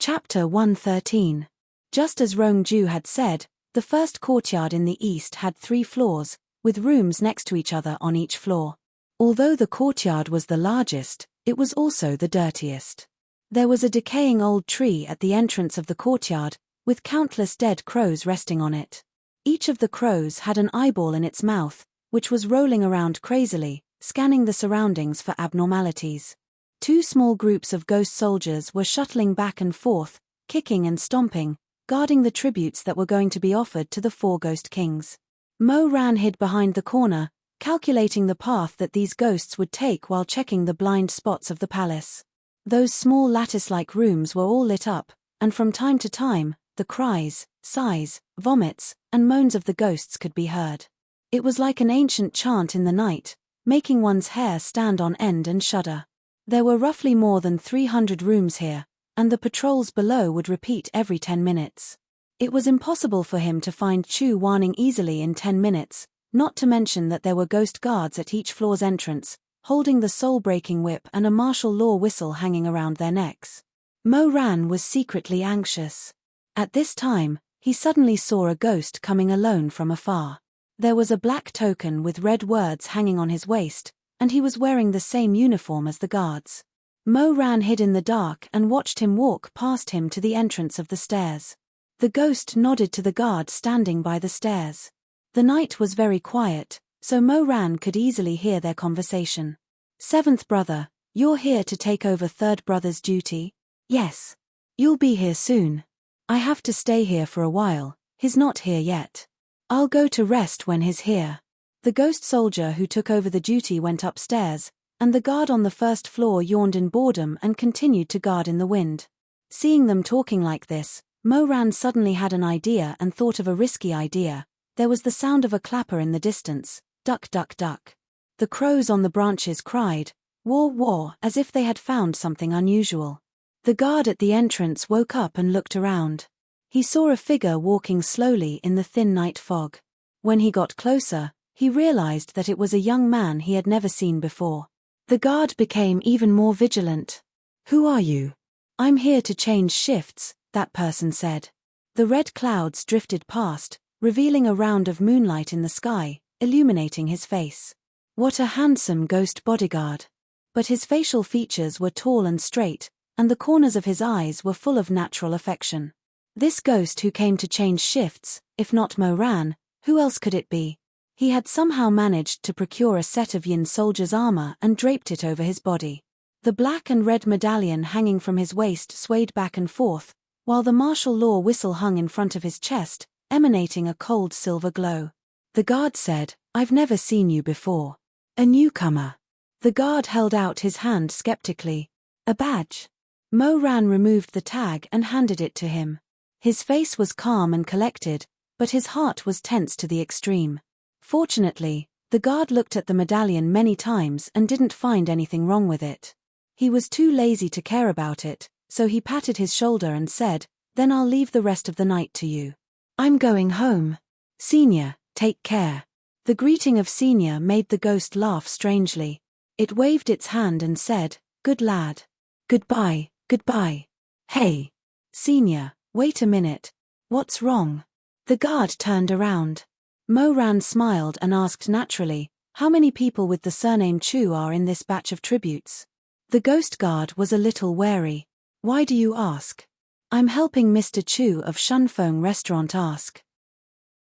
Chapter 113. Just as Rongju had said, the first courtyard in the east had 3 floors, with rooms next to each other on each floor. Although the courtyard was the largest, it was also the dirtiest. There was a decaying old tree at the entrance of the courtyard, with countless dead crows resting on it. Each of the crows had an eyeball in its mouth, which was rolling around crazily, scanning the surroundings for abnormalities. 2 small groups of ghost soldiers were shuttling back and forth, kicking and stomping, guarding the tributes that were going to be offered to the 4 ghost kings. Mo Ran hid behind the corner, calculating the path that these ghosts would take while checking the blind spots of the palace. Those small lattice-like rooms were all lit up, and from time to time, the cries, sighs, vomits, and moans of the ghosts could be heard. It was like an ancient chant in the night, making one's hair stand on end and shudder. There were roughly more than 300 rooms here, and the patrols below would repeat every 10 minutes. It was impossible for him to find Chu Wanning easily in 10 minutes, not to mention that there were ghost guards at each floor's entrance, holding the soul-breaking whip and a martial law whistle hanging around their necks. Mo Ran was secretly anxious. At this time, he suddenly saw a ghost coming alone from afar. There was a black token with red words hanging on his waist, and he was wearing the same uniform as the guards. Mo Ran hid in the dark and watched him walk past him to the entrance of the stairs. The ghost nodded to the guard standing by the stairs. The night was very quiet, so Mo Ran could easily hear their conversation. "7th brother, you're here to take over 3rd brother's duty?" "Yes. You'll be here soon." "I have to stay here for a while, he's not here yet." "I'll go to rest when he's here." The ghost soldier who took over the duty went upstairs, and the guard on the 1st floor yawned in boredom and continued to guard in the wind. Seeing them talking like this, Mo Ran suddenly had an idea and thought of a risky idea. There was the sound of a clapper in the distance. Duck, duck, duck. The crows on the branches cried, "War, war," as if they had found something unusual. The guard at the entrance woke up and looked around. He saw a figure walking slowly in the thin night fog. When he got closer, he realized that it was a young man he had never seen before. The guard became even more vigilant. "Who are you?" "I'm here to change shifts," that person said. The red clouds drifted past, revealing a round of moonlight in the sky, illuminating his face. What a handsome ghost bodyguard. But his facial features were tall and straight, and the corners of his eyes were full of natural affection. This ghost who came to change shifts, if not Mo Ran, who else could it be? He had somehow managed to procure a set of Yin soldier's armor and draped it over his body. The black and red medallion hanging from his waist swayed back and forth, while the martial law whistle hung in front of his chest, emanating a cold silver glow. The guard said, "I've never seen you before." "A newcomer." The guard held out his hand skeptically. "A badge." Mo Ran removed the tag and handed it to him. His face was calm and collected, but his heart was tense to the extreme. Fortunately, the guard looked at the medallion many times and didn't find anything wrong with it. He was too lazy to care about it, so he patted his shoulder and said, "Then I'll leave the rest of the night to you. I'm going home. Senior, take care." The greeting of Senior made the ghost laugh strangely. It waved its hand and said, "Good lad. Goodbye, goodbye." "Hey. Senior, wait a minute. What's wrong?" The guard turned around. Mo Ran smiled and asked naturally, "How many people with the surname Chu are in this batch of tributes?" The ghost guard was a little wary. "Why do you ask?" "I'm helping Mr. Chu of Shunfeng Restaurant ask."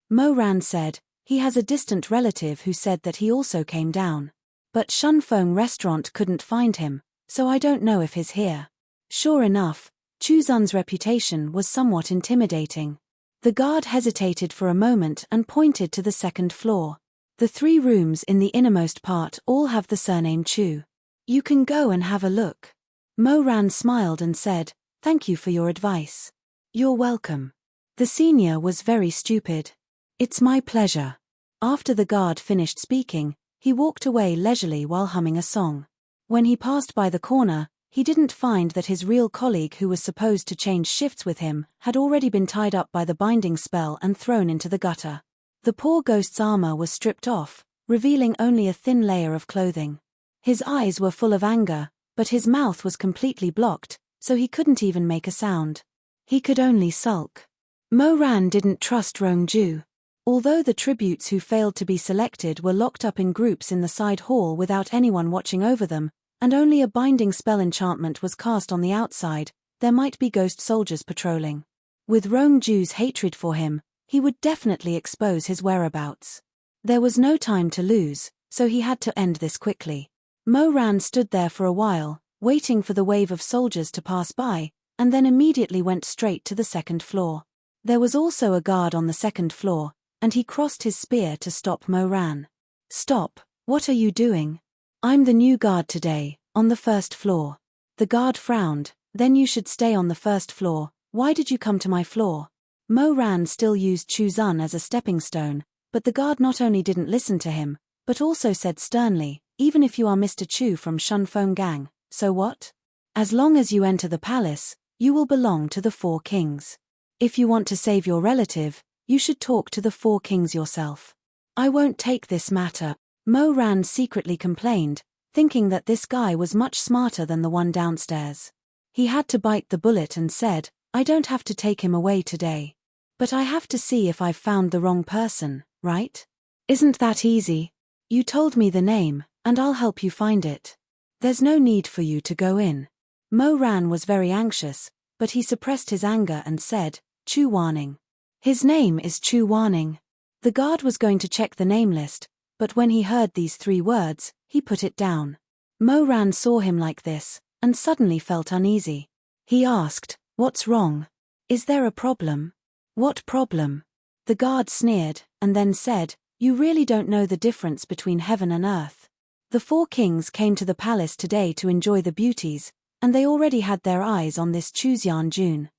Mo Ran said, "He has a distant relative who said that he also came down. But Shunfeng Restaurant couldn't find him, so I don't know if he's here." Sure enough, Chuzun's reputation was somewhat intimidating. The guard hesitated for a moment and pointed to the 2nd floor. "The 3 rooms in the innermost part all have the surname Chu. You can go and have a look." Mo Ran smiled and said, "Thank you for your advice." "You're welcome." The senior was very stupid. "It's my pleasure." After the guard finished speaking, he walked away leisurely while humming a song. When he passed by the corner, he didn't find that his real colleague who was supposed to change shifts with him had already been tied up by the binding spell and thrown into the gutter. The poor ghost's armor was stripped off, revealing only a thin layer of clothing. His eyes were full of anger, but his mouth was completely blocked, so he couldn't even make a sound. He could only sulk. Mo Ran didn't trust Rongju. Although the tributes who failed to be selected were locked up in groups in the side hall without anyone watching over them, and only a binding spell enchantment was cast on the outside, there might be ghost soldiers patrolling. With Rongju's hatred for him, he would definitely expose his whereabouts. There was no time to lose, so he had to end this quickly. Mo Ran stood there for a while, waiting for the wave of soldiers to pass by, and then immediately went straight to the second floor. There was also a guard on the second floor, and he crossed his spear to stop Mo Ran. "Stop, what are you doing? I'm the new guard today, on the first floor." The guard frowned. "Then you should stay on the first floor, why did you come to my floor?" Mo Ran still used Shizun as a stepping stone, but the guard not only didn't listen to him, but also said sternly, "Even if you are Mr. Chu from Shunfeng Gang, so what? As long as you enter the palace, you will belong to the four kings. If you want to save your relative, you should talk to the four kings yourself. I won't take this matter." Mo Ran secretly complained, thinking that this guy was much smarter than the one downstairs. He had to bite the bullet and said, "I don't have to take him away today. But I have to see if I've found the wrong person, right? Isn't that easy? You told me the name, and I'll help you find it. There's no need for you to go in." Mo Ran was very anxious, but he suppressed his anger and said, "Chu Warning. His name is Chu Warning." The guard was going to check the name list, but when he heard these 3 words, he put it down. Mo Ran saw him like this, and suddenly felt uneasy. He asked, "What's wrong? Is there a problem?" "What problem?" The guard sneered, and then said, "You really don't know the difference between heaven and earth. The 4 kings came to the palace today to enjoy the beauties, and they already had their eyes on this Chuxian Jun.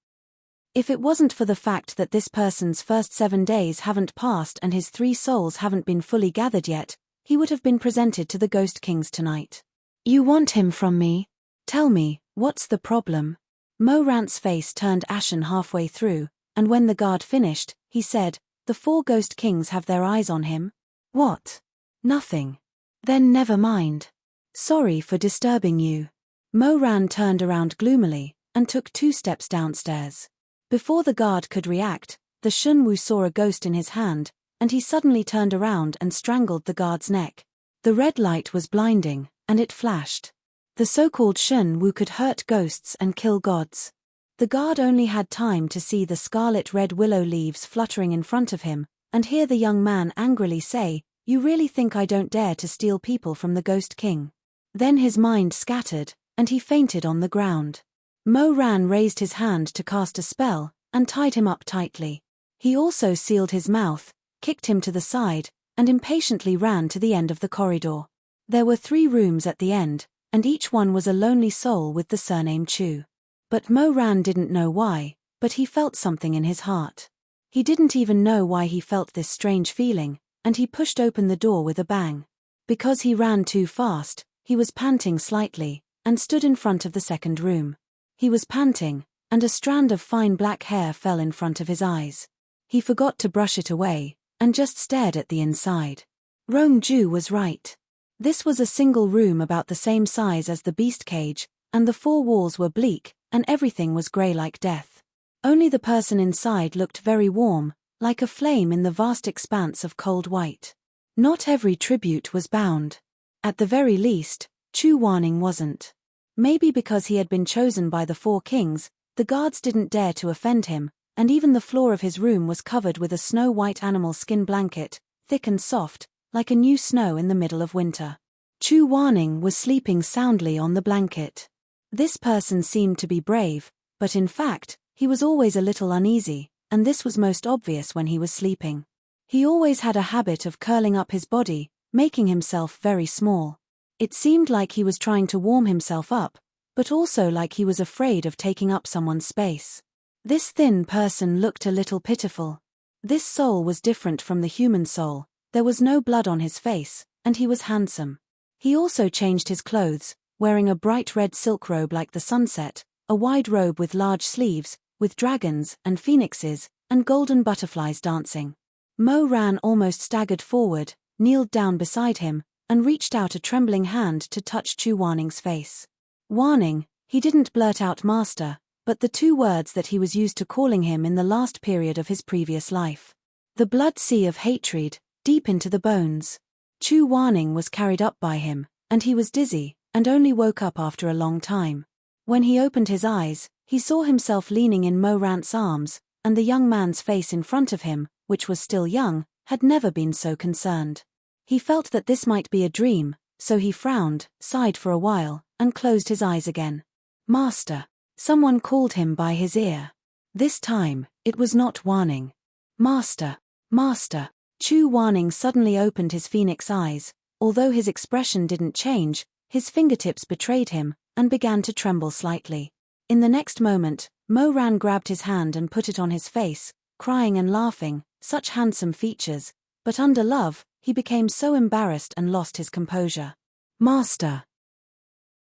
If it wasn't for the fact that this person's first 7 days haven't passed and his 3 souls haven't been fully gathered yet, he would have been presented to the Ghost Kings tonight. You want him from me? Tell me, what's the problem?" Mo Ran's face turned ashen halfway through, and when the guard finished, he said, "The 4 Ghost Kings have their eyes on him?" "What? Nothing. Then never mind. Sorry for disturbing you." Mo Ran turned around gloomily, and took 2 steps downstairs. Before the guard could react, the Shunwu saw a ghost in his hand, and he suddenly turned around and strangled the guard's neck. The red light was blinding, and it flashed. The so-called Shunwu could hurt ghosts and kill gods. The guard only had time to see the scarlet-red willow leaves fluttering in front of him, and hear the young man angrily say, "You really think I don't dare to steal people from the Ghost King?" Then his mind scattered, and he fainted on the ground. Mo Ran raised his hand to cast a spell, and tied him up tightly. He also sealed his mouth, kicked him to the side, and impatiently ran to the end of the corridor. There were 3 rooms at the end, and each one was a lonely soul with the surname Chu. But Mo Ran didn't know why, but he felt something in his heart. He didn't even know why he felt this strange feeling, and he pushed open the door with a bang. Because he ran too fast, he was panting slightly, and stood in front of the second room. He was panting, and a strand of fine black hair fell in front of his eyes. He forgot to brush it away, and just stared at the inside. Rongju was right. This was a single room about the same size as the beast cage, and the 4 walls were bleak, and everything was grey like death. Only the person inside looked very warm, like a flame in the vast expanse of cold white. Not every tribute was bound. At the very least, Chu Warning wasn't. Maybe because he had been chosen by the 4 kings, the guards didn't dare to offend him, and even the floor of his room was covered with a snow-white animal skin blanket, thick and soft, like a new snow in the middle of winter. Chu Warning was sleeping soundly on the blanket. This person seemed to be brave, but in fact, he was always a little uneasy, and this was most obvious when he was sleeping. He always had a habit of curling up his body, making himself very small. It seemed like he was trying to warm himself up, but also like he was afraid of taking up someone's space. This thin person looked a little pitiful. This soul was different from the human soul, there was no blood on his face, and he was handsome. He also changed his clothes, wearing a bright red silk robe like the sunset, a wide robe with large sleeves, with dragons and phoenixes, and golden butterflies dancing. Mo Ran almost staggered forward, kneeled down beside him, and reached out a trembling hand to touch Chu Warning's face. "Warning, He didn't blurt out master, but the two words that he was used to calling him in the last period of his previous life. The blood sea of hatred, deep into the bones. Chu Wanning was carried up by him, and he was dizzy, and only woke up after a long time. When he opened his eyes, he saw himself leaning in Mo Rant's arms, and the young man's face in front of him, which was still young, had never been so concerned. He felt that this might be a dream, so he frowned, sighed for a while, and closed his eyes again. Master. Someone called him by his ear. This time, it was not Wanning. Master. Master. Chu Wanning suddenly opened his phoenix eyes. Although his expression didn't change, his fingertips betrayed him, and began to tremble slightly. In the next moment, Mo Ran grabbed his hand and put it on his face, crying and laughing, such handsome features, but under love, he became so embarrassed and lost his composure. Master.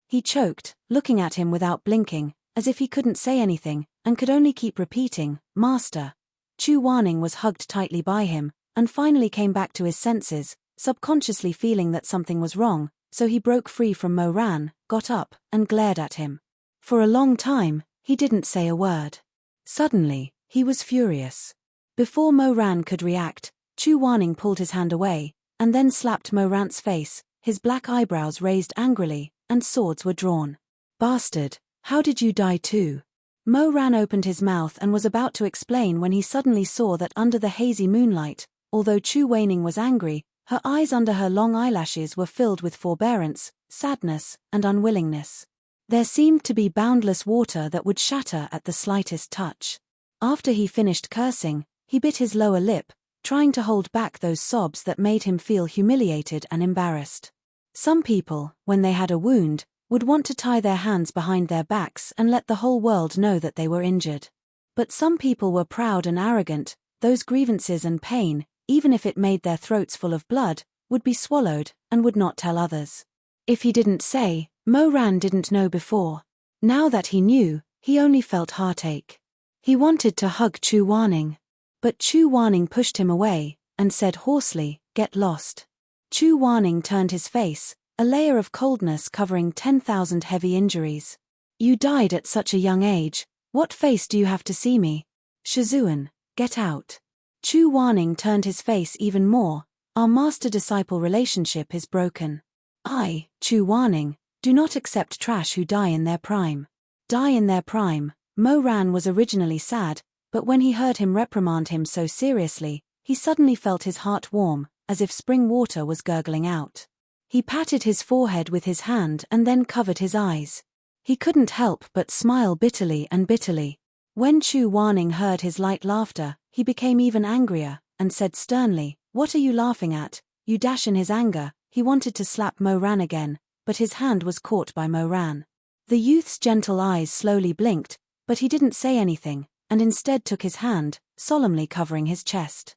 He choked, looking at him without blinking, as if he couldn't say anything, and could only keep repeating, Master. Chu Wanning was hugged tightly by him, and finally came back to his senses, subconsciously feeling that something was wrong, so he broke free from Mo Ran, got up, and glared at him. For a long time, he didn't say a word. Suddenly, he was furious. Before Mo Ran could react, Chu Wanning pulled his hand away, and then slapped Mo Ran's face, his black eyebrows raised angrily, and swords were drawn. Bastard, how did you die too? Mo Ran opened his mouth and was about to explain when he suddenly saw that under the hazy moonlight, although Chu Wanning was angry, her eyes under her long eyelashes were filled with forbearance, sadness, and unwillingness. There seemed to be boundless water that would shatter at the slightest touch. After he finished cursing, he bit his lower lip, trying to hold back those sobs that made him feel humiliated and embarrassed. Some people, when they had a wound, would want to tie their hands behind their backs and let the whole world know that they were injured. But some people were proud and arrogant. Those grievances and pain, even if it made their throats full of blood, would be swallowed, and would not tell others. If he didn't say, Mo Ran didn't know before. Now that he knew, he only felt heartache. He wanted to hug Chu Wanning. But Chu Wanning pushed him away, and said hoarsely, Get lost. Chu Wanning turned his face, a layer of coldness covering 10,000 heavy injuries. You died at such a young age, what face do you have to see me? Shizun, get out. Chu Wanning turned his face even more. Our master-disciple relationship is broken. I, Chu Wanning, do not accept trash who die in their prime. Die in their prime. Mo Ran was originally sad, but when he heard him reprimand him so seriously, he suddenly felt his heart warm, as if spring water was gurgling out. He patted his forehead with his hand and then covered his eyes. He couldn't help but smile bitterly and bitterly. When Chu Wanning heard his light laughter, he became even angrier, and said sternly, What are you laughing at? You dash in his anger. He wanted to slap Mo Ran again, but his hand was caught by Mo Ran. The youth's gentle eyes slowly blinked, but he didn't say anything, and instead took his hand, solemnly covering his chest.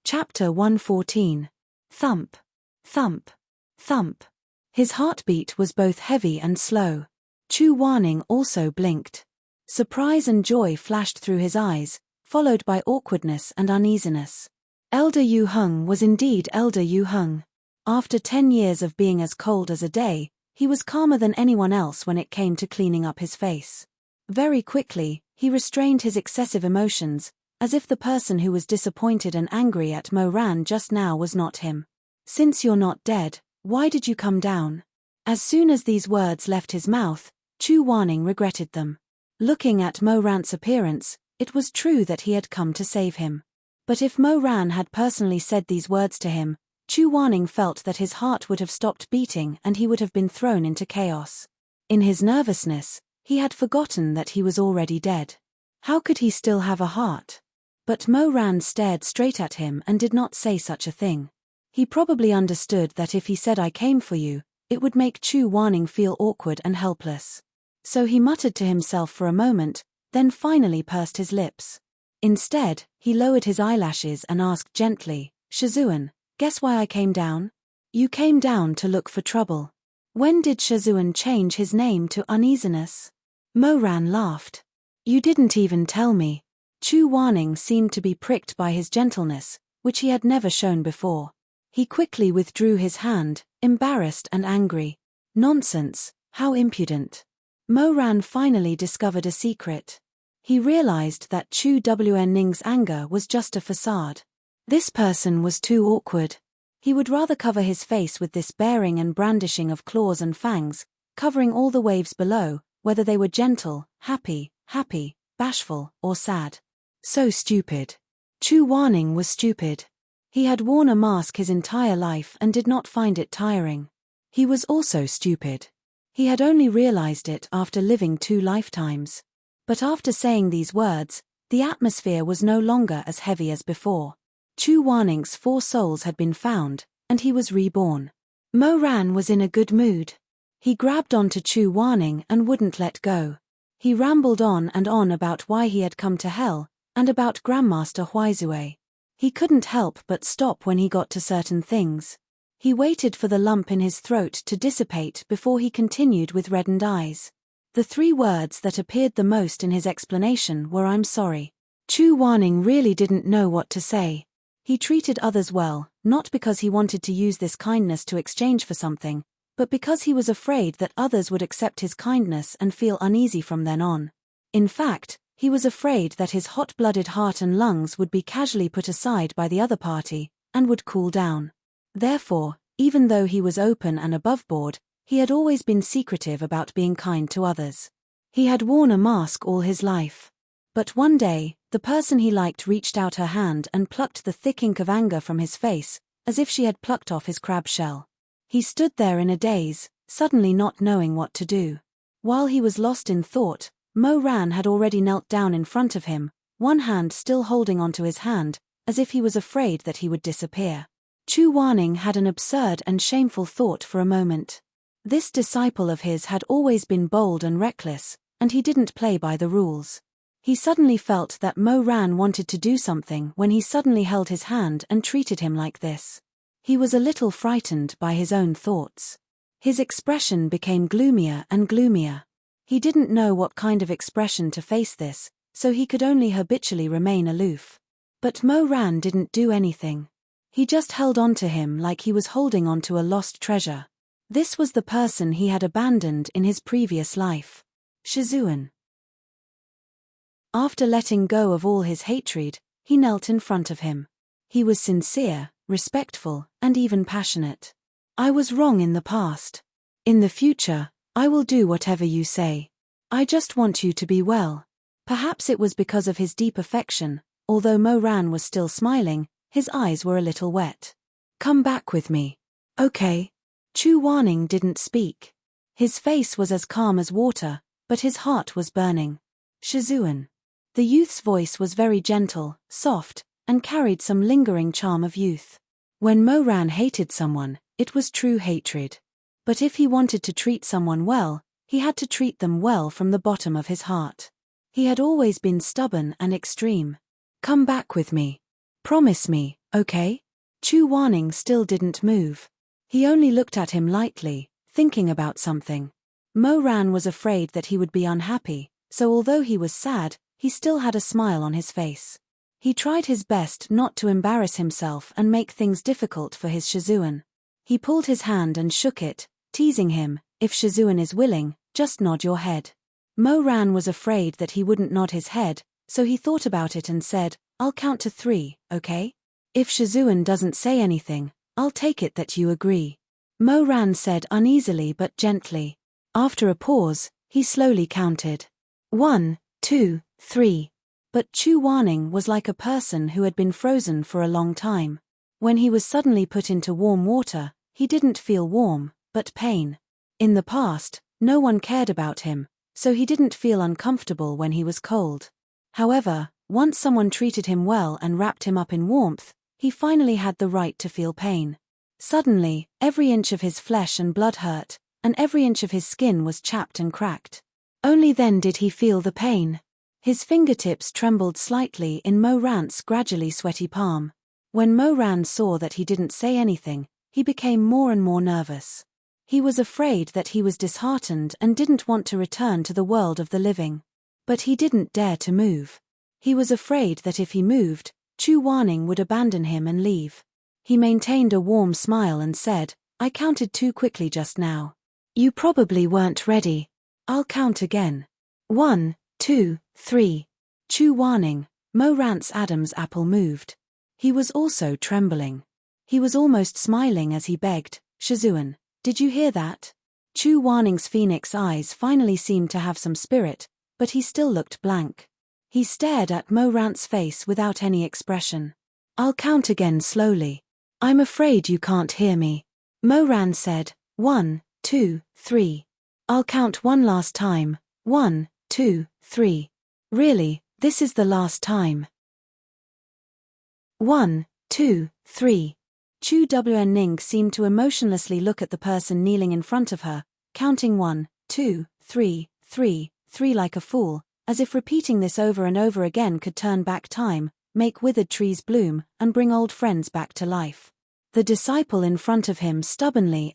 Chapter 114. Thump. Thump. Thump. His heartbeat was both heavy and slow. Chu Wanning also blinked. Surprise and joy flashed through his eyes, followed by awkwardness and uneasiness. Elder Yu Hung was indeed Elder Yu Hung. After 10 years of being as cold as a day, he was calmer than anyone else when it came to cleaning up his face. Very quickly, he restrained his excessive emotions, as if the person who was disappointed and angry at Mo Ran just now was not him. Since you're not dead, why did you come down? As soon as these words left his mouth, Chu Wanning regretted them. Looking at Mo Ran's appearance, it was true that he had come to save him. But if Mo Ran had personally said these words to him, Chu Wanning felt that his heart would have stopped beating and he would have been thrown into chaos. In his nervousness, he had forgotten that he was already dead. How could he still have a heart? But Mo Ran stared straight at him and did not say such a thing. He probably understood that if he said I came for you, it would make Chu Wanning feel awkward and helpless. So he muttered to himself for a moment, then finally pursed his lips. Instead, he lowered his eyelashes and asked gently, Shizun, guess why I came down? You came down to look for trouble. When did Shizun change his name to uneasiness? Mo Ran laughed. You didn't even tell me. Chu Wanning seemed to be pricked by his gentleness, which he had never shown before. He quickly withdrew his hand, embarrassed and angry. Nonsense, How impudent. Mo Ran finally discovered a secret. He realized that Chu Wning's anger was just a facade. This person was too awkward. He would rather cover his face with this baring and brandishing of claws and fangs, covering all the waves below, whether they were gentle, happy, bashful, or sad. So stupid. Chu Wning was stupid. He had worn a mask his entire life and did not find it tiring. He was also stupid. He had only realized it after living 2 lifetimes. But after saying these words, the atmosphere was no longer as heavy as before. Chu Waning's 4 souls had been found, and he was reborn. Mo Ran was in a good mood. He grabbed onto Chu Waning and wouldn't let go. He rambled on and on about why he had come to hell, and about Grandmaster Huizue. He couldn't help but stop when he got to certain things. He waited for the lump in his throat to dissipate before he continued with reddened eyes. The 3 words that appeared the most in his explanation were "I'm sorry." Chu Waning really didn't know what to say. He treated others well, not because he wanted to use this kindness to exchange for something, but because he was afraid that others would accept his kindness and feel uneasy from then on. In fact, he was afraid that his hot-blooded heart and lungs would be casually put aside by the other party, and would cool down. Therefore, even though he was open and aboveboard, he had always been secretive about being kind to others. He had worn a mask all his life. But one day, the person he liked reached out her hand and plucked the thick ink of anger from his face, as if she had plucked off his crab shell. He stood there in a daze, suddenly not knowing what to do. While he was lost in thought, Mo Ran had already knelt down in front of him, one hand still holding onto his hand, as if he was afraid that he would disappear. Chu Waning had an absurd and shameful thought for a moment. This disciple of his had always been bold and reckless, and he didn't play by the rules. He suddenly felt that Mo Ran wanted to do something when he suddenly held his hand and treated him like this. He was a little frightened by his own thoughts. His expression became gloomier and gloomier. He didn't know what kind of expression to face this, so he could only habitually remain aloof. But Mo Ran didn't do anything. He just held on to him like he was holding on to a lost treasure. This was the person he had abandoned in his previous life. Shizun. After letting go of all his hatred, he knelt in front of him. He was sincere, respectful, and even passionate. "I was wrong in the past. In the future, I will do whatever you say. I just want you to be well." Perhaps it was because of his deep affection, although Mo Ran was still smiling, his eyes were a little wet. "Come back with me." "Okay." Chu Waning didn't speak. His face was as calm as water, but his heart was burning. "Shizun." The youth's voice was very gentle, soft, and carried some lingering charm of youth. When Mo Ran hated someone, it was true hatred. But if he wanted to treat someone well, he had to treat them well from the bottom of his heart. He had always been stubborn and extreme. "Come back with me. Promise me, okay?" Chu Waning still didn't move. He only looked at him lightly, thinking about something. Mo Ran was afraid that he would be unhappy, so although he was sad, he still had a smile on his face. He tried his best not to embarrass himself and make things difficult for his Shizun. He pulled his hand and shook it, teasing him, "If Shizun is willing, just nod your head." Mo Ran was afraid that he wouldn't nod his head, so he thought about it and said, "I'll count to 3, okay? If Shizun doesn't say anything, I'll take it that you agree." Mo Ran said uneasily but gently. After a pause, he slowly counted. 1, 2, 3. But Chu Waning was like a person who had been frozen for a long time. When he was suddenly put into warm water, he didn't feel warm, but pain. In the past, no one cared about him, so he didn't feel uncomfortable when he was cold. However, once someone treated him well and wrapped him up in warmth, he finally had the right to feel pain. Suddenly, every inch of his flesh and blood hurt, and every inch of his skin was chapped and cracked. Only then did he feel the pain. His fingertips trembled slightly in Mo Ran's gradually sweaty palm. When Mo Ran saw that he didn't say anything, he became more and more nervous. He was afraid that he was disheartened and didn't want to return to the world of the living. But he didn't dare to move. He was afraid that if he moved, Chu Waning would abandon him and leave. He maintained a warm smile and said, "I counted too quickly just now. You probably weren't ready. I'll count again. 1, 2, 3. Chu warning, Mo Rant's Adam's apple moved. He was also trembling. He was almost smiling as he begged, Shizun, did you hear that? Chu warning's phoenix eyes finally seemed to have some spirit, but he still looked blank. He stared at Mo Rant's face without any expression. I'll count again slowly. I'm afraid you can't hear me. Mo Ran said, 1, 2, 3. I'll count one last time. 1, 2, 3. Really, this is the last time. 1, 2, 3. Chu Wen seemed to emotionlessly look at the person kneeling in front of her, counting 1, 2, 3, 3, 3 like a fool, as if repeating this over and over again could turn back time, make withered trees bloom, and bring old friends back to life. The disciple in front of him stubbornly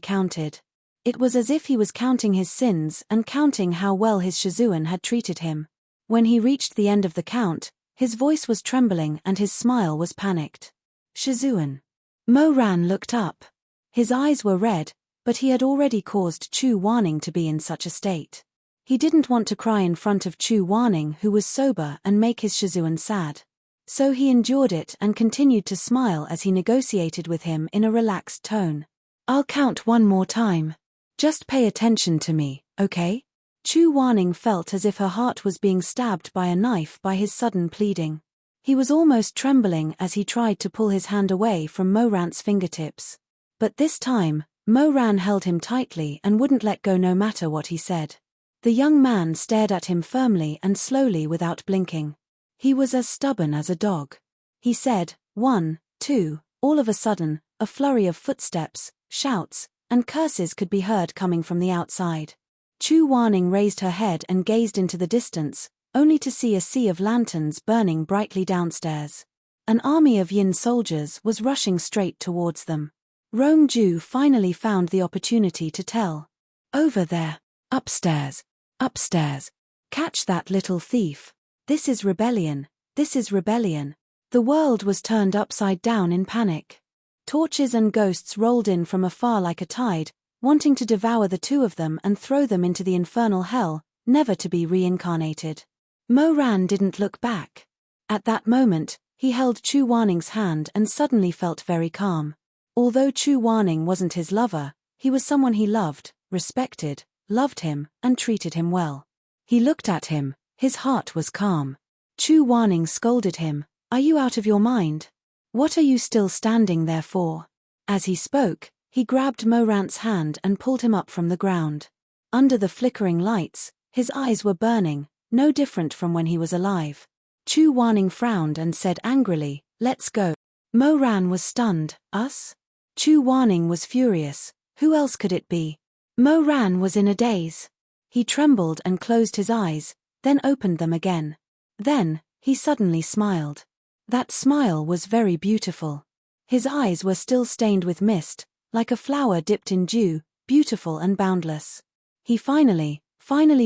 counted. It was as if he was counting his sins and counting how well his Shizun had treated him. When he reached the end of the count, his voice was trembling and his smile was panicked. Shizun. Mo Ran looked up. His eyes were red, but he had already caused Chu Warning to be in such a state. He didn't want to cry in front of Chu Warning, who was sober, and make his Shizun sad. So he endured it and continued to smile as he negotiated with him in a relaxed tone. I'll count one more time. Just pay attention to me, okay? Chu Warning felt as if her heart was being stabbed by a knife by his sudden pleading. He was almost trembling as he tried to pull his hand away from Mo Rant's fingertips. But this time, Mo Ran held him tightly and wouldn't let go no matter what he said. The young man stared at him firmly and slowly without blinking. He was as stubborn as a dog. He said, 1, 2, all of a sudden, a flurry of footsteps, shouts, and curses could be heard coming from the outside. Chu Warning raised her head and gazed into the distance, only to see a sea of lanterns burning brightly downstairs. An army of Yin soldiers was rushing straight towards them. Rongju finally found the opportunity to tell. Over there. Upstairs. Upstairs. Catch that little thief. This is rebellion. This is rebellion. The world was turned upside down in panic. Torches and ghosts rolled in from afar like a tide, wanting to devour the two of them and throw them into the infernal hell, never to be reincarnated. Mo Ran didn't look back. At that moment, he held Chu Warning's hand and suddenly felt very calm. Although Chu Warning wasn't his lover, he was someone he loved, respected, loved him, and treated him well. He looked at him, his heart was calm. Chu Warning scolded him, "Are you out of your mind? What are you still standing there for?" As he spoke, he grabbed Mo Rant's hand and pulled him up from the ground. Under the flickering lights, his eyes were burning, no different from when he was alive. Chu Warning frowned and said angrily, "Let's go." Mo Ran was stunned. Us? Chu Warning was furious. Who else could it be? Mo Ran was in a daze. He trembled and closed his eyes, then opened them again. Then, he suddenly smiled. That smile was very beautiful. His eyes were still stained with mist, like a flower dipped in dew, beautiful and boundless. He finally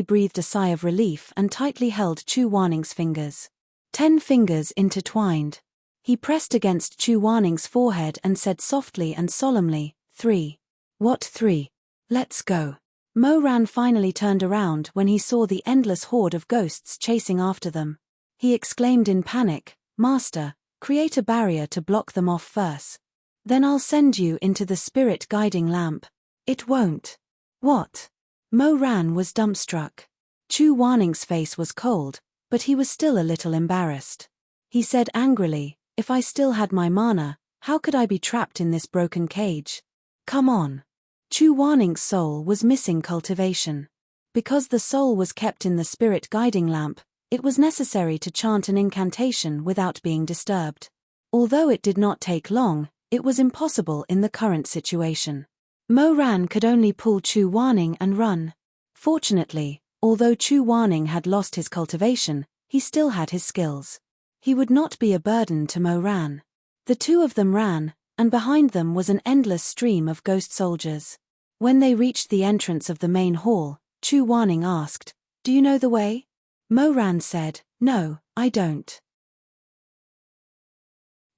breathed a sigh of relief and tightly held Chu Warning's fingers. 10 fingers intertwined. He pressed against Chu Warning's forehead and said softly and solemnly, 3. What 3? Let's go. Mo Ran finally turned around when he saw the endless horde of ghosts chasing after them. He exclaimed in panic, "Master, create a barrier to block them off first. Then I'll send you into the spirit guiding lamp." "It won't." "What?" Mo Ran was dumbstruck. Chu Warning's face was cold, but he was still a little embarrassed. He said angrily, "If I still had my mana, how could I be trapped in this broken cage? Come on." Chu Warning's soul was missing cultivation. Because the soul was kept in the spirit guiding lamp, it was necessary to chant an incantation without being disturbed. Although it did not take long, it was impossible in the current situation. Mo Ran could only pull Chu Warning and run. Fortunately, although Chu Warning had lost his cultivation, he still had his skills. He would not be a burden to Mo Ran. The two of them ran, and behind them was an endless stream of ghost soldiers. When they reached the entrance of the main hall, Chu Warning asked, "Do you know the way?" Mo Ran said, "No, I don't."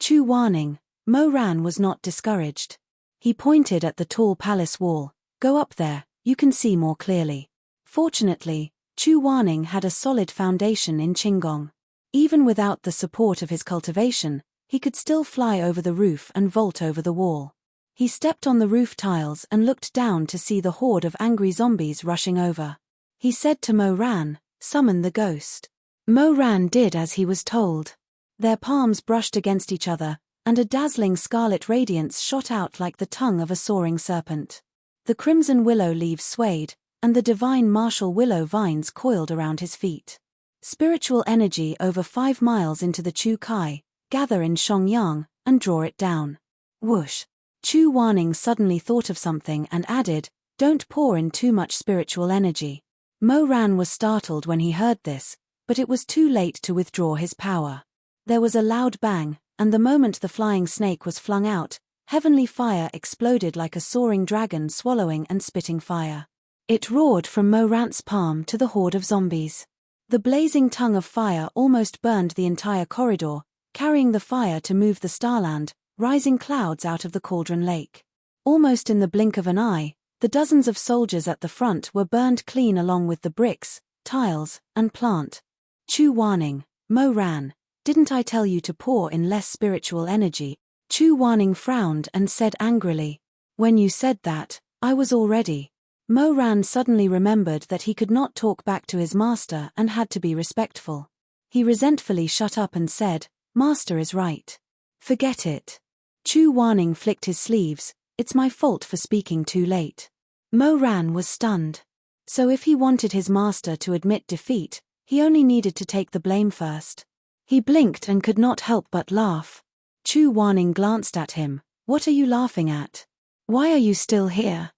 Chu Warning. Mo Ran was not discouraged. He pointed at the tall palace wall. Go up there, you can see more clearly. Fortunately, Chu Wanning had a solid foundation in Qinggong. Even without the support of his cultivation, he could still fly over the roof and vault over the wall. He stepped on the roof tiles and looked down to see the horde of angry zombies rushing over. He said to Mo Ran, "Summon the ghost." Mo Ran did as he was told. Their palms brushed against each other, and a dazzling scarlet radiance shot out like the tongue of a soaring serpent. The crimson willow leaves swayed, and the divine martial willow vines coiled around his feet. Spiritual energy over 5 miles into the Chu Kai, gather in Shongyang, and draw it down. Whoosh! Chu Wanning suddenly thought of something and added, "Don't pour in too much spiritual energy." Mo Ran was startled when he heard this, but it was too late to withdraw his power. There was a loud bang, and the moment the flying snake was flung out, heavenly fire exploded like a soaring dragon swallowing and spitting fire. It roared from Mo Ran's palm to the horde of zombies. The blazing tongue of fire almost burned the entire corridor, carrying the fire to move the starland, rising clouds out of the cauldron lake. Almost in the blink of an eye, the dozens of soldiers at the front were burned clean along with the bricks, tiles, and plant. Chu Wanning, Mo Ran, didn't I tell you to pour in less spiritual energy? Chu Wanning frowned and said angrily, "When you said that, I was all ready." Mo Ran suddenly remembered that he could not talk back to his master and had to be respectful. He resentfully shut up and said, "Master is right. Forget it." Chu Wanning flicked his sleeves, "It's my fault for speaking too late." Mo Ran was stunned. So if he wanted his master to admit defeat, he only needed to take the blame first. He blinked and could not help but laugh. Chu Wanning glanced at him. "What are you laughing at? Why are you still here?"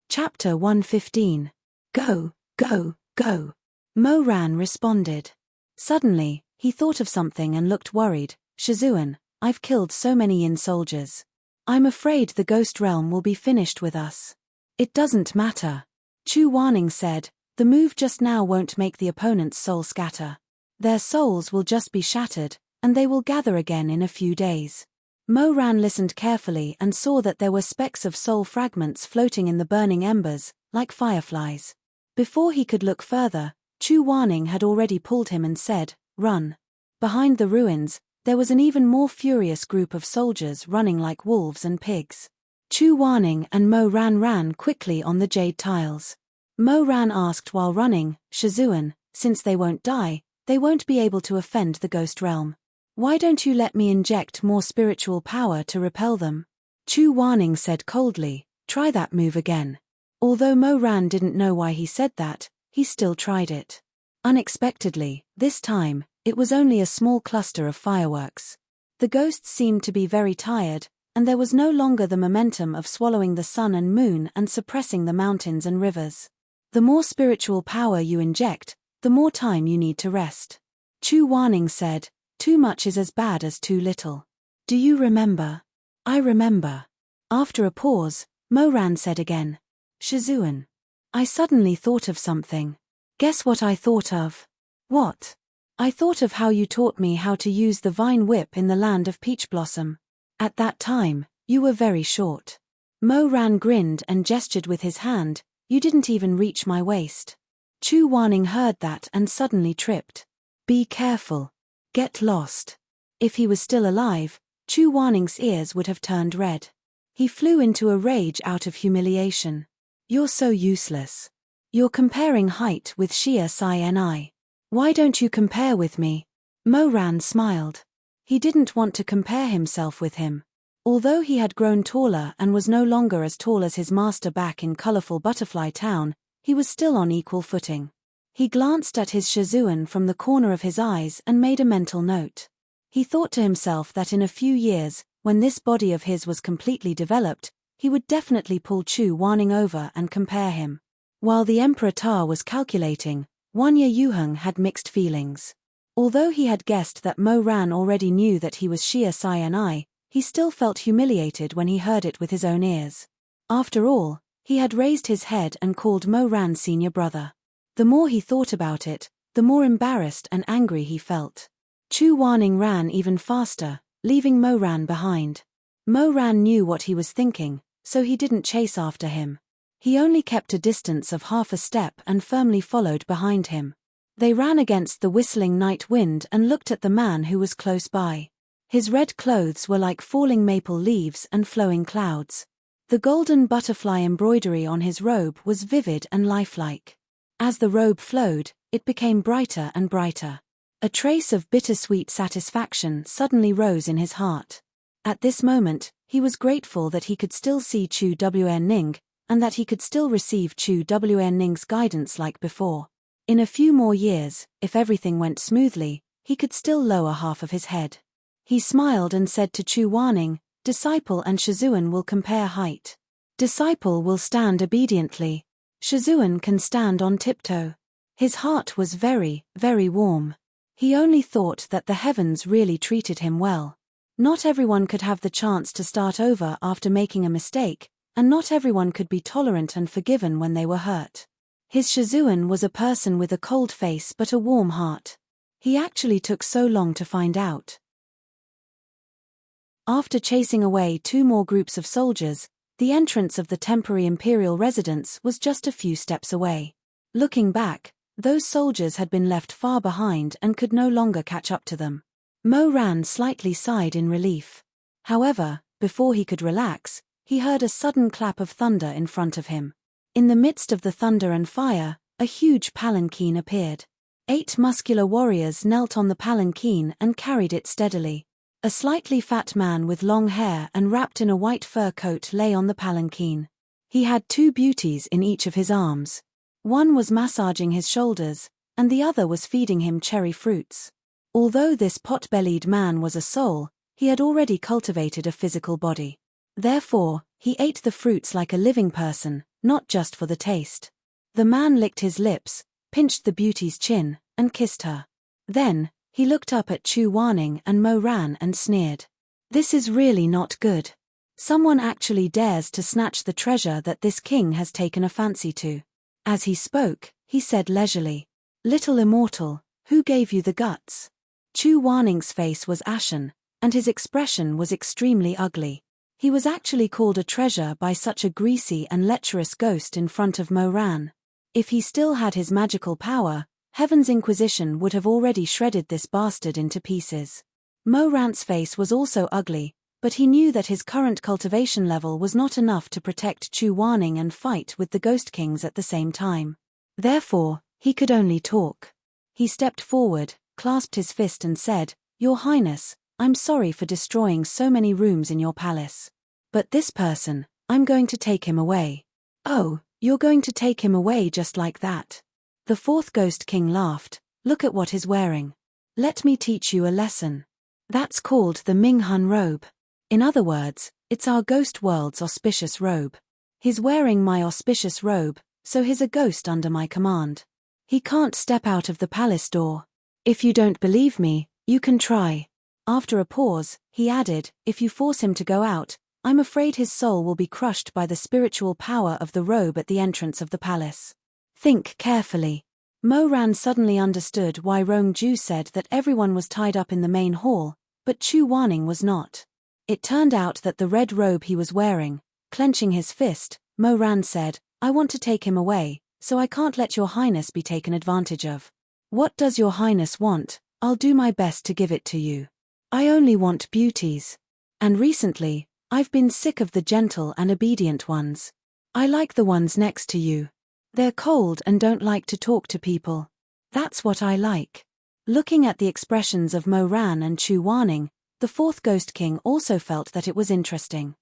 Chapter 115. Go, go, go. Mo Ran responded. Suddenly, he thought of something and looked worried. "Shizun, I've killed so many Yin soldiers. I'm afraid the ghost realm will be finished with us." "It doesn't matter," Chu Wanning said, "the move just now won't make the opponent's soul scatter. Their souls will just be shattered, and they will gather again in a few days." Mo Ran listened carefully and saw that there were specks of soul fragments floating in the burning embers, like fireflies. Before he could look further, Chu Wanning had already pulled him and said, "Run." Behind the ruins, there was an even more furious group of soldiers running like wolves and pigs. Chu Wanning and Mo Ran ran quickly on the jade tiles. Mo Ran asked while running, "Shizun, since they won't die, they won't be able to offend the ghost realm. Why don't you let me inject more spiritual power to repel them?" Chu Wanning said coldly, "Try that move again." Although Mo Ran didn't know why he said that, he still tried it. Unexpectedly, this time, it was only a small cluster of fireworks. The ghosts seemed to be very tired, and there was no longer the momentum of swallowing the sun and moon and suppressing the mountains and rivers. The more spiritual power you inject, the more time you need to rest. Chu Wanning said, "Too much is as bad as too little. Do you remember?" "I remember." After a pause, Mo Ran said again, "Shizun. I suddenly thought of something. Guess what I thought of?" "What?" "I thought of how you taught me how to use the vine whip in the land of Peach Blossom. At that time, you were very short." Mo Ran grinned and gestured with his hand, "You didn't even reach my waist." Chu Wanning heard that and suddenly tripped. "Be careful. Get lost." If he was still alive, Chu Wanning's ears would have turned red. He flew into a rage out of humiliation. "You're so useless. You're comparing height with Xia Sai Ni. Why don't you compare with me?" Mo Ran smiled. He didn't want to compare himself with him. Although he had grown taller and was no longer as tall as his master back in colorful Butterfly Town, he was still on equal footing. He glanced at his Shizun from the corner of his eyes and made a mental note. He thought to himself that in a few years, when this body of his was completely developed, he would definitely pull Chu Wanning over and compare him. While the Emperor Ta was calculating, Wanya Yuheng had mixed feelings. Although he had guessed that Mo Ran already knew that he was Xia Sai Ni, he still felt humiliated when he heard it with his own ears. After all, he had raised his head and called Mo Ran senior brother. The more he thought about it, the more embarrassed and angry he felt. Chu Wanning ran even faster, leaving Mo Ran behind. Mo Ran knew what he was thinking, so he didn't chase after him. He only kept a distance of half a step and firmly followed behind him. They ran against the whistling night wind and looked at the man who was close by. His red clothes were like falling maple leaves and flowing clouds. The golden butterfly embroidery on his robe was vivid and lifelike. As the robe flowed, it became brighter and brighter. A trace of bittersweet satisfaction suddenly rose in his heart. At this moment, he was grateful that he could still see Chu Wen-ning, and that he could still receive Chu Wen-ning's guidance like before. In a few more years, if everything went smoothly, he could still lower half of his head. He smiled and said to Chu Wen-ning, "Disciple and Shizun will compare height. Disciple will stand obediently. Shizun can stand on tiptoe." His heart was very, very warm. He only thought that the heavens really treated him well. Not everyone could have the chance to start over after making a mistake, and not everyone could be tolerant and forgiven when they were hurt. His Shizun was a person with a cold face but a warm heart. He actually took so long to find out. After chasing away 2 more groups of soldiers, the entrance of the temporary imperial residence was just a few steps away. Looking back, those soldiers had been left far behind and could no longer catch up to them. Mo Ran slightly sighed in relief. However, before he could relax, he heard a sudden clap of thunder in front of him. In the midst of the thunder and fire, a huge palanquin appeared. 8 muscular warriors knelt on the palanquin and carried it steadily. A slightly fat man with long hair and wrapped in a white fur coat lay on the palanquin. He had 2 beauties in each of his arms. One was massaging his shoulders, and the other was feeding him cherry fruits. Although this pot-bellied man was a soul, he had already cultivated a physical body. Therefore, he ate the fruits like a living person, not just for the taste. The man licked his lips, pinched the beauty's chin, and kissed her. Then, he looked up at Chu Wen-ning and Mo Ran and sneered. "This is really not good. Someone actually dares to snatch the treasure that this king has taken a fancy to." As he spoke, he said leisurely, "Little immortal, who gave you the guts?" Chu Wen-ning's face was ashen, and his expression was extremely ugly. He was actually called a treasure by such a greasy and lecherous ghost in front of Mo Ran. If he still had his magical power, Heaven's Inquisition would have already shredded this bastard into pieces. Mo Ran's face was also ugly, but he knew that his current cultivation level was not enough to protect Chu Wen-ning and fight with the Ghost Kings at the same time. Therefore, he could only talk. He stepped forward, clasped his fist and said, "Your Highness, I'm sorry for destroying so many rooms in your palace. But this person, I'm going to take him away." "Oh, you're going to take him away just like that?" The 4th Ghost King laughed. "Look at what he's wearing. Let me teach you a lesson. That's called the Minghun robe. In other words, it's our ghost world's auspicious robe. He's wearing my auspicious robe, so he's a ghost under my command. He can't step out of the palace door. If you don't believe me, you can try." After a pause, he added, "If you force him to go out, I'm afraid his soul will be crushed by the spiritual power of the robe at the entrance of the palace. Think carefully." Mo Ran suddenly understood why Rongju said that everyone was tied up in the main hall, but Chu Wen-ning was not. It turned out that the red robe he was wearing, clenching his fist, Mo Ran said, "I want to take him away, so I can't let your highness be taken advantage of. What does your highness want? I'll do my best to give it to you. I only want beauties. And recently, I've been sick of the gentle and obedient ones. I like the ones next to you. They're cold and don't like to talk to people. That's what I like." Looking at the expressions of Mo Ran and Chu Wen-ning, the 4th Ghost King also felt that it was interesting.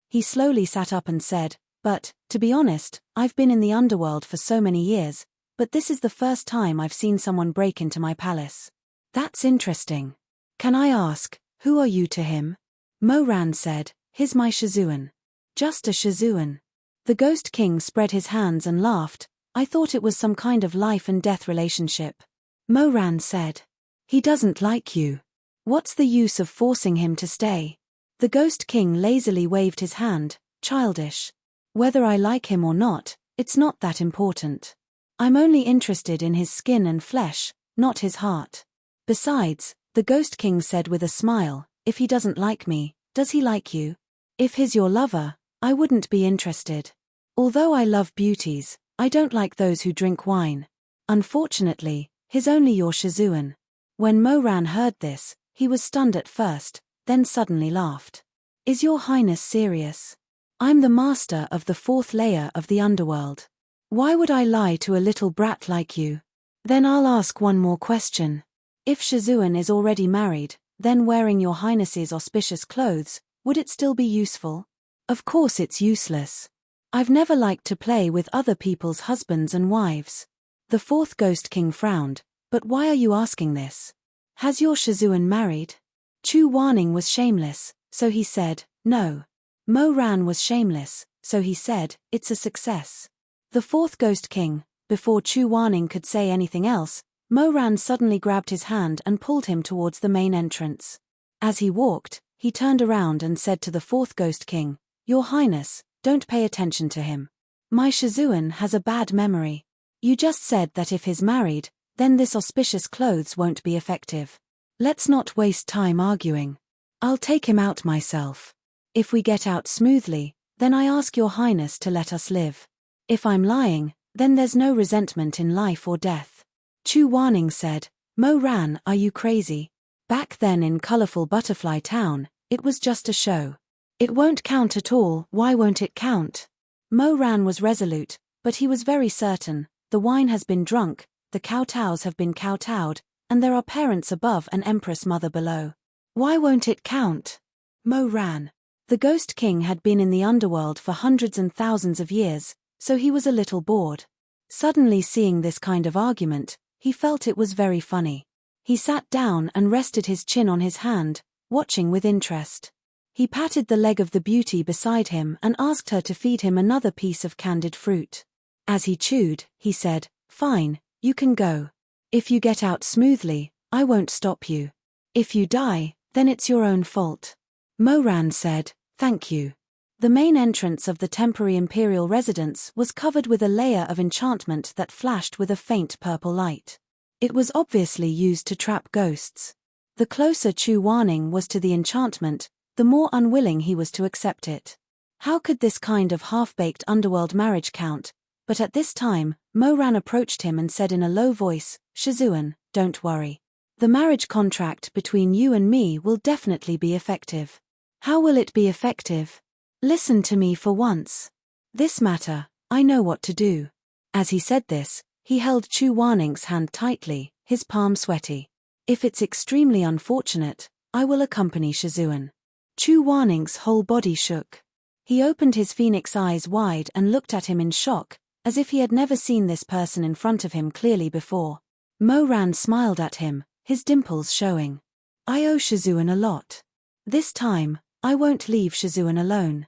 He slowly sat up and said, "But, to be honest, I've been in the underworld for so many years, but this is the first time I've seen someone break into my palace. That's interesting. Can I ask, who are you to him?" Mo Ran said, "He's my Shizun. Just a Shizun." The Ghost King spread his hands and laughed. "I thought it was some kind of life and death relationship." Mo Ran said, "He doesn't like you. What's the use of forcing him to stay?" The Ghost King lazily waved his hand, "Childish. Whether I like him or not, it's not that important. I'm only interested in his skin and flesh, not his heart. Besides," the Ghost King said with a smile, If he doesn't like me, does he like you? If he's your lover, I wouldn't be interested. Although I love beauties, I don't like those who drink wine. Unfortunately, he's only your Shizun." When Moran heard this, he was stunned at first, then suddenly laughed. "Is your highness serious? I'm the master of the fourth layer of the underworld. Why would I lie to a little brat like you? Then I'll ask one more question. If Shizun is already married, then wearing your highness's auspicious clothes, would it still be useful?" "Of course it's useless. I've never liked to play with other people's husbands and wives." The fourth Ghost King frowned. "But why are you asking this? Has your Shizun married?" Chu Warning was shameless, so he said, "No." Mo Ran was shameless, so he said, "It's a success." The fourth Ghost King, before Chu Warning could say anything else, Mo Ran suddenly grabbed his hand and pulled him towards the main entrance. As he walked, he turned around and said to the fourth Ghost King, "Your Highness, don't pay attention to him. My Shizun has a bad memory. You just said that if he's married, then this auspicious clothes won't be effective. Let's not waste time arguing. I'll take him out myself. If we get out smoothly, then I ask your highness to let us live. If I'm lying, then there's no resentment in life or death." Chu Warning said, "Mo Ran, are you crazy? Back then in colorful Butterfly Town, it was just a show. It won't count at all. Why won't it count?" Mo Ran was resolute, but he was very certain. The wine has been drunk, the kowtows have been kowtowed, and there are parents above and Empress Mother below. Why won't it count? Mo Ran. The Ghost King had been in the underworld for hundreds and thousands of years, so he was a little bored. Suddenly seeing this kind of argument, he felt it was very funny. He sat down and rested his chin on his hand, watching with interest. He patted the leg of the beauty beside him and asked her to feed him another piece of candied fruit. As he chewed, he said, "Fine, you can go. If you get out smoothly, I won't stop you. If you die, then it's your own fault." Mo Ran said, "Thank you." The main entrance of the temporary imperial residence was covered with a layer of enchantment that flashed with a faint purple light. It was obviously used to trap ghosts. The closer Chu Warning was to the enchantment, the more unwilling he was to accept it. How could this kind of half-baked underworld marriage count? But at this time, Mo Ran approached him and said in a low voice, "Shizun, don't worry. The marriage contract between you and me will definitely be effective." "How will it be effective? Listen to me for once. This matter, I know what to do." As he said this, he held Chu Warning's hand tightly, his palm sweaty. "If it's extremely unfortunate, I will accompany Shizun." Chu Warning's whole body shook. He opened his phoenix eyes wide and looked at him in shock, as if he had never seen this person in front of him clearly before. Mo Ran smiled at him, his dimples showing. "I owe Shizun a lot. This time, I won't leave Shizun alone."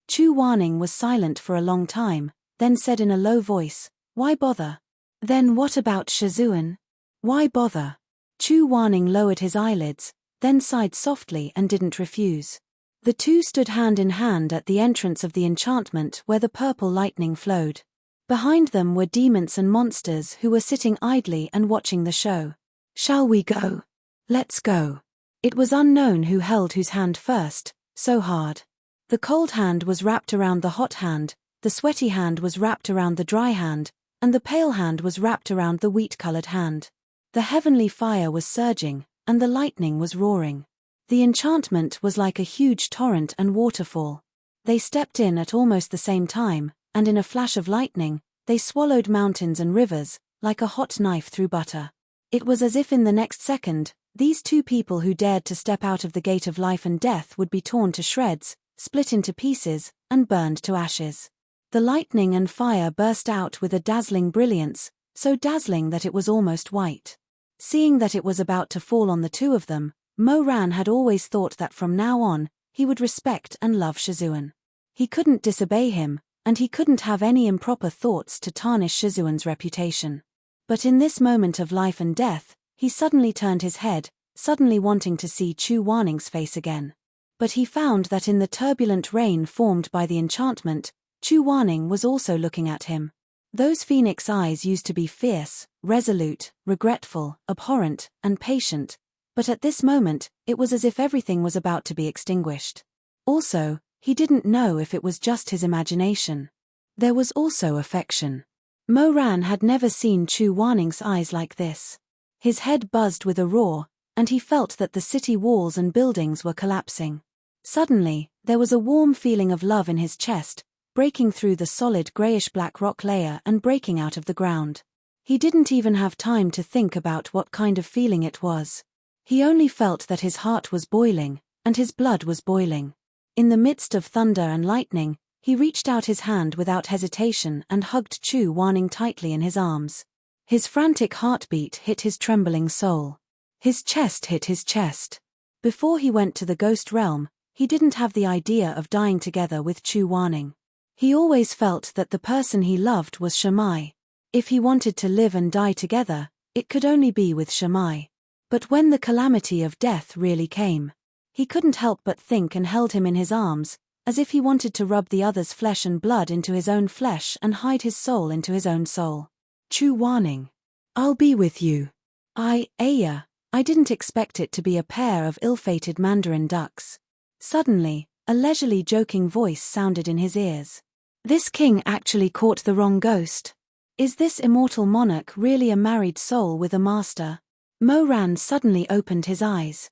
Chu Warning was silent for a long time, then said in a low voice, "Why bother? Then what about Shizun? Why bother?" Chu Warning lowered his eyelids, then sighed softly and didn't refuse. The two stood hand in hand at the entrance of the enchantment where the purple lightning flowed. Behind them were demons and monsters who were sitting idly and watching the show. "Shall we go? Let's go." It was unknown who held whose hand first, so hard. The cold hand was wrapped around the hot hand, the sweaty hand was wrapped around the dry hand, and the pale hand was wrapped around the wheat-colored hand. The heavenly fire was surging, and the lightning was roaring. The enchantment was like a huge torrent and waterfall. They stepped in at almost the same time, and in a flash of lightning, they swallowed mountains and rivers, like a hot knife through butter. It was as if in the next second, these two people who dared to step out of the gate of life and death would be torn to shreds, split into pieces, and burned to ashes. The lightning and fire burst out with a dazzling brilliance, so dazzling that it was almost white. Seeing that it was about to fall on the two of them, Mo Ran had always thought that from now on, he would respect and love Shizun. He couldn't disobey him, and he couldn't have any improper thoughts to tarnish Shizun's reputation. But in this moment of life and death, he suddenly turned his head, suddenly wanting to see Chu Warning's face again. But he found that in the turbulent rain formed by the enchantment, Chu Warning was also looking at him. Those phoenix eyes used to be fierce, resolute, regretful, abhorrent, and patient, But at this moment, it was as if everything was about to be extinguished. Also, he didn't know if it was just his imagination. There was also affection. Mo Ran had never seen Chu Waning's eyes like this. His head buzzed with a roar, and he felt that the city walls and buildings were collapsing. Suddenly, there was a warm feeling of love in his chest, breaking through the solid grayish-black rock layer and breaking out of the ground. He didn't even have time to think about what kind of feeling it was. He only felt that his heart was boiling, and his blood was boiling. In the midst of thunder and lightning, he reached out his hand without hesitation and hugged Chu Waning tightly in his arms. His frantic heartbeat hit his trembling soul. His chest hit his chest. Before he went to the ghost realm, he didn't have the idea of dying together with Chu Waning. He always felt that the person he loved was Shamai. If he wanted to live and die together, it could only be with Shamai. But when the calamity of death really came, he couldn't help but think and held him in his arms, as if he wanted to rub the other's flesh and blood into his own flesh and hide his soul into his own soul. Chu Waning. I'll be with you. Aya. I didn't expect it to be a pair of ill-fated mandarin ducks. Suddenly, a leisurely joking voice sounded in his ears. This king actually caught the wrong ghost. Is this immortal monarch really a married soul with a master? Mo Ran suddenly opened his eyes.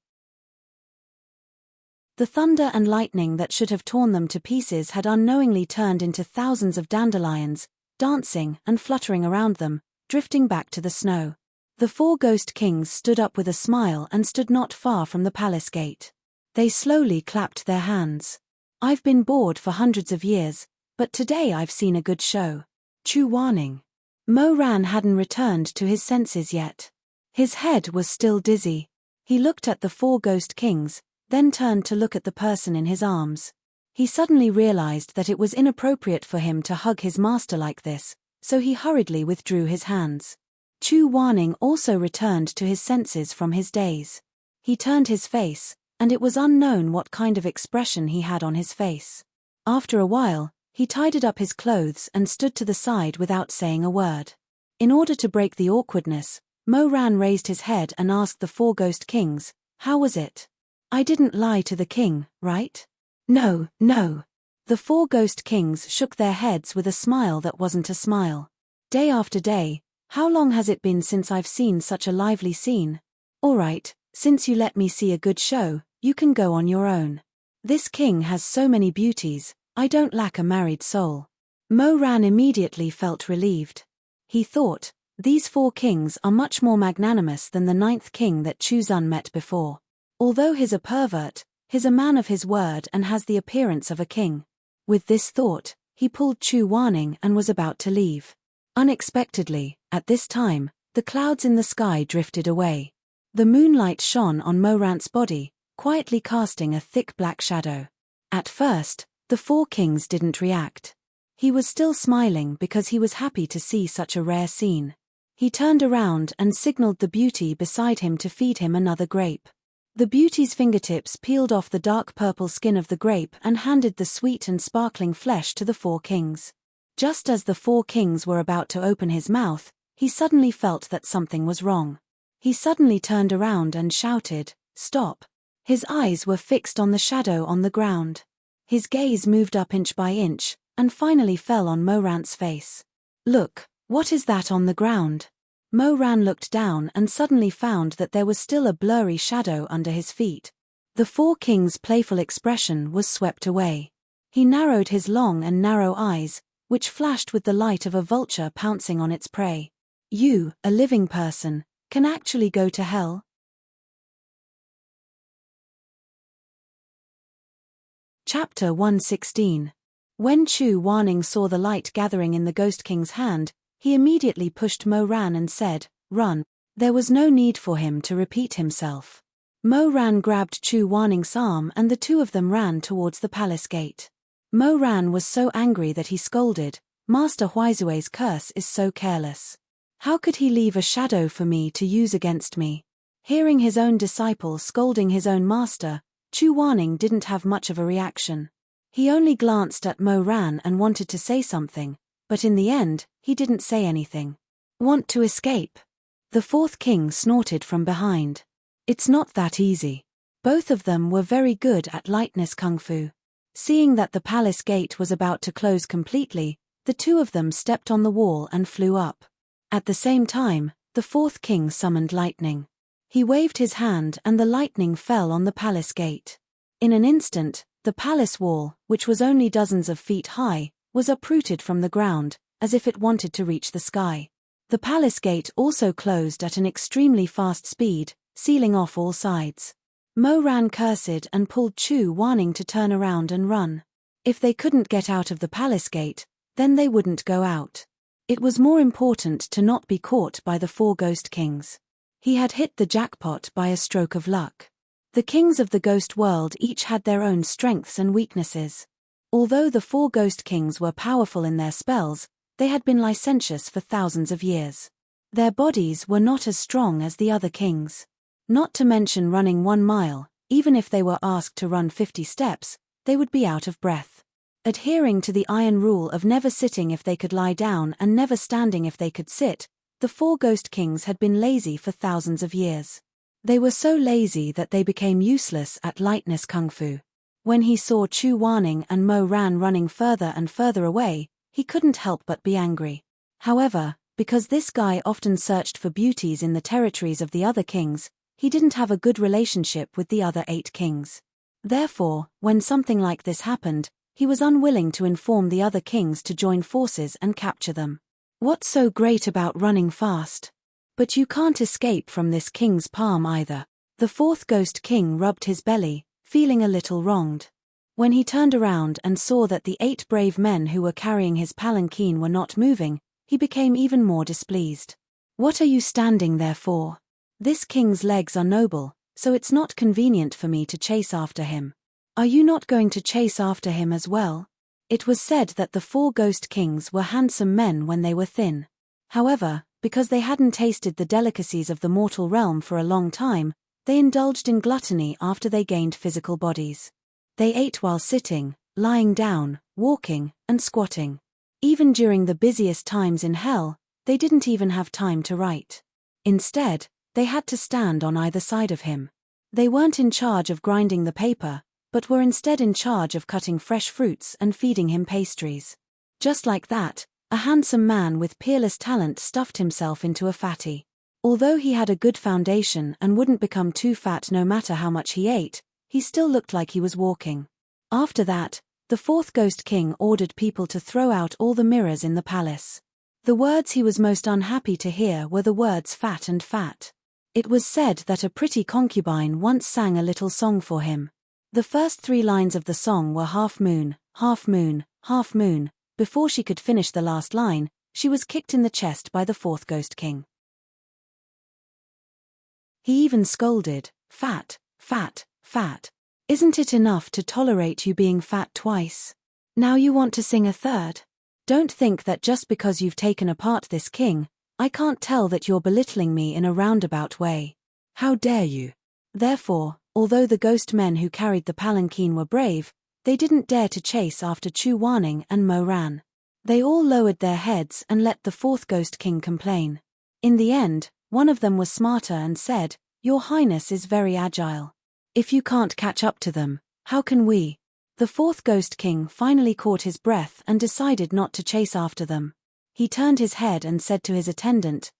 The thunder and lightning that should have torn them to pieces had unknowingly turned into thousands of dandelions, dancing and fluttering around them, drifting back to the snow. The four ghost kings stood up with a smile and stood not far from the palace gate. They slowly clapped their hands. I've been bored for hundreds of years, but today I've seen a good show. Chu Waning. Mo Ran hadn't returned to his senses yet. His head was still dizzy. He looked at the four ghost kings, then turned to look at the person in his arms. He suddenly realized that it was inappropriate for him to hug his master like this, so he hurriedly withdrew his hands. Chu Waning also returned to his senses from his daze. He turned his face, and it was unknown what kind of expression he had on his face. After a while, he tidied up his clothes and stood to the side without saying a word. In order to break the awkwardness, Mo Ran raised his head and asked the four ghost kings, "How was it? I didn't lie to the king, right?" No. The four ghost kings shook their heads with a smile that wasn't a smile. Day after day, how long has it been since I've seen such a lively scene? All right, since you let me see a good show, you can go on your own. This king has so many beauties, I don't lack a married soul. Mo Ran immediately felt relieved. He thought, these four kings are much more magnanimous than the ninth king that Shizun met before. Although he's a pervert, he's a man of his word and has the appearance of a king. With this thought, he pulled Chu Waning and was about to leave. Unexpectedly, at this time, the clouds in the sky drifted away. The moonlight shone on Mo Ran's body, quietly casting a thick black shadow. At first, the four kings didn't react. He was still smiling because he was happy to see such a rare scene. He turned around and signaled the beauty beside him to feed him another grape. The beauty's fingertips peeled off the dark purple skin of the grape and handed the sweet and sparkling flesh to the four kings. Just as the four kings were about to open his mouth, he suddenly felt that something was wrong. He suddenly turned around and shouted, "Stop!" His eyes were fixed on the shadow on the ground. His gaze moved up inch by inch, and finally fell on Mo Ran's face. "Look, what is that on the ground?" Mo Ran looked down and suddenly found that there was still a blurry shadow under his feet. The four kings' playful expression was swept away. He narrowed his long and narrow eyes, which flashed with the light of a vulture pouncing on its prey. "You, a living person, can actually go to hell?" Chapter 116. When Chu Waning saw the light gathering in the Ghost King's hand, he immediately pushed Mo Ran and said, "Run." There was no need for him to repeat himself. Mo Ran grabbed Chu Waning's arm and the two of them ran towards the palace gate. Mo Ran was so angry that he scolded, "Master Huizue's curse is so careless. How could he leave a shadow for me to use against me?" Hearing his own disciple scolding his own master, Chu Waning didn't have much of a reaction. He only glanced at Mo Ran and wanted to say something, but in the end, he didn't say anything. "Want to escape?" The fourth king snorted from behind. It's not that easy. Both of them were very good at lightness kung fu. Seeing that the palace gate was about to close completely, the two of them stepped on the wall and flew up. At the same time, the fourth king summoned lightning. He waved his hand and the lightning fell on the palace gate. In an instant, the palace wall, which was only dozens of feet high, was uprooted from the ground, as if it wanted to reach the sky. The palace gate also closed at an extremely fast speed, sealing off all sides. Mo Ran cursed and pulled Chu Wanning to turn around and run. If they couldn't get out of the palace gate, then they wouldn't go out. It was more important to not be caught by the four ghost kings. He had hit the jackpot by a stroke of luck. The kings of the ghost world each had their own strengths and weaknesses. Although the four ghost kings were powerful in their spells, they had been licentious for thousands of years. Their bodies were not as strong as the other kings. Not to mention running 1 mile, even if they were asked to run 50 steps, they would be out of breath. Adhering to the iron rule of never sitting if they could lie down and never standing if they could sit, the four ghost kings had been lazy for thousands of years. They were so lazy that they became useless at lightness kung fu. When he saw Chu Wanning and Mo Ran running further and further away, he couldn't help but be angry. However, because this guy often searched for beauties in the territories of the other kings, he didn't have a good relationship with the other 8 kings. Therefore, when something like this happened, he was unwilling to inform the other kings to join forces and capture them. What's so great about running fast? But you can't escape from this king's palm either. The fourth ghost king rubbed his belly, feeling a little wronged. When he turned around and saw that the 8 brave men who were carrying his palanquin were not moving, he became even more displeased. What are you standing there for? This king's legs are noble, so it's not convenient for me to chase after him. Are you not going to chase after him as well? It was said that the 4 ghost kings were handsome men when they were thin. However, because they hadn't tasted the delicacies of the mortal realm for a long time, they indulged in gluttony after they gained physical bodies. They ate while sitting, lying down, walking, and squatting. Even during the busiest times in hell, they didn't even have time to write. Instead, they had to stand on either side of him. They weren't in charge of grinding the paper, but were instead in charge of cutting fresh fruits and feeding him pastries. Just like that, a handsome man with peerless talent stuffed himself into a fatty. Although he had a good foundation and wouldn't become too fat no matter how much he ate, he still looked like he was walking. After that, the fourth ghost king ordered people to throw out all the mirrors in the palace. The words he was most unhappy to hear were the words fat and fat. It was said that a pretty concubine once sang a little song for him. The first 3 lines of the song were half moon, half moon, half moon. Before she could finish the last line, she was kicked in the chest by the fourth ghost king. He even scolded, "Fat, fat, fat. Isn't it enough to tolerate you being fat twice? Now you want to sing a third? Don't think that just because you've taken apart this king, I can't tell that you're belittling me in a roundabout way. How dare you?" Therefore, although the ghost men who carried the palanquin were brave, they didn't dare to chase after Chu Wanning and Mo Ran. They all lowered their heads and let the fourth ghost king complain. In the end, one of them was smarter and said, "Your Highness is very agile. If you can't catch up to them, how can we?" The fourth ghost king finally caught his breath and decided not to chase after them. He turned his head and said to his attendant,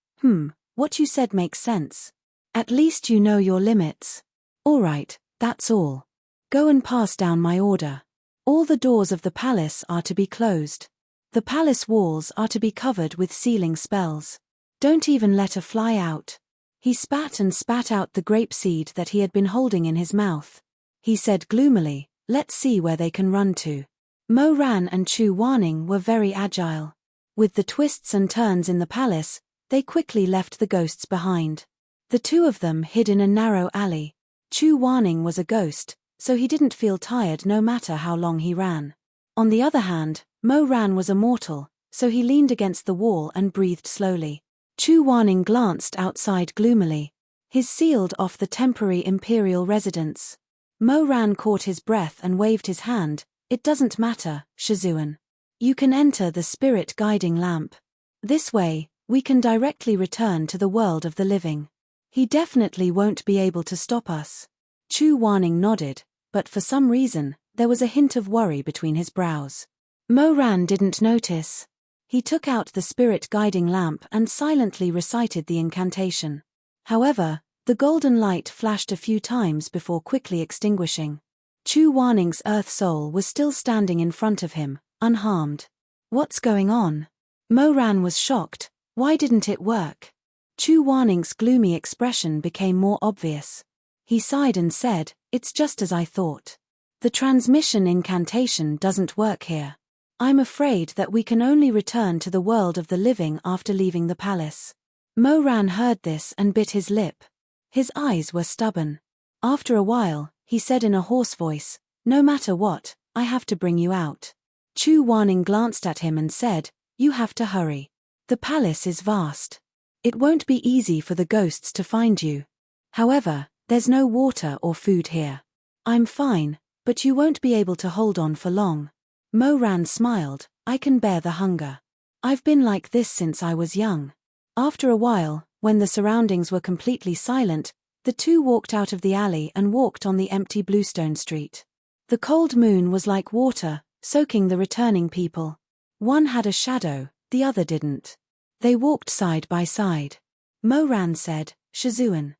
"What you said makes sense. At least you know your limits. All right, that's all. Go and pass down my order. All the doors of the palace are to be closed. The palace walls are to be covered with sealing spells. Don't even let a fly out." He spat and spat out the grape seed that he had been holding in his mouth. He said gloomily, "Let's see where they can run to." Mo Ran and Chu Wanning were very agile. With the twists and turns in the palace, they quickly left the ghosts behind. The two of them hid in a narrow alley. Chu Wanning was a ghost, so he didn't feel tired no matter how long he ran. On the other hand, Mo Ran was a mortal, so he leaned against the wall and breathed slowly. Chu Wanning glanced outside gloomily. He's sealed off the temporary imperial residence. Mo Ran caught his breath and waved his hand. "It doesn't matter, Shizun. You can enter the spirit guiding lamp. This way, we can directly return to the world of the living." He definitely won't be able to stop us. Chu Wanning nodded, but for some reason, there was a hint of worry between his brows. Mo Ran didn't notice. He took out the spirit guiding lamp and silently recited the incantation. However, the golden light flashed a few times before quickly extinguishing. Chu Wanning's earth soul was still standing in front of him, unharmed. What's going on? Mo Ran was shocked. Why didn't it work? Chu Wanning's gloomy expression became more obvious. He sighed and said, "It's just as I thought. The transmission incantation doesn't work here. I'm afraid that we can only return to the world of the living after leaving the palace." Mo Ran heard this and bit his lip. His eyes were stubborn. After a while, he said in a hoarse voice, "No matter what, I have to bring you out." Chu Wanning glanced at him and said, "You have to hurry. The palace is vast. It won't be easy for the ghosts to find you. However, there's no water or food here. I'm fine, but you won't be able to hold on for long." Mo Ran smiled, "I can bear the hunger. I've been like this since I was young." After a while, when the surroundings were completely silent, the two walked out of the alley and walked on the empty bluestone street. The cold moon was like water, soaking the returning people. One had a shadow, the other didn't. They walked side by side. Mo Ran said, "Shizun."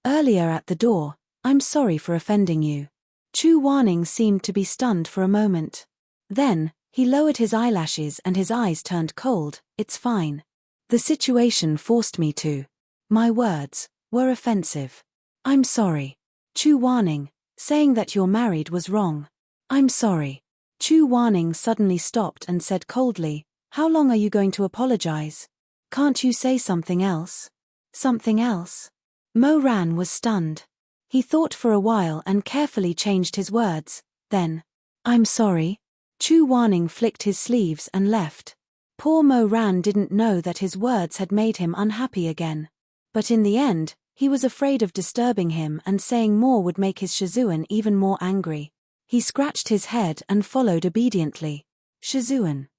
Earlier at the door, "I'm sorry for offending you." Chu Wanning seemed to be stunned for a moment. Then, he lowered his eyelashes and his eyes turned cold. "It's fine. The situation forced me to. My words were offensive. I'm sorry." Chu Wanning, saying that you're married was wrong. "I'm sorry." Chu Wanning suddenly stopped and said coldly, "How long are you going to apologize? Can't you say something else?" "Something else?" Mo Ran was stunned. He thought for a while and carefully changed his words, then, "I'm sorry." Chu Wanning flicked his sleeves and left. Poor Mo Ran didn't know that his words had made him unhappy again. But in the end, he was afraid of disturbing him and saying more would make his Shizun even more angry. He scratched his head and followed obediently. "Shizun."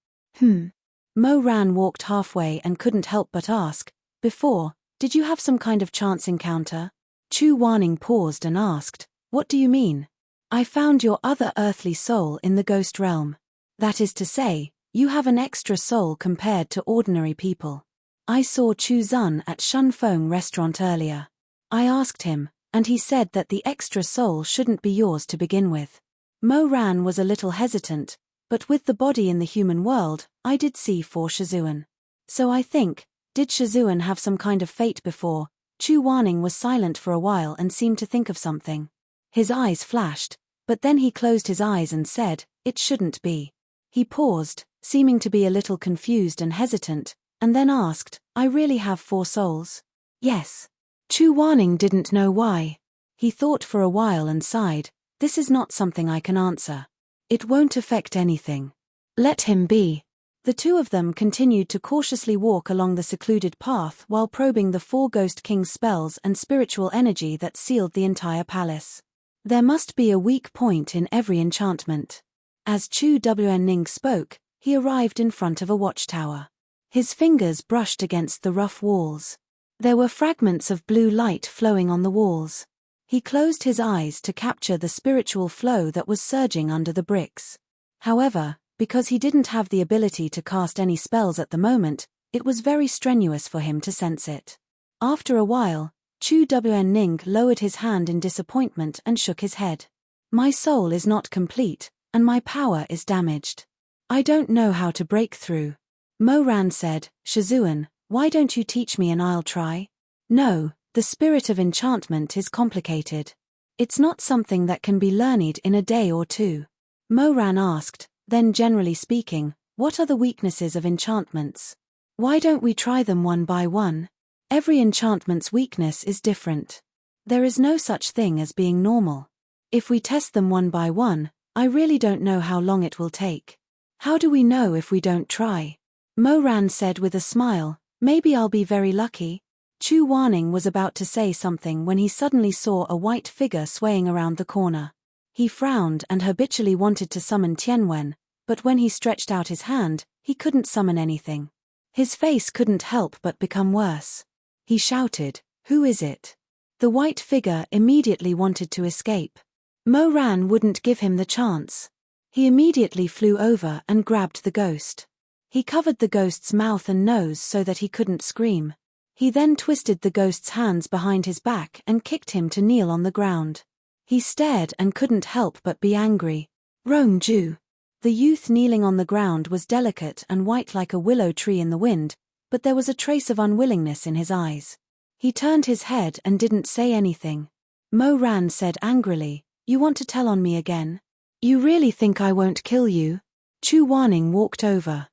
Mo Ran walked halfway and couldn't help but ask, "Before, did you have some kind of chance encounter?" Chu Wanning paused and asked, "What do you mean?" "I found your other earthly soul in the ghost realm. That is to say, you have an extra soul compared to ordinary people. I saw Chu Zun at Shunfeng restaurant earlier. I asked him, and he said that the extra soul shouldn't be yours to begin with." Mo Ran was a little hesitant, but with the body in the human world, I did see 4 Shizun. So I think, did Shizun have some kind of fate before? Chu Wanning was silent for a while and seemed to think of something. His eyes flashed, but then he closed his eyes and said, "It shouldn't be." He paused, seeming to be a little confused and hesitant, and then asked, "I really have 4 souls?" "Yes." Chu Wanning didn't know why. He thought for a while and sighed, "This is not something I can answer. It won't affect anything. Let him be." The two of them continued to cautiously walk along the secluded path while probing the 4 Ghost King's spells and spiritual energy that sealed the entire palace. There must be a weak point in every enchantment. As Chu Wnning spoke, he arrived in front of a watchtower. His fingers brushed against the rough walls. There were fragments of blue light flowing on the walls. He closed his eyes to capture the spiritual flow that was surging under the bricks. However, because he didn't have the ability to cast any spells at the moment, it was very strenuous for him to sense it. After a while, Chu Wnning lowered his hand in disappointment and shook his head. "My soul is not complete, and my power is damaged. I don't know how to break through." Mo Ran said, "Shizun, why don't you teach me and I'll try?" "No, the spirit of enchantment is complicated. It's not something that can be learned in a day or two." Mo Ran asked, "Then generally speaking, what are the weaknesses of enchantments? Why don't we try them one by one? Every enchantment's weakness is different. There is no such thing as being normal. If we test them one by one, I really don't know how long it will take. How do we know if we don't try?" Mo Ran said with a smile, "Maybe I'll be very lucky." Chu Wanning was about to say something when he suddenly saw a white figure swaying around the corner. He frowned and habitually wanted to summon Tianwen, but when he stretched out his hand, he couldn't summon anything. His face couldn't help but become worse. He shouted, "Who is it?" The white figure immediately wanted to escape. Mo Ran wouldn't give him the chance. He immediately flew over and grabbed the ghost. He covered the ghost's mouth and nose so that he couldn't scream. He then twisted the ghost's hands behind his back and kicked him to kneel on the ground. He stared and couldn't help but be angry. Rong-ju. The youth kneeling on the ground was delicate and white like a willow tree in the wind, but there was a trace of unwillingness in his eyes. He turned his head and didn't say anything. Mo Ran said angrily, "You want to tell on me again? You really think I won't kill you?" Chu Wanning walked over.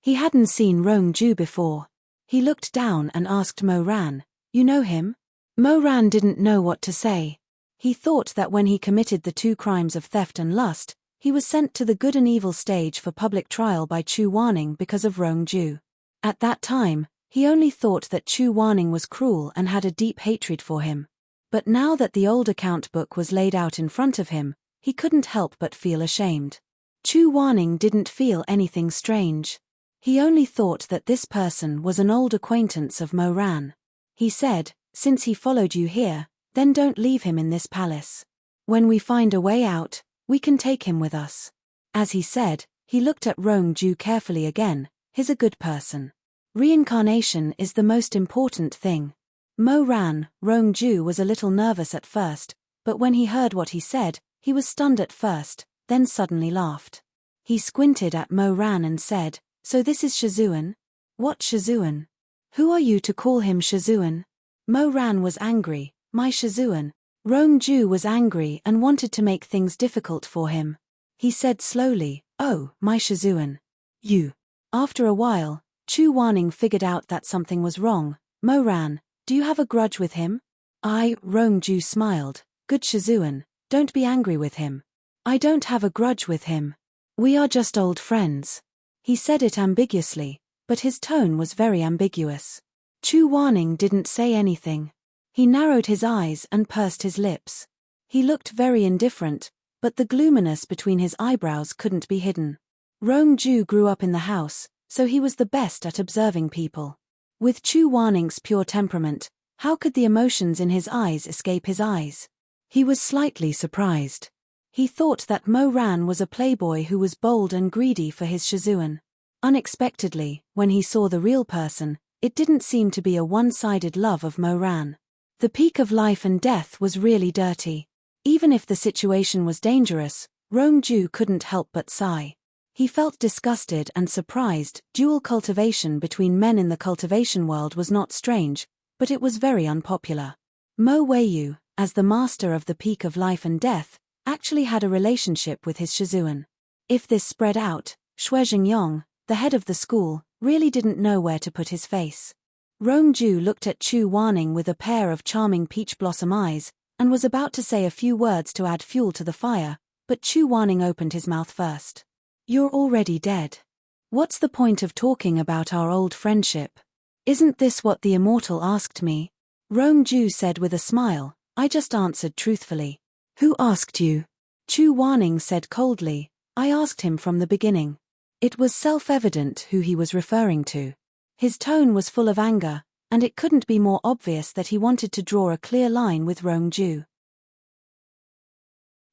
He hadn't seen Rong-ju before. He looked down and asked Mo Ran, "You know him?" Mo Ran didn't know what to say. He thought that when he committed the 2 crimes of theft and lust, he was sent to the good and evil stage for public trial by Chu Wanning because of Rong-ju. At that time, he only thought that Chu Wanning was cruel and had a deep hatred for him. But now that the old account book was laid out in front of him, he couldn't help but feel ashamed. Chu Wanning didn't feel anything strange. He only thought that this person was an old acquaintance of Mo Ran. He said, "Since he followed you here, then don't leave him in this palace. When we find a way out, we can take him with us." As he said, he looked at Rong-ju carefully again. "He's a good person. Reincarnation is the most important thing." Mo Ran, Rong-ju was a little nervous at first, but when he heard what he said, he was stunned at first, then suddenly laughed. He squinted at Mo Ran and said, "So this is Shizun? What Shizun? Who are you to call him Shizun?" Mo Ran was angry. "My Shizun." Rong-ju was angry and wanted to make things difficult for him. He said slowly, "Oh, my Shizun. You." After a while, Chu Wanning figured out that something was wrong. "Mo Ran, do you have a grudge with him?" Rong-ju smiled. "Good Shizun, don't be angry with him. I don't have a grudge with him. We are just old friends." He said it ambiguously, but his tone was very ambiguous. Chu Wanning didn't say anything. He narrowed his eyes and pursed his lips. He looked very indifferent, but the gloominess between his eyebrows couldn't be hidden. Rong-ju grew up in the house, so he was the best at observing people. With Chu Wanning's pure temperament, how could the emotions in his eyes escape his eyes? He was slightly surprised. He thought that Mo Ran was a playboy who was bold and greedy for his Shizun. Unexpectedly, when he saw the real person, it didn't seem to be a one-sided love of Mo Ran. The peak of life and death was really dirty. Even if the situation was dangerous, Rong-ju couldn't help but sigh. He felt disgusted and surprised. Dual cultivation between men in the cultivation world was not strange, but it was very unpopular. Mo Weiyu, as the master of the peak of life and death, actually had a relationship with his Shizun. If this spread out, Xue Jingyong, the head of the school, really didn't know where to put his face. Rong-ju looked at Chu Wanning with a pair of charming peach blossom eyes, and was about to say a few words to add fuel to the fire, but Chu Wanning opened his mouth first. "You're already dead. What's the point of talking about our old friendship? Isn't this what the immortal asked me?" Rong-ju said with a smile, "I just answered truthfully." "Who asked you?" Chu Wanning said coldly. "I asked him from the beginning." It was self-evident who he was referring to. His tone was full of anger, and it couldn't be more obvious that he wanted to draw a clear line with Rong-ju.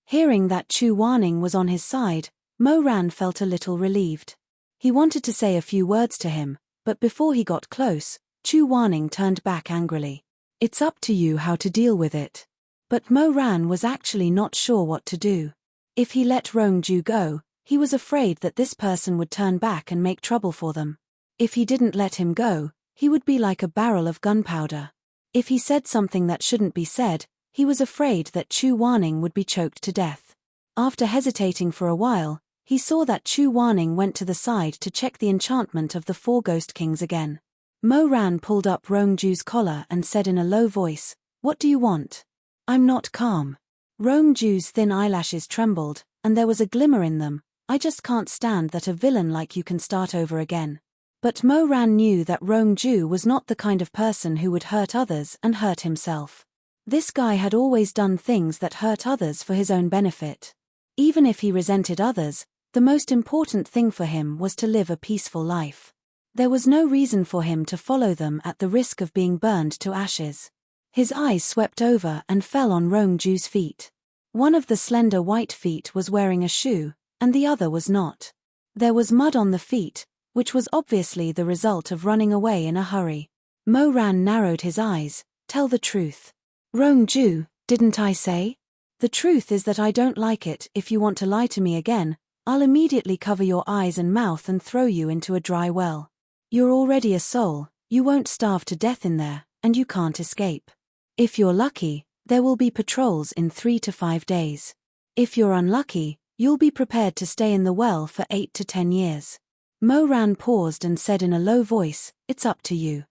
Hearing that Chu Wanning was on his side, Mo Ran felt a little relieved. He wanted to say a few words to him, but before he got close, Chu Wanning turned back angrily. "It's up to you how to deal with it." But Mo Ran was actually not sure what to do. If he let Rong-ju go, he was afraid that this person would turn back and make trouble for them. If he didn't let him go, he would be like a barrel of gunpowder. If he said something that shouldn't be said, he was afraid that Chu Wanning would be choked to death. After hesitating for a while, he saw that Chu Wanning went to the side to check the enchantment of the 4 Ghost Kings again. Mo Ran pulled up Rong-ju's collar and said in a low voice, "What do you want?" "I'm not calm." Rong-ju's thin eyelashes trembled, and there was a glimmer in them. "I just can't stand that a villain like you can start over again." But Mo Ran knew that Rong-ju was not the kind of person who would hurt others and hurt himself. This guy had always done things that hurt others for his own benefit. Even if he resented others, the most important thing for him was to live a peaceful life. There was no reason for him to follow them at the risk of being burned to ashes. His eyes swept over and fell on Rongju's feet. One of the slender white feet was wearing a shoe, and the other was not. There was mud on the feet, which was obviously the result of running away in a hurry. Mo Ran narrowed his eyes. Tell the truth. Rongju, didn't I say? The truth is that I don't like it. If you want to lie to me again, I'll immediately cover your eyes and mouth and throw you into a dry well. You're already a soul, you won't starve to death in there, and you can't escape. If you're lucky, there will be patrols in 3 to 5 days. If you're unlucky, you'll be prepared to stay in the well for 8 to 10 years. Mo Ran paused and said in a low voice, it's up to you.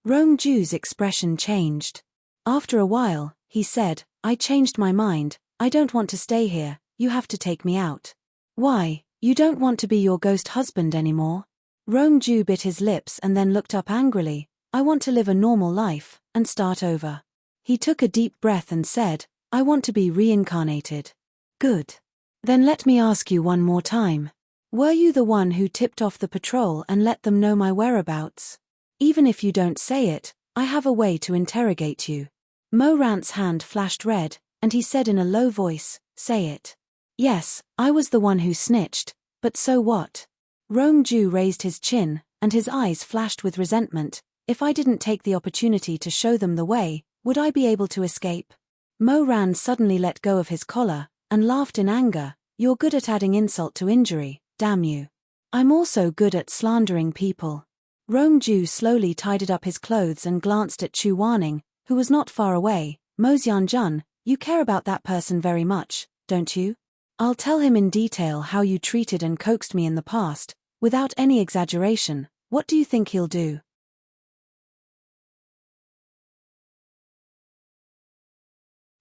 Rongju's expression changed. After a while, he said, I changed my mind, I don't want to stay here, you have to take me out. Why, you don't want to be your ghost husband anymore? Rongju bit his lips and then looked up angrily. I want to live a normal life, and start over. He took a deep breath and said, I want to be reincarnated. Good. Then let me ask you one more time. Were you the one who tipped off the patrol and let them know my whereabouts? Even if you don't say it, I have a way to interrogate you. Mo Ran's hand flashed red, and he said in a low voice, say it. Yes, I was the one who snitched, but so what? Rongju raised his chin, and his eyes flashed with resentment. If I didn't take the opportunity to show them the way, would I be able to escape? Mo Ran suddenly let go of his collar, and laughed in anger. You're good at adding insult to injury, damn you. I'm also good at slandering people. Rongju slowly tidied up his clothes and glanced at Chu Waning, who was not far away. Mo Xianjun, you care about that person very much, don't you? I'll tell him in detail how you treated and coaxed me in the past, without any exaggeration. What do you think he'll do?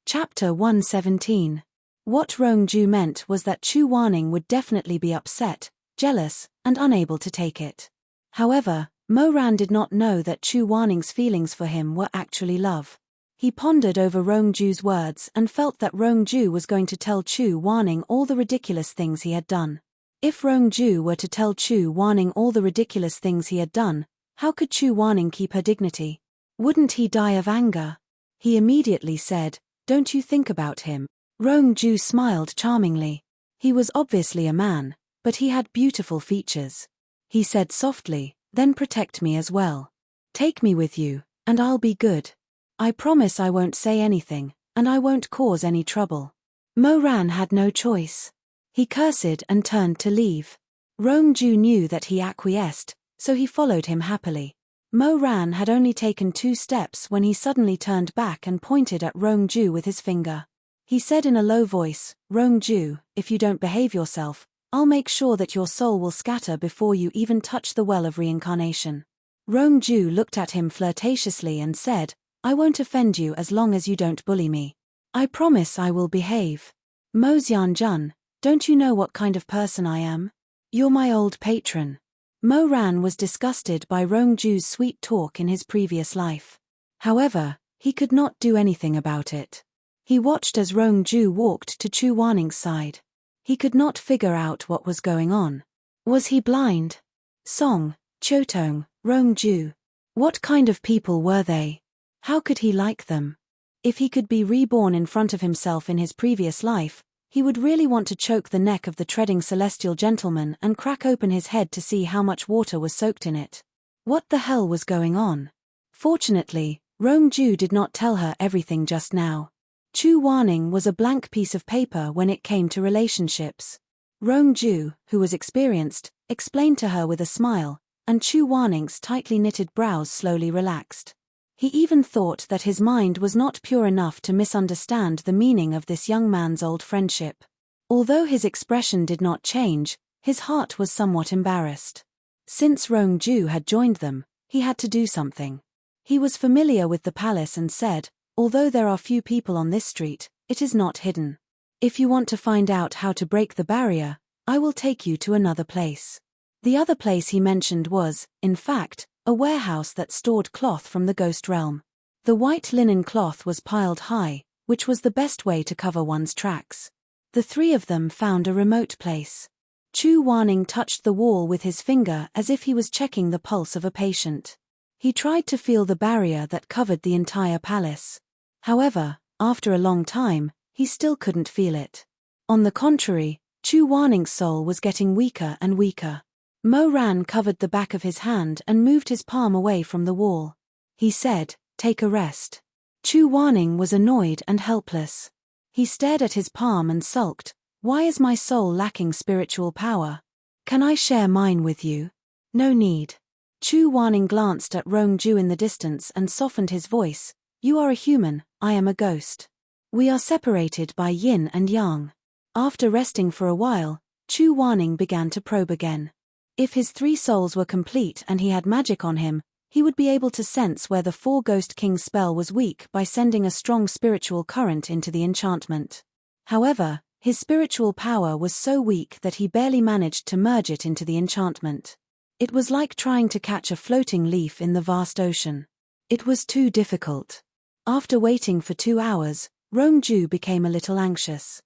Chapter 117. What Rongju meant was that Chu Waning would definitely be upset, jealous, and unable to take it. However, Mo Ran did not know that Chu Waning's feelings for him were actually love. He pondered over Rongju's words and felt that Rongju was going to tell Chu Waning all the ridiculous things he had done. If Rongju were to tell Chu Waning all the ridiculous things he had done, how could Chu Waning keep her dignity? Wouldn't he die of anger? He immediately said, don't you think about him? Rongju smiled charmingly. He was obviously a man, but he had beautiful features. He said softly, then protect me as well. Take me with you, and I'll be good. I promise I won't say anything, and I won't cause any trouble. Mo Ran had no choice. He cursed and turned to leave. Rongju knew that he acquiesced, so he followed him happily. Mo Ran had only taken 2 steps when he suddenly turned back and pointed at Rongju with his finger. He said in a low voice, Rongju, if you don't behave yourself, I'll make sure that your soul will scatter before you even touch the well of reincarnation. Rongju looked at him flirtatiously and said, I won't offend you as long as you don't bully me. I promise I will behave. Mo Xianjun, don't you know what kind of person I am? You're my old patron. Mo Ran was disgusted by Rongju's sweet talk in his previous life. However, he could not do anything about it. He watched as Rongju walked to Chu Waning's side. He could not figure out what was going on. Was he blind? Song, Chotong, Rongju. What kind of people were they? How could he like them? If he could be reborn in front of himself in his previous life, he would really want to choke the neck of the treading celestial gentleman and crack open his head to see how much water was soaked in it. What the hell was going on? Fortunately, Rongju did not tell her everything just now. Chu Waning was a blank piece of paper when it came to relationships. Rongju, who was experienced, explained to her with a smile, and Chu Waning's tightly knitted brows slowly relaxed. He even thought that his mind was not pure enough to misunderstand the meaning of this young man's old friendship. Although his expression did not change, his heart was somewhat embarrassed. Since Rongju had joined them, he had to do something. He was familiar with the palace and said, although there are few people on this street, it is not hidden. If you want to find out how to break the barrier, I will take you to another place. The other place he mentioned was, in fact, a warehouse that stored cloth from the ghost realm. The white linen cloth was piled high, which was the best way to cover one's tracks. The 3 of them found a remote place. Chu Wanning touched the wall with his finger as if he was checking the pulse of a patient. He tried to feel the barrier that covered the entire palace. However, after a long time, he still couldn't feel it. On the contrary, Chu Waning's soul was getting weaker and weaker. Mo Ran covered the back of his hand and moved his palm away from the wall. He said, "Take a rest." Chu Wanning was annoyed and helpless. He stared at his palm and sulked. "Why is my soul lacking spiritual power? Can I share mine with you?" "No need." Chu Wanning glanced at Rongju in the distance and softened his voice. "You are a human, I am a ghost. We are separated by yin and yang." After resting for a while, Chu Wanning began to probe again. If his 3 souls were complete and he had magic on him, he would be able to sense where the 4 Ghost King's spell was weak by sending a strong spiritual current into the enchantment. However, his spiritual power was so weak that he barely managed to merge it into the enchantment. It was like trying to catch a floating leaf in the vast ocean. It was too difficult. After waiting for 2 hours, Rongju became a little anxious.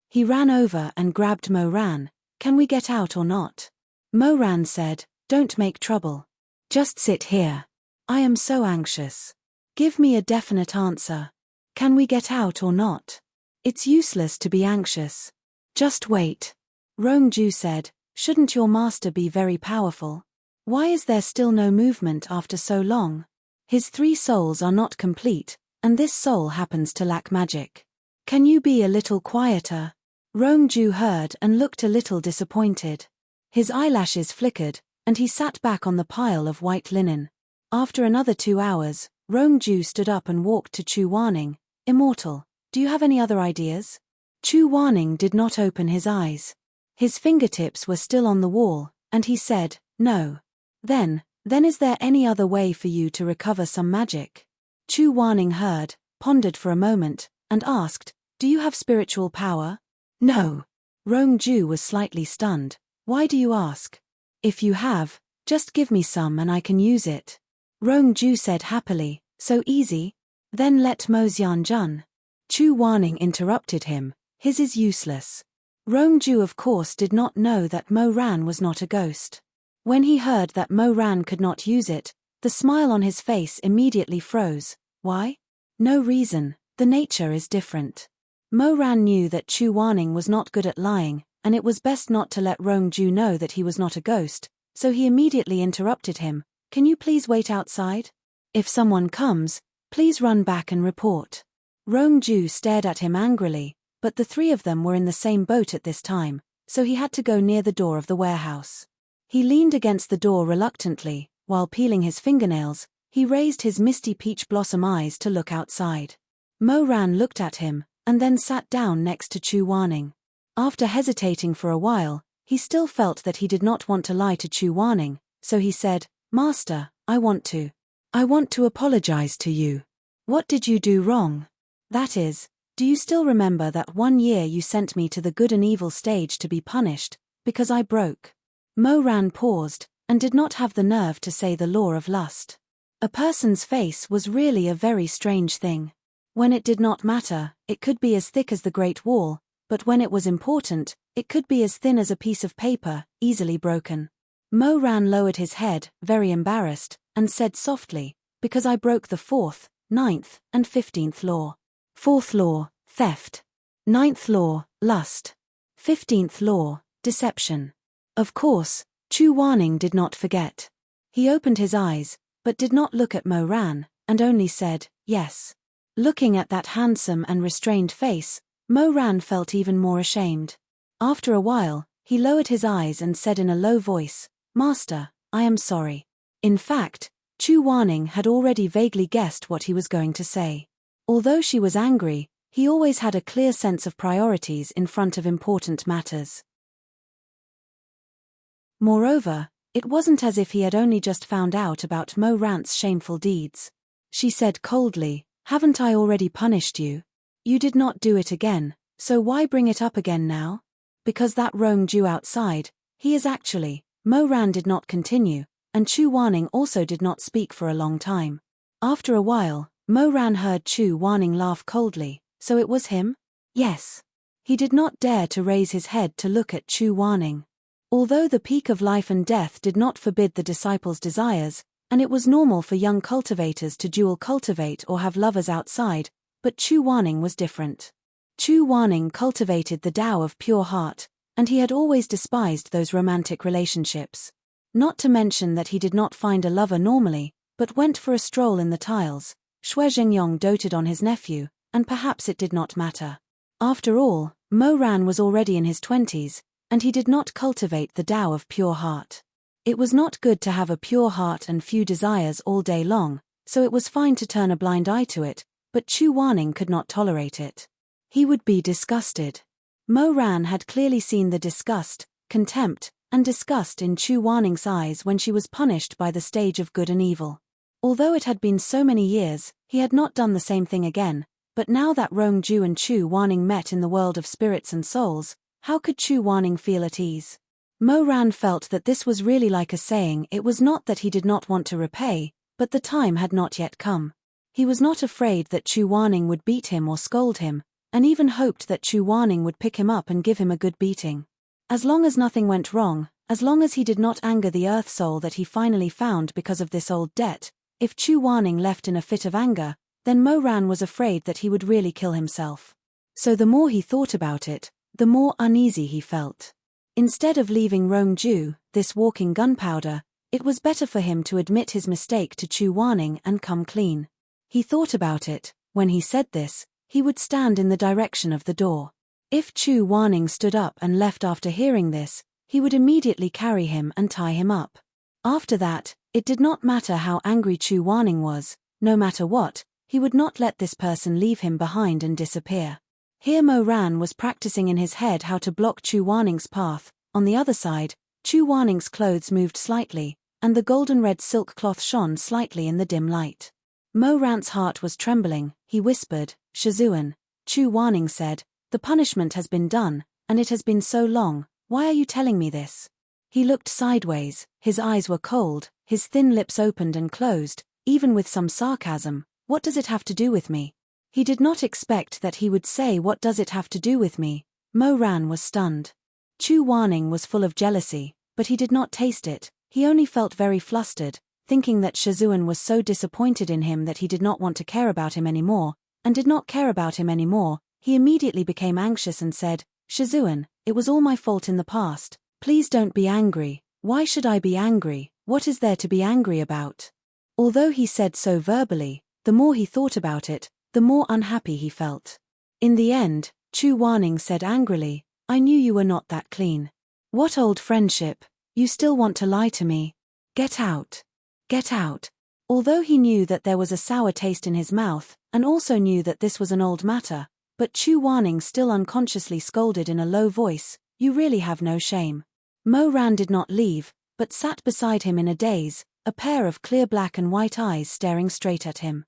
He ran over and grabbed Mo Ran. "Can we get out or not?" Mo Ran said, "Don't make trouble. Just sit here. I am so anxious. Give me a definite answer. Can we get out or not? It's useless to be anxious. Just wait." Rongju said, "Shouldn't your master be very powerful? Why is there still no movement after so long? His 3 souls are not complete, and this soul happens to lack magic. Can you be a little quieter?" Rongju heard and looked a little disappointed. His eyelashes flickered, and he sat back on the pile of white linen. After another 2 hours, Rongju stood up and walked to Chu Wanning. "Immortal, do you have any other ideas?" Chu Wanning did not open his eyes. His fingertips were still on the wall, and he said, "No." Then is there any other way for you to recover some magic?" Chu Wanning heard, pondered for a moment, and asked, "Do you have spiritual power?" "No." Rongju was slightly stunned. "Why do you ask? If you have, just give me some and I can use it." Rongju said happily, "So easy? Then let Mo Xianjun." Chu Wanning interrupted him, "His is useless." Rongju of course did not know that Mo Ran was not a ghost. When he heard that Mo Ran could not use it, the smile on his face immediately froze. Why? No reason, the nature is different. Mo Ran knew that Chu Wanning was not good at lying, and it was best not to let Rongju know that he was not a ghost, so he immediately interrupted him. "Can you please wait outside? If someone comes, please run back and report." Rongju stared at him angrily, but the 3 of them were in the same boat at this time, so he had to go near the door of the warehouse. He leaned against the door reluctantly. While peeling his fingernails, he raised his misty peach blossom eyes to look outside. Mo Ran looked at him, and then sat down next to Chu Wanning. After hesitating for a while, he still felt that he did not want to lie to Chu Wanning, so he said, "Master, I want to apologize to you. What did you do wrong? That is, do you still remember that 1 year you sent me to the good and evil stage to be punished, because I broke?" Mo Ran paused, and did not have the nerve to say the law of lust. A person's face was really a very strange thing. When it did not matter, it could be as thick as the Great Wall, but when it was important, it could be as thin as a piece of paper, easily broken. Mo Ran lowered his head, very embarrassed, and said softly, "Because I broke the 4th, 9th, and 15th law. 4th law, theft. 9th law, lust. 15th law, deception." Of course, Chu Wanning did not forget. He opened his eyes, but did not look at Mo Ran, and only said, "Yes." Looking at that handsome and restrained face, Mo Ran felt even more ashamed. After a while, he lowered his eyes and said in a low voice, "Master, I am sorry." In fact, Chu Wanning had already vaguely guessed what he was going to say. Although she was angry, he always had a clear sense of priorities in front of important matters. Moreover, it wasn't as if he had only just found out about Mo Ran's shameful deeds. She said coldly, "Haven't I already punished you? You did not do it again, so why bring it up again now? Because that Rongju outside, he is actually..." Mo Ran did not continue, and Chu Wanning also did not speak for a long time. After a while, Mo Ran heard Chu Wanning laugh coldly. "So it was him?" "Yes." He did not dare to raise his head to look at Chu Wanning. Although the peak of life and death did not forbid the disciples' desires, and it was normal for young cultivators to dual cultivate or have lovers outside, but Chu Wanning was different. Chu Wanning cultivated the Tao of pure heart, and he had always despised those romantic relationships. Not to mention that he did not find a lover normally, but went for a stroll in the tiles. Xue Zhengyong doted on his nephew, and perhaps it did not matter. After all, Mo Ran was already in his 20s, and he did not cultivate the Tao of pure heart. It was not good to have a pure heart and few desires all day long, so it was fine to turn a blind eye to it, but Chu Wanning could not tolerate it. He would be disgusted. Mo Ran had clearly seen the disgust, contempt, and disgust in Chu Wanning's eyes when she was punished by the stage of good and evil. Although it had been so many years, he had not done the same thing again, but now that Rongju and Chu Wanning met in the world of spirits and souls, how could Chu Wanning feel at ease? Mo Ran felt that this was really like a saying. It was not that he did not want to repay, but the time had not yet come. He was not afraid that Chu Wanning would beat him or scold him, and even hoped that Chu Wanning would pick him up and give him a good beating. As long as nothing went wrong, as long as he did not anger the earth soul that he finally found because of this old debt, if Chu Wanning left in a fit of anger, then Mo Ran was afraid that he would really kill himself. So the more he thought about it, the more uneasy he felt. Instead of leaving Rongju, this walking gunpowder, it was better for him to admit his mistake to Chu Wanning and come clean. He thought about it. When he said this, he would stand in the direction of the door. If Chu Wanning stood up and left after hearing this, he would immediately carry him and tie him up. After that, it did not matter how angry Chu Wanning was, no matter what, he would not let this person leave him behind and disappear. Here Mo Ran was practicing in his head how to block Chu Wanning's path. On the other side, Chu Wanning's clothes moved slightly, and the golden-red silk cloth shone slightly in the dim light. Mo Ran's heart was trembling. He whispered, "Shizun." Chu Wanning said, "The punishment has been done, and it has been so long. Why are you telling me this?" He looked sideways, his eyes were cold, his thin lips opened and closed, even with some sarcasm. "What does it have to do with me?" He did not expect that he would say, "What does it have to do with me?" Mo Ran was stunned. Chu Wanning was full of jealousy, but he did not taste it. He only felt very flustered, thinking that Shizun was so disappointed in him that he did not want to care about him anymore, and did not care about him anymore. He immediately became anxious and said, "Shizun, it was all my fault in the past. Please don't be angry." "Why should I be angry? What is there to be angry about?" Although he said so verbally, the more he thought about it, the more unhappy he felt. In the end, Chu Wanning said angrily, "I knew you were not that clean. What old friendship? You still want to lie to me? Get out. Get out." Although he knew that there was a sour taste in his mouth, and also knew that this was an old matter, but Chu Wanning still unconsciously scolded in a low voice, "You really have no shame." Mo Ran did not leave, but sat beside him in a daze, a pair of clear black and white eyes staring straight at him.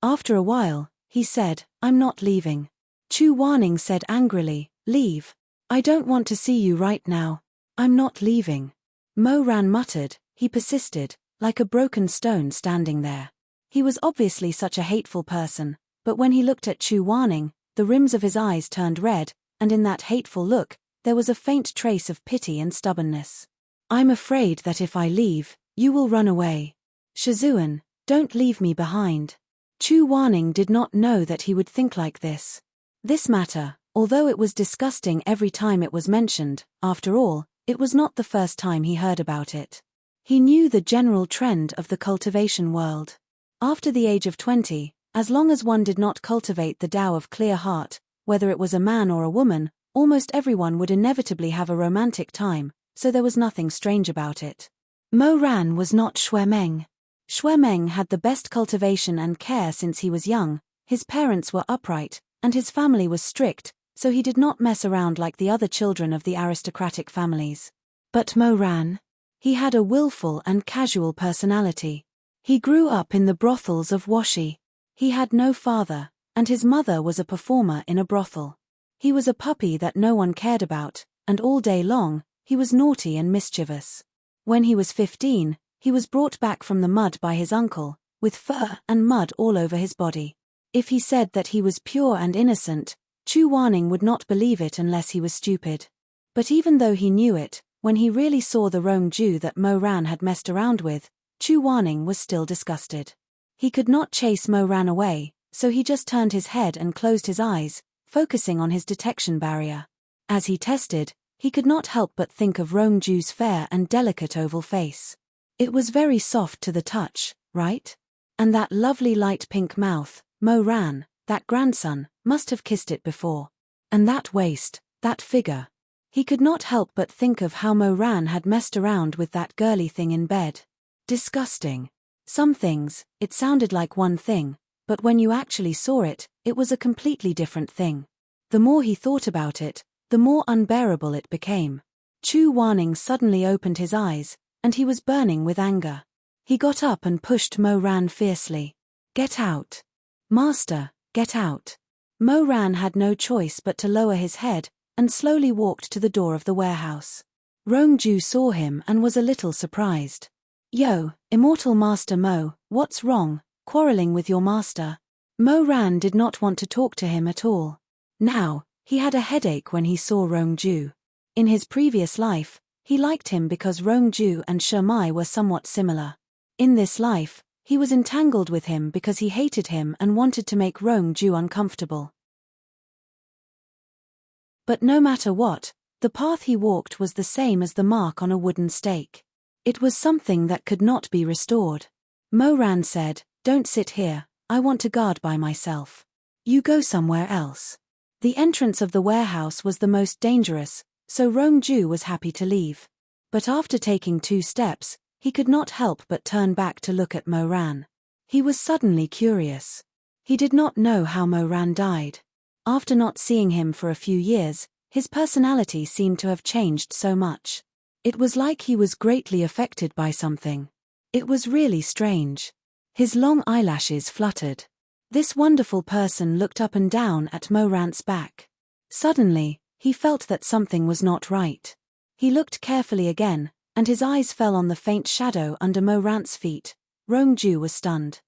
After a while, he said, "I'm not leaving." Chu Wanning said angrily, "Leave. I don't want to see you right now. I'm not leaving." Mo Ran muttered. He persisted, like a broken stone standing there. He was obviously such a hateful person, but when he looked at Chu Wanning, the rims of his eyes turned red, and in that hateful look, there was a faint trace of pity and stubbornness. "I'm afraid that if I leave, you will run away. Shizun, don't leave me behind." Chu Wanning did not know that he would think like this. This matter, although it was disgusting every time it was mentioned, after all, it was not the first time he heard about it. He knew the general trend of the cultivation world. After the age of 20, as long as one did not cultivate the Tao of clear heart, whether it was a man or a woman, almost everyone would inevitably have a romantic time, so there was nothing strange about it. Mo Ran was not Xue Meng. Xue Meng had the best cultivation and care since he was young. His parents were upright, and his family was strict, so he did not mess around like the other children of the aristocratic families. But Mo Ran, he had a willful and casual personality. He grew up in the brothels of Washi. He had no father, and his mother was a performer in a brothel. He was a puppy that no one cared about, and all day long, he was naughty and mischievous. When he was 15, he was brought back from the mud by his uncle, with fur and mud all over his body. If he said that he was pure and innocent, Chu Wanning would not believe it unless he was stupid. But even though he knew it, when he really saw the Rongju that Mo Ran had messed around with, Chu Wanning was still disgusted. He could not chase Mo Ran away, so he just turned his head and closed his eyes, focusing on his detection barrier. As he tested, he could not help but think of Rongju's fair and delicate oval face. It was very soft to the touch, right? And that lovely light pink mouth, Mo Ran, that grandson, must have kissed it before. And that waist, that figure. He could not help but think of how Mo Ran had messed around with that girly thing in bed. Disgusting. Some things, it sounded like one thing, but when you actually saw it, it was a completely different thing. The more he thought about it, the more unbearable it became. Chu Wanning suddenly opened his eyes, and he was burning with anger. He got up and pushed Mo Ran fiercely. "Get out. Master, get out." Mo Ran had no choice but to lower his head, and slowly walked to the door of the warehouse. Rongju saw him and was a little surprised. "Yo, immortal Master Mo, what's wrong, quarreling with your master?" Mo Ran did not want to talk to him at all. Now, he had a headache when he saw Rongju. In his previous life, he liked him because Rongju and Shimai were somewhat similar. In this life, he was entangled with him because he hated him and wanted to make Rongju uncomfortable. But no matter what, the path he walked was the same as the mark on a wooden stake. It was something that could not be restored. Mo Ran said, "Don't sit here, I want to guard by myself. You go somewhere else." The entrance of the warehouse was the most dangerous, so Rongju was happy to leave. But after taking 2 steps, he could not help but turn back to look at Mo Ran. He was suddenly curious. He did not know how Mo Ran died. After not seeing him for a few years, his personality seemed to have changed so much. It was like he was greatly affected by something. It was really strange. His long eyelashes fluttered. This wonderful person looked up and down at Mo Ran's back. Suddenly, he felt that something was not right. He looked carefully again, and his eyes fell on the faint shadow under Mo Ran's feet. Rongju was stunned.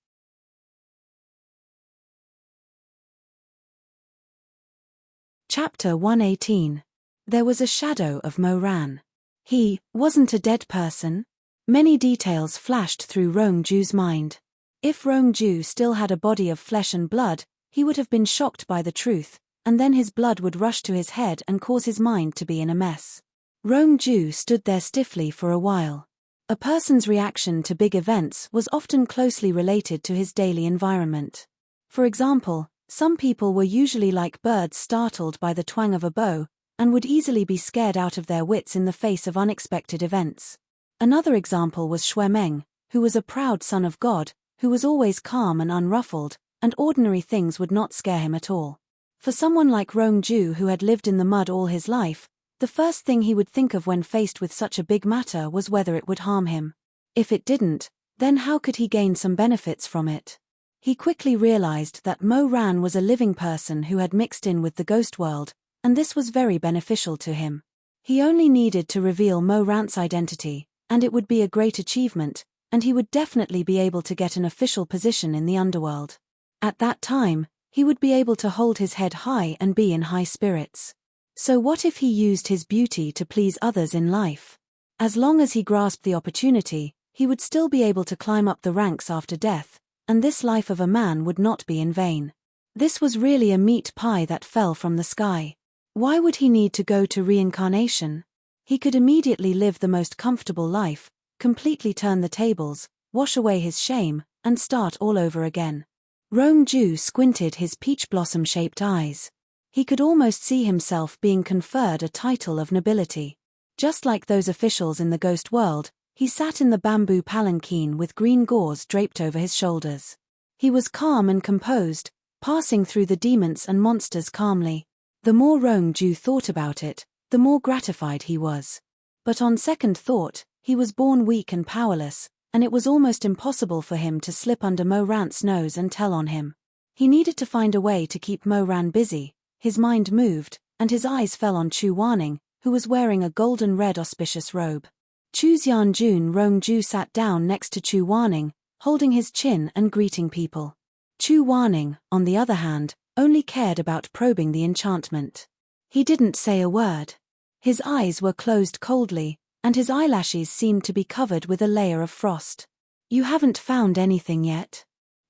Chapter 118. There was a shadow of Mo Ran. He wasn't a dead person? Many details flashed through Rongju's mind. If Rongju still had a body of flesh and blood, he would have been shocked by the truth, and then his blood would rush to his head and cause his mind to be in a mess. Rongju stood there stiffly for a while. A person's reaction to big events was often closely related to his daily environment. For example, some people were usually like birds startled by the twang of a bow, and would easily be scared out of their wits in the face of unexpected events. Another example was Shuemeng, who was a proud son of God, who was always calm and unruffled, and ordinary things would not scare him at all. For someone like Rongju who had lived in the mud all his life, the first thing he would think of when faced with such a big matter was whether it would harm him. If it didn't, then how could he gain some benefits from it? He quickly realized that Mo Ran was a living person who had mixed in with the ghost world, and this was very beneficial to him. He only needed to reveal Mo Ran's identity, and it would be a great achievement, and he would definitely be able to get an official position in the underworld. At that time, he would be able to hold his head high and be in high spirits. So what if he used his beauty to please others in life? As long as he grasped the opportunity, he would still be able to climb up the ranks after death, and this life of a man would not be in vain. This was really a meat pie that fell from the sky. Why would he need to go to reincarnation? He could immediately live the most comfortable life, completely turn the tables, wash away his shame, and start all over again. Rongju squinted his peach blossom-shaped eyes. He could almost see himself being conferred a title of nobility. Just like those officials in the ghost world, he sat in the bamboo palanquin with green gauze draped over his shoulders. He was calm and composed, passing through the demons and monsters calmly. The more Rongju thought about it, the more gratified he was. But on second thought, he was born weak and powerless, and it was almost impossible for him to slip under Mo Ran's nose and tell on him. He needed to find a way to keep Mo Ran busy. His mind moved, and his eyes fell on Chu Wanning, who was wearing a golden-red auspicious robe. Chu Xianjun Rongju sat down next to Chu Wanning, holding his chin and greeting people. Chu Warning, on the other hand, only cared about probing the enchantment. He didn't say a word. His eyes were closed coldly, and his eyelashes seemed to be covered with a layer of frost. You haven't found anything yet?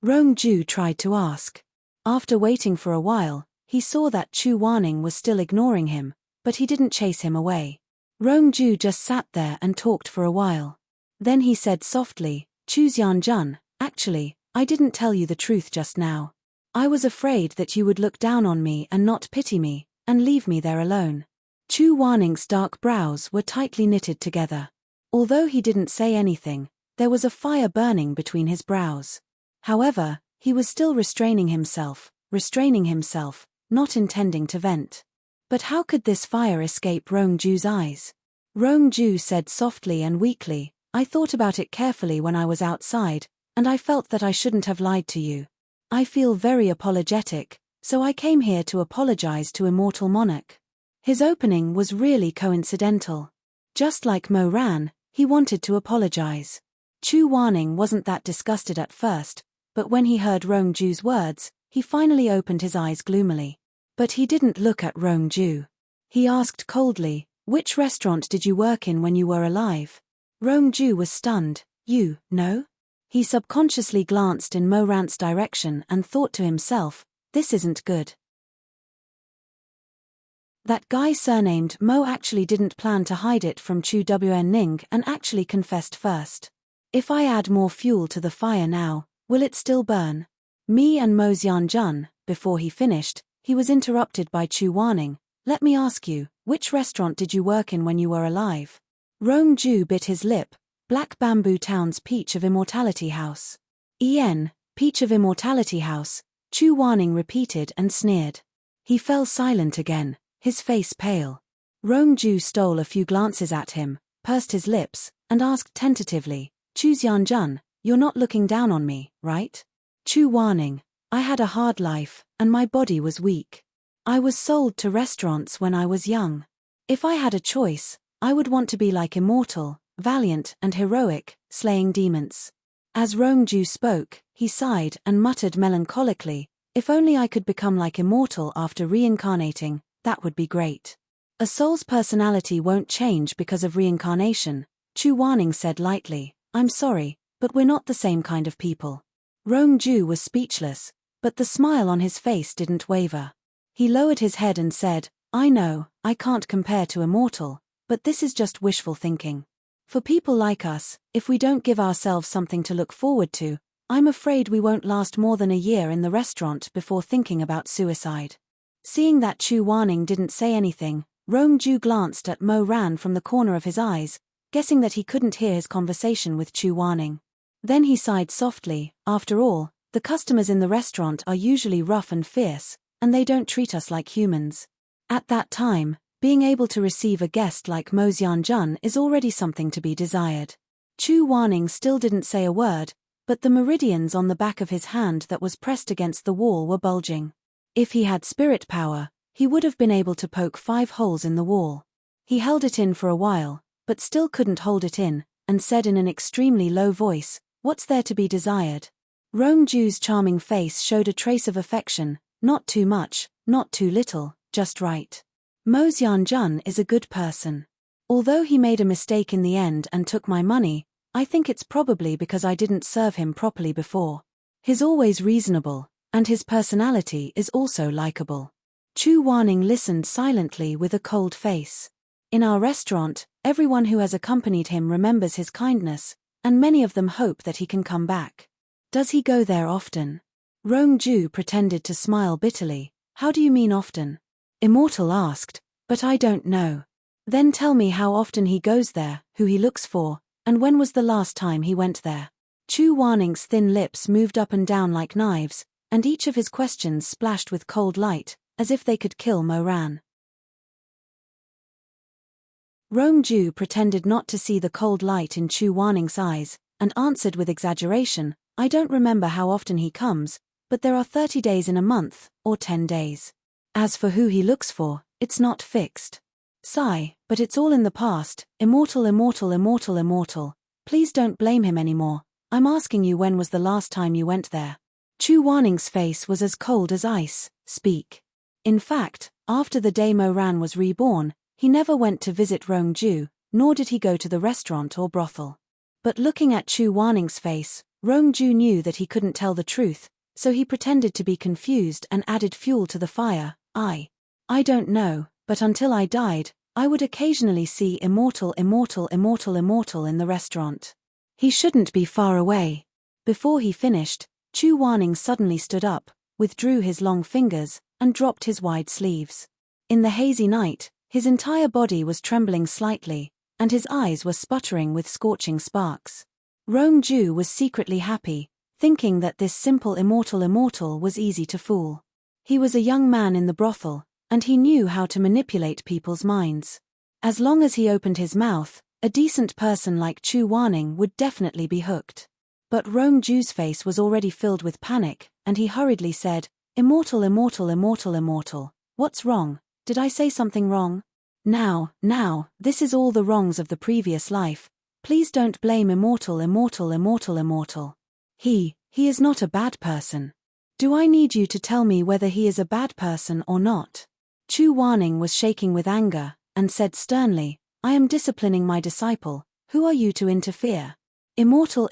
Rongju tried to ask. After waiting for a while, he saw that Chu Warning was still ignoring him, but he didn't chase him away. Rongju just sat there and talked for a while. Then he said softly, Chu Xianjun, actually, I didn't tell you the truth just now. I was afraid that you would look down on me and not pity me, and leave me there alone. Chu Warning's dark brows were tightly knitted together. Although he didn't say anything, there was a fire burning between his brows. However, he was still restraining himself, not intending to vent. But how could this fire escape Rongju's eyes? Rongju said softly and weakly, I thought about it carefully when I was outside, and I felt that I shouldn't have lied to you. I feel very apologetic, so I came here to apologize to Immortal Monarch. His opening was really coincidental. Just like Mo Ran, he wanted to apologize. Chu Warning wasn't that disgusted at first, but when he heard Rongju's words, he finally opened his eyes gloomily. But he didn't look at Rongju. He asked coldly, which restaurant did you work in when you were alive? Rongju was stunned. You, no? He subconsciously glanced in Mo Ran's direction and thought to himself, this isn't good. That guy surnamed Mo actually didn't plan to hide it from Chu Wenning and actually confessed first. If I add more fuel to the fire now, will it still burn? Me and Mo Xianjun. Before he finished, he was interrupted by Chu Warning. Let me ask you, which restaurant did you work in when you were alive? Rongju bit his lip. Black Bamboo Town's Peach of Immortality House. Peach of Immortality House, Chu Warning repeated and sneered. He fell silent again, his face pale. Rongju stole a few glances at him, pursed his lips, and asked tentatively, Chu Xianjun, you're not looking down on me, right? Chu Warning, I had a hard life, and my body was weak. I was sold to restaurants when I was young. If I had a choice, I would want to be like Immortal, valiant and heroic, slaying demons. As Rongju spoke, he sighed and muttered melancholically, if only I could become like Immortal after reincarnating, that would be great. A soul's personality won't change because of reincarnation, Chu Warning said lightly, I'm sorry, but we're not the same kind of people. Rongju was speechless, but the smile on his face didn't waver. He lowered his head and said, I know, I can't compare to Immortal, but this is just wishful thinking. For people like us, if we don't give ourselves something to look forward to, I'm afraid we won't last more than a year in the restaurant before thinking about suicide. Seeing that Chu Warning didn't say anything, Rongju glanced at Mo Ran from the corner of his eyes, guessing that he couldn't hear his conversation with Chu Warning. Then he sighed softly, after all, the customers in the restaurant are usually rough and fierce, and they don't treat us like humans. At that time, being able to receive a guest like Mo Xianjun is already something to be desired. Chu Warning still didn't say a word, but the meridians on the back of his hand that was pressed against the wall were bulging. If he had spirit power, he would have been able to poke 5 holes in the wall. He held it in for a while, but still couldn't hold it in, and said in an extremely low voice, what's there to be desired? Rongju's charming face showed a trace of affection, not too much, not too little, just right. Mo Xianjun is a good person. Although he made a mistake in the end and took my money, I think it's probably because I didn't serve him properly before. He's always reasonable, and his personality is also likable. Chu Warning listened silently with a cold face. In our restaurant, everyone who has accompanied him remembers his kindness, and many of them hope that he can come back. Does he go there often? Rongju pretended to smile bitterly. How do you mean often? Immortal asked, but I don't know. Then tell me how often he goes there, who he looks for, and when was the last time he went there? Chu Warning's thin lips moved up and down like knives, and each of his questions splashed with cold light, as if they could kill Mo Ran. Rongju pretended not to see the cold light in Chu Warning's eyes, and answered with exaggeration, I don't remember how often he comes, but there are 30 days in a month, or 10 days. As for who he looks for, it's not fixed. Sigh, but it's all in the past, Immortal. Please don't blame him anymore. I'm asking you when was the last time you went there. Chu Waning's face was as cold as ice. Speak. In fact, after the day Mo Ran was reborn, he never went to visit Rongju, nor did he go to the restaurant or brothel. But looking at Chu Waning's face, Rongju knew that he couldn't tell the truth, so he pretended to be confused and added fuel to the fire. I don't know, but until I died, I would occasionally see immortal in the restaurant. He shouldn't be far away. Before he finished, Chu Waning suddenly stood up, withdrew his long fingers, and dropped his wide sleeves. In the hazy night, his entire body was trembling slightly, and his eyes were sputtering with scorching sparks. Rongju was secretly happy, thinking that this simple immortal was easy to fool. He was a young man in the brothel, and he knew how to manipulate people's minds. As long as he opened his mouth, a decent person like Chu Waning would definitely be hooked. But Rongju's face was already filled with panic, and he hurriedly said, Immortal. What's wrong? Did I say something wrong? Now, this is all the wrongs of the previous life. Please don't blame immortal. He is not a bad person. Do I need you to tell me whether he is a bad person or not? Chu Waning was shaking with anger, and said sternly, I am disciplining my disciple, who are you to interfere? Immortal.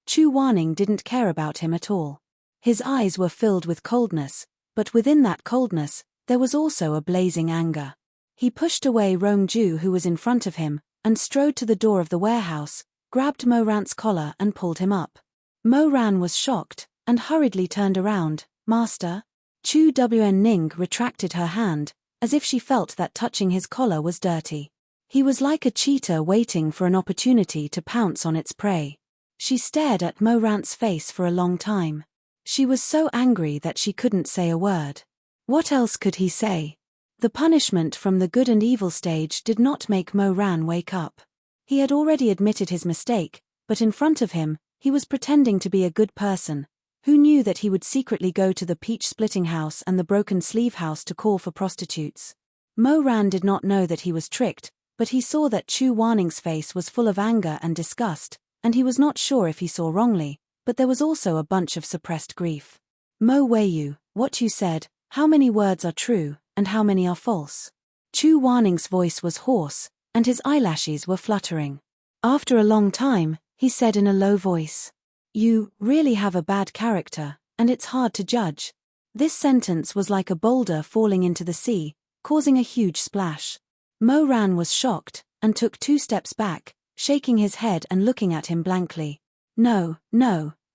Chu Waning didn't care about him at all. His eyes were filled with coldness, but within that coldness, there was also a blazing anger. He pushed away Rongju who was in front of him, and strode to the door of the warehouse, grabbed Mo Ran's collar and pulled him up. Mo Ran was shocked, and hurriedly turned around. Master? Chu Wen Ning retracted her hand, as if she felt that touching his collar was dirty. He was like a cheetah waiting for an opportunity to pounce on its prey. She stared at Mo Ran's face for a long time. She was so angry that she couldn't say a word. What else could he say? The punishment from the good and evil stage did not make Mo Ran wake up. He had already admitted his mistake, but in front of him, he was pretending to be a good person. Who knew that he would secretly go to the peach-splitting house and the broken sleeve house to call for prostitutes? Mo Ran did not know that he was tricked, but he saw that Chu Waning's face was full of anger and disgust, and he was not sure if he saw wrongly, but there was also a bunch of suppressed grief. Mo Weiyu, what you said, how many words are true, and how many are false? Chu Waning's voice was hoarse, and his eyelashes were fluttering. After a long time, he said in a low voice, You really have a bad character, and it's hard to judge. This sentence was like a boulder falling into the sea, causing a huge splash. Mo Ran was shocked, and took 2 steps back, shaking his head and looking at him blankly. No,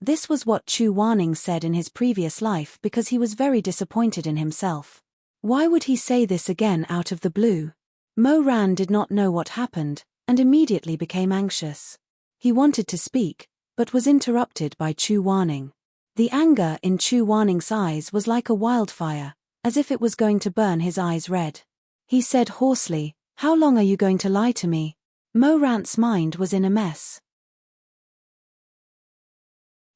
this was what Chu Waning said in his previous life because he was very disappointed in himself. Why would he say this again out of the blue? Mo Ran did not know what happened, and immediately became anxious. He wanted to speak, but was interrupted by Chu Waning. The anger in Chu Waning's eyes was like a wildfire, as if it was going to burn his eyes red. He said hoarsely, How long are you going to lie to me? Mo Ran's mind was in a mess.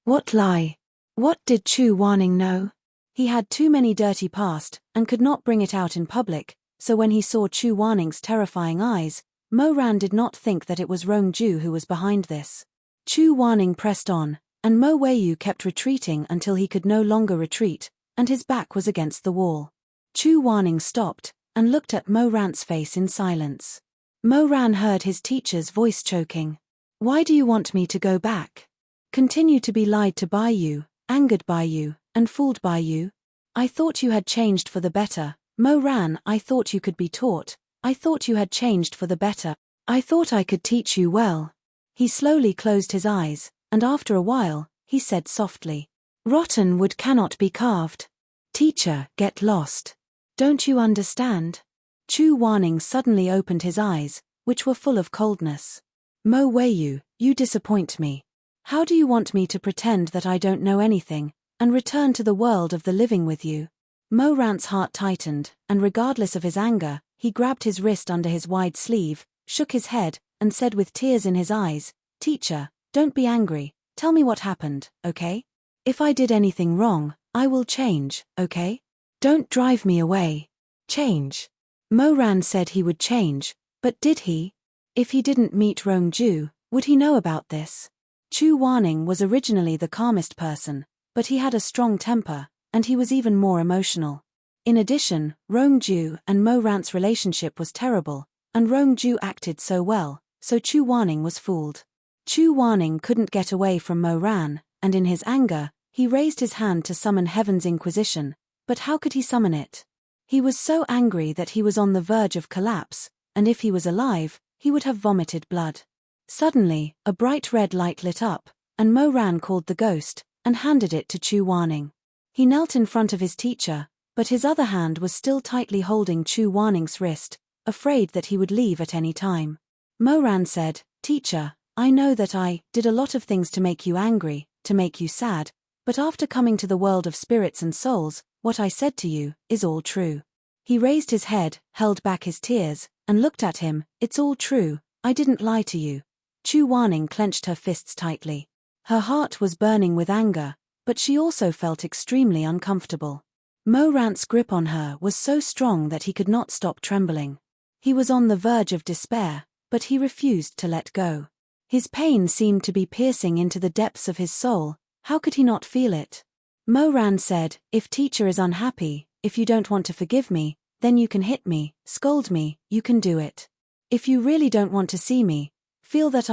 What lie? What did Chu Waning know? He had too many dirty past, and could not bring it out in public, so when he saw Chu Waning's terrifying eyes, Mo Ran did not think that it was Rongju who was behind this. Chu Waning pressed on, and Mo Weiyu kept retreating until he could no longer retreat, and his back was against the wall. Chu Waning stopped, and looked at Mo Ran's face in silence. Mo Ran heard his teacher's voice choking. Why do you want me to go back? Continue to be lied to by you, angered by you, and fooled by you? I thought you had changed for the better, Mo Ran. I thought you could be taught. I thought you had changed for the better. I thought I could teach you well. He slowly closed his eyes, and after a while, he said softly, Rotten wood cannot be carved. Teacher, get lost. Don't you understand? Chu Waning suddenly opened his eyes, which were full of coldness. Mo Weiyu, you disappoint me. How do you want me to pretend that I don't know anything, and return to the world of the living with you? Mo Ran's heart tightened, and regardless of his anger, he grabbed his wrist under his wide sleeve, shook his head, and said with tears in his eyes, Teacher, don't be angry, tell me what happened, okay? If I did anything wrong, I will change, okay? Don't drive me away. Change. Mo Ran said he would change, but did he? If he didn't meet Rongju, would he know about this? Chu Wanning was originally the calmest person, but he had a strong temper, and he was even more emotional. In addition, Rongju and Mo Ran's relationship was terrible, and Rongju acted so well, so Chu Wanning was fooled. Chu Wanning couldn't get away from Mo Ran, and in his anger, he raised his hand to summon Heaven's Inquisition, but how could he summon it? He was so angry that he was on the verge of collapse, and if he was alive, he would have vomited blood. Suddenly, a bright red light lit up, and Mo Ran called the ghost, and handed it to Chu Wanning. He knelt in front of his teacher, but his other hand was still tightly holding Chu Wanning's wrist, afraid that he would leave at any time. Mo Ran said, "Teacher, I know that I did a lot of things to make you angry, to make you sad, but after coming to the world of spirits and souls, what I said to you is all true." He raised his head, held back his tears, and looked at him. "It's all true, I didn't lie to you." Chu Wanning clenched her fists tightly. Her heart was burning with anger, but she also felt extremely uncomfortable. Mo Ran's grip on her was so strong that he could not stop trembling. He was on the verge of despair, but he refused to let go. His pain seemed to be piercing into the depths of his soul. How could he not feel it? Mo Ran said, "If teacher is unhappy, if you don't want to forgive me, then you can hit me, scold me, you can do it. If you really don't want to see me, feel that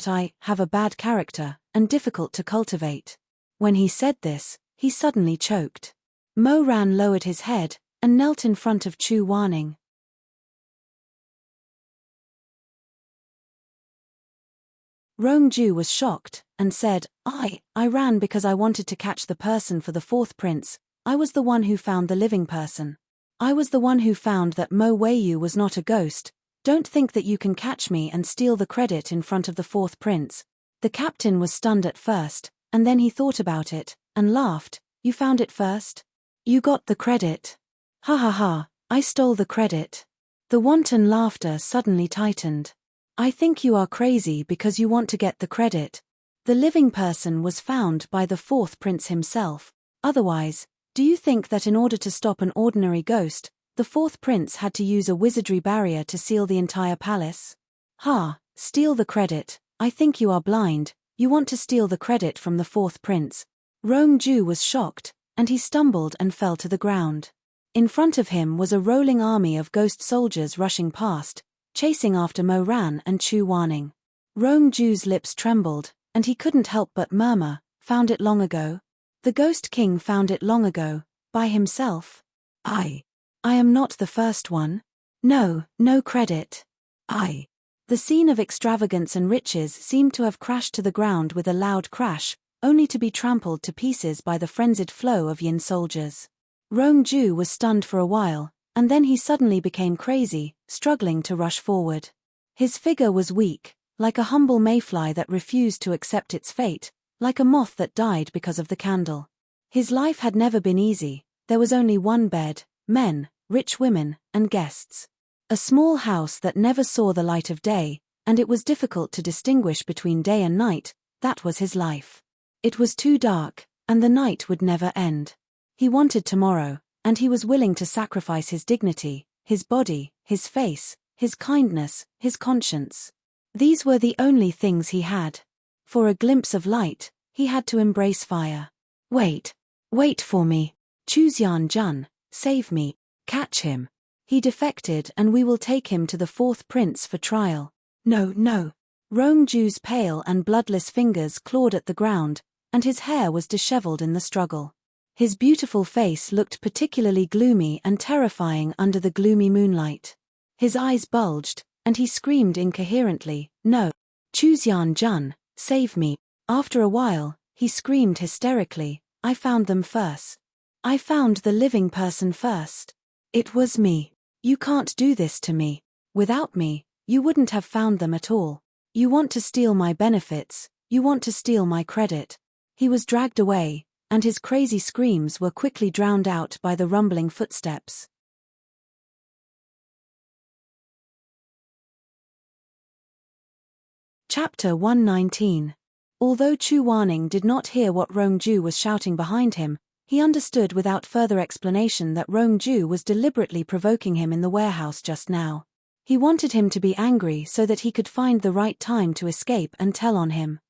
I have a bad character, and difficult to cultivate." When he said this, he suddenly choked. Mo Ran lowered his head, and knelt in front of Chu Wanning. Rongju was shocked, and said, I ran because I wanted to catch the person for the fourth prince. I was the one who found the living person. I was the one who found that Mo Weiyu was not a ghost. Don't think that you can catch me and steal the credit in front of the fourth prince." The captain was stunned at first, and then he thought about it, and laughed. "You found it first? You got the credit. Ha ha ha, I stole the credit." The wanton laughter suddenly tightened. "I think you are crazy because you want to get the credit. The living person was found by the fourth prince himself. Otherwise, do you think that in order to stop an ordinary ghost, the fourth prince had to use a wizardry barrier to seal the entire palace? Ha, steal the credit, I think you are blind, you want to steal the credit from the fourth prince." Rongju was shocked, and he stumbled and fell to the ground. In front of him was a rolling army of ghost soldiers rushing past, chasing after Mo Ran and Chu Wanning. Rongju's lips trembled, and he couldn't help but murmur, "Found it long ago? The Ghost King found it long ago, by himself? I am not the first one. No credit. The scene of extravagance and riches seemed to have crashed to the ground with a loud crash, only to be trampled to pieces by the frenzied flow of Yin soldiers. Rongju was stunned for a while, and then he suddenly became crazy, struggling to rush forward. His figure was weak, like a humble mayfly that refused to accept its fate, like a moth that died because of the candle. His life had never been easy. There was only one bed, men, rich women, and guests. A small house that never saw the light of day, and it was difficult to distinguish between day and night. That was his life. It was too dark, and the night would never end. He wanted tomorrow, and he was willing to sacrifice his dignity, his body, his face, his kindness, his conscience. These were the only things he had. For a glimpse of light, he had to embrace fire. Wait for me. Chuzian Jun, save me, catch him. He defected and we will take him to the fourth prince for trial. No. Rongju's pale and bloodless fingers clawed at the ground, and his hair was disheveled in the struggle. His beautiful face looked particularly gloomy and terrifying under the gloomy moonlight. His eyes bulged, and he screamed incoherently, "No! Chuzian Jun, save me." After a while, he screamed hysterically, "I found them first. I found the living person first. It was me. You can't do this to me. Without me, you wouldn't have found them at all. You want to steal my benefits, you want to steal my credit." He was dragged away, and his crazy screams were quickly drowned out by the rumbling footsteps. Chapter 119. Although Chu Wanning did not hear what Rongju was shouting behind him, he understood without further explanation that Rongju was deliberately provoking him in the warehouse just now. He wanted him to be angry so that he could find the right time to escape and tell on him.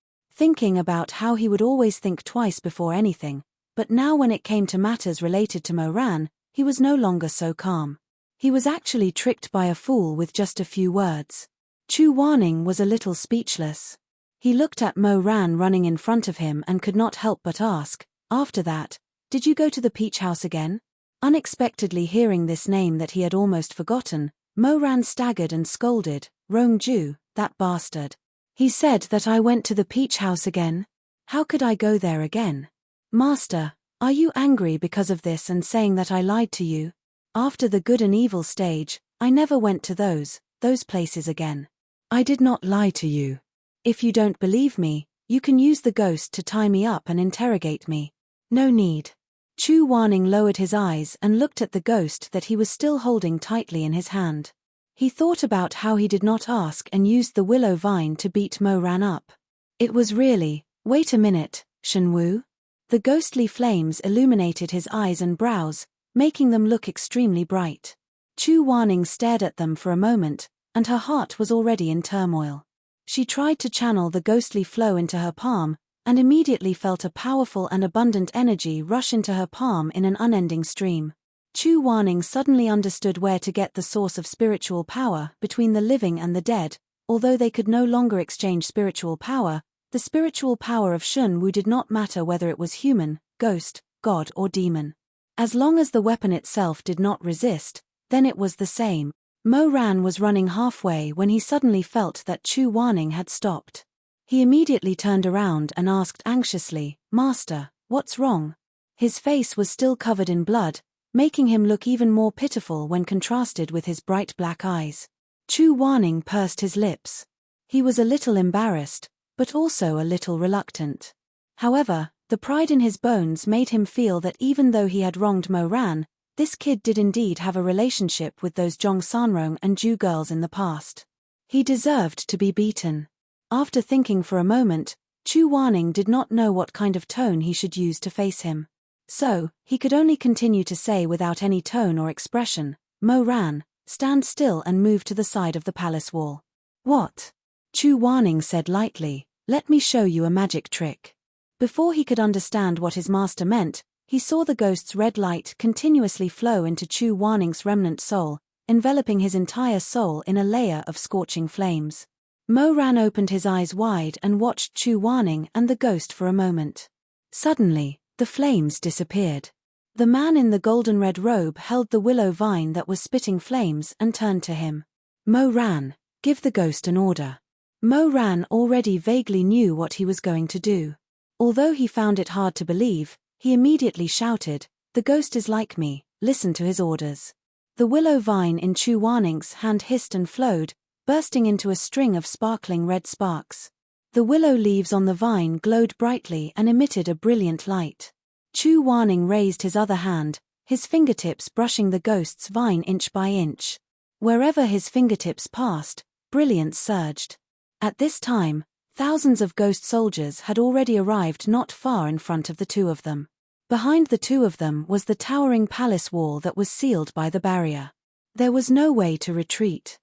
thinking about how he would always think twice before anything, but now when it came to matters related to Moran, he was no longer so calm. He was actually tricked by a fool with just a few words. Chu Wanning was a little speechless. He looked at Moran running in front of him and could not help but ask, after that, "Did you go to the Peach House again?" Unexpectedly hearing this name that he had almost forgotten, Moran staggered and scolded, "Rongju, that bastard. He said that I went to the Peach House again. How could I go there again? Master, are you angry because of this and saying that I lied to you? After the good and evil stage, I never went to those places again. I did not lie to you. If you don't believe me, you can use the ghost to tie me up and interrogate me." "No need." Chu Wanning lowered his eyes and looked at the ghost that he was still holding tightly in his hand. He thought about how he did not ask and used the willow vine to beat Moran up. It was really, "Wait a minute, Shenwu." The ghostly flames illuminated his eyes and brows, making them look extremely bright. Chu Wanning stared at them for a moment, and her heart was already in turmoil. She tried to channel the ghostly flow into her palm, and immediately felt a powerful and abundant energy rush into her palm in an unending stream. Chu Wanning suddenly understood where to get the source of spiritual power between the living and the dead. Although they could no longer exchange spiritual power, the spiritual power of Shun Wu did not matter whether it was human, ghost, god or demon. As long as the weapon itself did not resist, then it was the same. Moran was running halfway when he suddenly felt that Chu Wanning had stopped. He immediately turned around and asked anxiously, "Master, what's wrong?" His face was still covered in blood, making him look even more pitiful when contrasted with his bright black eyes. Chu Wanning pursed his lips. He was a little embarrassed, but also a little reluctant. However, the pride in his bones made him feel that even though he had wronged Moran, this kid did indeed have a relationship with those Zhong Sanrong and Ju girls in the past. He deserved to be beaten. After thinking for a moment, Chu Wanning did not know what kind of tone he should use to face him. So, he could only continue to say without any tone or expression, "Moran, stand still and move to the side of the palace wall." "What?" Chu Wanning said lightly, "Let me show you a magic trick." Before he could understand what his master meant, he saw the ghost's red light continuously flow into Chu Wanning's remnant soul, enveloping his entire soul in a layer of scorching flames. Moran opened his eyes wide and watched Chu Wanning and the ghost for a moment. Suddenly, the flames disappeared. The man in the golden-red robe held the willow vine that was spitting flames and turned to him. "Moran, give the ghost an order." Moran already vaguely knew what he was going to do. Although he found it hard to believe, he immediately shouted, "The ghost is like me, listen to his orders." The willow vine in Chu Wanning's hand hissed and flowed, bursting into a string of sparkling red sparks. The willow leaves on the vine glowed brightly and emitted a brilliant light. Chu Wanning raised his other hand, his fingertips brushing the ghost's vine inch by inch. Wherever his fingertips passed, brilliance surged. At this time, thousands of ghost soldiers had already arrived not far in front of the two of them. Behind the two of them was the towering palace wall that was sealed by the barrier. There was no way to retreat.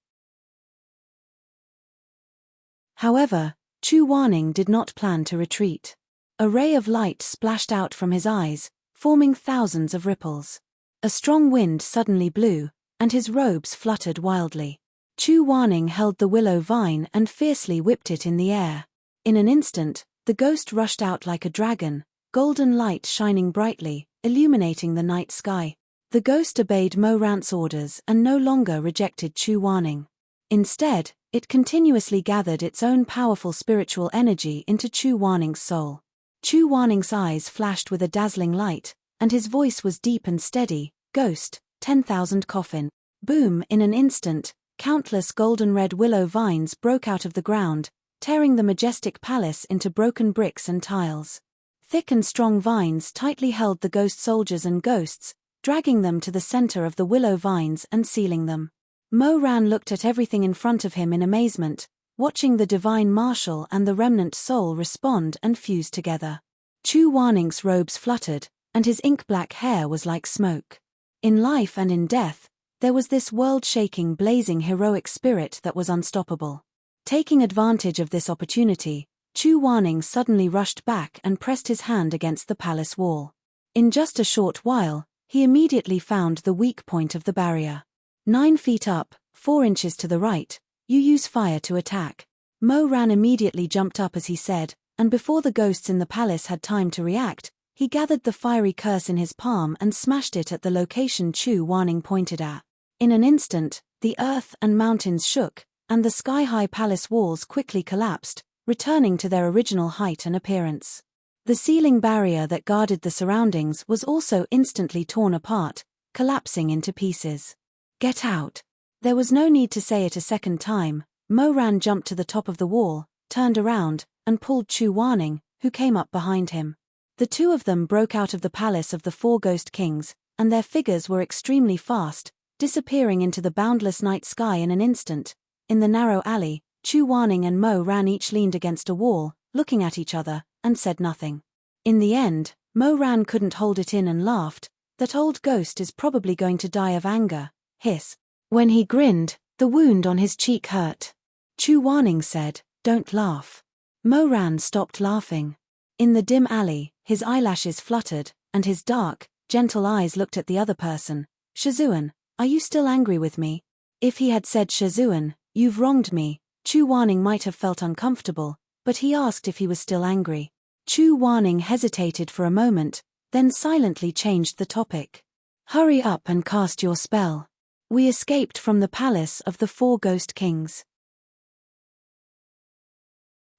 However, Chu Wanning did not plan to retreat. A ray of light splashed out from his eyes, forming thousands of ripples. A strong wind suddenly blew, and his robes fluttered wildly. Chu Wanning held the willow vine and fiercely whipped it in the air. In an instant, the ghost rushed out like a dragon, golden light shining brightly, illuminating the night sky. The ghost obeyed Moran's orders and no longer rejected Chu Wanning. Instead, it continuously gathered its own powerful spiritual energy into Chu Wanning's soul. Chu Wanning's eyes flashed with a dazzling light, and his voice was deep and steady, "Ghost, 10,000 coffin." Boom! In an instant, countless golden-red willow vines broke out of the ground, tearing the majestic palace into broken bricks and tiles. Thick and strong vines tightly held the ghost soldiers and ghosts, dragging them to the center of the willow vines and sealing them. Moran looked at everything in front of him in amazement, watching the divine marshal and the remnant soul respond and fuse together. Chu Wanning's robes fluttered, and his ink-black hair was like smoke. In life and in death, there was this world-shaking, blazing heroic spirit that was unstoppable. Taking advantage of this opportunity, Chu Warning suddenly rushed back and pressed his hand against the palace wall. In just a short while, he immediately found the weak point of the barrier. 9 feet up, 4 inches to the right, you use fire to attack. Mo Ran immediately jumped up as he said, and before the ghosts in the palace had time to react, he gathered the fiery curse in his palm and smashed it at the location Chu Warning pointed at. In an instant, the earth and mountains shook, and the sky-high palace walls quickly collapsed, returning to their original height and appearance. The ceiling barrier that guarded the surroundings was also instantly torn apart, collapsing into pieces. Get out! There was no need to say it a second time. Mo Ran jumped to the top of the wall, turned around, and pulled Chu Warning, who came up behind him. The two of them broke out of the palace of the 4 ghost kings, and their figures were extremely fast, disappearing into the boundless night sky in an instant. In the narrow alley, Chu Warning and Mo Ran each leaned against a wall, looking at each other, and said nothing. In the end, Mo Ran couldn't hold it in and laughed. That old ghost is probably going to die of anger. Hiss. When he grinned, the wound on his cheek hurt. Chu Warning said, "Don't laugh." Mo Ran stopped laughing. In the dim alley, his eyelashes fluttered, and his dark, gentle eyes looked at the other person. "Shizun, are you still angry with me?" If he had said, "Shizun, you've wronged me," Chu Warning might have felt uncomfortable, but he asked if he was still angry. Chu Warning hesitated for a moment, then silently changed the topic. "Hurry up and cast your spell. We escaped from the palace of the 4 ghost kings."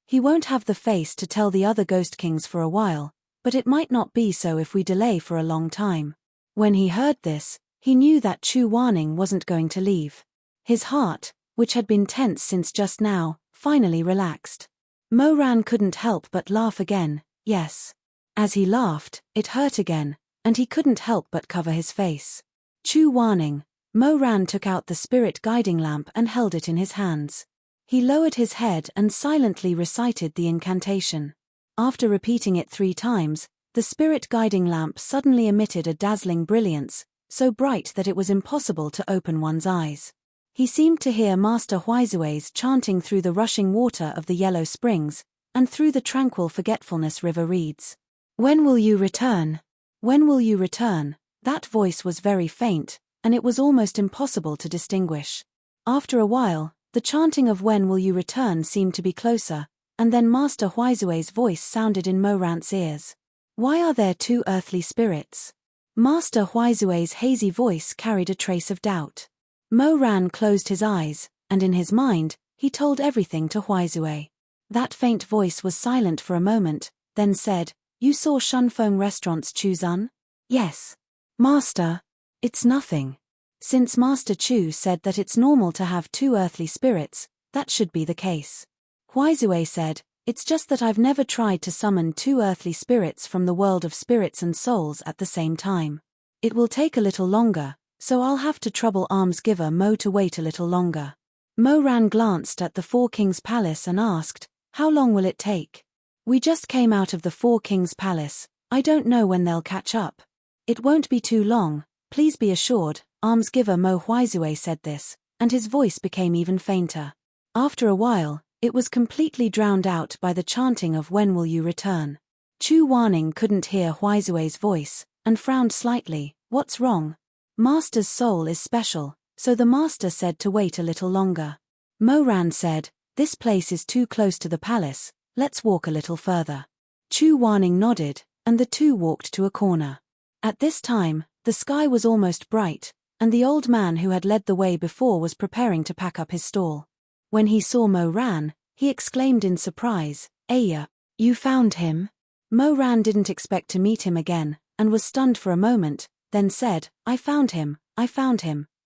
He won't have the face to tell the other ghost kings for a while, but it might not be so if we delay for a long time. When he heard this, he knew that Chu Warning wasn't going to leave. His heart, which had been tense since just now, finally relaxed. Mo Ran couldn't help but laugh again, yes. As he laughed, it hurt again, and he couldn't help but cover his face. Chu Warning. Mo Ran took out the spirit guiding lamp and held it in his hands. He lowered his head and silently recited the incantation. After repeating it 3 times, the spirit guiding lamp suddenly emitted a dazzling brilliance, so bright that it was impossible to open one's eyes. He seemed to hear Master Huizue's chanting through the rushing water of the yellow springs, and through the tranquil forgetfulness river reeds. "When will you return? When will you return?" That voice was very faint, and it was almost impossible to distinguish. After a while, the chanting of "When will you return" seemed to be closer, and then Master Huizue's voice sounded in Mo Ran's ears. "Why are there 2 earthly spirits?" Master Huizue's hazy voice carried a trace of doubt. Mo Ran closed his eyes, and in his mind, he told everything to Huizue. That faint voice was silent for a moment, then said, "You saw Shunfeng Restaurant's Chuzun?" "Yes. Master, it's nothing." Since Master Chu said that it's normal to have 2 earthly spirits, that should be the case. Huizue said, "It's just that I've never tried to summon 2 earthly spirits from the world of spirits and souls at the same time. It will take a little longer, so I'll have to trouble almsgiver Mo to wait a little longer." Mo Ran glanced at the 4 Kings' Palace and asked, "How long will it take?" "We just came out of the 4 Kings' Palace, I don't know when they'll catch up." "It won't be too long, please be assured," almsgiver Mo Huizue said this, and his voice became even fainter. After a while, it was completely drowned out by the chanting of "When will you return?" Chu Warning couldn't hear Huizue's voice, and frowned slightly. "What's wrong?" "Master's soul is special, so the master said to wait a little longer." Mo Ran said, "This place is too close to the palace, let's walk a little further." Chu Warning nodded, and the two walked to a corner. At this time, the sky was almost bright, and the old man who had led the way before was preparing to pack up his stall. When he saw Mo Ran, he exclaimed in surprise, "Aya, you found him?" Mo Ran didn't expect to meet him again, and was stunned for a moment, then said, I found him,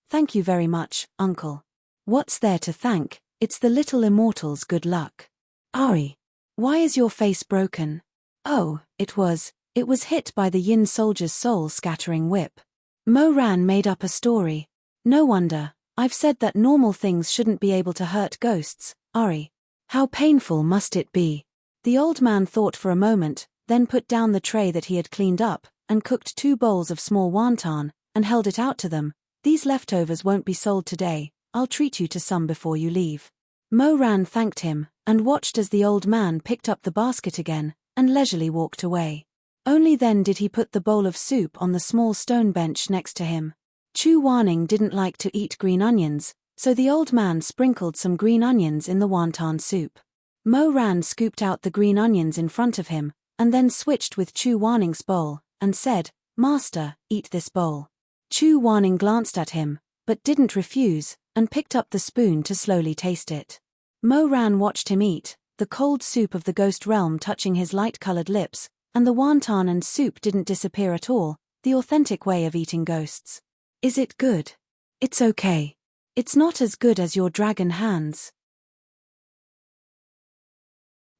thank you very much, uncle." "What's there to thank? It's the little immortal's good luck." "Ari, why is your face broken?" "Oh, it was hit by the Yin soldier's soul-scattering whip." Mo Ran made up a story. "No wonder, I've said that normal things shouldn't be able to hurt ghosts, Ari. How painful must it be?" The old man thought for a moment, then put down the tray that he had cleaned up, and cooked 2 bowls of small wonton, and held it out to them. "These leftovers won't be sold today, I'll treat you to some before you leave." Mo Ran thanked him, and watched as the old man picked up the basket again, and leisurely walked away. Only then did he put the bowl of soup on the small stone bench next to him. Chu Wanning didn't like to eat green onions, so the old man sprinkled some green onions in the wonton soup. Mo Ran scooped out the green onions in front of him, and then switched with Chu Wanning's bowl, and said, "Master, eat this bowl." Chu Wanning glanced at him, but didn't refuse, and picked up the spoon to slowly taste it. Mo Ran watched him eat, the cold soup of the ghost realm touching his light-colored lips, and the wonton and soup didn't disappear at all, the authentic way of eating ghosts. "Is it good?" "It's okay. It's not as good as your dragon hands."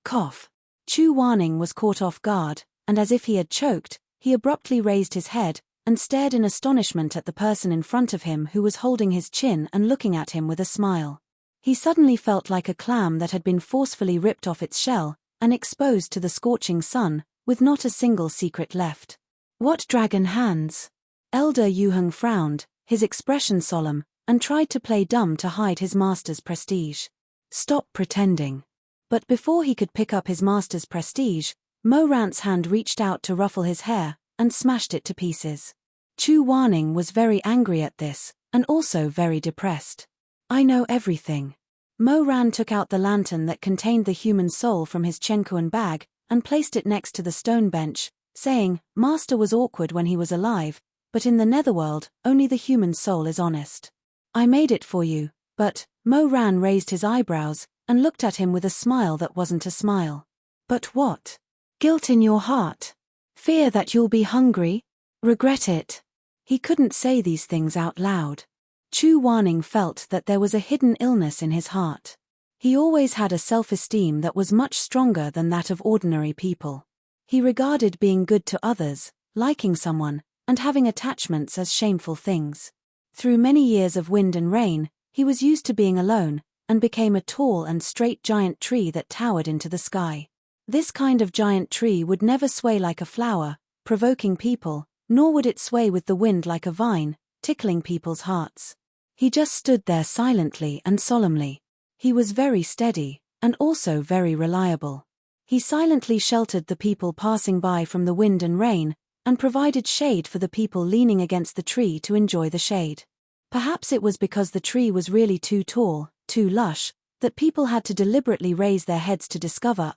Cough. Chu Wanning was caught off guard, and as if he had choked, he abruptly raised his head, and stared in astonishment at the person in front of him who was holding his chin and looking at him with a smile. He suddenly felt like a clam that had been forcefully ripped off its shell, and exposed to the scorching sun, with not a single secret left. "What dragon hands?" Elder Yuheng frowned, his expression solemn, and tried to play dumb to hide his master's prestige. "Stop pretending." But before he could pick up his master's prestige, Mo Ran's hand reached out to ruffle his hair, and smashed it to pieces. Chu Wanning was very angry at this, and also very depressed. "I know everything." Mo Ran took out the lantern that contained the human soul from his Chenkuan bag, and placed it next to the stone bench, saying, "Master was awkward when he was alive, but in the netherworld, only the human soul is honest. I made it for you, but..." Mo Ran raised his eyebrows, and looked at him with a smile that wasn't a smile. "But what? Guilt in your heart? Fear that you'll be hungry? Regret it?" He couldn't say these things out loud. Chu Wanning felt that there was a hidden illness in his heart. He always had a self-esteem that was much stronger than that of ordinary people. He regarded being good to others, liking someone, and having attachments as shameful things. Through many years of wind and rain, he was used to being alone, and became a tall and straight giant tree that towered into the sky. This kind of giant tree would never sway like a flower, provoking people, nor would it sway with the wind like a vine, tickling people's hearts. He just stood there silently and solemnly. He was very steady, and also very reliable. He silently sheltered the people passing by from the wind and rain, and provided shade for the people leaning against the tree to enjoy the shade. Perhaps it was because the tree was really too tall, too lush, that people had to deliberately raise their heads to discover,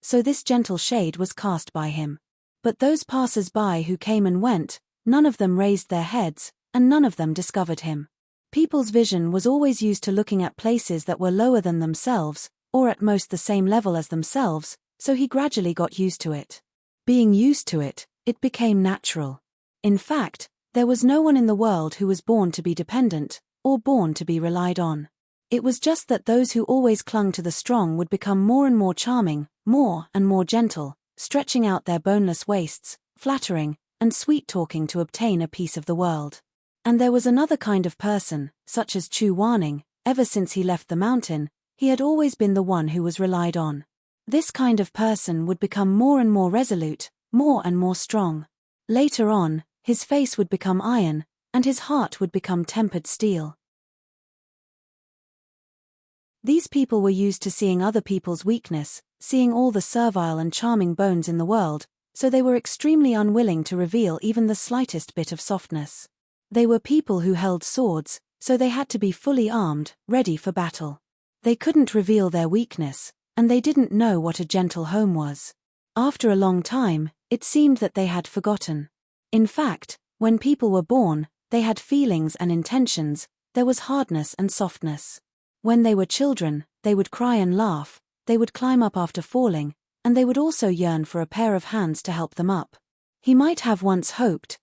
so this gentle shade was cast by him. But those passers-by who came and went, none of them raised their heads, and none of them discovered him. People's vision was always used to looking at places that were lower than themselves, or at most the same level as themselves, so he gradually got used to it. Being used to it, it became natural. In fact, there was no one in the world who was born to be dependent, or born to be relied on. It was just that those who always clung to the strong would become more and more charming, more and more gentle, stretching out their boneless waists, flattering, and sweet-talking to obtain a piece of the world. And there was another kind of person, such as Chu Wanning. Ever since he left the mountain, he had always been the one who was relied on. This kind of person would become more and more resolute, more and more strong. Later on, his face would become iron, and his heart would become tempered steel. These people were used to seeing other people's weakness, seeing all the servile and charming bones in the world, so they were extremely unwilling to reveal even the slightest bit of softness. They were people who held swords, so they had to be fully armed, ready for battle. They couldn't reveal their weakness, and they didn't know what a gentle home was. After a long time, it seemed that they had forgotten. In fact, when people were born, they had feelings and intentions, there was hardness and softness. When they were children, they would cry and laugh, they would climb up after falling, and they would also yearn for a pair of hands to help them up. He might have once hoped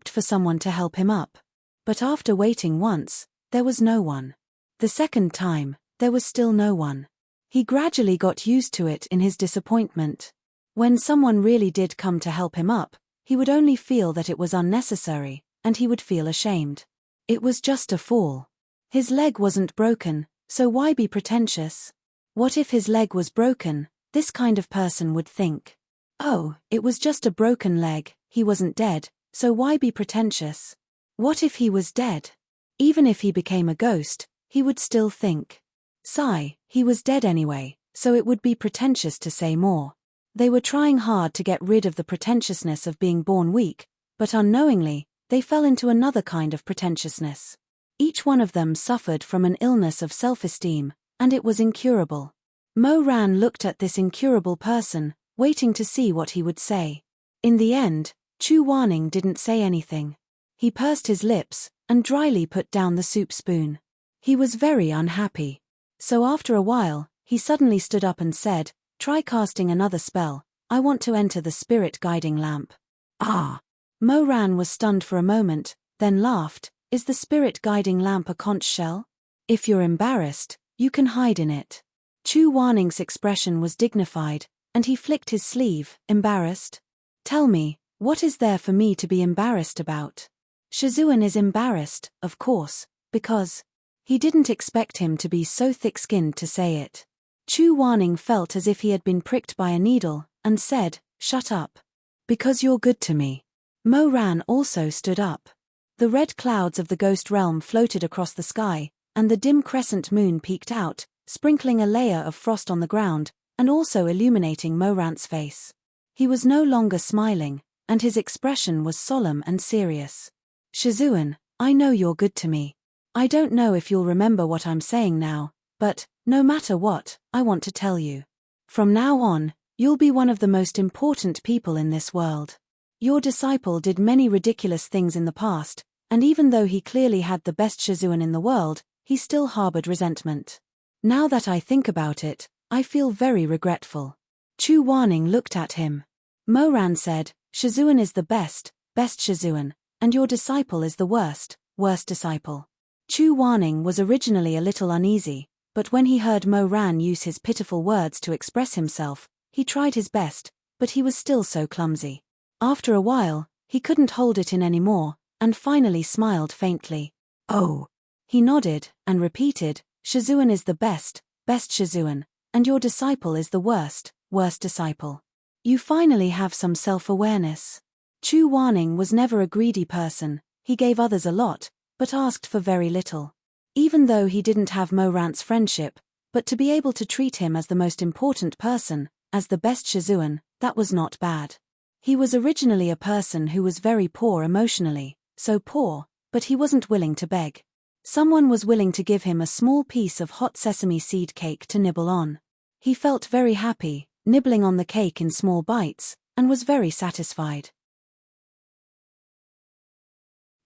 for someone to help him up. But after waiting once, there was no one. The second time, there was still no one. He gradually got used to it in his disappointment. When someone really did come to help him up, he would only feel that it was unnecessary, and he would feel ashamed. It was just a fall. His leg wasn't broken, so why be pretentious? What if his leg was broken? This kind of person would think. Oh, it was just a broken leg, he wasn't dead, so why be pretentious? What if he was dead? Even if he became a ghost, he would still think. Sigh, he was dead anyway, so it would be pretentious to say more. They were trying hard to get rid of the pretentiousness of being born weak, but unknowingly, they fell into another kind of pretentiousness. Each one of them suffered from an illness of self-esteem, and it was incurable. Mo Ran looked at this incurable person, waiting to see what he would say. In the end, Chu Wanning didn't say anything. He pursed his lips, and dryly put down the soup spoon. He was very unhappy. So after a while, he suddenly stood up and said, "Try casting another spell. I want to enter the spirit guiding lamp." Ah! Mo Ran was stunned for a moment, then laughed. "Is the spirit guiding lamp a conch shell? If you're embarrassed, you can hide in it." Chu Wanning's expression was dignified, and he flicked his sleeve. "Embarrassed? Tell me, what is there for me to be embarrassed about?" Shizun is embarrassed, of course, because he didn't expect him to be so thick-skinned to say it. Chu Wanning felt as if he had been pricked by a needle, and said, "Shut up. Because you're good to me." Mo Ran also stood up. The red clouds of the ghost realm floated across the sky, and the dim crescent moon peeked out, sprinkling a layer of frost on the ground, and also illuminating Mo Ran's face. He was no longer smiling, and his expression was solemn and serious. "Shizun, I know you're good to me. I don't know if you'll remember what I'm saying now, but, no matter what, I want to tell you. From now on, you'll be one of the most important people in this world. Your disciple did many ridiculous things in the past, and even though he clearly had the best Shizun in the world, he still harbored resentment. Now that I think about it, I feel very regretful." Chu Wanning looked at him. Mo Ran said, "Shizun is the best Shizun, and your disciple is the worst disciple." Chu Wanning was originally a little uneasy, but when he heard Mo Ran use his pitiful words to express himself, he tried his best, but he was still so clumsy. After a while, he couldn't hold it in anymore, and finally smiled faintly. "Oh." He nodded, and repeated, "Shizun is the best Shizun, and your disciple is the worst disciple. You finally have some self-awareness." Chu Wanning was never a greedy person. He gave others a lot, but asked for very little. Even though he didn't have Mo Ran's friendship, but to be able to treat him as the most important person, as the best Shizun, that was not bad. He was originally a person who was very poor emotionally, so poor, but he wasn't willing to beg. Someone was willing to give him a small piece of hot sesame seed cake to nibble on. He felt very happy, nibbling on the cake in small bites, and was very satisfied.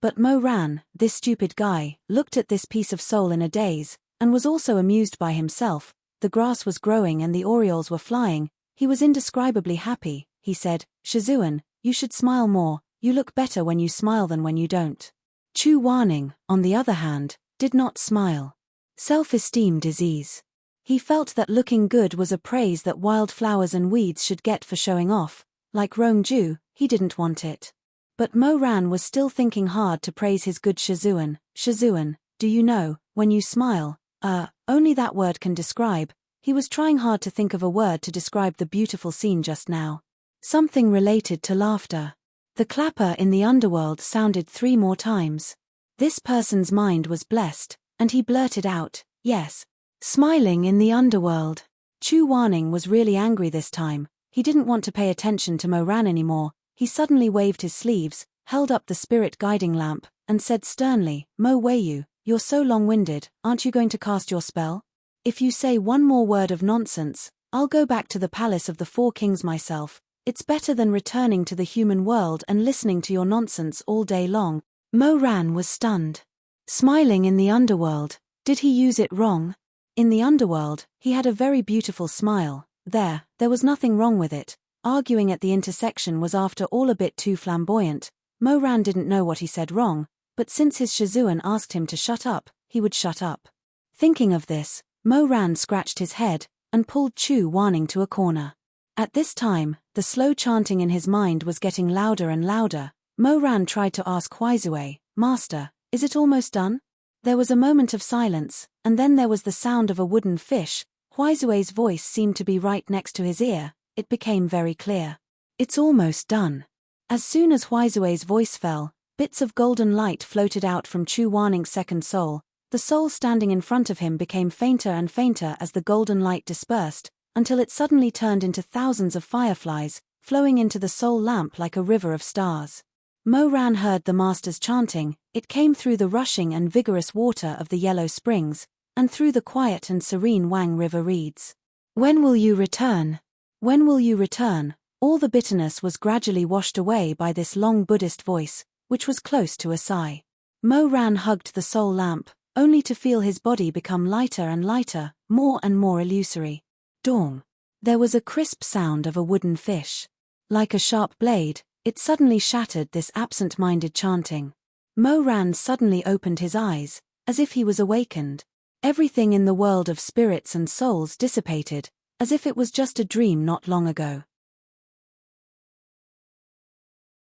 But Mo Ran, this stupid guy, looked at this piece of soul in a daze, and was also amused by himself. The grass was growing and the orioles were flying. He was indescribably happy. He said, "Shizun, you should smile more. You look better when you smile than when you don't." Chu Wanning, on the other hand, did not smile. Self-esteem disease. He felt that looking good was a praise that wildflowers and weeds should get for showing off. Like Rongju, he didn't want it. But Mo Ran was still thinking hard to praise his good Shizun. "Shizun, do you know, when you smile, only that word can describe." He was trying hard to think of a word to describe the beautiful scene just now. Something related to laughter. The clapper in the underworld sounded 3 more times. This person's mind was blessed, and he blurted out, "Yes. Smiling in the underworld." Chu Wanning was really angry this time. He didn't want to pay attention to Mo Ran anymore. He suddenly waved his sleeves, held up the spirit guiding lamp, and said sternly, "Mo Weiyu, you're so long-winded, aren't you going to cast your spell? If you say one more word of nonsense, I'll go back to the palace of the 4 kings myself. It's better than returning to the human world and listening to your nonsense all day long." Mo Ran was stunned. Smiling in the underworld, did he use it wrong? In the underworld, he had a very beautiful smile. There was nothing wrong with it. Arguing at the intersection was after all a bit too flamboyant. Mo Ran didn't know what he said wrong, but since his Shizun asked him to shut up, he would shut up. Thinking of this, Mo Ran scratched his head, and pulled Chu Wanning to a corner. At this time, the slow chanting in his mind was getting louder and louder. Mo Ran tried to ask Huizue, "Master, is it almost done?" There was a moment of silence, and then there was the sound of a wooden fish. Huizue's voice seemed to be right next to his ear. It became very clear. "It's almost done." As soon as Huizue's voice fell, bits of golden light floated out from Chu Wanning's second soul. The soul standing in front of him became fainter and fainter as the golden light dispersed, until it suddenly turned into thousands of fireflies, flowing into the soul lamp like a river of stars. Mo Ran heard the master's chanting. It came through the rushing and vigorous water of the yellow springs, and through the quiet and serene Wang River reeds. When will you return? When will you return? All the bitterness was gradually washed away by this long Buddhist voice, which was close to a sigh. Mo Ran hugged the soul lamp, only to feel his body become lighter and lighter, more and more illusory. Dong. There was a crisp sound of a wooden fish. Like a sharp blade, it suddenly shattered this absent-minded chanting. Mo Ran suddenly opened his eyes, as if he was awakened. Everything in the world of spirits and souls dissipated, as if it was just a dream not long ago.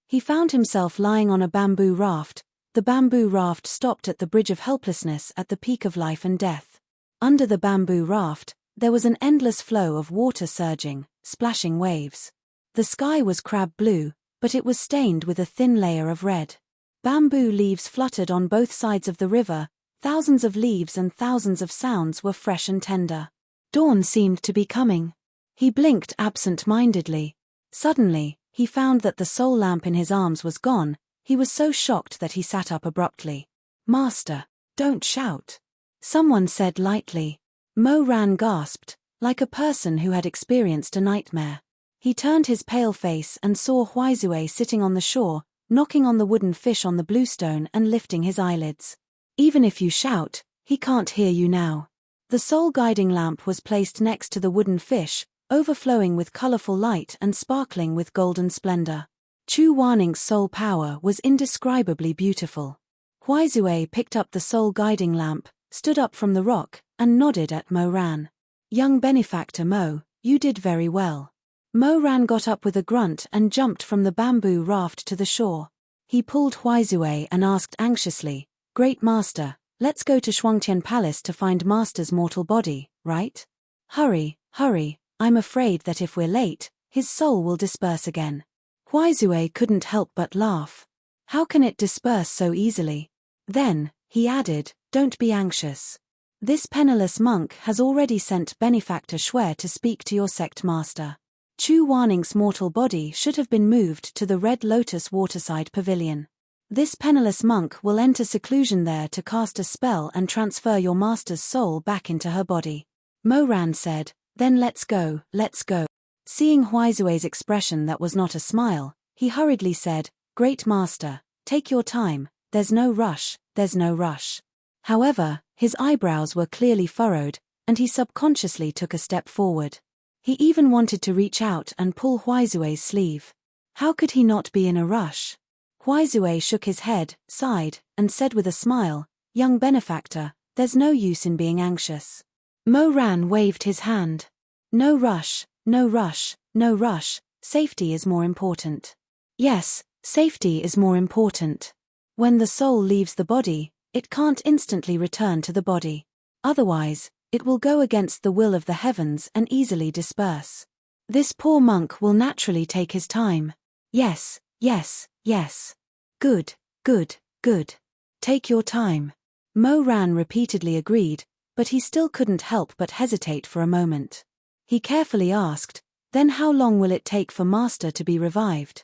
He found himself lying on a bamboo raft. The bamboo raft stopped at the bridge of helplessness at the peak of life and death. Under the bamboo raft, there was an endless flow of water surging, splashing waves. The sky was crab blue, but it was stained with a thin layer of red. Bamboo leaves fluttered on both sides of the river. Thousands of leaves and thousands of sounds were fresh and tender. Dawn seemed to be coming. He blinked absent-mindedly. Suddenly, he found that the soul lamp in his arms was gone. He was so shocked that he sat up abruptly. "Master, don't shout," someone said lightly. Mo Ran gasped, like a person who had experienced a nightmare. He turned his pale face and saw Huizue sitting on the shore, knocking on the wooden fish on the bluestone and lifting his eyelids. "Even if you shout, he can't hear you now." The soul guiding lamp was placed next to the wooden fish, overflowing with colorful light and sparkling with golden splendor. Chu Waning's soul power was indescribably beautiful. Huizue picked up the soul guiding lamp, stood up from the rock, and nodded at Mo Ran. "Young benefactor Mo, you did very well." Mo Ran got up with a grunt and jumped from the bamboo raft to the shore. He pulled Huizue and asked anxiously, "Great Master, let's go to Shuangtian Palace to find Master's mortal body, right? Hurry, hurry, I'm afraid that if we're late, his soul will disperse again." Huizue couldn't help but laugh. How can it disperse so easily? Then, he added, "Don't be anxious. This penniless monk has already sent benefactor Xue to speak to your sect master. Chu Waning's mortal body should have been moved to the Red Lotus Waterside Pavilion. This penniless monk will enter seclusion there to cast a spell and transfer your master's soul back into her body." Mo Ran said, "Then let's go, let's go." Seeing Huizue's expression that was not a smile, he hurriedly said, "Great Master, take your time, there's no rush, there's no rush." However, his eyebrows were clearly furrowed, and he subconsciously took a step forward. He even wanted to reach out and pull Huizue's sleeve. How could he not be in a rush? Huizue shook his head, sighed, and said with a smile, "Young benefactor, there's no use in being anxious." Mo Ran waved his hand. "No rush, no rush, no rush, safety is more important." Yes, safety is more important. When the soul leaves the body, it can't instantly return to the body. Otherwise, it will go against the will of the heavens and easily disperse. This poor monk will naturally take his time. Yes, yes, yes. Good, good, good. Take your time. Mo Ran repeatedly agreed, but he still couldn't help but hesitate for a moment. He carefully asked, "Then how long will it take for Master to be revived?"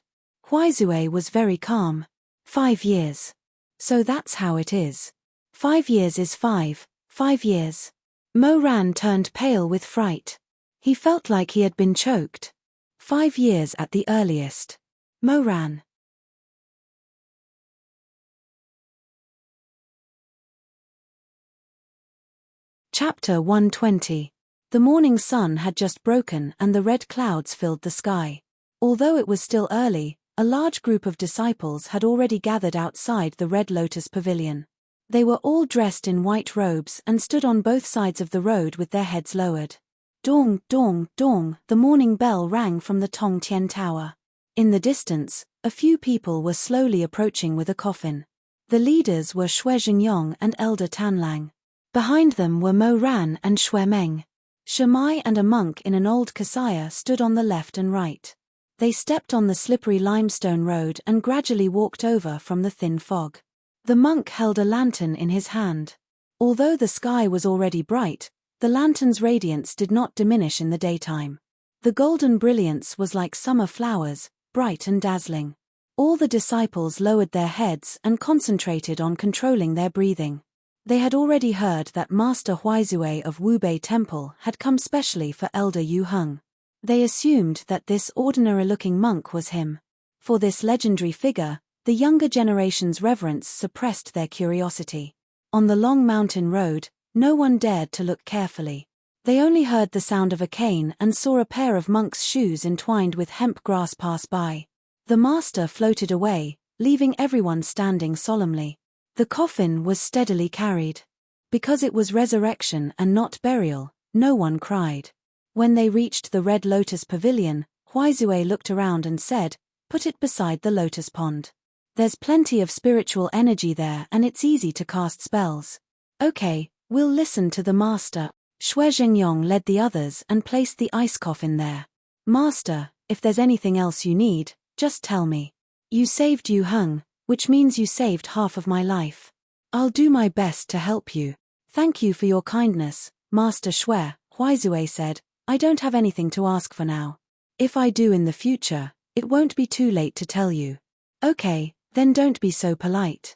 Huizue was very calm. 5 years. So that's how it is. 5 years is 5 years. Mo Ran turned pale with fright. He felt like he had been choked. 5 years at the earliest. Mo Ran. Chapter 120. The morning sun had just broken and the red clouds filled the sky. Although it was still early, a large group of disciples had already gathered outside the Red Lotus Pavilion. They were all dressed in white robes and stood on both sides of the road with their heads lowered. Dong, dong, dong, the morning bell rang from the Tongtian Tower. In the distance, a few people were slowly approaching with a coffin. The leaders were Xue Zhengyong and Elder Tanlang. Behind them were Mo Ran and Xue Meng. Shamai and a monk in an old kasaya stood on the left and right. They stepped on the slippery limestone road and gradually walked over from the thin fog. The monk held a lantern in his hand. Although the sky was already bright, The lantern's radiance did not diminish in the daytime. The golden brilliance was like summer flowers, bright and dazzling. All the disciples lowered their heads and concentrated on controlling their breathing. They had already heard that Master Huizue of Wubei Temple had come specially for Elder Yu Heng. They assumed that this ordinary-looking monk was him. For this legendary figure, the younger generation's reverence suppressed their curiosity. On the long mountain road, no one dared to look carefully. They only heard the sound of a cane and saw a pair of monk's shoes entwined with hemp grass pass by. The master floated away, leaving everyone standing solemnly. The coffin was steadily carried. Because it was resurrection and not burial, no one cried. When they reached the Red Lotus Pavilion, Huizue looked around and said, "Put it beside the lotus pond. There's plenty of spiritual energy there and it's easy to cast spells." "Okay, we'll listen to the master." Shui Zhengyong led the others and placed the ice coffin there. "Master, if there's anything else you need, just tell me. You saved Yu Heng, which means you saved half of my life. I'll do my best to help you." "Thank you for your kindness, Master Shui," Huizue said. "I don't have anything to ask for now. If I do in the future, it won't be too late to tell you." "Okay, then don't be so polite."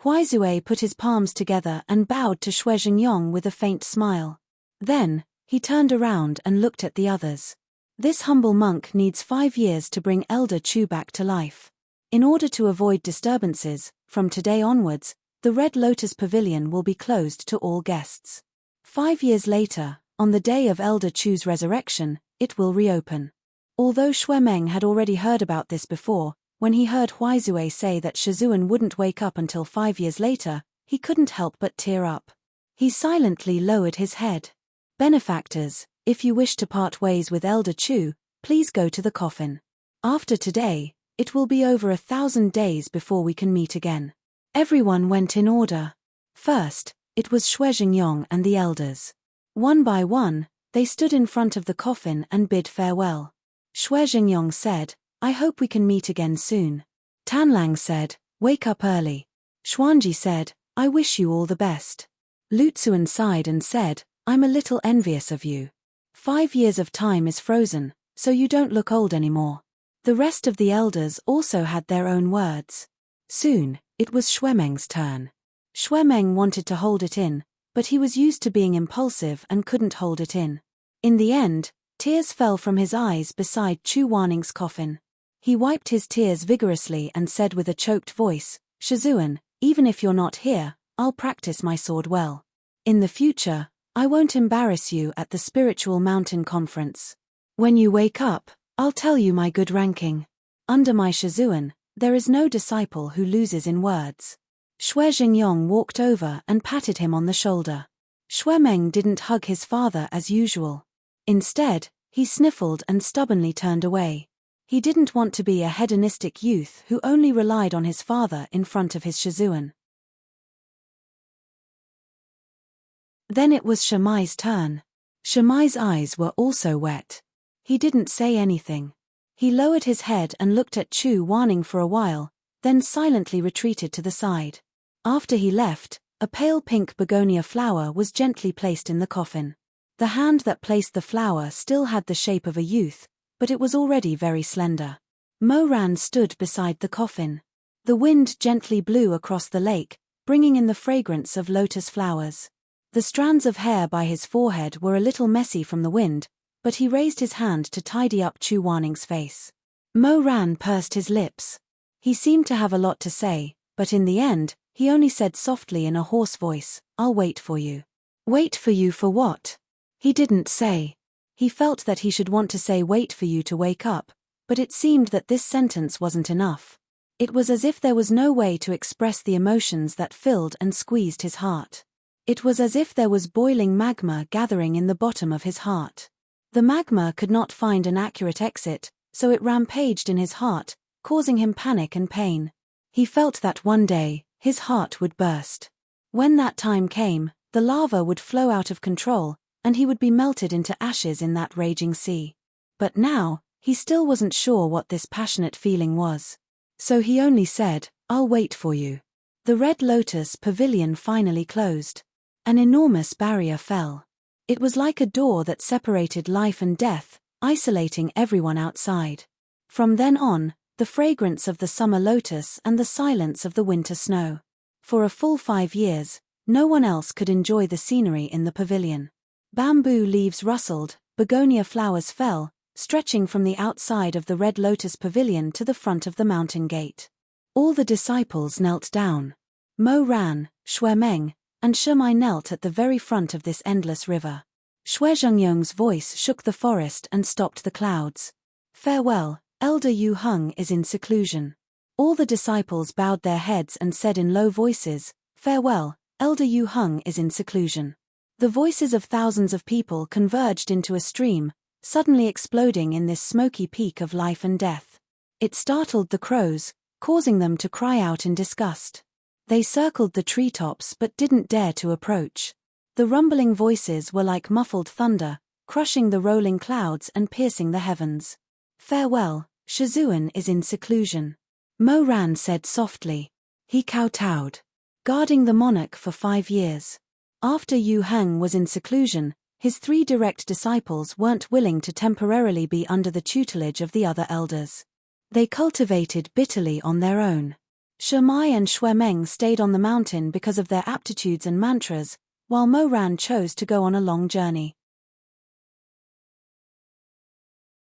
Huizue put his palms together and bowed to Shui Zhengyong with a faint smile. Then, he turned around and looked at the others. "This humble monk needs 5 years to bring Elder Chu back to life. In order to avoid disturbances, from today onwards, the Red Lotus Pavilion will be closed to all guests. 5 years later, on the day of Elder Chu's resurrection, it will reopen." Although Shui Meng had already heard about this before, when he heard Huizue say that Shizun wouldn't wake up until 5 years later, he couldn't help but tear up. He silently lowered his head. "Benefactors, if you wish to part ways with Elder Chu, please go to the coffin. After today, it will be over 1,000 days before we can meet again." Everyone went in order. First, it was Shui Zhengyong and the elders. One by one, they stood in front of the coffin and bid farewell. Shui Zhengyong said, "I hope we can meet again soon." Tanlang said, "Wake up early." Xuanji said, "I wish you all the best." Lutsuan sighed and said, "I'm a little envious of you. 5 years of time is frozen, so you don't look old anymore." The rest of the elders also had their own words. Soon, it was Shui Meng's turn. Shui Meng wanted to hold it in, but he was used to being impulsive and couldn't hold it in. In the end, tears fell from his eyes beside Chu Waning's coffin. He wiped his tears vigorously and said with a choked voice, "Shizun, even if you're not here, I'll practice my sword well. In the future, I won't embarrass you at the Spiritual Mountain Conference. When you wake up, I'll tell you my good ranking. Under my Shizun, there is no disciple who loses in words." Shui Zhengyong walked over and patted him on the shoulder. Shui Meng didn't hug his father as usual. Instead, he sniffled and stubbornly turned away. He didn't want to be a hedonistic youth who only relied on his father in front of his Shizun. Then it was Shamai's turn. Shamai's eyes were also wet. He didn't say anything. He lowered his head and looked at Chu Wanning for a while, then silently retreated to the side. After he left, a pale pink begonia flower was gently placed in the coffin. The hand that placed the flower still had the shape of a youth, but it was already very slender. Mo Ran stood beside the coffin. The wind gently blew across the lake, bringing in the fragrance of lotus flowers. The strands of hair by his forehead were a little messy from the wind, but he raised his hand to tidy up Chu Wanning's face. Mo Ran pursed his lips. He seemed to have a lot to say, but in the end, he only said softly in a hoarse voice, "I'll wait for you." "Wait for you for what?" He didn't say. He felt that he should want to say "wait for you to wake up," but it seemed that this sentence wasn't enough. It was as if there was no way to express the emotions that filled and squeezed his heart. It was as if there was boiling magma gathering in the bottom of his heart. The magma could not find an accurate exit, so it rampaged in his heart, causing him panic and pain. He felt that one day, his heart would burst. When that time came, the lava would flow out of control, and he would be melted into ashes in that raging sea. But now, he still wasn't sure what this passionate feeling was. So he only said, "I'll wait for you." The Red Lotus Pavilion finally closed. An enormous barrier fell. It was like a door that separated life and death, isolating everyone outside. From then on, the fragrance of the summer lotus and the silence of the winter snow. For a full 5 years, no one else could enjoy the scenery in the pavilion. Bamboo leaves rustled, begonia flowers fell, stretching from the outside of the red lotus pavilion to the front of the mountain gate. All the disciples knelt down. Mo ran, Shuemeng, and Shimai knelt at the very front of this endless river. Shuezhengyong's voice shook the forest and stopped the clouds. Farewell, Elder Yu Hung is in seclusion. All the disciples bowed their heads and said in low voices, Farewell, Elder Yu Hung is in seclusion. The voices of thousands of people converged into a stream, suddenly exploding in this smoky peak of life and death. It startled the crows, causing them to cry out in disgust. They circled the treetops but didn't dare to approach. The rumbling voices were like muffled thunder, crushing the rolling clouds and piercing the heavens. Farewell, Shizun is in seclusion. Mo Ran said softly. He kowtowed. Guarding the monarch for 5 years. After Yu Hang was in seclusion, his 3 direct disciples weren't willing to temporarily be under the tutelage of the other elders. They cultivated bitterly on their own. Shimai and Shuemeng stayed on the mountain because of their aptitudes and mantras, while Mo Ran chose to go on a long journey.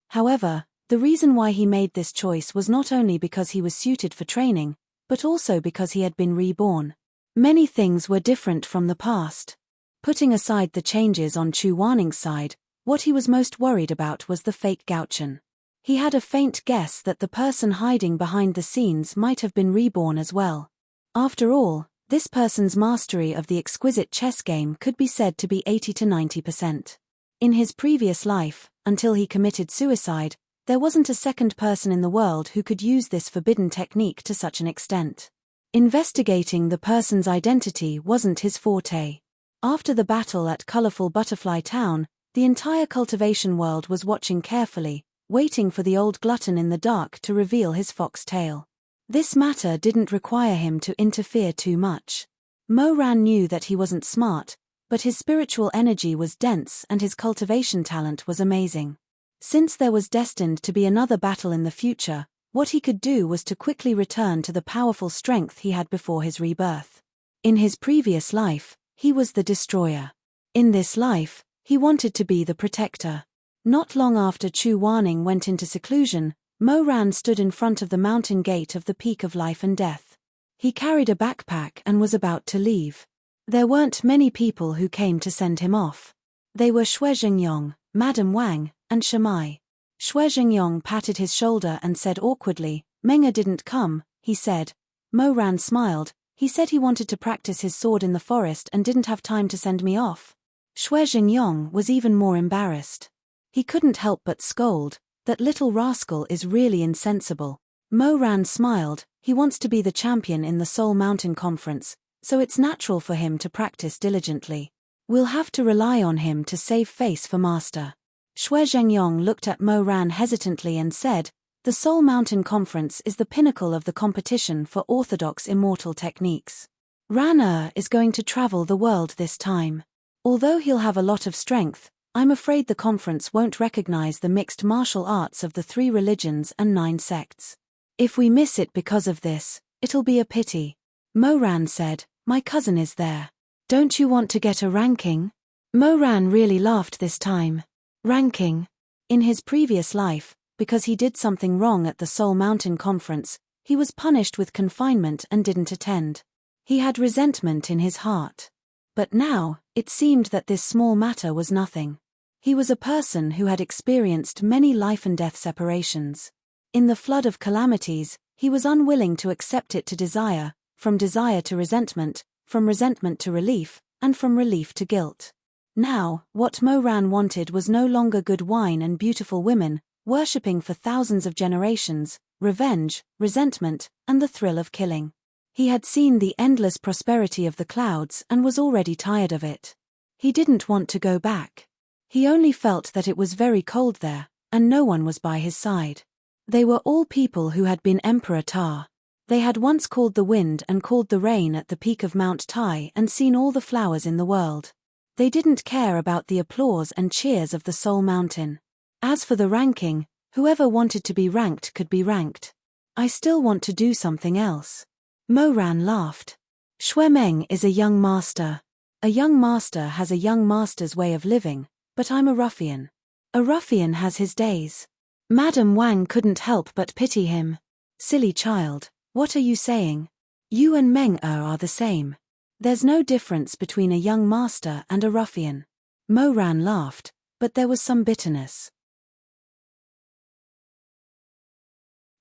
However, the reason why he made this choice was not only because he was suited for training, but also because he had been reborn. Many things were different from the past. Putting aside the changes on Chu Waning's side, what he was most worried about was the fake Gauchen. He had a faint guess that the person hiding behind the scenes might have been reborn as well. After all, this person's mastery of the exquisite chess game could be said to be 80 to 90%. In his previous life, until he committed suicide, there wasn't a second person in the world who could use this forbidden technique to such an extent. Investigating the person's identity wasn't his forte. After the battle at Colorful Butterfly Town, the entire cultivation world was watching carefully, waiting for the old glutton in the dark to reveal his fox tail. This matter didn't require him to interfere too much. Mo Ran knew that he wasn't smart, but his spiritual energy was dense and his cultivation talent was amazing. Since there was destined to be another battle in the future, what he could do was to quickly return to the powerful strength he had before his rebirth. In his previous life, he was the destroyer. In this life, he wanted to be the protector. Not long after Chu Waning went into seclusion, Mo Ran stood in front of the mountain gate of the Peak of Life and Death. He carried a backpack and was about to leave. There weren't many people who came to send him off. They were Shuezhengyong, Madame Wang, and Shimai. Shuezhengyong patted his shoulder and said awkwardly, Menga didn't come, he said. Mo Ran smiled. He said he wanted to practice his sword in the forest and didn't have time to send me off. Shuezhengyong was even more embarrassed. He couldn't help but scold, that little rascal is really insensible. Mo Ran smiled. He wants to be the champion in the Soul Mountain Conference, so it's natural for him to practice diligently. We'll have to rely on him to save face for Master. Shuezhengyong looked at Mo Ran hesitantly and said, the Soul Mountain Conference is the pinnacle of the competition for orthodox immortal techniques. Ran is going to travel the world this time. Although he'll have a lot of strength, I'm afraid the conference won't recognize the mixed martial arts of the 3 religions and 9 sects. If we miss it because of this, it'll be a pity. Mo Ran said, my cousin is there. Don't you want to get a ranking? Mo Ran really laughed this time. Ranking? In his previous life, because he did something wrong at the Soul Mountain Conference, he was punished with confinement and didn't attend. He had resentment in his heart. But now, it seemed that this small matter was nothing. He was a person who had experienced many life and death separations. In the flood of calamities, he was unwilling to accept it to desire, from desire to resentment, from resentment to relief, and from relief to guilt. Now, what Mo Ran wanted was no longer good wine and beautiful women, worshipping for thousands of generations, revenge, resentment, and the thrill of killing. He had seen the endless prosperity of the clouds and was already tired of it. He didn't want to go back. He only felt that it was very cold there, and no one was by his side. They were all people who had been Emperor Ta. They had once called the wind and called the rain at the peak of Mount Tai and seen all the flowers in the world. They didn't care about the applause and cheers of the Soul Mountain. As for the ranking, whoever wanted to be ranked could be ranked. I still want to do something else. Moran laughed. Shuemeng is a young master. A young master has a young master's way of living, but I'm a ruffian. A ruffian has his days. Madame Wang couldn't help but pity him. Silly child, what are you saying? You and Meng are the same. There's no difference between a young master and a ruffian. Moran laughed, but there was some bitterness.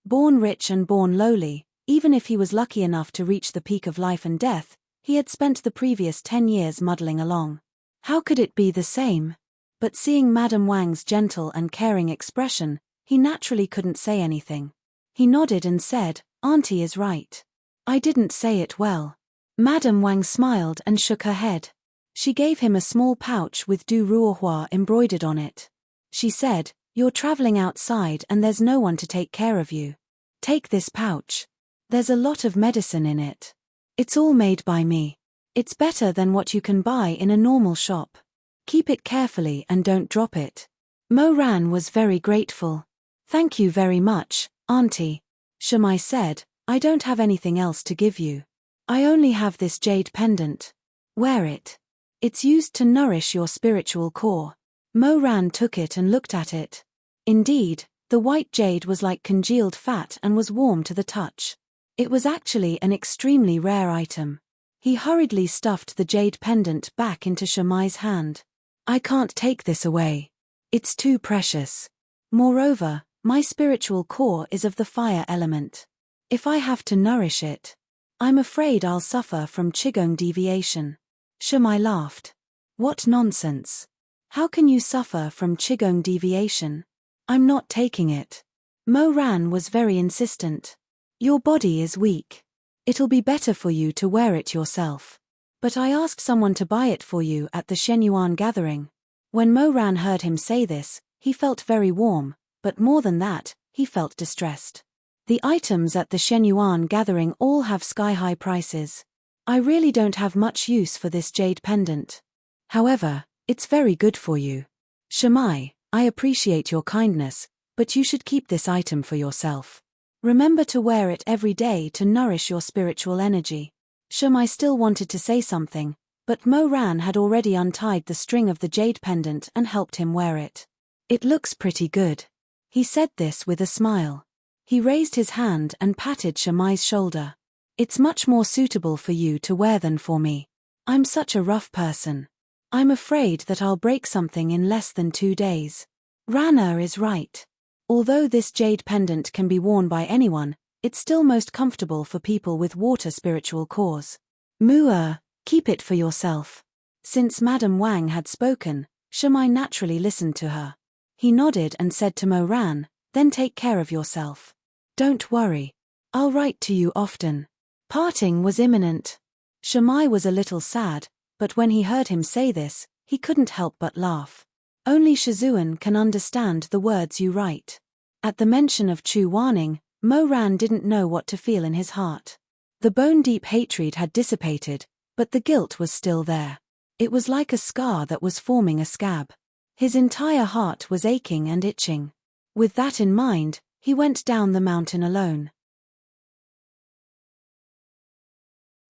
Born rich and born lowly, even if he was lucky enough to reach the peak of life and death, he had spent the previous 10 years muddling along. How could it be the same? But seeing Madame Wang's gentle and caring expression, he naturally couldn't say anything. He nodded and said, "Auntie is right. I didn't say it well." Madame Wang smiled and shook her head. She gave him a small pouch with Du Ruohua embroidered on it. She said, "You're traveling outside and there's no one to take care of you. Take this pouch. There's a lot of medicine in it. It's all made by me. It's better than what you can buy in a normal shop. Keep it carefully and don't drop it." Moran was very grateful. "Thank you very much, Auntie." Shamai said, "I don't have anything else to give you. I only have this jade pendant. Wear it. It's used to nourish your spiritual core." Moran took it and looked at it. Indeed, the white jade was like congealed fat and was warm to the touch. It was actually an extremely rare item. He hurriedly stuffed the jade pendant back into Shamai's hand. "I can't take this away. It's too precious. Moreover, my spiritual core is of the fire element. If I have to nourish it, I'm afraid I'll suffer from Qigong deviation." Shamai laughed. "What nonsense. How can you suffer from Qigong deviation? I'm not taking it." Moran was very insistent. "Your body is weak. It'll be better for you to wear it yourself. But I asked someone to buy it for you at the Shenyuan gathering." When Moran heard him say this, he felt very warm, but more than that, he felt distressed. The items at the Shenyuan gathering all have sky-high prices. I really don't have much use for this jade pendant. However, it's very good for you. Shamai, I appreciate your kindness, but you should keep this item for yourself. Remember to wear it every day to nourish your spiritual energy. Shamai still wanted to say something, but Moran had already untied the string of the jade pendant and helped him wear it. "It looks pretty good." He said this with a smile. He raised his hand and patted Shamai's shoulder. "It's much more suitable for you to wear than for me. I'm such a rough person. I'm afraid that I'll break something in less than 2 days." Rana is right. Although this jade pendant can be worn by anyone, it's still most comfortable for people with water spiritual cores. Mu'er, keep it for yourself. Since Madame Wang had spoken, Shamai naturally listened to her. He nodded and said to Moran, "Then take care of yourself. Don't worry. I'll write to you often." Parting was imminent. Shamai was a little sad, but when he heard him say this, he couldn't help but laugh. Only Shizun can understand the words you write. At the mention of Chu Waning, Moran didn't know what to feel in his heart. The bone-deep hatred had dissipated, but the guilt was still there. It was like a scar that was forming a scab. His entire heart was aching and itching. With that in mind, he went down the mountain alone.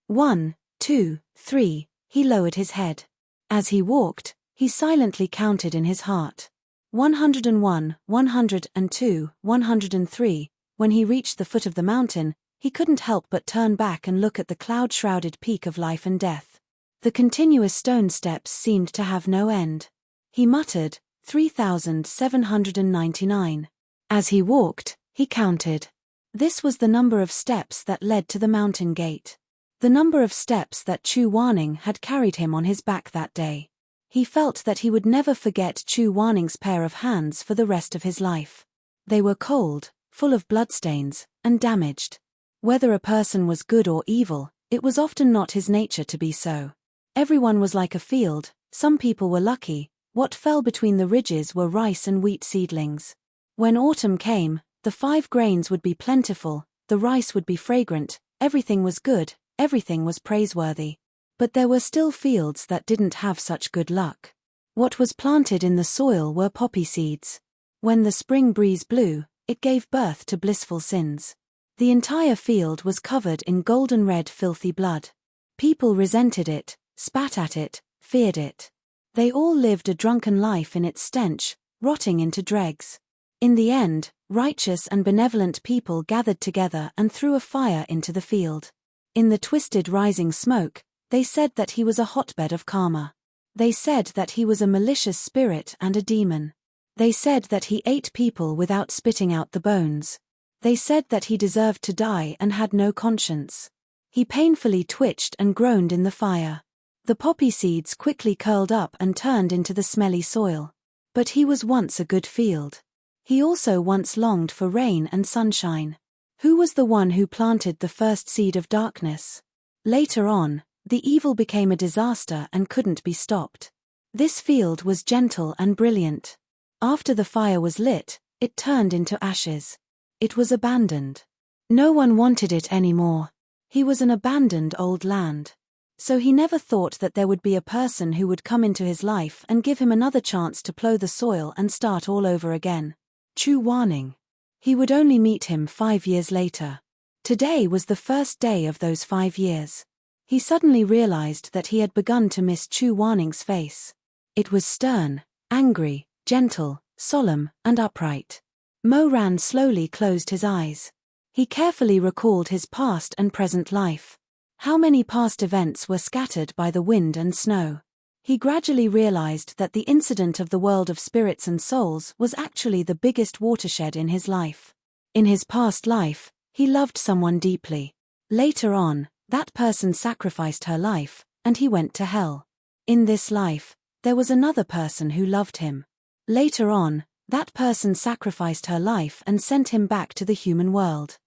1, 2, 3, he lowered his head. As he walked, he silently counted in his heart. 101, 102, 103. When he reached the foot of the mountain, he couldn't help but turn back and look at the cloud-shrouded peak of life and death. The continuous stone steps seemed to have no end. He muttered, 3,799. As he walked, he counted. This was the number of steps that led to the mountain gate. The number of steps that Chu Waning had carried him on his back that day. He felt that he would never forget Chu Waning's pair of hands for the rest of his life. They were cold, full of bloodstains, and damaged. Whether a person was good or evil, it was often not his nature to be so. Everyone was like a field, some people were lucky, what fell between the ridges were rice and wheat seedlings. When autumn came, the 5 grains would be plentiful, the rice would be fragrant, everything was good, everything was praiseworthy. But there were still fields that didn't have such good luck. What was planted in the soil were poppy seeds. When the spring breeze blew, it gave birth to blissful sins. The entire field was covered in golden red filthy blood. People resented it, spat at it, feared it. They all lived a drunken life in its stench, rotting into dregs. In the end, righteous and benevolent people gathered together and threw a fire into the field. In the twisted rising smoke, they said that he was a hotbed of karma. They said that he was a malicious spirit and a demon. They said that he ate people without spitting out the bones. They said that he deserved to die and had no conscience. He painfully twitched and groaned in the fire. The poppy seeds quickly curled up and turned into the smelly soil. But he was once a good field. He also once longed for rain and sunshine. Who was the one who planted the first seed of darkness? Later on, the evil became a disaster and couldn't be stopped. This field was gentle and brilliant. After the fire was lit, it turned into ashes. It was abandoned. No one wanted it anymore. He was an abandoned old land. So he never thought that there would be a person who would come into his life and give him another chance to plow the soil and start all over again. True warning. He would only meet him 5 years later. Today was the first day of those 5 years. He suddenly realized that he had begun to miss Chu Warning's face. It was stern, angry, gentle, solemn, and upright. Mo Ran slowly closed his eyes. He carefully recalled his past and present life. How many past events were scattered by the wind and snow? He gradually realized that the incident of the world of spirits and souls was actually the biggest watershed in his life. In his past life, he loved someone deeply. Later on, that person sacrificed her life, and he went to hell. In this life, there was another person who loved him. Later on, that person sacrificed her life and sent him back to the human world.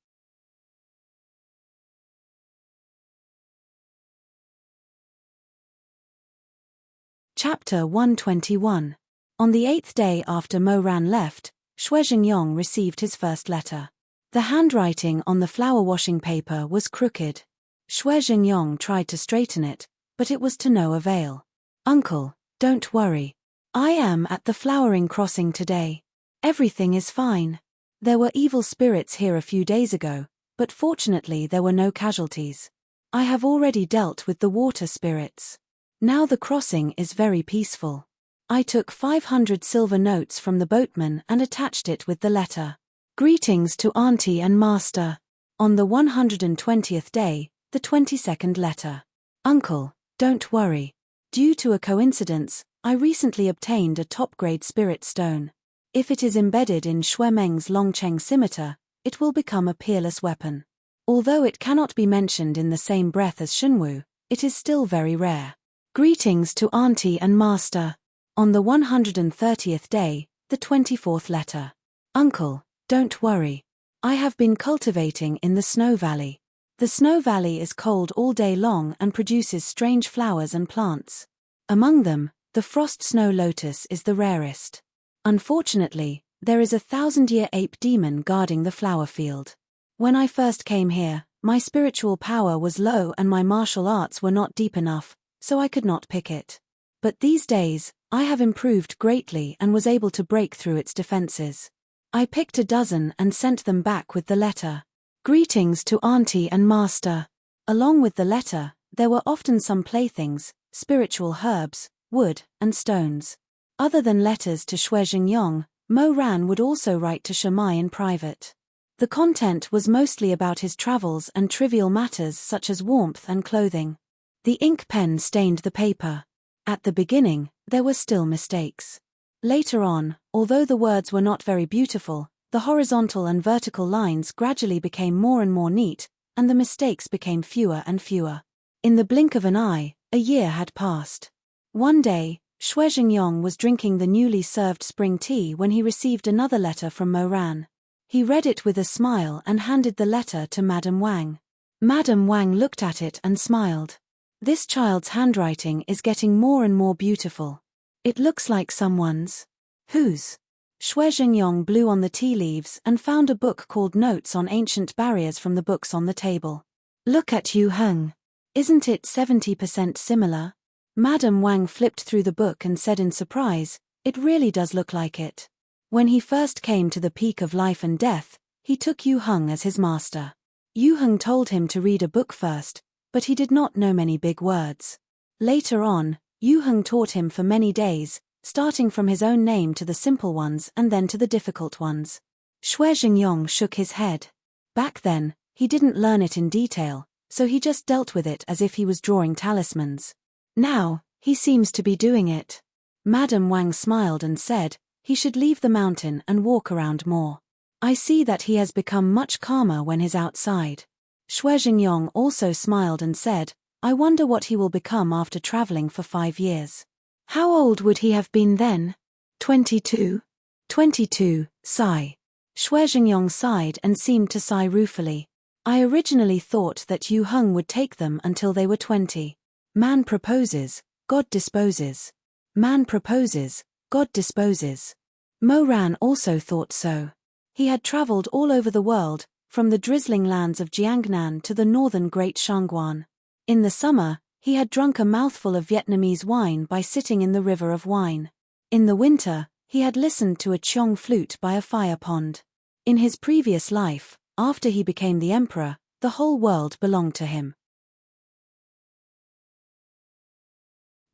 Chapter 121. On the 8th day after Mo Ran left, Xue Jingyong received his first letter. The handwriting on the flower washing paper was crooked. Xue Jingyong tried to straighten it, but it was to no avail. "Uncle, don't worry. I am at the flowering crossing today. Everything is fine. There were evil spirits here a few days ago, but fortunately there were no casualties. I have already dealt with the water spirits. Now the crossing is very peaceful. I took 500 silver notes from the boatman and attached it with the letter. Greetings to Auntie and Master. On the 120th day, the 22nd letter. Uncle, don't worry. Due to a coincidence, I recently obtained a top-grade spirit stone. If it is embedded in Xue Meng's Longcheng scimitar, it will become a peerless weapon. Although it cannot be mentioned in the same breath as Xunwu, it is still very rare. Greetings to Auntie and Master. On the 130th day, the 24th letter. Uncle, don't worry. I have been cultivating in the Snow Valley. The Snow Valley is cold all day long and produces strange flowers and plants. Among them, the frost snow lotus is the rarest. Unfortunately, there is a 1,000-year ape demon guarding the flower field. When I first came here, my spiritual power was low and my martial arts were not deep enough, so I could not pick it. But these days, I have improved greatly and was able to break through its defenses. I picked a dozen and sent them back with the letter. Greetings to Auntie and Master. Along with the letter, there were often some playthings, spiritual herbs, wood, and stones. Other than letters to Xue Jingyong, Mo Ran would also write to Shamai in private. The content was mostly about his travels and trivial matters such as warmth and clothing. The ink pen stained the paper. At the beginning, there were still mistakes. Later on, although the words were not very beautiful, the horizontal and vertical lines gradually became more and more neat, and the mistakes became fewer and fewer. In the blink of an eye, a year had passed. One day, Xue Jingyong was drinking the newly served spring tea when he received another letter from Mo Ran. He read it with a smile and handed the letter to Madame Wang. Madame Wang looked at it and smiled. This child's handwriting is getting more and more beautiful. It looks like someone's. Whose? Xue Jingyong blew on the tea leaves and found a book called Notes on Ancient Barriers from the books on the table. Look at Yu Heng. Isn't it 70% similar? Madame Wang flipped through the book and said in surprise, "It really does look like it." When he first came to the peak of life and death, he took Yu Heng as his master. Yu Heng told him to read a book first, but he did not know many big words. Later on, Yu Heng taught him for many days, starting from his own name to the simple ones and then to the difficult ones. Xue Jingyong shook his head. Back then, he didn't learn it in detail, so he just dealt with it as if he was drawing talismans. Now, he seems to be doing it. Madame Wang smiled and said, he should leave the mountain and walk around more. I see that he has become much calmer when he's outside. Xue Jingyong also smiled and said, I wonder what he will become after traveling for 5 years. How old would he have been then? 22. 22, sigh. Xue Jingyong sighed and seemed to sigh ruefully. I originally thought that Yu Heng would take them until they were 20. Man proposes, God disposes. Man proposes, God disposes. Mo Ran also thought so. He had traveled all over the world, from the drizzling lands of Jiangnan to the northern Great Shangguan. In the summer, he had drunk a mouthful of Vietnamese wine by sitting in the river of wine. In the winter, he had listened to a Qiong flute by a fire pond. In his previous life, after he became the emperor, the whole world belonged to him.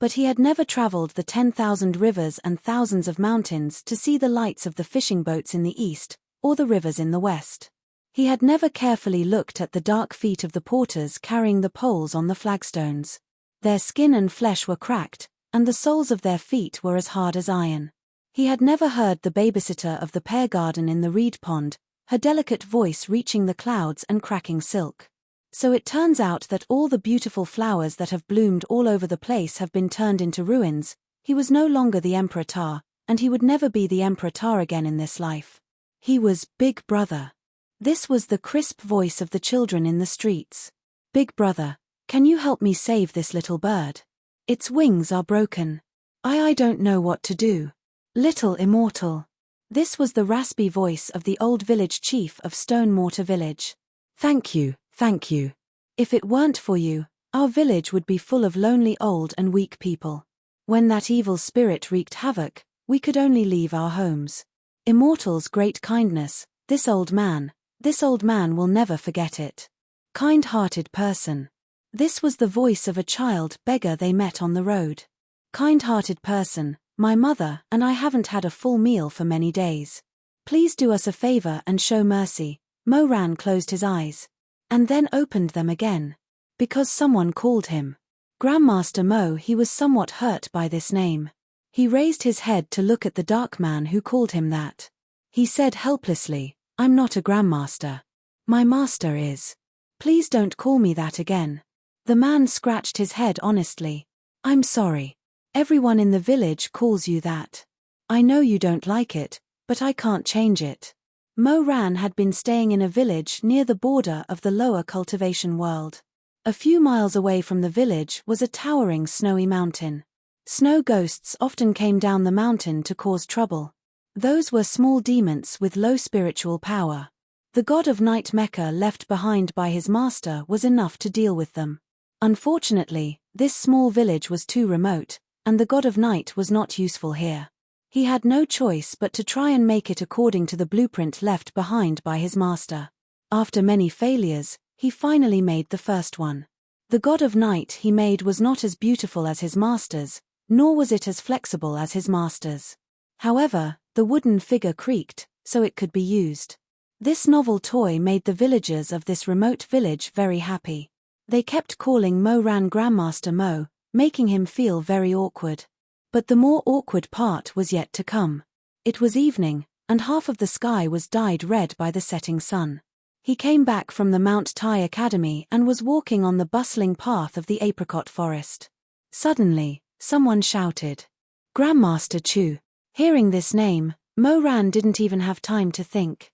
But he had never traveled the 10,000 rivers and thousands of mountains to see the lights of the fishing boats in the east, or the rivers in the west. He had never carefully looked at the dark feet of the porters carrying the poles on the flagstones. Their skin and flesh were cracked, and the soles of their feet were as hard as iron. He had never heard the babysitter of the pear garden in the reed pond, her delicate voice reaching the clouds and cracking silk. So it turns out that all the beautiful flowers that have bloomed all over the place have been turned into ruins. He was no longer the Emperor Ta, and he would never be the Emperor Ta again in this life. He was Big Brother. This was the crisp voice of the children in the streets. Big Brother, can you help me save this little bird? Its wings are broken. I don't know what to do. Little Immortal. This was the raspy voice of the old village chief of Stone Mortar Village. Thank you. Thank you. If it weren't for you, our village would be full of lonely old and weak people. When that evil spirit wreaked havoc, we could only leave our homes. Immortal's great kindness, this old man will never forget it. Kind-hearted person. This was the voice of a child beggar they met on the road. Kind-hearted person, my mother and I haven't had a full meal for many days. Please do us a favor and show mercy. Mo Ran closed his eyes. And then opened them again. Because someone called him Grandmaster Mo. He was somewhat hurt by this name. He raised his head to look at the dark man who called him that. He said helplessly, I'm not a grandmaster. My master is. Please don't call me that again. The man scratched his head honestly. I'm sorry. Everyone in the village calls you that. I know you don't like it, but I can't change it. Mo Ran had been staying in a village near the border of the lower cultivation world. A few miles away from the village was a towering snowy mountain. Snow ghosts often came down the mountain to cause trouble. Those were small demons with low spiritual power. The god of night Mecha left behind by his master was enough to deal with them. Unfortunately, this small village was too remote, and the god of night was not useful here. He had no choice but to try and make it according to the blueprint left behind by his master. After many failures, he finally made the first one. The god of night he made was not as beautiful as his master's, nor was it as flexible as his master's. However, the wooden figure creaked, so it could be used. This novel toy made the villagers of this remote village very happy. They kept calling Mo Ran Grandmaster Mo, making him feel very awkward. But the more awkward part was yet to come. It was evening, and half of the sky was dyed red by the setting sun. He came back from the Mount Tai Academy and was walking on the bustling path of the apricot forest. Suddenly, someone shouted, Grandmaster Chu. Hearing this name, Mo Ran didn't even have time to think.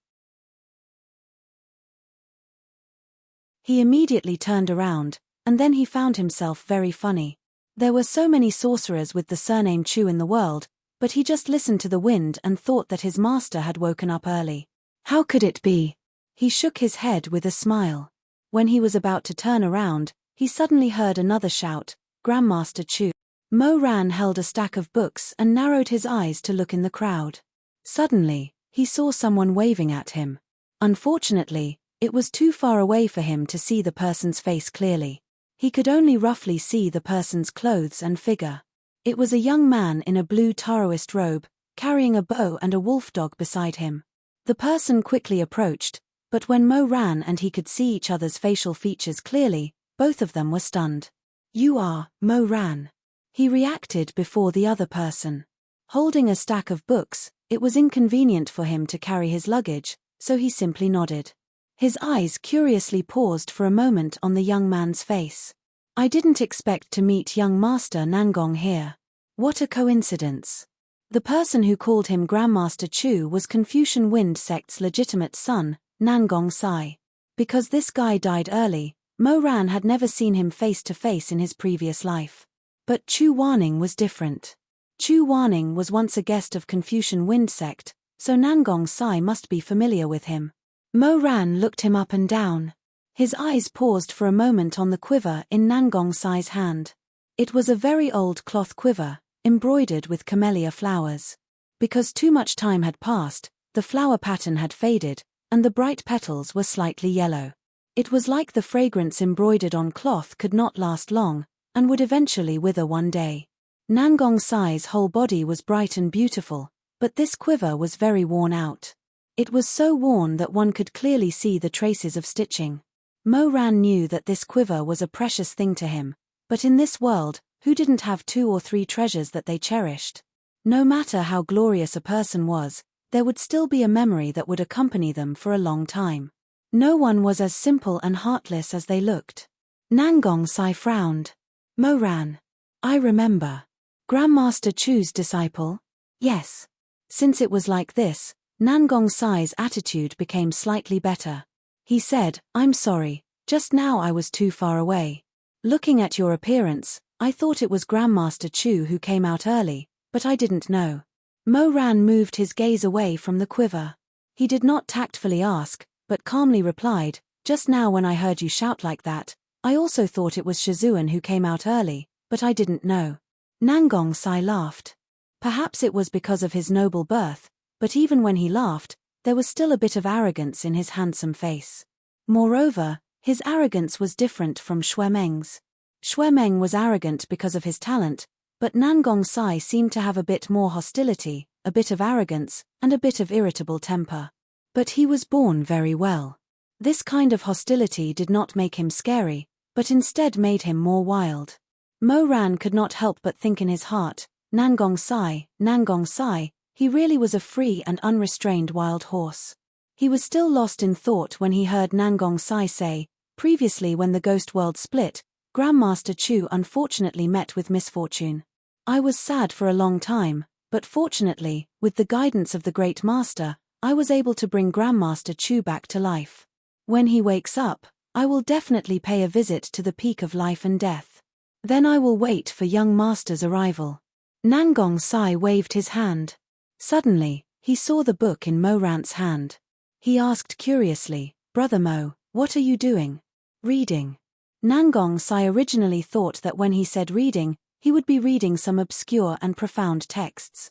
He immediately turned around, and then he found himself very funny. There were so many sorcerers with the surname Chu in the world, but he just listened to the wind and thought that his master had woken up early. How could it be? He shook his head with a smile. When he was about to turn around, he suddenly heard another shout, "Grandmaster Chu!" Mo Ran held a stack of books and narrowed his eyes to look in the crowd. Suddenly, he saw someone waving at him. Unfortunately, it was too far away for him to see the person's face clearly. He could only roughly see the person's clothes and figure. It was a young man in a blue Taoist robe, carrying a bow and a wolf dog beside him. The person quickly approached, but when Mo ran and he could see each other's facial features clearly, both of them were stunned. "You are Mo Ran." He reacted before the other person. Holding a stack of books, it was inconvenient for him to carry his luggage, so he simply nodded. His eyes curiously paused for a moment on the young man's face. "I didn't expect to meet young Master Nangong here. What a coincidence." The person who called him Grandmaster Chu was Confucian Wind sect's legitimate son, Nangong Sai. Because this guy died early, Mo Ran had never seen him face to face in his previous life. But Chu Wanning was different. Chu Wanning was once a guest of Confucian Wind sect, so Nangong Sai must be familiar with him. Mo Ran looked him up and down. His eyes paused for a moment on the quiver in Nangong Sai's hand. It was a very old cloth quiver, embroidered with camellia flowers. Because too much time had passed, the flower pattern had faded, and the bright petals were slightly yellow. It was like the fragrance embroidered on cloth could not last long, and would eventually wither one day. Nangong Sai's whole body was bright and beautiful, but this quiver was very worn out. It was so worn that one could clearly see the traces of stitching. Mo Ran knew that this quiver was a precious thing to him, but in this world, who didn't have 2 or 3 treasures that they cherished? No matter how glorious a person was, there would still be a memory that would accompany them for a long time. No one was as simple and heartless as they looked. Nangong Sai frowned. "Mo Ran. I remember. Grandmaster Chu's disciple?" "Yes." Since it was like this, Nangong Sai's attitude became slightly better. He said, "I'm sorry, just now I was too far away. Looking at your appearance, I thought it was Grandmaster Chu who came out early, but I didn't know." Mo Ran moved his gaze away from the quiver. He did not tactfully ask, but calmly replied, "Just now when I heard you shout like that, I also thought it was Shizun who came out early, but I didn't know." Nangong Sai laughed. Perhaps it was because of his noble birth, but even when he laughed, there was still a bit of arrogance in his handsome face. Moreover, his arrogance was different from Xuemeng's. Xuemeng was arrogant because of his talent, but Nangong Sai seemed to have a bit more hostility, a bit of arrogance, and a bit of irritable temper. But he was born very well. This kind of hostility did not make him scary, but instead made him more wild. Mo Ran could not help but think in his heart, Nangong Sai, he really was a free and unrestrained wild horse. He was still lost in thought when he heard Nangong Sai say, "Previously when the ghost world split, Grandmaster Chu unfortunately met with misfortune. I was sad for a long time, but fortunately, with the guidance of the Great Master, I was able to bring Grandmaster Chu back to life. When he wakes up, I will definitely pay a visit to the peak of life and death. Then I will wait for young Master's arrival." Nangong Sai waved his hand. Suddenly, he saw the book in Mo Ran's hand. He asked curiously, "Brother Mo, what are you doing?" "Reading." Nangong Sai originally thought that when he said reading, he would be reading some obscure and profound texts.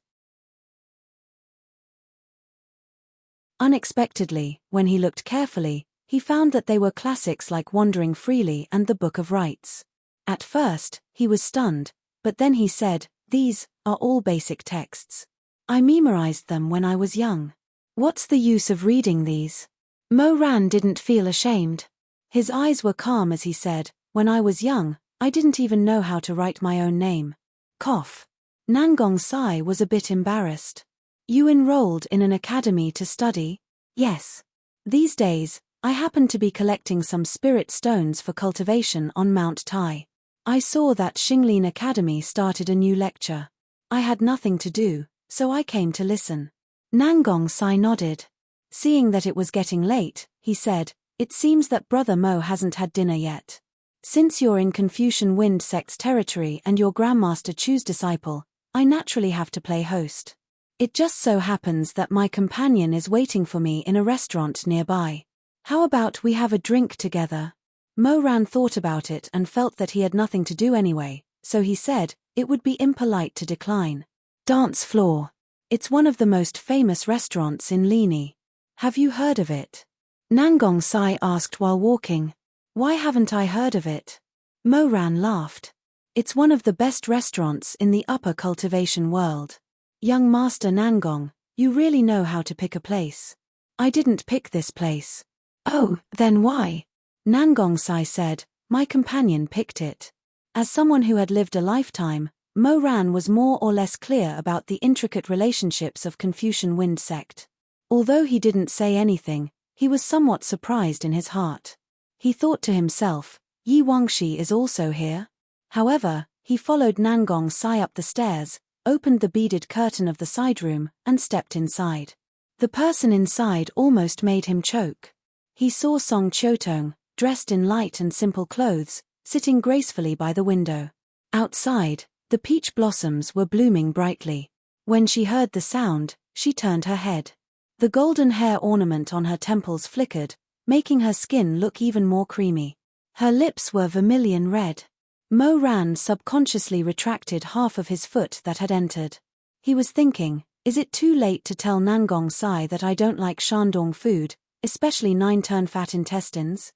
Unexpectedly, when he looked carefully, he found that they were classics like Wandering Freely and the Book of Rites. At first, he was stunned, but then he said, "These are all basic texts. I memorized them when I was young. What's the use of reading these?" Mo Ran didn't feel ashamed. His eyes were calm as he said, "When I was young, I didn't even know how to write my own name." Cough. Nangong Sai was a bit embarrassed. "You enrolled in an academy to study?" "Yes. These days, I happen to be collecting some spirit stones for cultivation on Mount Tai. I saw that Xinglin Academy started a new lecture. I had nothing to do, so I came to listen." Nangong Sai nodded. Seeing that it was getting late, he said, "It seems that Brother Mo hasn't had dinner yet. Since you're in Confucian Wind sect's territory and you're Grandmaster Chu's disciple, I naturally have to play host. It just so happens that my companion is waiting for me in a restaurant nearby. How about we have a drink together?" Mo Ran thought about it and felt that he had nothing to do anyway, so he said, it would be impolite to decline. Dance floor. It's one of the most famous restaurants in Lini. Have you heard of it? Nangong Sai asked while walking. Why haven't I heard of it? Mo Ran laughed. It's one of the best restaurants in the upper cultivation world. Young Master Nangong, you really know how to pick a place. I didn't pick this place. Oh, then why? Nangong Sai said, my companion picked it. As someone who had lived a lifetime, Mo Ran was more or less clear about the intricate relationships of Confucian Wind sect. Although he didn't say anything, he was somewhat surprised in his heart. He thought to himself, Yi Wangshi is also here? However, he followed Nangong Sai up the stairs, opened the beaded curtain of the side room, and stepped inside. The person inside almost made him choke. He saw Song Chiotong, dressed in light and simple clothes, sitting gracefully by the window. Outside, the peach blossoms were blooming brightly. When she heard the sound, she turned her head. The golden hair ornament on her temples flickered, making her skin look even more creamy. Her lips were vermilion red. Mo Ran subconsciously retracted half of his foot that had entered. He was thinking, is it too late to tell Nangong Sai that I don't like Shandong food, especially 9-turn fat intestines?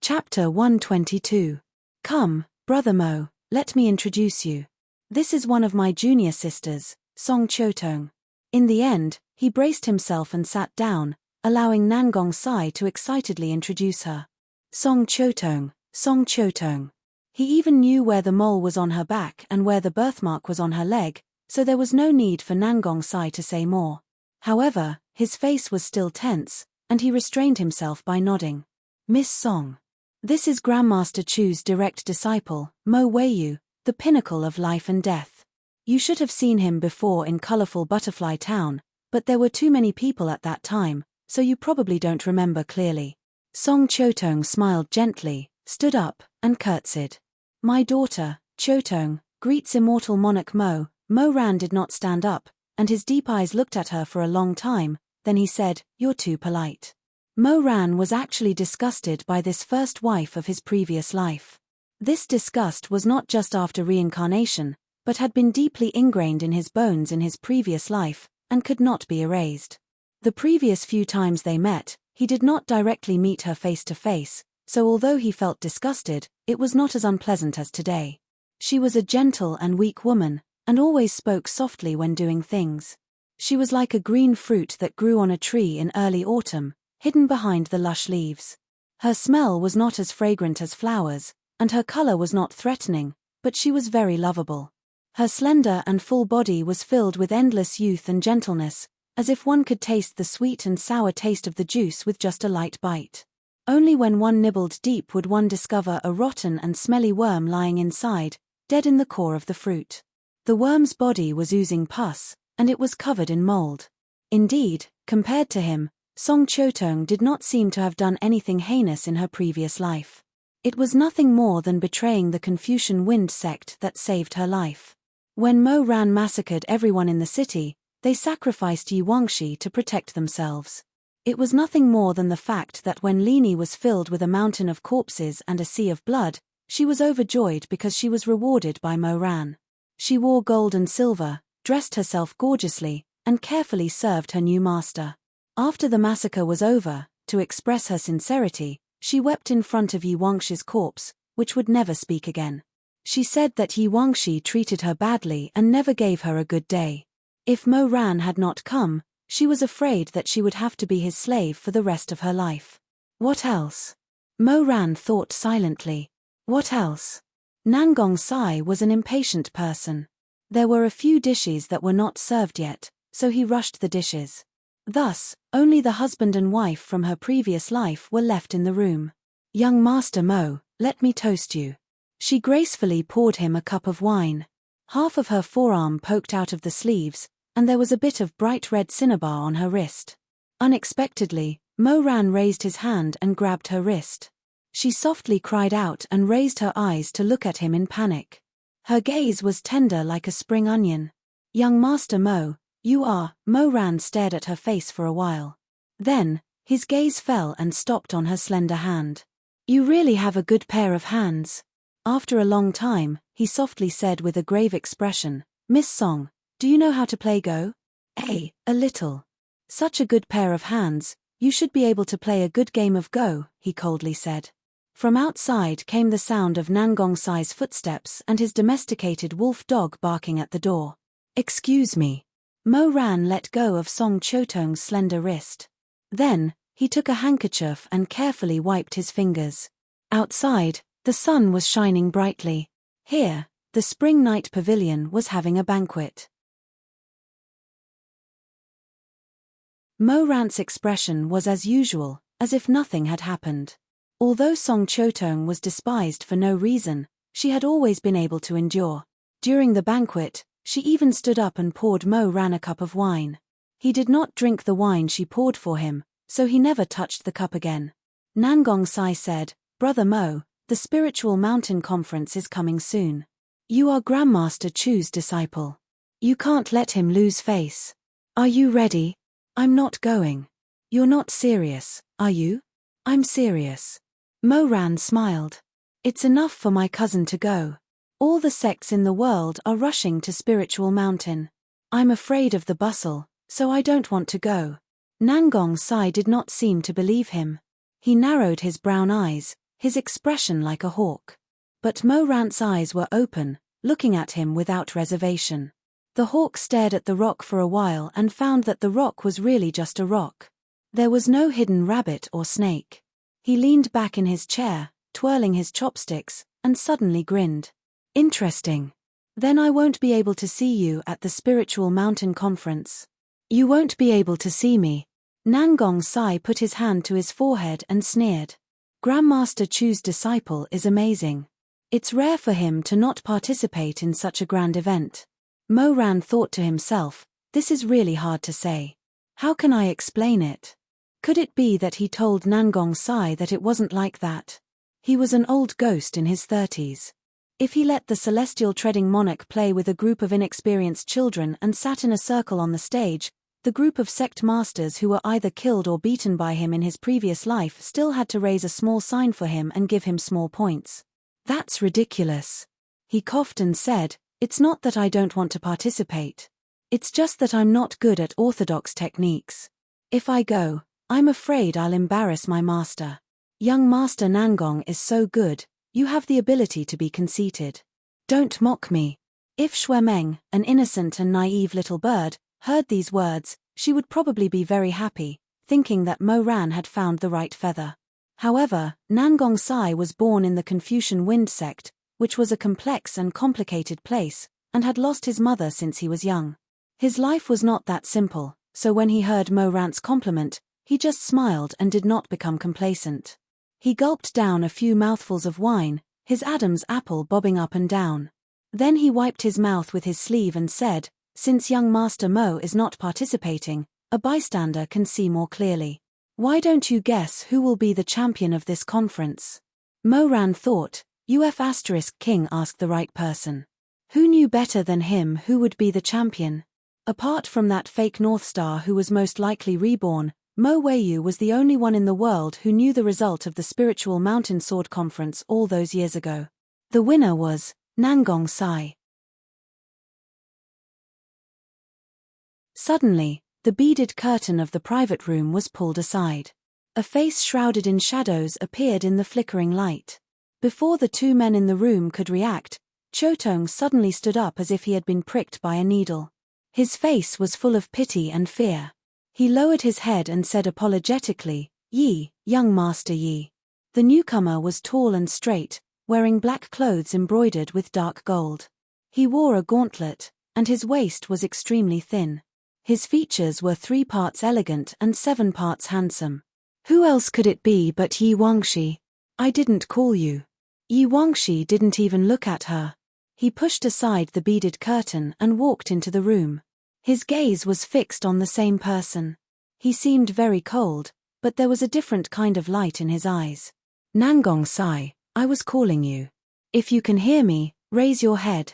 Chapter 122. Come, Brother Mo, let me introduce you. This is one of my junior sisters, Song Chiotong. In the end, he braced himself and sat down, allowing Nangong Sai to excitedly introduce her. Song Chiotong, Song Chiotong. He even knew where the mole was on her back and where the birthmark was on her leg, so there was no need for Nangong Sai to say more. However, his face was still tense, and he restrained himself by nodding. Miss Song. This is Grandmaster Chu's direct disciple, Mo Weiyu, the pinnacle of life and death. You should have seen him before in colorful Butterfly Town, but there were too many people at that time, so you probably don't remember clearly. Song Chiotong smiled gently, stood up, and curtsied. My daughter, Chiotong, greets immortal monarch Mo. Mo Ran did not stand up, and his deep eyes looked at her for a long time, then he said, you're too polite. Mo Ran was actually disgusted by this first wife of his previous life. This disgust was not just after reincarnation, but had been deeply ingrained in his bones in his previous life, and could not be erased. The previous few times they met, he did not directly meet her face to face, so although he felt disgusted, it was not as unpleasant as today. She was a gentle and weak woman, and always spoke softly when doing things. She was like a green fruit that grew on a tree in early autumn, hidden behind the lush leaves. Her smell was not as fragrant as flowers, and her color was not threatening, but she was very lovable. Her slender and full body was filled with endless youth and gentleness, as if one could taste the sweet and sour taste of the juice with just a light bite. Only when one nibbled deep would one discover a rotten and smelly worm lying inside, dead in the core of the fruit. The worm's body was oozing pus, and it was covered in mold. Indeed, compared to him, Song Chiotong did not seem to have done anything heinous in her previous life. It was nothing more than betraying the Confucian Wind sect that saved her life. When Mo Ran massacred everyone in the city, they sacrificed Yi Wangshi to protect themselves. It was nothing more than the fact that when Lini was filled with a mountain of corpses and a sea of blood, she was overjoyed because she was rewarded by Mo Ran. She wore gold and silver, dressed herself gorgeously, and carefully served her new master. After the massacre was over, to express her sincerity, she wept in front of Yi Wangshi's corpse, which would never speak again. She said that Yi Wangshi treated her badly and never gave her a good day. If Mo Ran had not come, she was afraid that she would have to be his slave for the rest of her life. What else? Mo Ran thought silently. What else? Nangong Sai was an impatient person. There were a few dishes that were not served yet, so he rushed the dishes. Thus, only the husband and wife from her previous life were left in the room. Young Master Mo, let me toast you. She gracefully poured him a cup of wine. Half of her forearm poked out of the sleeves, and there was a bit of bright red cinnabar on her wrist. Unexpectedly, Mo Ran raised his hand and grabbed her wrist. She softly cried out and raised her eyes to look at him in panic. Her gaze was tender like a spring onion. Young Master Mo, You are. Mo Ran stared at her face for a while. Then, his gaze fell and stopped on her slender hand. You really have a good pair of hands. After a long time, he softly said with a grave expression, Miss Song, do you know how to play Go? A little. Such a good pair of hands, you should be able to play a good game of Go, he coldly said. From outside came the sound of Nangong Sai's footsteps and his domesticated wolf dog barking at the door. Excuse me. Mo Ran let go of Song Chotong's slender wrist. Then, he took a handkerchief and carefully wiped his fingers. Outside, the sun was shining brightly. Here, the spring night pavilion was having a banquet. Mo Ran's expression was as usual, as if nothing had happened. Although Song Chotong was despised for no reason, she had always been able to endure. During the banquet, she even stood up and poured Mo Ran a cup of wine. He did not drink the wine she poured for him, so he never touched the cup again. Nangong Sai said, Brother Mo, the Spiritual Mountain Conference is coming soon. You are Grandmaster Chu's disciple. You can't let him lose face. Are you ready? I'm not going. You're not serious, are you? I'm serious. Mo Ran smiled. It's enough for my cousin to go. All the sects in the world are rushing to Spiritual Mountain. I'm afraid of the bustle, so I don't want to go. Nangong Sai did not seem to believe him. He narrowed his brown eyes, his expression like a hawk. But Mo Ran's eyes were open, looking at him without reservation. The hawk stared at the rock for a while and found that the rock was really just a rock. There was no hidden rabbit or snake. He leaned back in his chair, twirling his chopsticks, and suddenly grinned. Interesting. Then I won't be able to see you at the Spiritual Mountain Conference. You won't be able to see me. Nangong Sai put his hand to his forehead and sneered. Grandmaster Chu's disciple is amazing. It's rare for him to not participate in such a grand event. Mo Ran thought to himself, this is really hard to say. How can I explain it? Could it be that he told Nangong Sai that it wasn't like that? He was an old ghost in his 30s. If he let the celestial treading monarch play with a group of inexperienced children and sat in a circle on the stage, the group of sect masters who were either killed or beaten by him in his previous life still had to raise a small sign for him and give him small points. That's ridiculous. He coughed and said, It's not that I don't want to participate. It's just that I'm not good at orthodox techniques. If I go, I'm afraid I'll embarrass my master. Young Master Nangong is so good, you have the ability to be conceited. Don't mock me. If Shuemeng, an innocent and naive little bird, heard these words, she would probably be very happy, thinking that Mo Ran had found the right feather. However, Nangong Sai was born in the Confucian Wind sect, which was a complex and complicated place, and had lost his mother since he was young. His life was not that simple, so when he heard Mo Ran's compliment, he just smiled and did not become complacent. He gulped down a few mouthfuls of wine, his Adam's apple bobbing up and down. Then he wiped his mouth with his sleeve and said, Since young Master Mo is not participating, a bystander can see more clearly. Why don't you guess who will be the champion of this conference? Mo Ran thought, King asked the right person. Who knew better than him who would be the champion? Apart from that fake North Star who was most likely reborn, Mo Weiyu was the only one in the world who knew the result of the Spiritual Mountain Sword Conference all those years ago. The winner was Nangong Sai. Suddenly, the beaded curtain of the private room was pulled aside. A face shrouded in shadows appeared in the flickering light. Before the two men in the room could react, Chotong suddenly stood up as if he had been pricked by a needle. His face was full of pity and fear. He lowered his head and said apologetically, Yi, young Master Yi. The newcomer was tall and straight, wearing black clothes embroidered with dark gold. He wore a gauntlet, and his waist was extremely thin. His features were 3 parts elegant and 7 parts handsome. Who else could it be but Yi Wangxi? I didn't call you. Yi Wangxi didn't even look at her. He pushed aside the beaded curtain and walked into the room. His gaze was fixed on the same person. He seemed very cold, but there was a different kind of light in his eyes. Nangong Sai, I was calling you. If you can hear me, raise your head.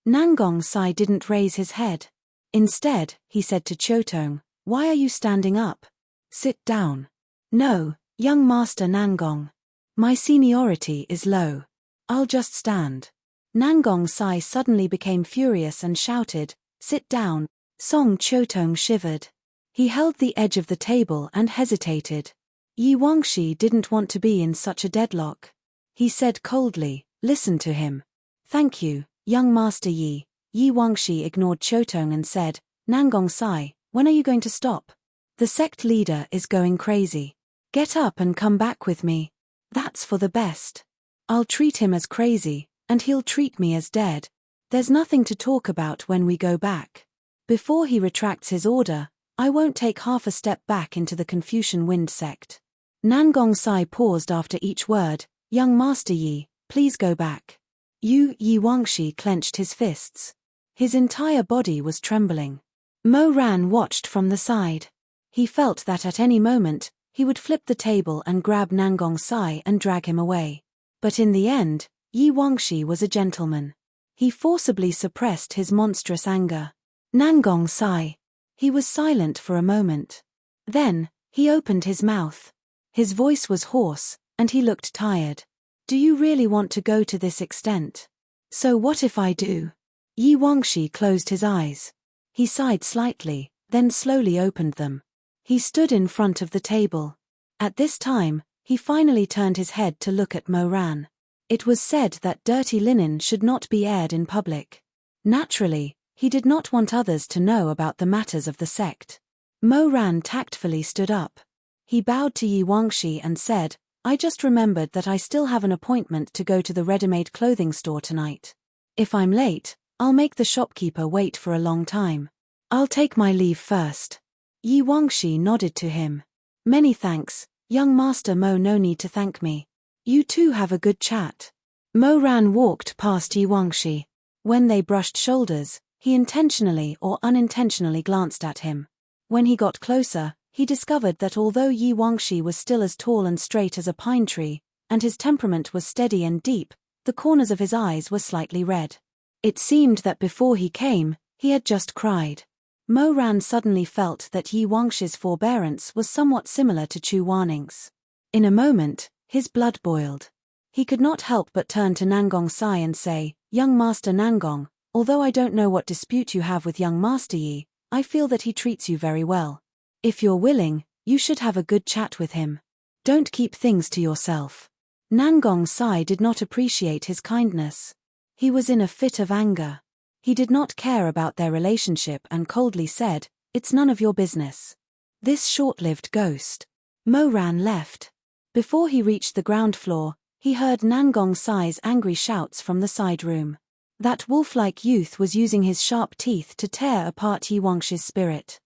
Nangong Sai didn't raise his head. Instead, he said to Chotong, "Why are you standing up? Sit down." "No, young Master Nangong. My seniority is low. I'll just stand." Nangong Sai suddenly became furious and shouted, "Sit down." Song Chotong shivered. He held the edge of the table and hesitated. Yi Wangshi didn't want to be in such a deadlock. He said coldly, "Listen to him." "Thank you, young Master Yi." Yi Wangshi ignored Chotong and said, "Nangong Sai, when are you going to stop? The sect leader is going crazy. Get up and come back with me. That's for the best. I'll treat him as crazy, and he'll treat me as dead. There's nothing to talk about when we go back. Before he retracts his order, I won't take half a step back into the Confucian Wind sect." Nangong Sai paused after each word. "Young Master Yi, please go back." Yi Wangshi clenched his fists. His entire body was trembling. Mo Ran watched from the side. He felt that at any moment, he would flip the table and grab Nangong Sai and drag him away. But in the end, Yi Wangshi was a gentleman. He forcibly suppressed his monstrous anger. "Nangong Sai." He was silent for a moment. Then, he opened his mouth. His voice was hoarse, and he looked tired. "Do you really want to go to this extent? So what if I do?" Yi Wangshi closed his eyes. He sighed slightly, then slowly opened them. He stood in front of the table. At this time, he finally turned his head to look at Mo Ran. It was said that dirty linen should not be aired in public. Naturally, he did not want others to know about the matters of the sect. Mo Ran tactfully stood up. He bowed to Yi Wangshi and said, "I just remembered that I still have an appointment to go to the ready-made clothing store tonight. If I'm late, I'll make the shopkeeper wait for a long time. I'll take my leave first." Yi Wangshi nodded to him. "Many thanks, young Master Mo. No need to thank me. You two have a good chat." Mo Ran walked past Yi Wangshi. When they brushed shoulders, he intentionally or unintentionally glanced at him. When he got closer, he discovered that although Yi Wangshi was still as tall and straight as a pine tree, and his temperament was steady and deep, the corners of his eyes were slightly red. It seemed that before he came, he had just cried. Mo Ran suddenly felt that Yi Wangshi's forbearance was somewhat similar to Chu Waning's. In a moment, his blood boiled. He could not help but turn to Nangong Sai and say, "Young Master Nangong, although I don't know what dispute you have with young Master Yi, I feel that he treats you very well. If you're willing, you should have a good chat with him. Don't keep things to yourself." Nangong Sai did not appreciate his kindness. He was in a fit of anger. He did not care about their relationship and coldly said, "It's none of your business." This short-lived ghost. Mo Ran left. Before he reached the ground floor, he heard Nangong Sai's angry shouts from the side room. That wolf-like youth was using his sharp teeth to tear apart Yi Wangshi's spirit.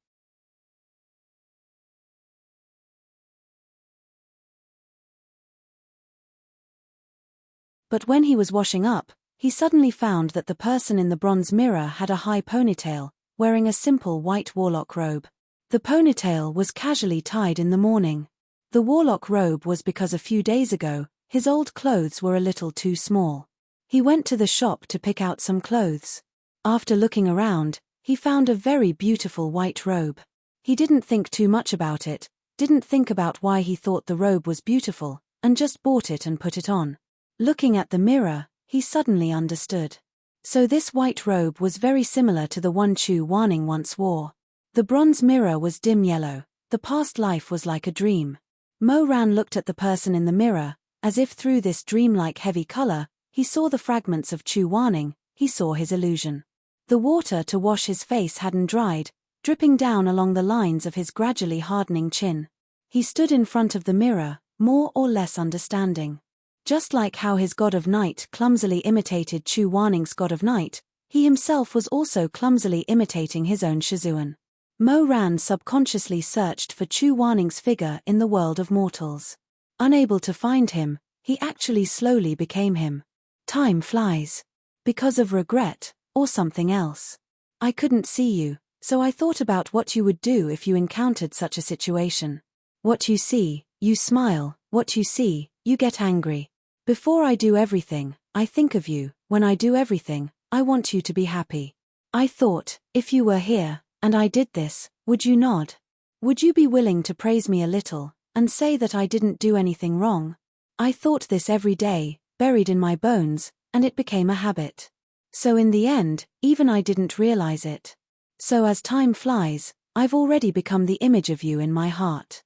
But when he was washing up, he suddenly found that the person in the bronze mirror had a high ponytail, wearing a simple white warlock robe. The ponytail was casually tied in the morning. The warlock robe was because a few days ago, his old clothes were a little too small. He went to the shop to pick out some clothes. After looking around, he found a very beautiful white robe. He didn't think too much about it, didn't think about why he thought the robe was beautiful, and just bought it and put it on. Looking at the mirror, he suddenly understood. So this white robe was very similar to the one Chu Waning once wore. The bronze mirror was dim yellow, the past life was like a dream. Mo Ran looked at the person in the mirror, as if through this dreamlike heavy color, he saw the fragments of Chu Waning, he saw his illusion. The water to wash his face hadn't dried, dripping down along the lines of his gradually hardening chin. He stood in front of the mirror, more or less understanding. Just like how his god of night clumsily imitated Chu Waning's god of night, he himself was also clumsily imitating his own Shizun. Mo Ran subconsciously searched for Chu Waning's figure in the world of mortals. Unable to find him, he actually slowly became him. Time flies. Because of regret, or something else. I couldn't see you, so I thought about what you would do if you encountered such a situation. What you see, you smile, what you see, you get angry. Before I do everything, I think of you, when I do everything, I want you to be happy. I thought, if you were here, and I did this, would you nod? Would you be willing to praise me a little, and say that I didn't do anything wrong? I thought this every day, buried in my bones, and it became a habit. So in the end, even I didn't realize it. So as time flies, I've already become the image of you in my heart.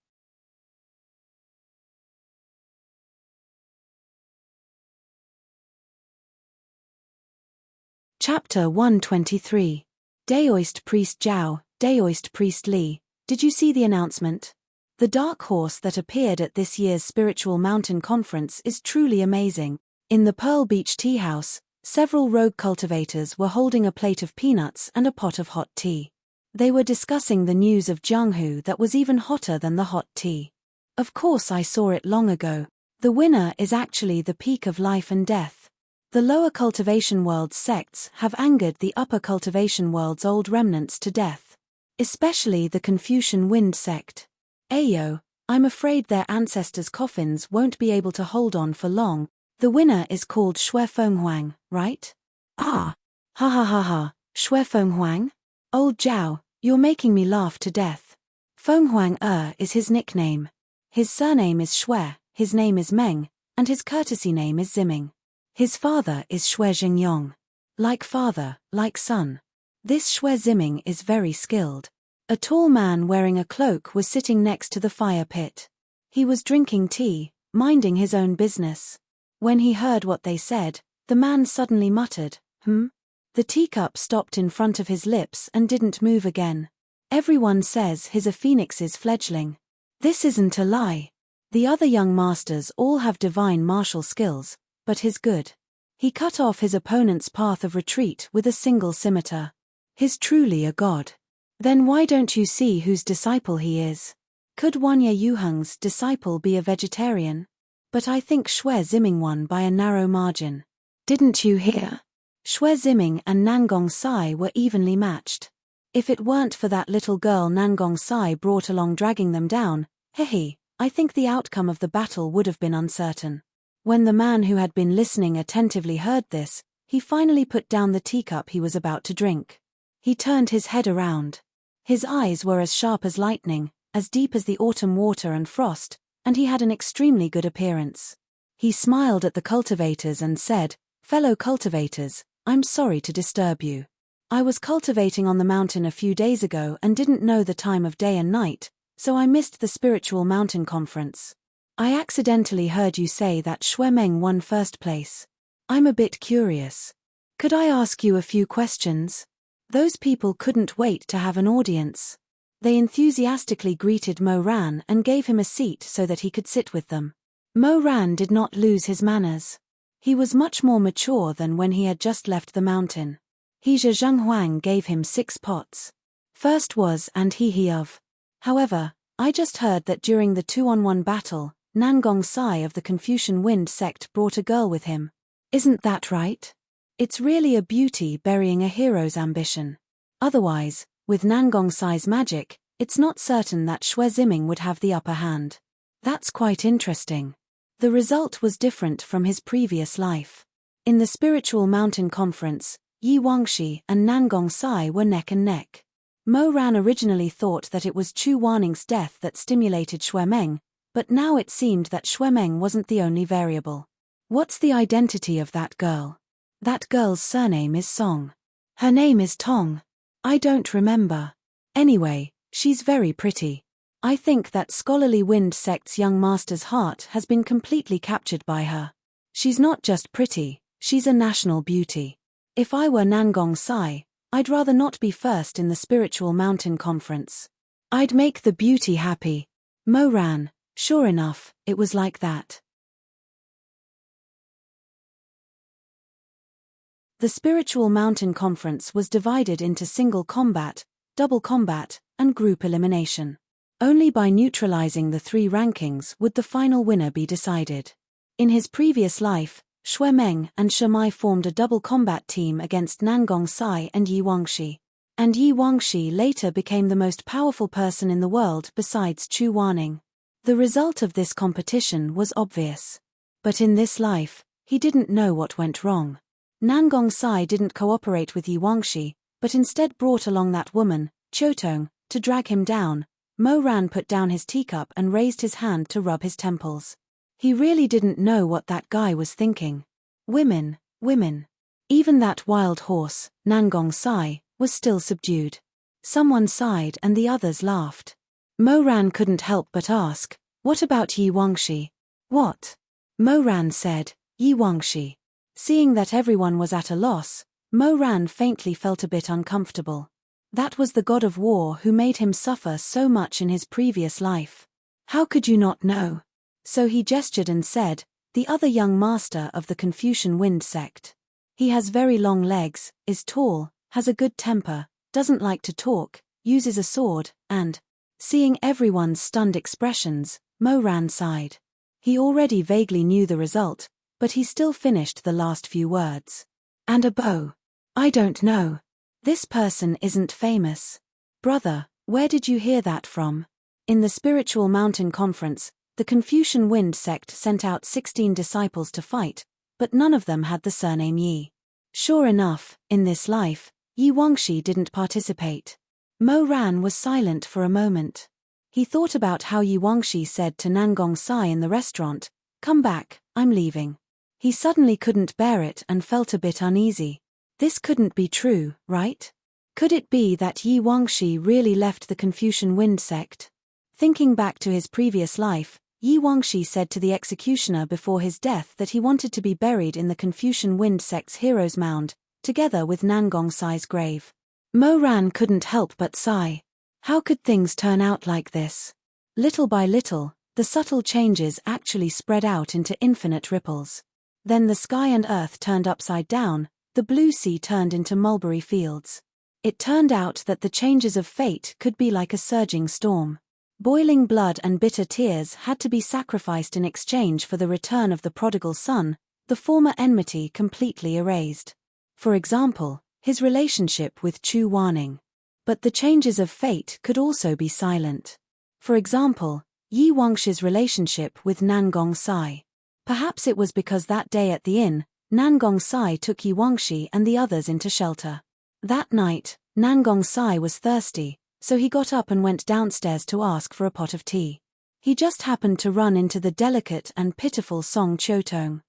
Chapter 123. Daoist Priest Zhao, Daoist Priest Li, did you see the announcement? The dark horse that appeared at this year's Spiritual Mountain Conference is truly amazing. In the Pearl Beach Tea House, several rogue cultivators were holding a plate of peanuts and a pot of hot tea. They were discussing the news of Jianghu that was even hotter than the hot tea. Of course I saw it long ago. The winner is actually the peak of life and death. The lower cultivation world's sects have angered the upper cultivation world's old remnants to death. Especially the Confucian Wind sect. Ayo, I'm afraid their ancestors' coffins won't be able to hold on for long. The winner is called Xue Fenghuang, right? Ah! Ha ha ha ha, Xue Fenghuang? Old Zhao, you're making me laugh to death. Fenghuang is his nickname. His surname is Xue, his name is Meng, and his courtesy name is Ziming. His father is Xue Jingyong. Like father, like son. This Xue Ziming is very skilled. A tall man wearing a cloak was sitting next to the fire pit. He was drinking tea, minding his own business. When he heard what they said, the man suddenly muttered, The teacup stopped in front of his lips and didn't move again. Everyone says he's a phoenix's fledgling. This isn't a lie. The other young masters all have divine martial skills, but he's good. He cut off his opponent's path of retreat with a single scimitar. He's truly a god. Then why don't you see whose disciple he is? Could Wanya Yuheng's disciple be a vegetarian? But I think Xue Ziming won by a narrow margin. Didn't you hear? Xue Ziming and Nangong Sai were evenly matched. If it weren't for that little girl Nangong Sai brought along dragging them down, I think the outcome of the battle would have been uncertain. When the man who had been listening attentively heard this, he finally put down the teacup he was about to drink. He turned his head around. His eyes were as sharp as lightning, as deep as the autumn water and frost, and he had an extremely good appearance. He smiled at the cultivators and said, "Fellow cultivators, I'm sorry to disturb you. I was cultivating on the mountain a few days ago and didn't know the time of day and night, so I missed the Spiritual Mountain Conference. I accidentally heard you say that Xue Meng won first place. I'm a bit curious. Could I ask you a few questions?" Those people couldn't wait to have an audience. They enthusiastically greeted Mo Ran and gave him a seat so that he could sit with them. Mo Ran did not lose his manners. He was much more mature than when he had just left the mountain. Hija Zhenghuang gave him 6 pots. First was and he of. However, I just heard that during the 2-on-1 battle, Nangong Sai of the Confucian Wind sect brought a girl with him. Isn't that right? It's really a beauty burying a hero's ambition. Otherwise, with Nangong Sai's magic, it's not certain that Xue Ziming would have the upper hand. That's quite interesting. The result was different from his previous life. In the Spiritual Mountain Conference, Yi Wangxi and Nangong Sai were neck and neck. Mo Ran originally thought that it was Chu Waning's death that stimulated Xue Meng, but now it seemed that Xue Meng wasn't the only variable. What's the identity of that girl? That girl's surname is Song. Her name is Tong. I don't remember. Anyway, she's very pretty. I think that scholarly Wind sect's young master's heart has been completely captured by her. She's not just pretty, she's a national beauty. If I were Nangong Sai, I'd rather not be first in the Spiritual Mountain Conference. I'd make the beauty happy. Mo Ran, sure enough, it was like that. The Spiritual Mountain Conference was divided into single combat, double combat, and group elimination. Only by neutralizing the 3 rankings would the final winner be decided. In his previous life, Xue Meng and Shimai formed a double combat team against Nangong Sai and Yi Wangxi. And Yi Wangxi later became the most powerful person in the world besides Chu Waning. The result of this competition was obvious. But in this life, he didn't know what went wrong. Nangong Sai didn't cooperate with Yi Wangxi, but instead brought along that woman, Chotong, to drag him down. Mo Ran put down his teacup and raised his hand to rub his temples. He really didn't know what that guy was thinking. Women, women. Even that wild horse, Nangong Sai, was still subdued. Someone sighed and the others laughed. Mo Ran couldn't help but ask, "What about Yi Wangshi?" "What?" Mo Ran said, "Yi Wangshi." Seeing that everyone was at a loss, Mo Ran faintly felt a bit uncomfortable. That was the god of war who made him suffer so much in his previous life. How could you not know? So he gestured and said, "The other young master of the Confucian Wind sect. He has very long legs, is tall, has a good temper, doesn't like to talk, uses a sword, and..." Seeing everyone's stunned expressions, Mo Ran sighed. He already vaguely knew the result, but he still finished the last few words. "And a bow. I don't know. This person isn't famous." "Brother, where did you hear that from?" In the Spiritual Mountain Conference, the Confucian Wind sect sent out 16 disciples to fight, but none of them had the surname Yi. Sure enough, in this life, Yi Wangshi didn't participate. Mo Ran was silent for a moment. He thought about how Yi Wangshi said to Nangong Sai in the restaurant, "Come back, I'm leaving." He suddenly couldn't bear it and felt a bit uneasy. This couldn't be true, right? Could it be that Yi Wangshi really left the Confucian Wind sect? Thinking back to his previous life, Yi Wangshi said to the executioner before his death that he wanted to be buried in the Confucian Wind sect's heroes' mound, together with Nangong Sai's grave. Mo Ran couldn't help but sigh. How could things turn out like this? Little by little, the subtle changes actually spread out into infinite ripples. Then the sky and earth turned upside down, the blue sea turned into mulberry fields. It turned out that the changes of fate could be like a surging storm. Boiling blood and bitter tears had to be sacrificed in exchange for the return of the prodigal son, the former enmity completely erased. For example, his relationship with Chu Waning. But the changes of fate could also be silent. For example, Yi Wangshi's relationship with Nangong Sai. Perhaps it was because that day at the inn, Nangong Sai took Yi Wangshi and the others into shelter. That night, Nangong Sai was thirsty, so he got up and went downstairs to ask for a pot of tea. He just happened to run into the delicate and pitiful Song Chotong.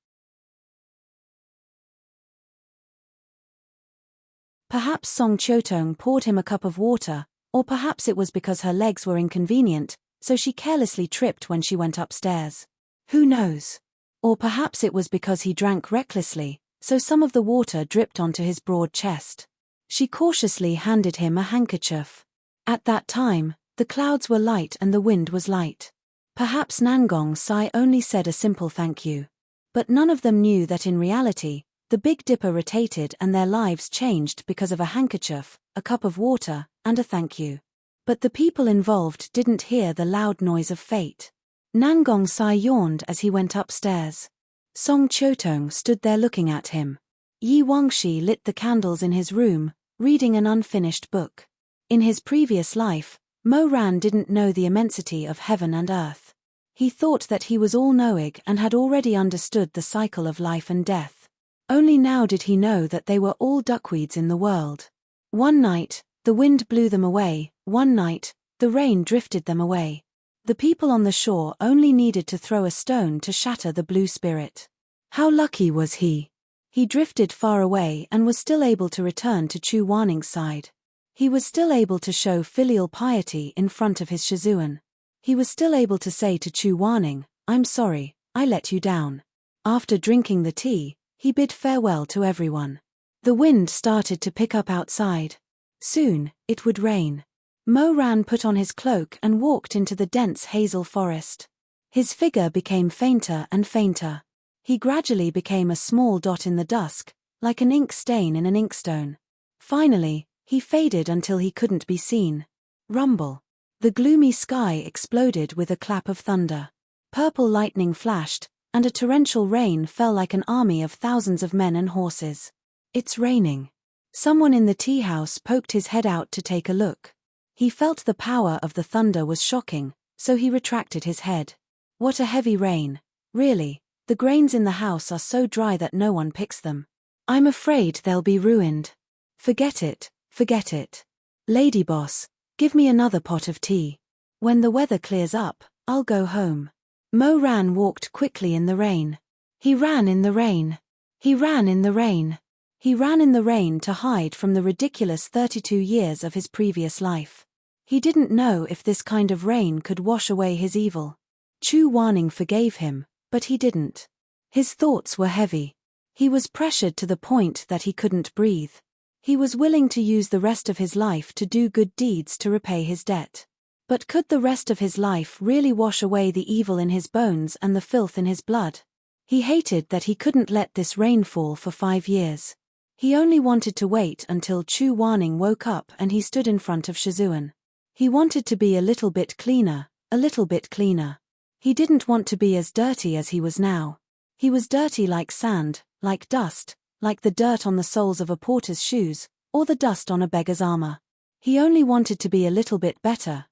Perhaps Song Chotong poured him a cup of water, or perhaps it was because her legs were inconvenient, so she carelessly tripped when she went upstairs. Who knows? Or perhaps it was because he drank recklessly, so some of the water dripped onto his broad chest. She cautiously handed him a handkerchief. At that time, the clouds were light and the wind was light. Perhaps Nangong Sai only said a simple thank you. But none of them knew that in reality, the Big Dipper rotated and their lives changed because of a handkerchief, a cup of water, and a thank you. But the people involved didn't hear the loud noise of fate. Nangong Sai yawned as he went upstairs. Song Chotong stood there looking at him. Yi Wangshi lit the candles in his room, reading an unfinished book. In his previous life, Mo Ran didn't know the immensity of heaven and earth. He thought that he was all-knowing and had already understood the cycle of life and death. Only now did he know that they were all duckweeds in the world. One night, the wind blew them away, one night, the rain drifted them away. The people on the shore only needed to throw a stone to shatter the blue spirit. How lucky was he? He drifted far away and was still able to return to Chu Waning's side. He was still able to show filial piety in front of his Shizun. He was still able to say to Chu Waning, "I'm sorry, I let you down." After drinking the tea, he bid farewell to everyone. The wind started to pick up outside. Soon, it would rain. Mo Ran put on his cloak and walked into the dense hazel forest. His figure became fainter and fainter. He gradually became a small dot in the dusk, like an ink stain in an inkstone. Finally, he faded until he couldn't be seen. Rumble. The gloomy sky exploded with a clap of thunder. Purple lightning flashed, and a torrential rain fell like an army of thousands of men and horses. It's raining. Someone in the tea house poked his head out to take a look. He felt the power of the thunder was shocking, so he retracted his head. What a heavy rain. Really, the grains in the house are so dry that no one picks them. I'm afraid they'll be ruined. Forget it, Forget it. Lady boss, give me another pot of tea. When the weather clears up, I'll go home. Mo Ran walked quickly in the rain. He ran in the rain. He ran in the rain. He ran in the rain to hide from the ridiculous 32 years of his previous life. He didn't know if this kind of rain could wash away his evil. Chu Wanning forgave him, but he didn't. His thoughts were heavy. He was pressured to the point that he couldn't breathe. He was willing to use the rest of his life to do good deeds to repay his debt. But could the rest of his life really wash away the evil in his bones and the filth in his blood? He hated that he couldn't let this rain fall for 5 years. He only wanted to wait until Chu Wanning woke up and he stood in front of Shizun. He wanted to be a little bit cleaner, a little bit cleaner. He didn't want to be as dirty as he was now. He was dirty like sand, like dust, like the dirt on the soles of a porter's shoes, or the dust on a beggar's armor. He only wanted to be a little bit better,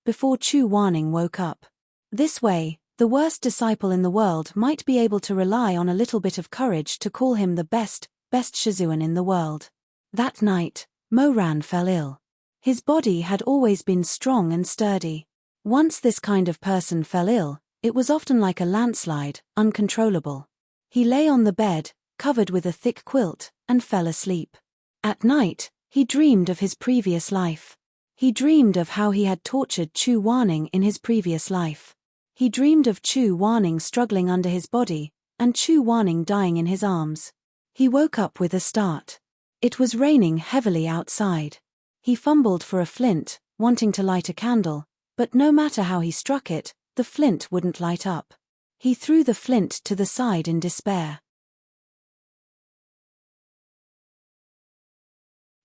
before Chu Wanning woke up. This way, the worst disciple in the world might be able to rely on a little bit of courage to call him the best Shizun in the world. That night, Mo Ran fell ill. His body had always been strong and sturdy. Once this kind of person fell ill, it was often like a landslide, uncontrollable. He lay on the bed, covered with a thick quilt, and fell asleep. At night, he dreamed of his previous life. He dreamed of how he had tortured Chu Wanning in his previous life. He dreamed of Chu Wanning struggling under his body, and Chu Wanning dying in his arms. He woke up with a start. It was raining heavily outside. He fumbled for a flint, wanting to light a candle, but no matter how he struck it, the flint wouldn't light up. He threw the flint to the side in despair.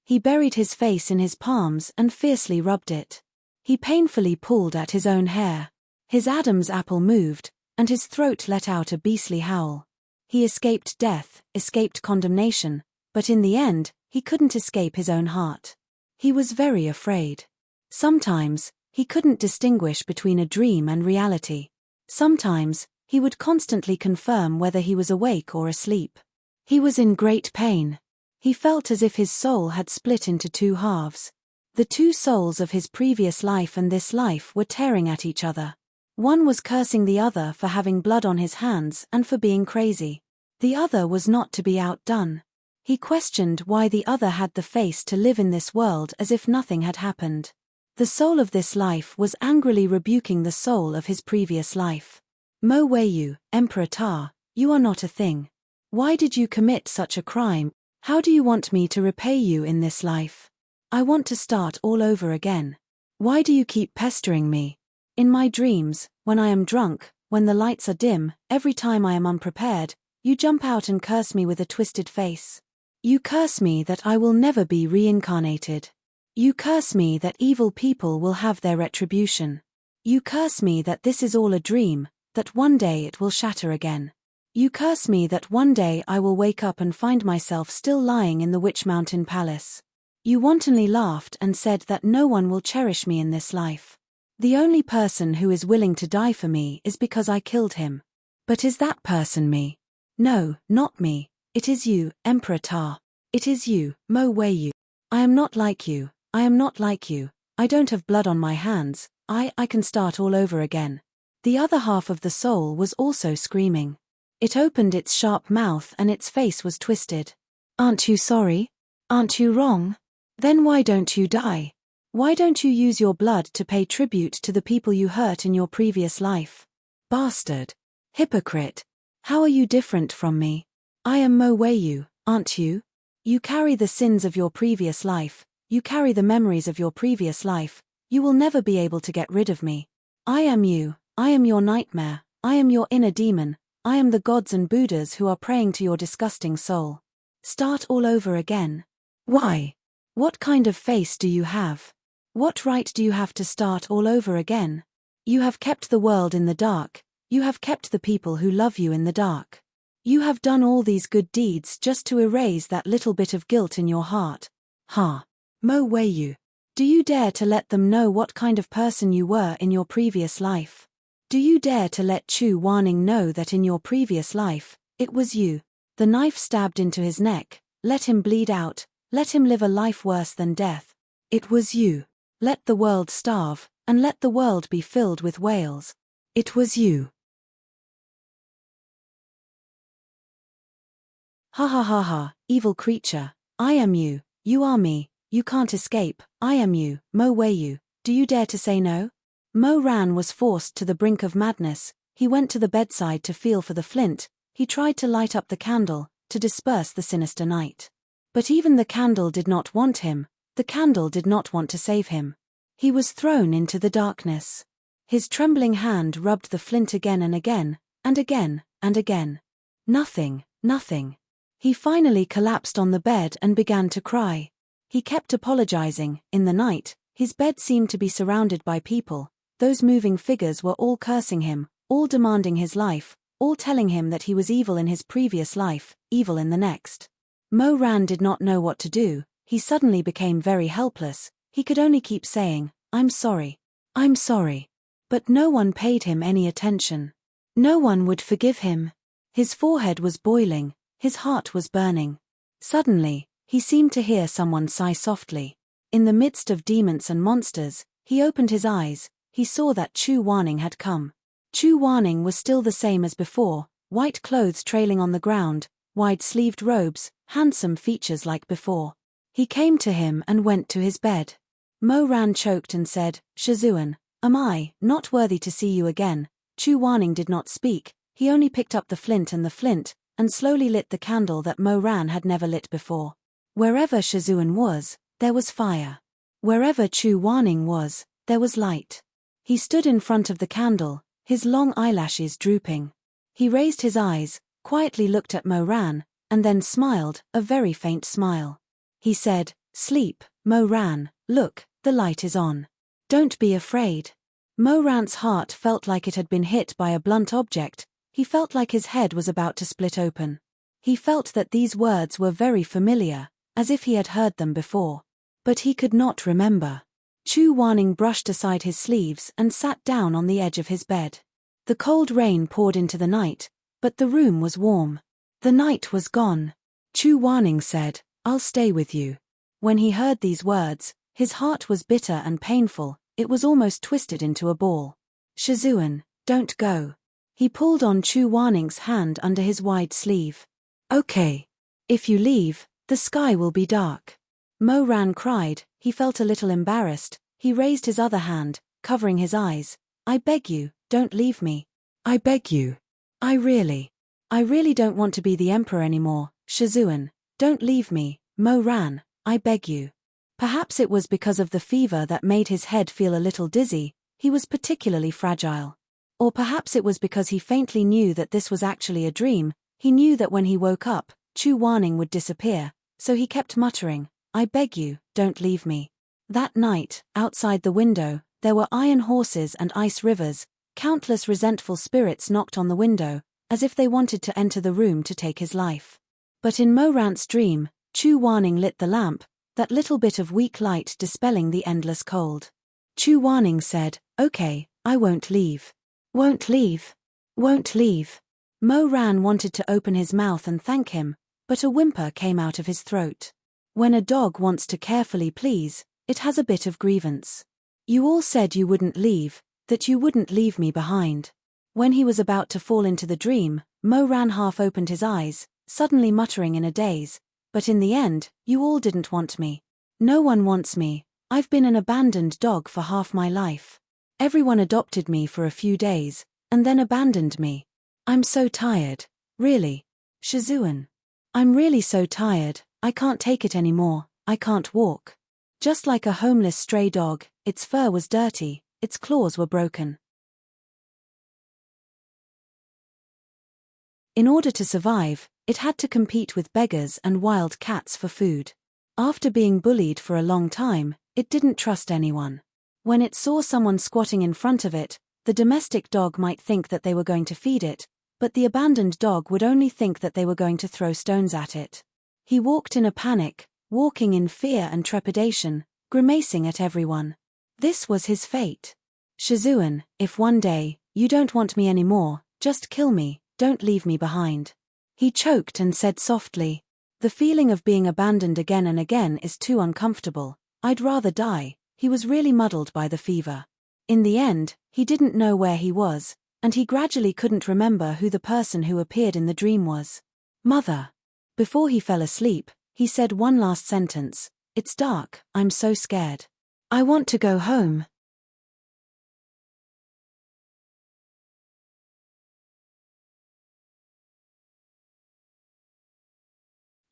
He buried his face in his palms and fiercely rubbed it. He painfully pulled at his own hair. His Adam's apple moved, and his throat let out a beastly howl. He escaped death, escaped condemnation, but in the end, he couldn't escape his own heart. He was very afraid. Sometimes, he couldn't distinguish between a dream and reality. Sometimes, he would constantly confirm whether he was awake or asleep. He was in great pain. He felt as if his soul had split into 2 halves. The 2 souls of his previous life and this life were tearing at each other. One was cursing the other for having blood on his hands and for being crazy. The other was not to be outdone. He questioned why the other had the face to live in this world as if nothing had happened. The soul of this life was angrily rebuking the soul of his previous life. Mo Weiyu, Emperor Ta, you are not a thing. Why did you commit such a crime? How do you want me to repay you in this life? I want to start all over again. Why do you keep pestering me? In my dreams, when I am drunk, when the lights are dim, every time I am unprepared, you jump out and curse me with a twisted face. You curse me that I will never be reincarnated. You curse me that evil people will have their retribution. You curse me that this is all a dream, that one day it will shatter again. You curse me that one day I will wake up and find myself still lying in the Witch Mountain Palace. You wantonly laughed and said that no one will cherish me in this life. The only person who is willing to die for me is because I killed him. But is that person me? No, not me. It is you, Emperor Ta. It is you, Mo Weiyu. I am not like you. I am not like you. I don't have blood on my hands. I can start all over again. The other half of the soul was also screaming. It opened its sharp mouth and its face was twisted. Aren't you sorry? Aren't you wrong? Then why don't you die? Why don't you use your blood to pay tribute to the people you hurt in your previous life? Bastard. Hypocrite. How are you different from me? I am Mo Weiyu, aren't you? You carry the sins of your previous life, you carry the memories of your previous life, you will never be able to get rid of me. I am you, I am your nightmare, I am your inner demon, I am the gods and Buddhas who are praying to your disgusting soul. Start all over again. Why? What kind of face do you have? What right do you have to start all over again? You have kept the world in the dark, you have kept the people who love you in the dark. You have done all these good deeds just to erase that little bit of guilt in your heart. Ha! Mo Weiyu. Do you dare to let them know what kind of person you were in your previous life? Do you dare to let Chu Wanning know that in your previous life, it was you? The knife stabbed into his neck, let him bleed out, Let him live a life worse than death. It was you. Let the world starve, and let the world be filled with whales. It was you. Ha ha ha ha, evil creature. I am you, you are me, you can't escape, I am you, Mo Wei. Do you dare to say no? Mo Ran was forced to the brink of madness. He went to the bedside to feel for the flint. He tried to light up the candle, to disperse the sinister night. But even the candle did not want him. The candle did not want to save him. He was thrown into the darkness. His trembling hand rubbed the flint again and again, and again, and again. Nothing, nothing. He finally collapsed on the bed and began to cry. He kept apologizing. In the night, his bed seemed to be surrounded by people. Those moving figures were all cursing him, all demanding his life, all telling him that he was evil in his previous life, evil in the next. Mo Ran did not know what to do. He suddenly became very helpless. He could only keep saying, I'm sorry. I'm sorry. But no one paid him any attention. No one would forgive him. His forehead was boiling. His heart was burning. Suddenly, he seemed to hear someone sigh softly. In the midst of demons and monsters, he opened his eyes. He saw that Chu Wanning had come. Chu Wanning was still the same as before, white clothes trailing on the ground, wide-sleeved robes, handsome features like before. He came to him and went to his bed. Mo Ran choked and said, Shizun, am I not worthy to see you again? Chu Wanning did not speak. He only picked up the flint and slowly lit the candle that Mo Ran had never lit before. Wherever Shizun was, there was fire. Wherever Chu Wanning was, there was light. He stood in front of the candle, his long eyelashes drooping. He raised his eyes, quietly looked at Mo Ran, and then smiled, a very faint smile. He said, Sleep, Mo Ran, look, the light is on. Don't be afraid. Mo Ran's heart felt like it had been hit by a blunt object. He felt like his head was about to split open. He felt that these words were very familiar, as if he had heard them before. But he could not remember. Chu Wanning brushed aside his sleeves and sat down on the edge of his bed. The cold rain poured into the night, but the room was warm. The night was gone. Chu Wanning said, I'll stay with you. When he heard these words, his heart was bitter and painful. It was almost twisted into a ball. Shizun, don't go. He pulled on Chu Wanning's hand under his wide sleeve. Okay. If you leave, the sky will be dark. Mo Ran cried. He felt a little embarrassed. He raised his other hand, covering his eyes. I beg you, don't leave me. I beg you. I really don't want to be the emperor anymore. Shizun, don't leave me. Mo Ran, I beg you. Perhaps it was because of the fever that made his head feel a little dizzy. He was particularly fragile. Or perhaps it was because he faintly knew that this was actually a dream. He knew that when he woke up, Chu Wanning would disappear, so he kept muttering, I beg you, don't leave me. That night, outside the window, there were iron horses and ice rivers. Countless resentful spirits knocked on the window, as if they wanted to enter the room to take his life. But in Mo Ran's dream, Chu Wanning lit the lamp, that little bit of weak light dispelling the endless cold. Chu Wanning said, Okay, I won't leave. Won't leave. Won't leave. Mo Ran wanted to open his mouth and thank him, but a whimper came out of his throat. When a dog wants to carefully please, it has a bit of grievance. You all said you wouldn't leave, that you wouldn't leave me behind. When he was about to fall into the dream, Mo Ran half opened his eyes, suddenly muttering in a daze, but in the end, you all didn't want me. No one wants me. I've been an abandoned dog for half my life. Everyone adopted me for a few days, and then abandoned me. I'm so tired. Really. Shizun. I'm really so tired. I can't take it anymore. I can't walk. Just like a homeless stray dog, its fur was dirty, its claws were broken. In order to survive, it had to compete with beggars and wild cats for food. After being bullied for a long time, it didn't trust anyone. When it saw someone squatting in front of it, the domestic dog might think that they were going to feed it, but the abandoned dog would only think that they were going to throw stones at it. He walked in a panic, walking in fear and trepidation, grimacing at everyone. This was his fate. Shizun, if one day, you don't want me anymore, just kill me, don't leave me behind. He choked and said softly. The feeling of being abandoned again and again is too uncomfortable. I'd rather die. He was really muddled by the fever. In the end, he didn't know where he was, and he gradually couldn't remember who the person who appeared in the dream was. Mother. Before he fell asleep, he said one last sentence. It's dark, I'm so scared. I want to go home.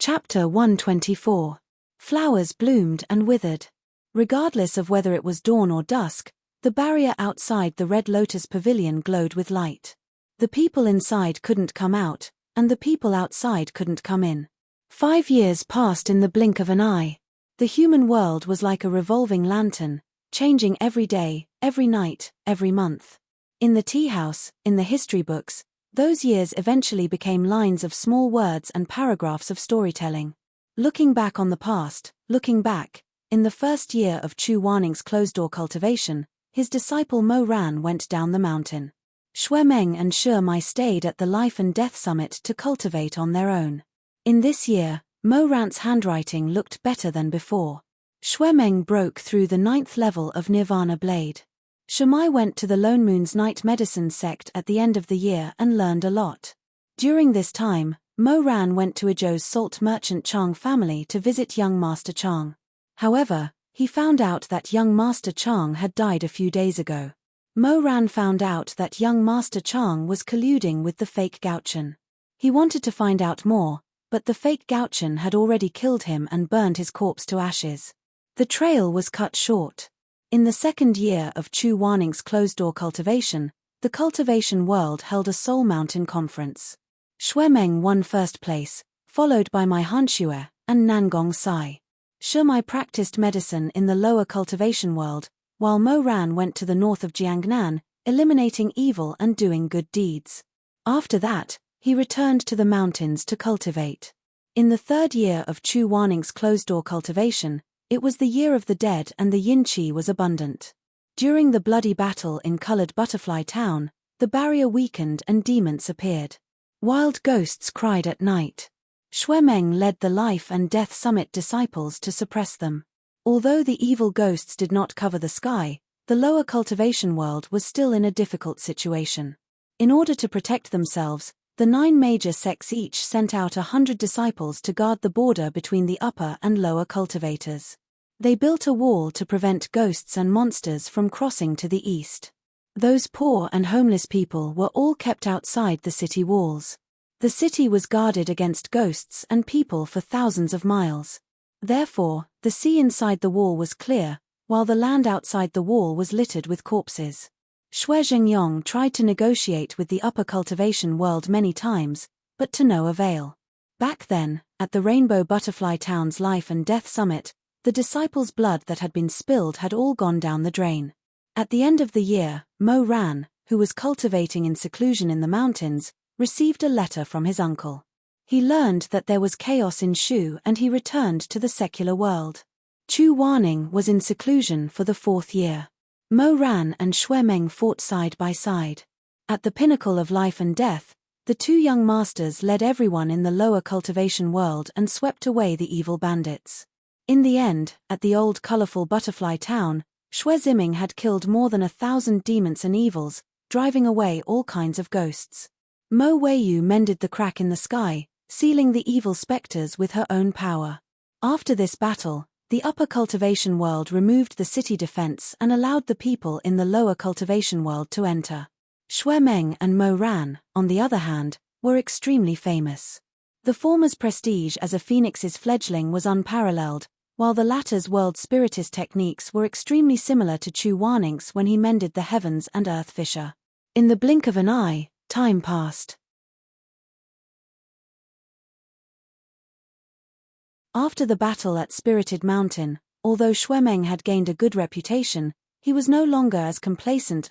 Chapter 124. Flowers bloomed and withered. Regardless of whether it was dawn or dusk, the barrier outside the Red Lotus Pavilion glowed with light. The people inside couldn't come out, and the people outside couldn't come in. 5 years passed in the blink of an eye. The human world was like a revolving lantern, changing every day, every night, every month. In the tea house, in the history books, those years eventually became lines of small words and paragraphs of storytelling. Looking back on the past, looking back, in the first year of Chu Waning's closed-door cultivation, his disciple Mo Ran went down the mountain. Xue Meng and Shi Mai stayed at the Life and Death Summit to cultivate on their own. In this year, Mo Ran's handwriting looked better than before. Xue Meng broke through the 9th level of Nirvana Blade. Shi Mai went to the Lone Moon's Night Medicine sect at the end of the year and learned a lot. During this time, Mo Ran went to Izhou's salt merchant Chang family to visit young Master Chang. However, he found out that young Master Chang had died a few days ago. Mo Ran found out that young Master Chang was colluding with the fake Gauchen. He wanted to find out more, but the fake Gauchen had already killed him and burned his corpse to ashes. The trail was cut short. In the second year of Chu Waning's closed-door cultivation, the cultivation world held a Soul Mountain conference. Xue Meng won first place, followed by Mai Hanxue and Nangong Sai. Shi Mai practiced medicine in the lower cultivation world, while Mo Ran went to the north of Jiangnan, eliminating evil and doing good deeds. After that, he returned to the mountains to cultivate. In the third year of Chu Waning's closed-door cultivation, it was the year of the dead and the yin qi was abundant. During the bloody battle in Colored Butterfly Town, the barrier weakened and demons appeared. Wild ghosts cried at night. Xue Meng led the Life and Death Summit disciples to suppress them. Although the evil ghosts did not cover the sky, the lower cultivation world was still in a difficult situation. In order to protect themselves, the 9 major sects each sent out 100 disciples to guard the border between the upper and lower cultivators. They built a wall to prevent ghosts and monsters from crossing to the east. Those poor and homeless people were all kept outside the city walls. The city was guarded against ghosts and people for thousands of miles. Therefore, the sea inside the wall was clear, while the land outside the wall was littered with corpses. Xue Zhengyong tried to negotiate with the upper cultivation world many times, but to no avail. Back then, at the Rainbow Butterfly Town's Life and Death Summit, the disciples' blood that had been spilled had all gone down the drain. At the end of the year, Mo Ran, who was cultivating in seclusion in the mountains, received a letter from his uncle. He learned that there was chaos in Shu and he returned to the secular world. Chu Waning was in seclusion for the 4th year. Mo Ran and Xue Meng fought side by side. At the pinnacle of life and death, the 2 young masters led everyone in the lower cultivation world and swept away the evil bandits. In the end, at the old colorful butterfly town, Xue Ziming had killed more than 1,000 demons and evils, driving away all kinds of ghosts. Mo Weiyu mended the crack in the sky, sealing the evil specters with her own power. After this battle, the upper cultivation world removed the city defense and allowed the people in the lower cultivation world to enter. Xue Meng and Mo Ran, on the other hand, were extremely famous. The former's prestige as a phoenix's fledgling was unparalleled, while the latter's world spiritist techniques were extremely similar to Chu Waning's when he mended the heavens and earth fissure. In the blink of an eye, time passed. After the battle at Spirited Mountain, although Xue Meng had gained a good reputation, he was no longer as complacent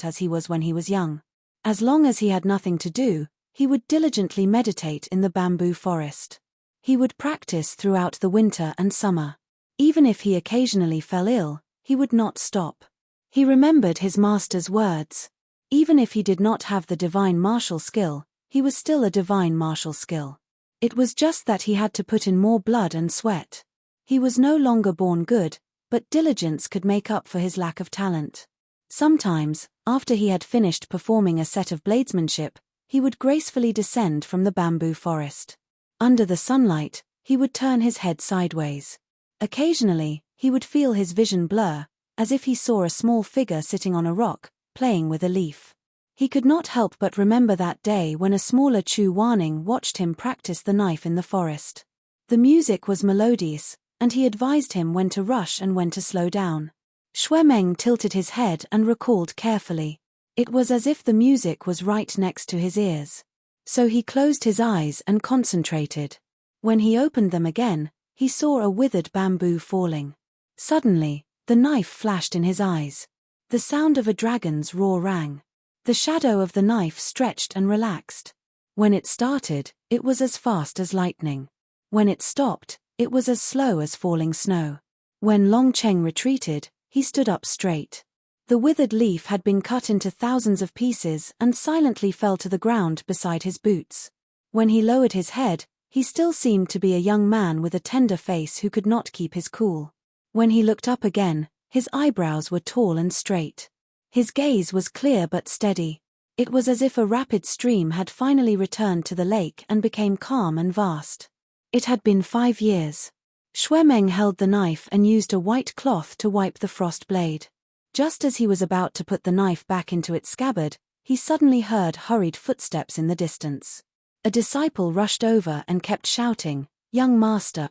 as he was when he was young. As long as he had nothing to do, he would diligently meditate in the bamboo forest. He would practice throughout the winter and summer. Even if he occasionally fell ill, he would not stop. He remembered his master's words. Even if he did not have the divine martial skill, he was still a divine martial skill. It was just that he had to put in more blood and sweat. He was no longer born good, but diligence could make up for his lack of talent. Sometimes, after he had finished performing a set of bladesmanship, he would gracefully descend from the bamboo forest. Under the sunlight, he would turn his head sideways. Occasionally, he would feel his vision blur, as if he saw a small figure sitting on a rock, playing with a leaf. He could not help but remember that day when a smaller Chu Warning watched him practice the knife in the forest. The music was melodious, and he advised him when to rush and when to slow down. Shuemeng tilted his head and recalled carefully. It was as if the music was right next to his ears. So he closed his eyes and concentrated. When he opened them again, he saw a withered bamboo falling. Suddenly, the knife flashed in his eyes. The sound of a dragon's roar rang. The shadow of the knife stretched and relaxed. When it started, it was as fast as lightning. When it stopped, it was as slow as falling snow. When Long Cheng retreated, he stood up straight. The withered leaf had been cut into thousands of pieces and silently fell to the ground beside his boots. When he lowered his head, he still seemed to be a young man with a tender face who could not keep his cool. When he looked up again, his eyebrows were tall and straight. His gaze was clear but steady. It was as if a rapid stream had finally returned to the lake and became calm and vast. It had been 5 years. Shuemeng held the knife and used a white cloth to wipe the frost blade. Just as he was about to put the knife back into its scabbard, he suddenly heard hurried footsteps in the distance. A disciple rushed over and kept shouting, young master,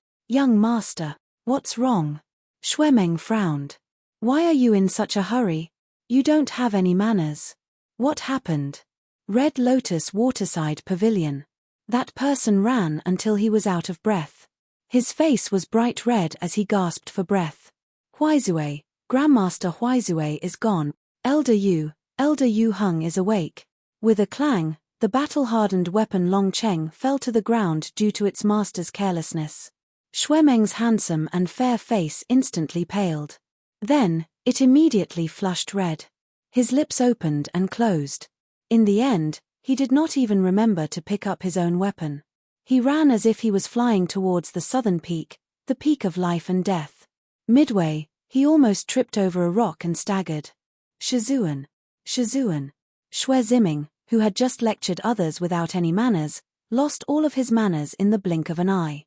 what's wrong?" Shuemeng frowned. "Why are you in such a hurry? You don't have any manners." "What happened?" "Red Lotus Waterside Pavilion." That person ran until he was out of breath. His face was bright red as he gasped for breath. "Huizue, Grandmaster Huizue is gone. Elder Yu Hung is awake." With a clang, the battle-hardened weapon Long Cheng fell to the ground due to its master's carelessness. Shuemeng's handsome and fair face instantly paled. Then, it immediately flushed red. His lips opened and closed. In the end, he did not even remember to pick up his own weapon. He ran as if he was flying towards the southern peak, the peak of life and death. Midway, he almost tripped over a rock and staggered. Shizun. Shue Ziming, who had just lectured others without any manners, lost all of his manners in the blink of an eye.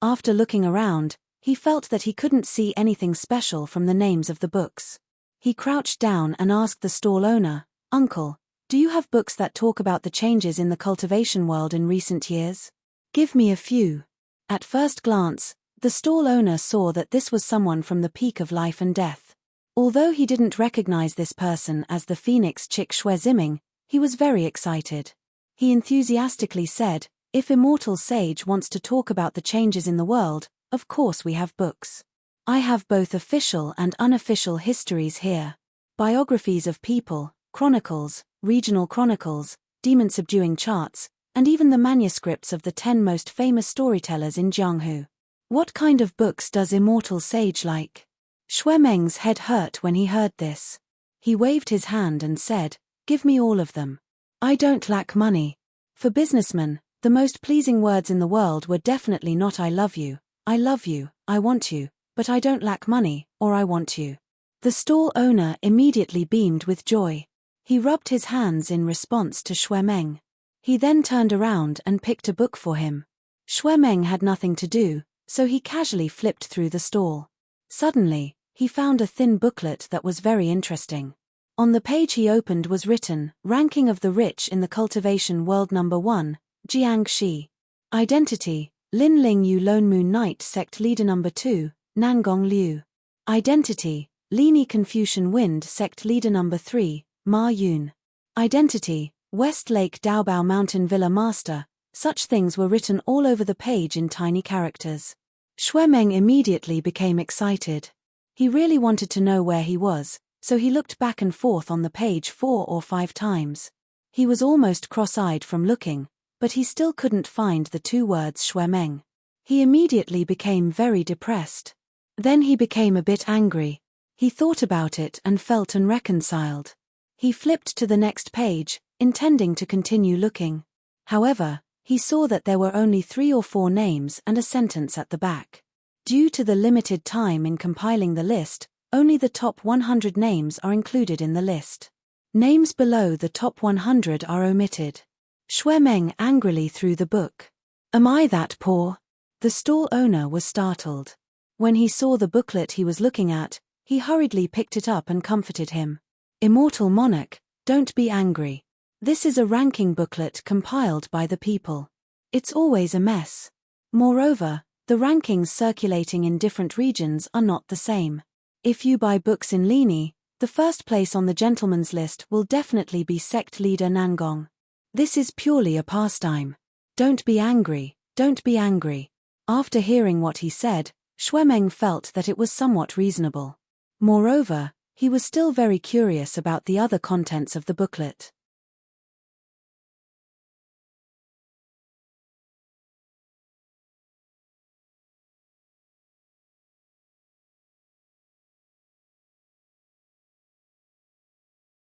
After looking around, he felt that he couldn't see anything special from the names of the books. He crouched down and asked the stall owner, "Uncle, do you have books that talk about the changes in the cultivation world in recent years? Give me a few." At first glance, the stall owner saw that this was someone from the peak of life and death. Although he didn't recognize this person as the phoenix chick Shue Ziming, he was very excited. He enthusiastically said, "If Immortal Sage wants to talk about the changes in the world, of course we have books. I have both official and unofficial histories here. Biographies of people, chronicles, regional chronicles, demon-subduing charts, and even the manuscripts of the 10 most famous storytellers in Jianghu. What kind of books does Immortal Sage like?" Shuemeng's head hurt when he heard this. He waved his hand and said, "Give me all of them. I don't lack money." For businessmen, the most pleasing words in the world were definitely not "I love you, I want you, but I don't lack money," or "I want you." The stall owner immediately beamed with joy. He rubbed his hands in response to Shuemeng. He then turned around and picked a book for him. Shuemeng had nothing to do, so he casually flipped through the stall. Suddenly, he found a thin booklet that was very interesting. On the page he opened was written, "Ranking of the Rich in the Cultivation World Number 1, Jiangxi. Identity, Lin Ling Yu Lone Moon Knight Sect Leader Number 2, Nangong Liu. Identity, Lini Confucian Wind Sect Leader Number 3, Ma Yun. Identity, West Lake Daobao Mountain Villa Master." Such things were written all over the page in tiny characters. Shuemeng immediately became excited. He really wanted to know where he was, so he looked back and forth on the page 4 or 5 times. He was almost cross-eyed from looking, but he still couldn't find the 2 words Shuemeng. He immediately became very depressed. Then he became a bit angry. He thought about it and felt unreconciled. He flipped to the next page, intending to continue looking. However, he saw that there were only 3 or 4 names and a sentence at the back. Due to the limited time in compiling the list, only the top 100 names are included in the list. Names below the top 100 are omitted. Shuemeng angrily threw the book. "Am I that poor?" The stall owner was startled. When he saw the booklet he was looking at, he hurriedly picked it up and comforted him. "Immortal monarch, don't be angry. This is a ranking booklet compiled by the people. It's always a mess. Moreover, the rankings circulating in different regions are not the same. If you buy books in Lini, the first place on the gentleman's list will definitely be sect leader Nangong. This is purely a pastime. Don't be angry, don't be angry." After hearing what he said, Shuemeng felt that it was somewhat reasonable. Moreover, he was still very curious about the other contents of the booklet.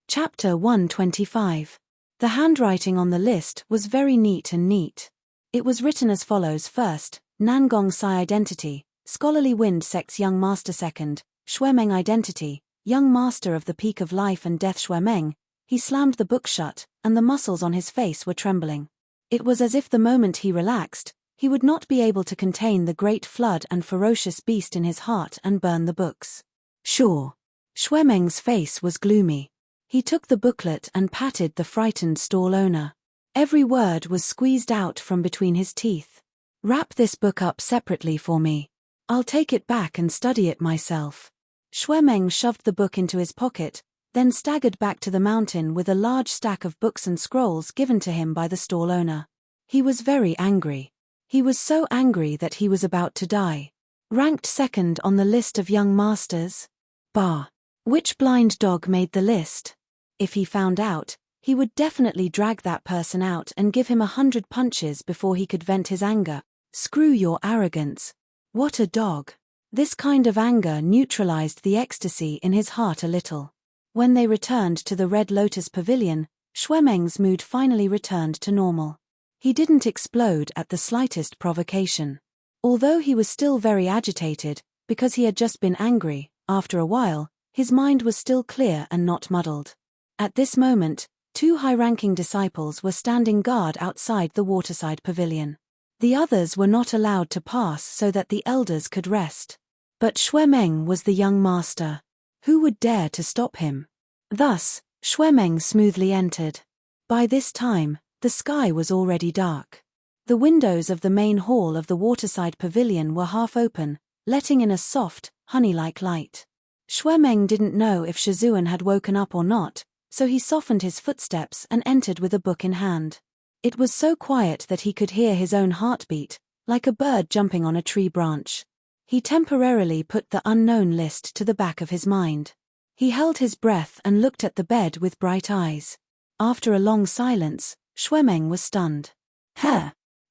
Chapter 125. The handwriting on the list was very neat and neat. It was written as follows: first, Nangong Sai identity, Scholarly Wind Sect's Young Master; second, Shuemeng identity, Young Master of the Peak of Life and Death. Shuemeng. He slammed the book shut, and the muscles on his face were trembling. It was as if the moment he relaxed, he would not be able to contain the great flood and ferocious beast in his heart and burn the books. Sure. Shuemeng's face was gloomy. He took the booklet and patted the frightened stall owner. Every word was squeezed out from between his teeth. "Wrap this book up separately for me. I'll take it back and study it myself." Shuemeng shoved the book into his pocket, then staggered back to the mountain with a large stack of books and scrolls given to him by the stall owner. He was very angry. He was so angry that he was about to die. Ranked second on the list of young masters? Bah! Which blind dog made the list? If he found out, he would definitely drag that person out and give him 100 punches before he could vent his anger. Screw your arrogance. What a dog. This kind of anger neutralized the ecstasy in his heart a little. When they returned to the Red Lotus Pavilion, Shuemeng's mood finally returned to normal. He didn't explode at the slightest provocation. Although he was still very agitated, because he had just been angry, after a while, his mind was still clear and not muddled. At this moment, 2 high-ranking disciples were standing guard outside the waterside pavilion. The others were not allowed to pass so that the elders could rest. But Shuemeng was the young master. Who would dare to stop him? Thus, Shuemeng smoothly entered. By this time, the sky was already dark. The windows of the main hall of the waterside pavilion were half open, letting in a soft, honey-like light. Shuemeng didn't know if Shizun had woken up or not, so he softened his footsteps and entered with a book in hand. It was so quiet that he could hear his own heartbeat, like a bird jumping on a tree branch. He temporarily put the unknown list to the back of his mind. He held his breath and looked at the bed with bright eyes. After a long silence, Shuemeng was stunned.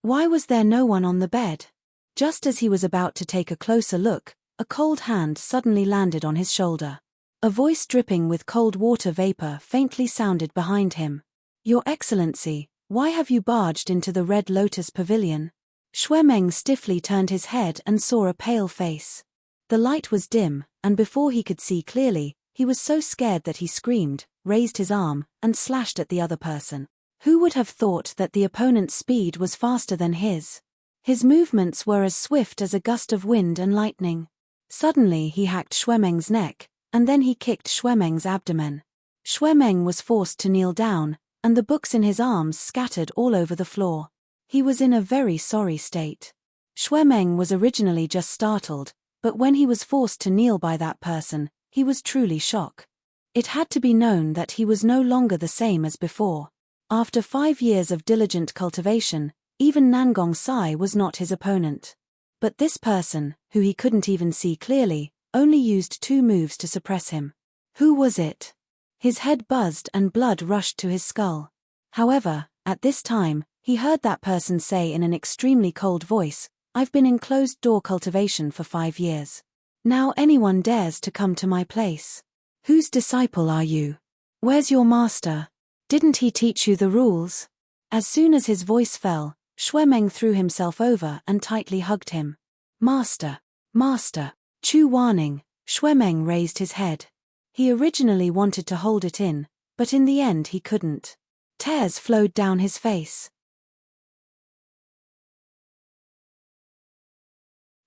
Why was there no one on the bed? Just as he was about to take a closer look, a cold hand suddenly landed on his shoulder. A voice dripping with cold water vapor faintly sounded behind him. "Your Excellency, why have you barged into the Red Lotus Pavilion?" Shuemeng stiffly turned his head and saw a pale face. The light was dim, and before he could see clearly, he was so scared that he screamed, raised his arm, and slashed at the other person. Who would have thought that the opponent's speed was faster than his? His movements were as swift as a gust of wind and lightning. Suddenly he hacked Shuemeng's neck, and then he kicked Shuemeng's abdomen. Shuemeng was forced to kneel down, and the books in his arms scattered all over the floor. He was in a very sorry state. Shuemeng was originally just startled, but when he was forced to kneel by that person, he was truly shocked. It had to be known that he was no longer the same as before. After 5 years of diligent cultivation, even Nangong Sai was not his opponent. But this person, who he couldn't even see clearly, only used 2 moves to suppress him. Who was it? His head buzzed and blood rushed to his skull. However, at this time, he heard that person say in an extremely cold voice, "I've been in closed-door cultivation for 5 years. Now anyone dares to come to my place. Whose disciple are you? Where's your master? Didn't he teach you the rules? As soon as his voice fell, Shuemeng threw himself over and tightly hugged him. Master! Master! Chu warning, Shuemeng raised his head. He originally wanted to hold it in, but in the end he couldn't. Tears flowed down his face.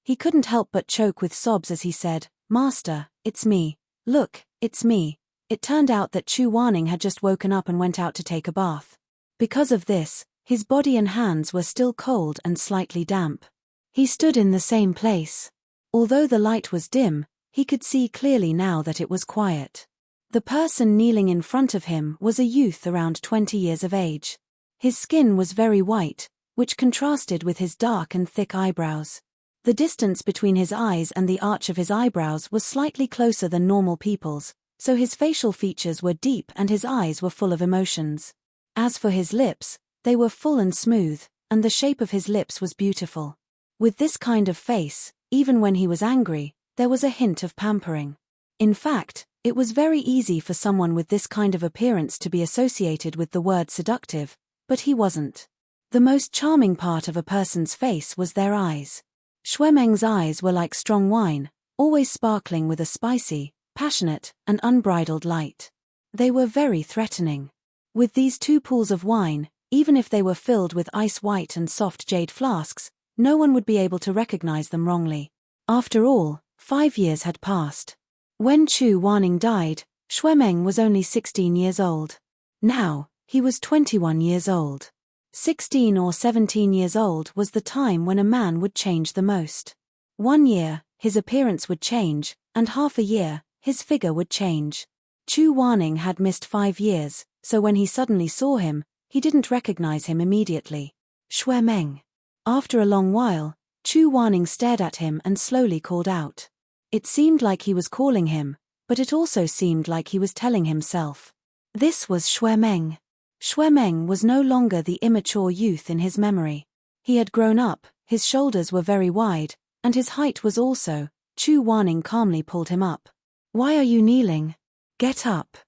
He couldn't help but choke with sobs as he said, Master, it's me. Look, it's me. It turned out that Chu Warning had just woken up and went out to take a bath. Because of this, his body and hands were still cold and slightly damp. He stood in the same place. Although the light was dim, he could see clearly now that it was quiet. The person kneeling in front of him was a youth around 20 years of age. His skin was very white, which contrasted with his dark and thick eyebrows. The distance between his eyes and the arch of his eyebrows was slightly closer than normal people's, so his facial features were deep and his eyes were full of emotions. As for his lips, they were full and smooth, and the shape of his lips was beautiful. With this kind of face, even when he was angry, there was a hint of pampering. In fact, it was very easy for someone with this kind of appearance to be associated with the word seductive, but he wasn't. The most charming part of a person's face was their eyes. Shuemeng's eyes were like strong wine, always sparkling with a spicy, passionate, and unbridled light. They were very threatening. With these two pools of wine, even if they were filled with ice-white and soft jade flasks, no one would be able to recognize them wrongly. After all, 5 years had passed. When Chu Warning died, Shuemeng was only 16 years old. Now, he was 21 years old. 16 or 17 years old was the time when a man would change the most. 1 year, his appearance would change, and half a year, his figure would change. Chu Warning had missed 5 years, so when he suddenly saw him, he didn't recognize him immediately. Shuemeng. After a long while, Chu Warning stared at him and slowly called out. It seemed like he was calling him, but it also seemed like he was telling himself. This was Shuemeng. Shuemeng was no longer the immature youth in his memory. He had grown up, his shoulders were very wide, and his height was also. Chu Warning calmly pulled him up. Why are you kneeling? Get up.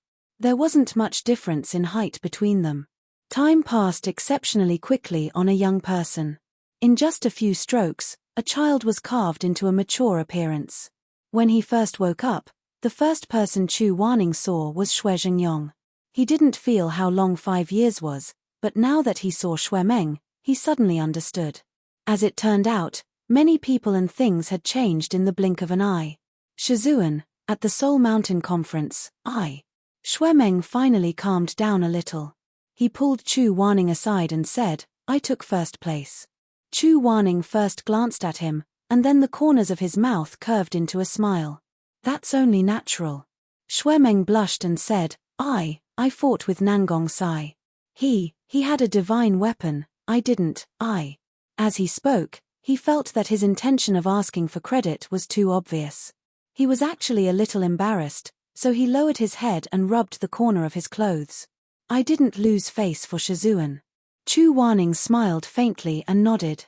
There wasn't much difference in height between them. Time passed exceptionally quickly on a young person. In just a few strokes, a child was carved into a mature appearance. When he first woke up, the first person Chu Warning saw was Shuezhengyong. He didn't feel how long 5 years was, but now that he saw Shuemeng, he suddenly understood. As it turned out, many people and things had changed in the blink of an eye. Shizun, at the Seoul Mountain Conference, Shuemeng finally calmed down a little. He pulled Chu Warning aside and said, I took first place. Chu Warning first glanced at him, and then the corners of his mouth curved into a smile. That's only natural. Shuemeng blushed and said, I fought with Nangong Sai. He had a divine weapon, I didn't, As he spoke, he felt that his intention of asking for credit was too obvious. He was actually a little embarrassed, so he lowered his head and rubbed the corner of his clothes. I didn't lose face for Shizun. Chu Warning smiled faintly and nodded.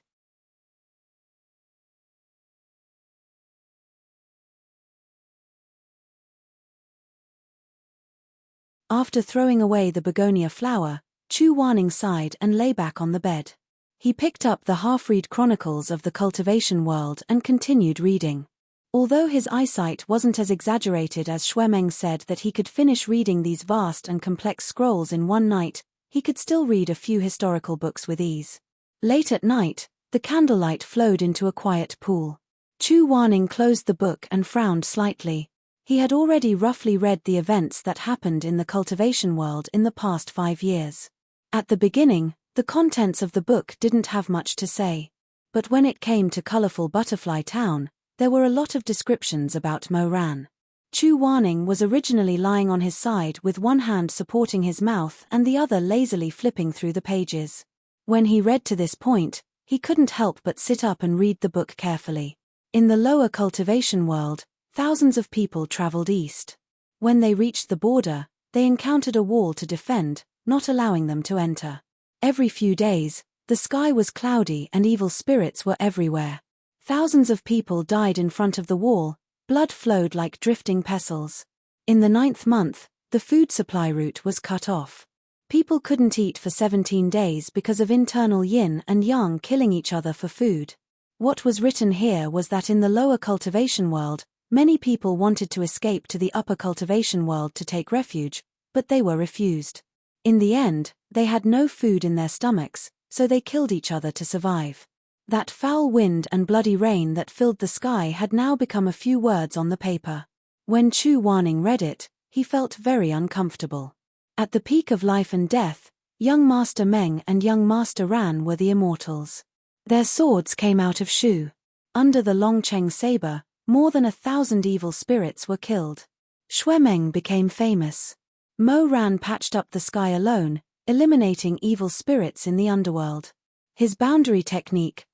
After throwing away the begonia flower, Chu Warning sighed and lay back on the bed. He picked up the half-read chronicles of the cultivation world and continued reading. Although his eyesight wasn't as exaggerated as Shuemeng said that he could finish reading these vast and complex scrolls in one night, he could still read a few historical books with ease. Late at night, the candlelight flowed into a quiet pool. Chu Warning closed the book and frowned slightly. He had already roughly read the events that happened in the cultivation world in the past 5 years. At the beginning, the contents of the book didn't have much to say. But when it came to colorful Butterfly Town, there were a lot of descriptions about Moran. Chu Warning was originally lying on his side with one hand supporting his mouth and the other lazily flipping through the pages. When he read to this point, he couldn't help but sit up and read the book carefully. In the lower cultivation world, thousands of people traveled east. When they reached the border, they encountered a wall to defend, not allowing them to enter. Every few days, the sky was cloudy and evil spirits were everywhere. Thousands of people died in front of the wall, Blood flowed like drifting pestles. In the 9th month, the food supply route was cut off. People couldn't eat for 17 days because of internal yin and yang killing each other for food. What was written here was that in the lower cultivation world, many people wanted to escape to the upper cultivation world to take refuge, but they were refused. In the end, they had no food in their stomachs, so they killed each other to survive. That foul wind and bloody rain that filled the sky had now become a few words on the paper. When Chu Wanning read it, he felt very uncomfortable. At the peak of life and death, young Master Meng and young Master Ran were the immortals. Their swords came out of Shu. Under the Longcheng saber, more than 1,000 evil spirits were killed. Xue Meng became famous. Mo Ran patched up the sky alone, eliminating evil spirits in the underworld. His boundary technique,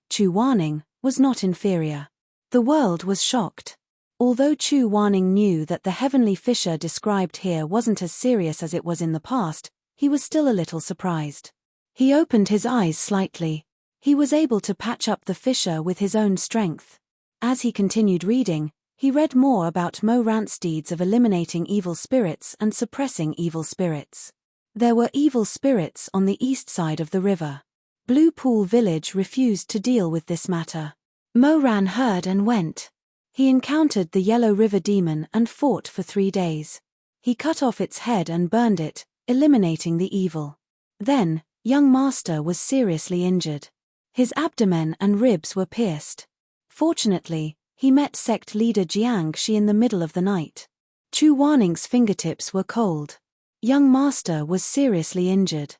Chu Wanning, was not inferior. The world was shocked. Although Chu Wanning knew that the heavenly fissure described here wasn't as serious as it was in the past, he was still a little surprised. He opened his eyes slightly. He was able to patch up the fissure with his own strength. As he continued reading, he read more about Mo Ran's deeds of eliminating evil spirits and suppressing evil spirits. There were evil spirits on the east side of the river. Blue Pool Village refused to deal with this matter. Mo Ran heard and went. He encountered the Yellow River Demon and fought for 3 days. He cut off its head and burned it, eliminating the evil. Then, young Master was seriously injured. His abdomen and ribs were pierced. Fortunately, he met sect leader Jiang Shi in the middle of the night. Chu Wanning's fingertips were cold. Young Master was seriously injured.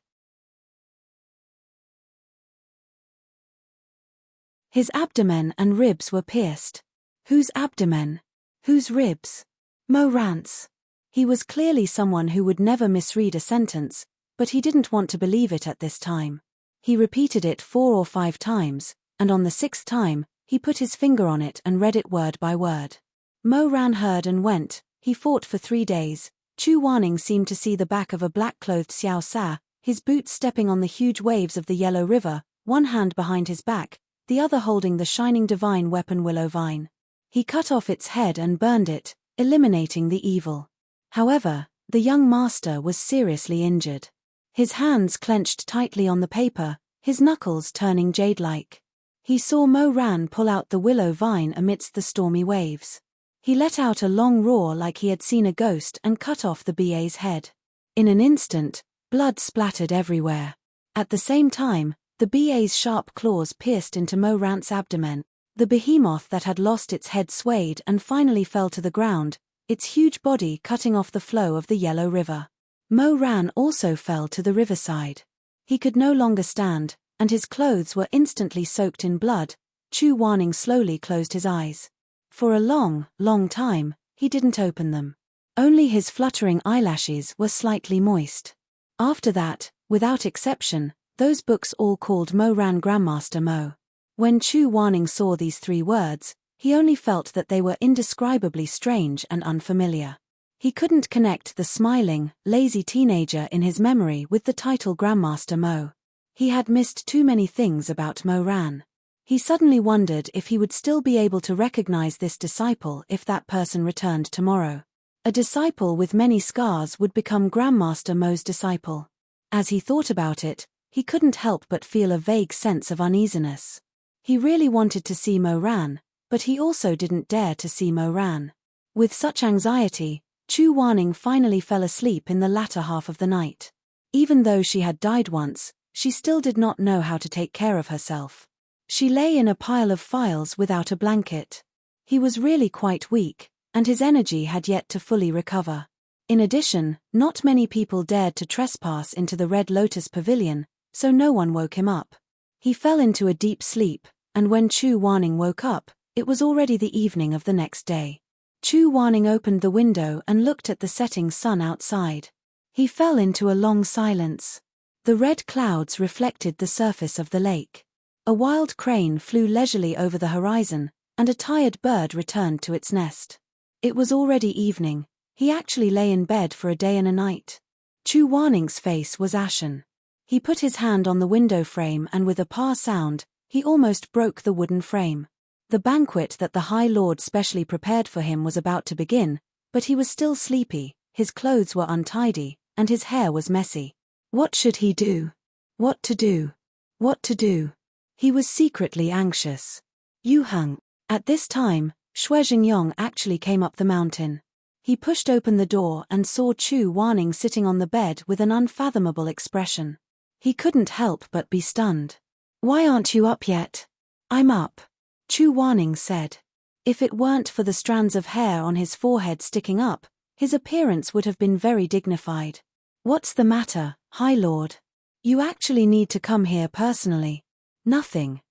His abdomen and ribs were pierced. Whose abdomen? Whose ribs? Mo Ran's. He was clearly someone who would never misread a sentence, but he didn't want to believe it at this time. He repeated it 4 or 5 times, and on the 6th time, he put his finger on it and read it word by word. Mo Ran heard and went. He fought for 3 days. Chu Wanning seemed to see the back of a black-clothed Xiao Sa, his boots stepping on the huge waves of the Yellow River, one hand behind his back, the other holding the shining divine weapon Willow Vine. He cut off its head and burned it, eliminating the evil. However, the young Master was seriously injured. His hands clenched tightly on the paper, his knuckles turning jade-like. He saw Mo Ran pull out the Willow Vine amidst the stormy waves. He let out a long roar like he had seen a ghost and cut off the BA's head. In an instant, blood splattered everywhere. At the same time, the BA's sharp claws pierced into Mo Ran's abdomen. The behemoth that had lost its head swayed and finally fell to the ground, its huge body cutting off the flow of the Yellow River. Mo Ran also fell to the riverside. He could no longer stand, and his clothes were instantly soaked in blood. Chu Wanning slowly closed his eyes. For a long, long time, he didn't open them. Only his fluttering eyelashes were slightly moist. After that, without exception, those books all called Mo Ran Grandmaster Mo. When Chu Wanning saw these 3 words, he only felt that they were indescribably strange and unfamiliar. He couldn't connect the smiling, lazy teenager in his memory with the title Grandmaster Mo. He had missed too many things about Mo Ran. He suddenly wondered if he would still be able to recognize this disciple if that person returned tomorrow. A disciple with many scars would become Grandmaster Mo's disciple. As he thought about it, he couldn't help but feel a vague sense of uneasiness. He really wanted to see Mo Ran, but he also didn't dare to see Mo Ran. With such anxiety, Chu Wanning finally fell asleep in the latter half of the night. Even though she had died once, she still did not know how to take care of herself. She lay in a pile of files without a blanket. He was really quite weak, and his energy had yet to fully recover. In addition, not many people dared to trespass into the Red Lotus Pavilion, so no one woke him up. He fell into a deep sleep, and when Chu Wanning woke up, it was already the evening of the next day. Chu Wanning opened the window and looked at the setting sun outside. He fell into a long silence. The red clouds reflected the surface of the lake. A wild crane flew leisurely over the horizon, and a tired bird returned to its nest. It was already evening. He actually lay in bed for a day and a night. Chu Wanning's face was ashen. He put his hand on the window frame and with a pa sound, he almost broke the wooden frame. The banquet that the High Lord specially prepared for him was about to begin, but he was still sleepy, his clothes were untidy, and his hair was messy. What should he do? What to do? What to do? He was secretly anxious. Yu Heng. At this time, Xue Jingyong actually came up the mountain. He pushed open the door and saw Chu Wanning sitting on the bed with an unfathomable expression. He couldn't help but be stunned. "Why aren't you up yet?" "I'm up," Chu Wanning said. If it weren't for the strands of hair on his forehead sticking up, his appearance would have been very dignified. "What's the matter, High Lord? You actually need to come here personally." Nothing.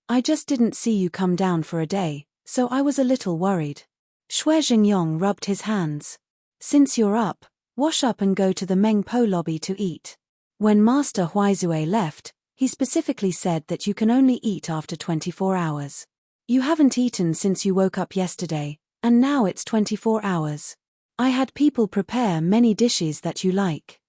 I just didn't see you come down for a day, so I was a little worried." Xue Jingyong rubbed his hands. "Since you're up, wash up and go to the Meng Po lobby to eat." When Master Huizue left, he specifically said that you can only eat after 24 hours. You haven't eaten since you woke up yesterday, and now it's 24 hours. I had people prepare many dishes that you like.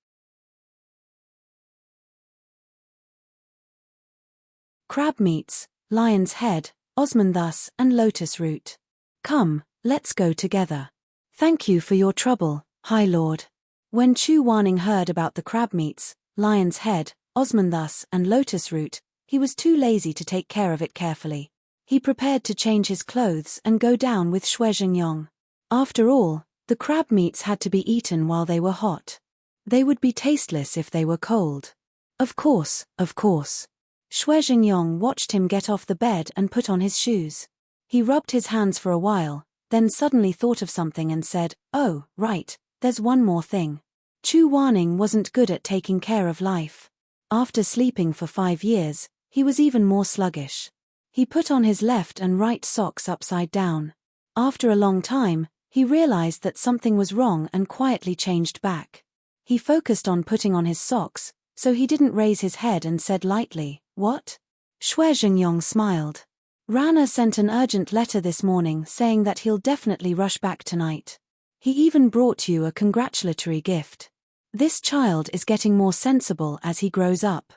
Crab meats, lion's head, osmanthus, and lotus root. Come, let's go together. Thank you for your trouble, High Lord. When Chu Wanning heard about the crab meats, lion's head, osmanthus, and lotus root, he was too lazy to take care of it carefully. He prepared to change his clothes and go down with Xue Jingyong. After all, the crab meats had to be eaten while they were hot. They would be tasteless if they were cold. Of course. Xue Jingyong watched him get off the bed and put on his shoes. He rubbed his hands for a while, then suddenly thought of something and said, "Oh, right, there's one more thing. Chu Wanning wasn't good at taking care of life. After sleeping for 5 years, he was even more sluggish. He put on his left and right socks upside down. After a long time, he realized that something was wrong and quietly changed back. He focused on putting on his socks, so he didn't raise his head and said lightly, 'What?' Xue Jingyong smiled. Rana sent an urgent letter this morning saying that he'll definitely rush back tonight. He even brought you a congratulatory gift. This child is getting more sensible as he grows up."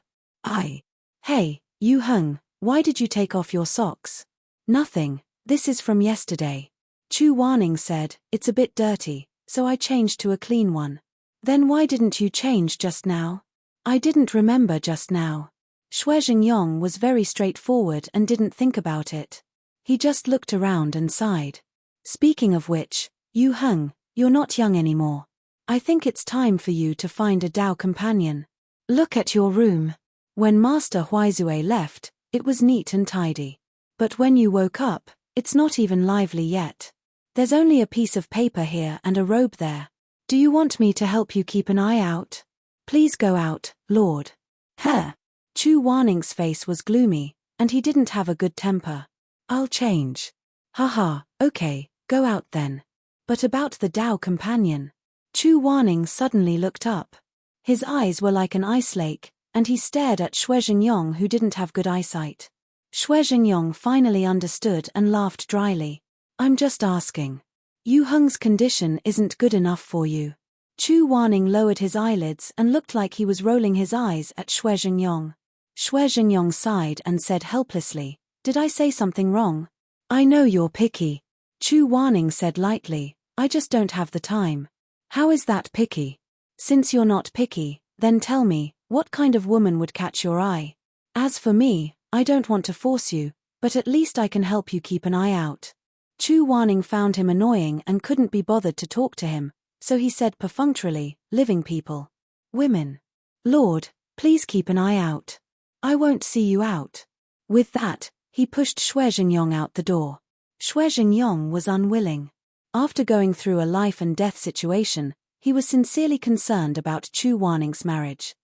Hey, Yu Heng, why did you take off your socks?" "Nothing, this is from yesterday." Chu Wanning said, "It's a bit dirty, so I changed to a clean one." "Then why didn't you change just now?" "I didn't remember just now." Xue Jingyong was very straightforward and didn't think about it. He just looked around and sighed. "Speaking of which, Yu Heng, you're not young anymore. I think it's time for you to find a Dao companion. Look at your room." When Master Huizue left, it was neat and tidy. But when you woke up, it's not even lively yet. There's only a piece of paper here and a robe there. Do you want me to help you keep an eye out? Please go out, Lord. Huh. Chu Wanning's face was gloomy, and he didn't have a good temper. "I'll change." "Haha, okay, go out then. But about the Dao companion." Chu Wanning suddenly looked up. His eyes were like an ice lake, and he stared at Xue Jingyong, who didn't have good eyesight. Xue Jingyong finally understood and laughed dryly. "I'm just asking. Yu Heng's condition isn't good enough for you." Chu Wanning lowered his eyelids and looked like he was rolling his eyes at Xue Jingyong. Xue Jingyong sighed and said helplessly, "Did I say something wrong?" "I know you're picky," Chu Wanning said lightly, "I just don't have the time." "How is that picky?" "Since you're not picky, then tell me, what kind of woman would catch your eye? As for me, I don't want to force you, but at least I can help you keep an eye out." Chu Wanning found him annoying and couldn't be bothered to talk to him, so he said perfunctorily, "Living people. Women. Lord, please keep an eye out. I won't see you out." With that, he pushed Xue Jingyong out the door. Xue Jingyong was unwilling. After going through a life and death situation, he was sincerely concerned about Chu Wanning's marriage.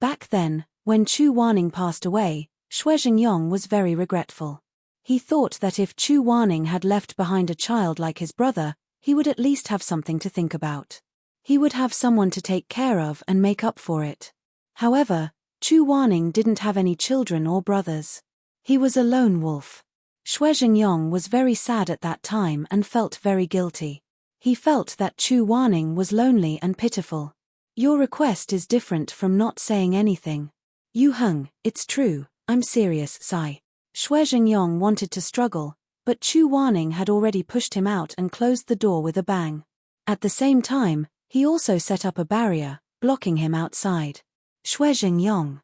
Back then, when Chu Wanning passed away, Xue Jingyong was very regretful. He thought that if Chu Wanning had left behind a child like his brother, he would at least have something to think about. He would have someone to take care of and make up for it. However, Chu Wanning didn't have any children or brothers. He was a lone wolf. Xue Jingyong was very sad at that time and felt very guilty. He felt that Chu Wanning was lonely and pitiful. "Your request is different from not saying anything. Yu Heng, it's true, I'm serious, sigh. Xue Jingyong wanted to struggle, but Chu Wanning had already pushed him out and closed the door with a bang. At the same time, he also set up a barrier, blocking him outside. Xue Jingyong.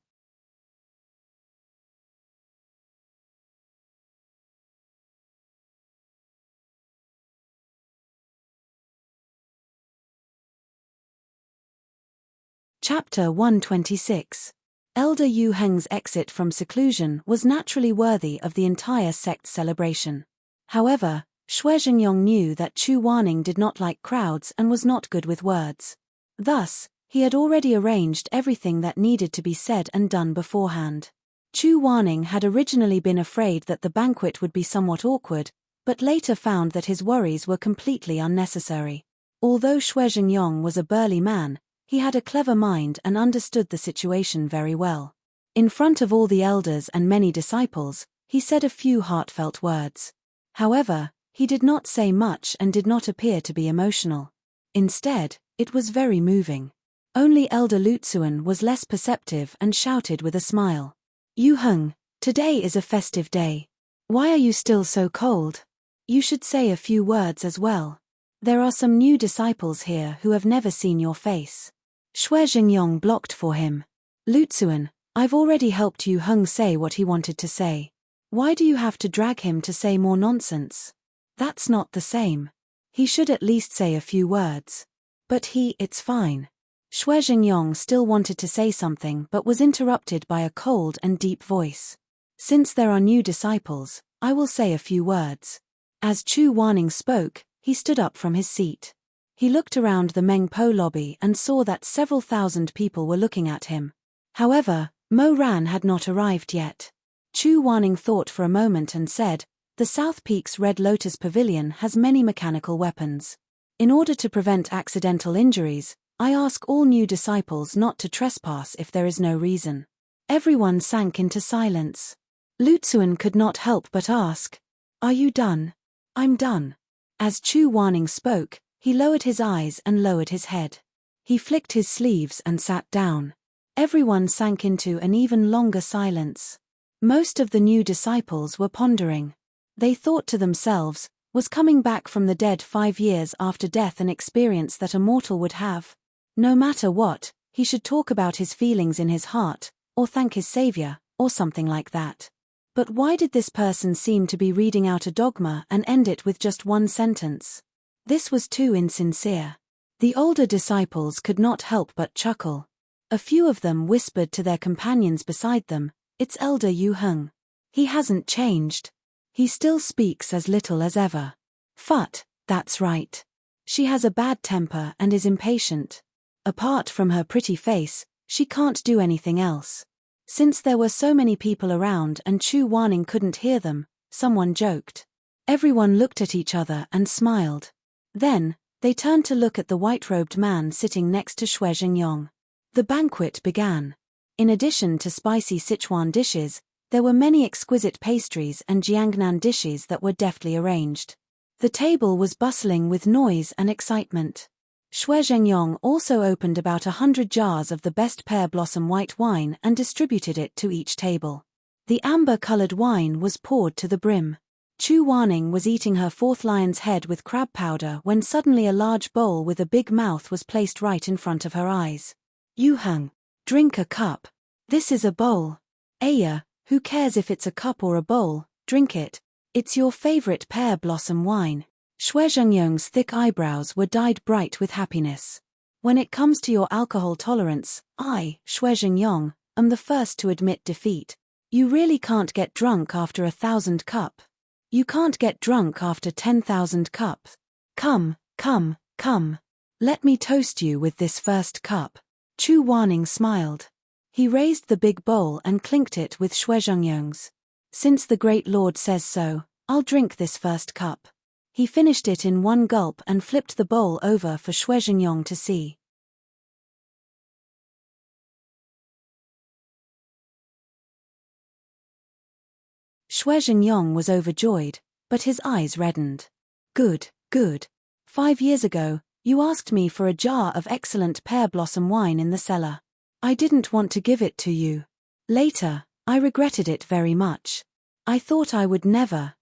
Chapter 126. Elder Yu Heng's exit from seclusion was naturally worthy of the entire sect's celebration. However, Xue Jingyong knew that Chu Wanning did not like crowds and was not good with words. Thus, he had already arranged everything that needed to be said and done beforehand. Chu Wanning had originally been afraid that the banquet would be somewhat awkward, but later found that his worries were completely unnecessary. Although Xue Jingyong was a burly man, he had a clever mind and understood the situation very well. In front of all the elders and many disciples, he said a few heartfelt words. However, he did not say much and did not appear to be emotional. Instead, it was very moving. Only Elder Lutsuan was less perceptive and shouted with a smile. Yu Heng, today is a festive day. Why are you still so cold? You should say a few words as well. There are some new disciples here who have never seen your face. Xue Jingyong blocked for him. Lutsuan, I've already helped Yu Heng say what he wanted to say. Why do you have to drag him to say more nonsense? That's not the same. He should at least say a few words. But it's fine. Xue Jingyong still wanted to say something but was interrupted by a cold and deep voice. Since there are new disciples, I will say a few words. As Chu Wanning spoke, he stood up from his seat. He looked around the Meng Po lobby and saw that several thousand people were looking at him. However, Mo Ran had not arrived yet. Chu Wanning thought for a moment and said, "The South Peak's Red Lotus Pavilion has many mechanical weapons. In order to prevent accidental injuries, I ask all new disciples not to trespass if there is no reason." Everyone sank into silence. Lutsuan could not help but ask, "Are you done?" "I'm done." As Chu Wanning spoke, he lowered his eyes and lowered his head. He flicked his sleeves and sat down. Everyone sank into an even longer silence. Most of the new disciples were pondering. They thought to themselves, was coming back from the dead 5 years after death an experience that a mortal would have? No matter what, he should talk about his feelings in his heart, or thank his savior, or something like that. But why did this person seem to be reading out a dogma and end it with just one sentence? This was too insincere. The older disciples could not help but chuckle. A few of them whispered to their companions beside them, "It's Elder Yu Heng. He hasn't changed. He still speaks as little as ever." "Phut, that's right. She has a bad temper and is impatient. Apart from her pretty face, she can't do anything else." Since there were so many people around and Chu Wanning couldn't hear them, someone joked. Everyone looked at each other and smiled. Then, they turned to look at the white-robed man sitting next to Xue Jingyong. The banquet began. In addition to spicy Sichuan dishes, there were many exquisite pastries and Jiangnan dishes that were deftly arranged. The table was bustling with noise and excitement. Xue Jingyong also opened about 100 jars of the best pear blossom white wine and distributed it to each table. The amber-colored wine was poured to the brim. Chu Wanning was eating her fourth lion's head with crab powder when suddenly a large bowl with a big mouth was placed right in front of her eyes. "Yu Heng, drink a cup. This is a bowl. Aya, who cares if it's a cup or a bowl, drink it. It's your favorite pear blossom wine." Xue Jingyong's thick eyebrows were dyed bright with happiness. "When it comes to your alcohol tolerance, I, Xue Jingyong, am the first to admit defeat. You really can't get drunk after 1,000 cup. You can't get drunk after 10,000 cups. Come, come, come. Let me toast you with this first cup." Chu Wanning smiled. He raised the big bowl and clinked it with Xue Jingyong's. "Since the great lord says so, I'll drink this first cup." He finished it in one gulp and flipped the bowl over for Xue Jingyong to see. Xue Jingyong was overjoyed, but his eyes reddened. Good, good. 5 years ago, you asked me for a jar of excellent pear blossom wine in the cellar. I didn't want to give it to you. Later, I regretted it very much. I thought I would never.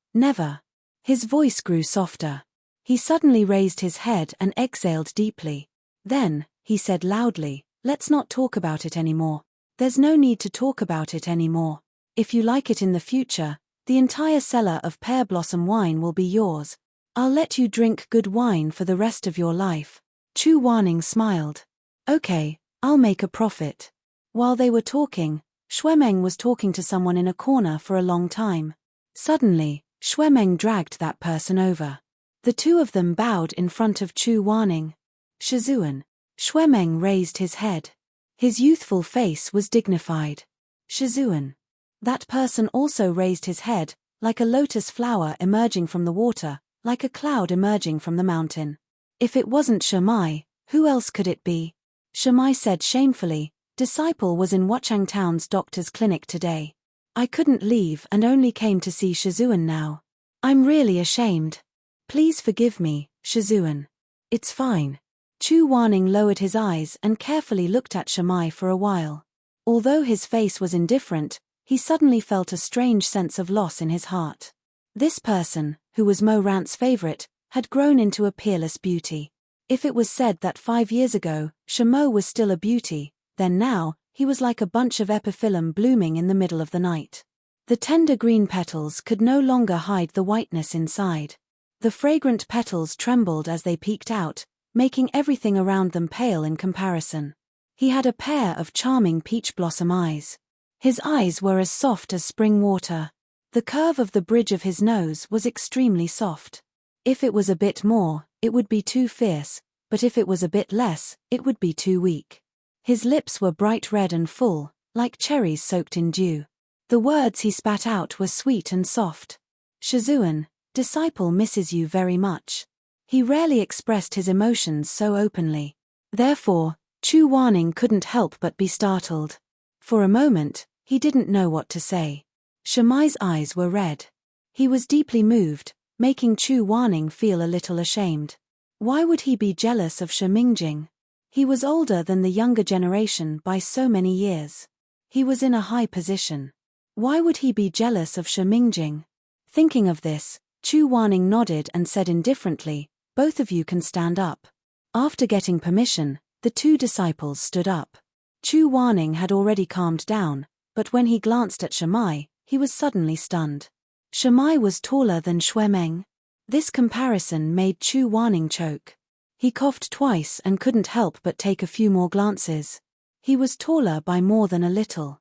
His voice grew softer. He suddenly raised his head and exhaled deeply. Then, he said loudly, "Let's not talk about it anymore. There's no need to talk about it anymore. If you like it in the future, the entire cellar of pear blossom wine will be yours. I'll let you drink good wine for the rest of your life." Chu Wanning smiled. "Okay, I'll make a profit." While they were talking, Shuemeng was talking to someone in a corner for a long time. Suddenly, Shuemeng dragged that person over. The two of them bowed in front of Chu Wanning. "Shizun." Shuemeng raised his head. His youthful face was dignified. "Shizun." That person also raised his head, like a lotus flower emerging from the water, like a cloud emerging from the mountain. If it wasn't Shamai, who else could it be? Shamai said shamefully, "Disciple was in Wuchang Town's doctor's clinic today. I couldn't leave and only came to see Shizun now. I'm really ashamed. Please forgive me, Shizun." "It's fine." Chu Wanning lowered his eyes and carefully looked at Shamai for a while. Although his face was indifferent, he suddenly felt a strange sense of loss in his heart. This person, who was Mo Rant's favorite, had grown into a peerless beauty. If it was said that 5 years ago, Shamo was still a beauty, then now, he was like a bunch of epiphyllum blooming in the middle of the night. The tender green petals could no longer hide the whiteness inside. The fragrant petals trembled as they peeked out, making everything around them pale in comparison. He had a pair of charming peach blossom eyes. His eyes were as soft as spring water. The curve of the bridge of his nose was extremely soft. If it was a bit more, it would be too fierce, but if it was a bit less, it would be too weak. His lips were bright red and full, like cherries soaked in dew. The words he spat out were sweet and soft. "Shizun, disciple misses you very much." He rarely expressed his emotions so openly. Therefore, Chu Wanning couldn't help but be startled. For a moment, he didn't know what to say. Shamai's eyes were red. He was deeply moved, making Chu Wanning feel a little ashamed. Why would he be jealous of Shi Mingjing? He was older than the younger generation by so many years. He was in a high position. Why would he be jealous of Shi Mingjing? Thinking of this, Chu Wanning nodded and said indifferently, "Both of you can stand up." After getting permission, the two disciples stood up. Chu Wanning had already calmed down, but when he glanced at Shamai, he was suddenly stunned. Shamai was taller than Shuemeng. This comparison made Chu Wanning choke. He coughed twice and couldn't help but take a few more glances. He was taller by more than a little.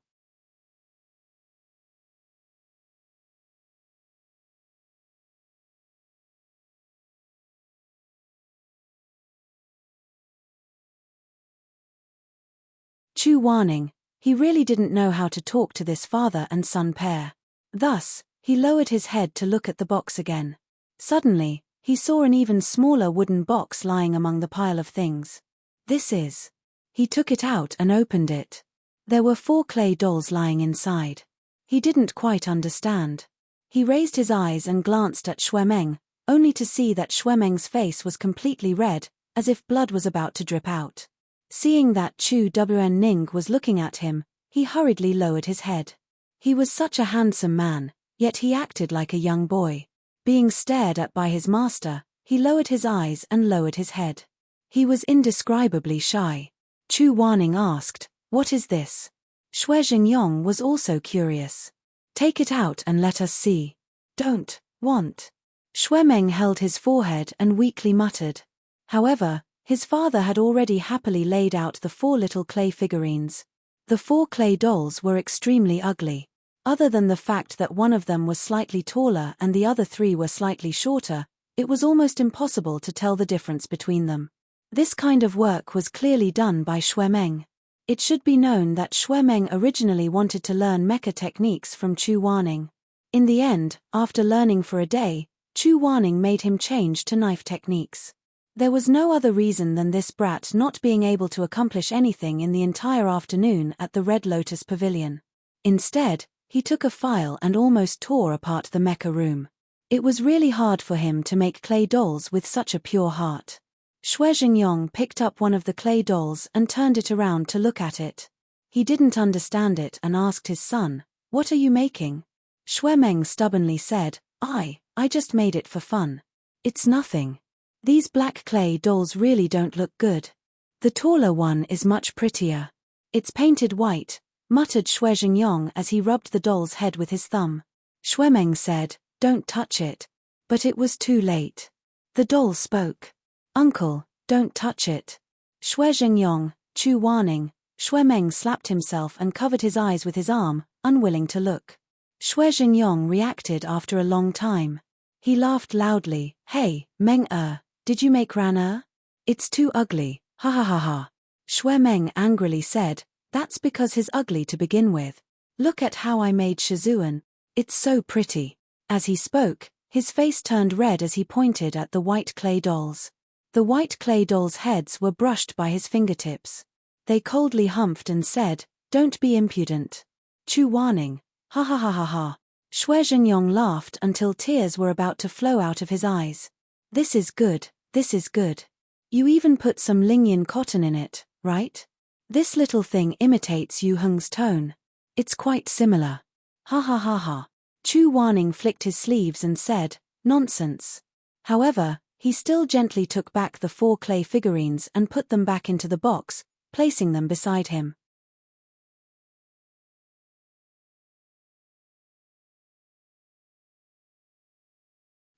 Chu Wanning, he really didn't know how to talk to this father and son pair. Thus, he lowered his head to look at the box again. Suddenly, he saw an even smaller wooden box lying among the pile of things. "This is." He took it out and opened it. There were 4 clay dolls lying inside. He didn't quite understand. He raised his eyes and glanced at Shuemeng, only to see that Shuemeng's face was completely red, as if blood was about to drip out. Seeing that Chu Wen was looking at him, he hurriedly lowered his head. He was such a handsome man, yet he acted like a young boy. Being stared at by his master, he lowered his eyes and lowered his head. He was indescribably shy. Chu Wanning asked, "What is this?" Xue Jingyong was also curious. "Take it out and let us see." "Don't want." Shuemeng held his forehead and weakly muttered. However, his father had already happily laid out the 4 little clay figurines. The 4 clay dolls were extremely ugly. Other than the fact that one of them was slightly taller and the other 3 were slightly shorter, it was almost impossible to tell the difference between them. This kind of work was clearly done by Shuemeng. It should be known that Shuemeng originally wanted to learn mecha techniques from Chu Wanning. In the end, after learning for a day, Chu Wanning made him change to knife techniques. There was no other reason than this brat not being able to accomplish anything in the entire afternoon at the Red Lotus Pavilion. Instead, he took a file and almost tore apart the mecha room. It was really hard for him to make clay dolls with such a pure heart. Xue Jingyong picked up one of the clay dolls and turned it around to look at it. He didn't understand it and asked his son, "What are you making?" Shuemeng stubbornly said, I just made it for fun. It's nothing. These black clay dolls really don't look good. The taller one is much prettier. It's painted white, muttered Shue Jingyong as he rubbed the doll's head with his thumb. Shuemeng said, "Don't touch it." But it was too late. The doll spoke. "Uncle, don't touch it." Shue Jingyong, Chu warning. Shuemeng slapped himself and covered his eyes with his arm, unwilling to look. Shue Jingyong reacted after a long time. He laughed loudly. "Hey, Meng did you make Ran It's too ugly, ha ha ha ha." Shuemeng angrily said, "That's because he's ugly to begin with. Look at how I made Shizun. It's so pretty." As he spoke, his face turned red as he pointed at the white clay dolls. The white clay dolls' heads were brushed by his fingertips. They coldly humphed and said, "Don't be impudent." Chu warning. Ha ha ha ha ha. Shue Jingyong laughed until tears were about to flow out of his eyes. This is good, this is good. You even put some Lingyan cotton in it, right? This little thing imitates Yu Heng's tone. It's quite similar. Ha ha ha ha. Chu warning flicked his sleeves and said, "Nonsense." However, he still gently took back the 4 clay figurines and put them back into the box, placing them beside him.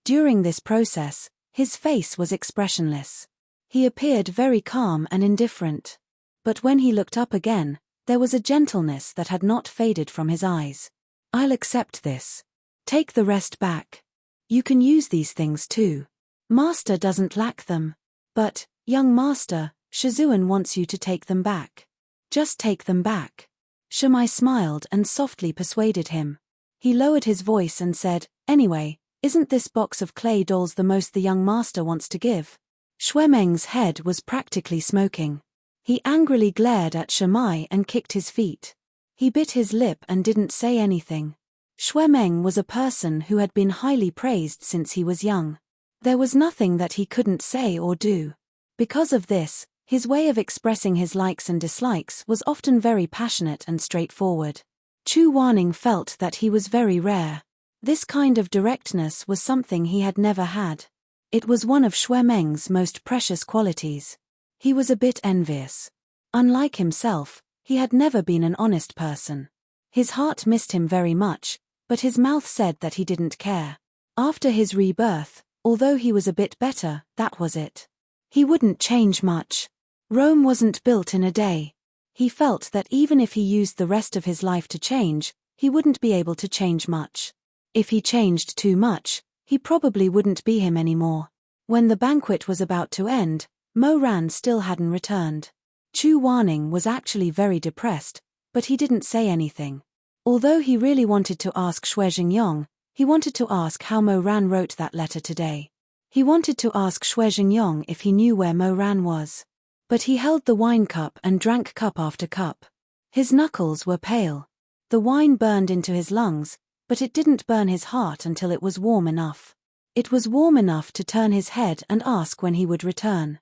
During this process, his face was expressionless. He appeared very calm and indifferent. But when he looked up again, there was a gentleness that had not faded from his eyes. "I'll accept this. Take the rest back. You can use these things too. Master doesn't lack them. But, young master, Shizun wants you to take them back. Just take them back." Shimai smiled and softly persuaded him. He lowered his voice and said, "Anyway, isn't this box of clay dolls the most the young master wants to give?" Shuemeng's head was practically smoking. He angrily glared at Shimai and kicked his feet. He bit his lip and didn't say anything. Shuemeng was a person who had been highly praised since he was young. There was nothing that he couldn't say or do. Because of this, his way of expressing his likes and dislikes was often very passionate and straightforward. Chu Warning felt that he was very rare. This kind of directness was something he had never had. It was one of Shuemeng's most precious qualities. He was a bit envious. Unlike himself, he had never been an honest person. His heart missed him very much, but his mouth said that he didn't care. After his rebirth, although he was a bit better, that was it. He wouldn't change much. Rome wasn't built in a day. He felt that even if he used the rest of his life to change, he wouldn't be able to change much. If he changed too much, he probably wouldn't be him anymore. When the banquet was about to end, Mo Ran still hadn't returned. Chu Warning was actually very depressed, but he didn't say anything. Although he really wanted to ask Shue Jingyong, he wanted to ask how Mo Ran wrote that letter today. He wanted to ask Shue Jingyong if he knew where Mo Ran was. But he held the wine cup and drank cup after cup. His knuckles were pale. The wine burned into his lungs, but it didn't burn his heart until it was warm enough. It was warm enough to turn his head and ask when he would return.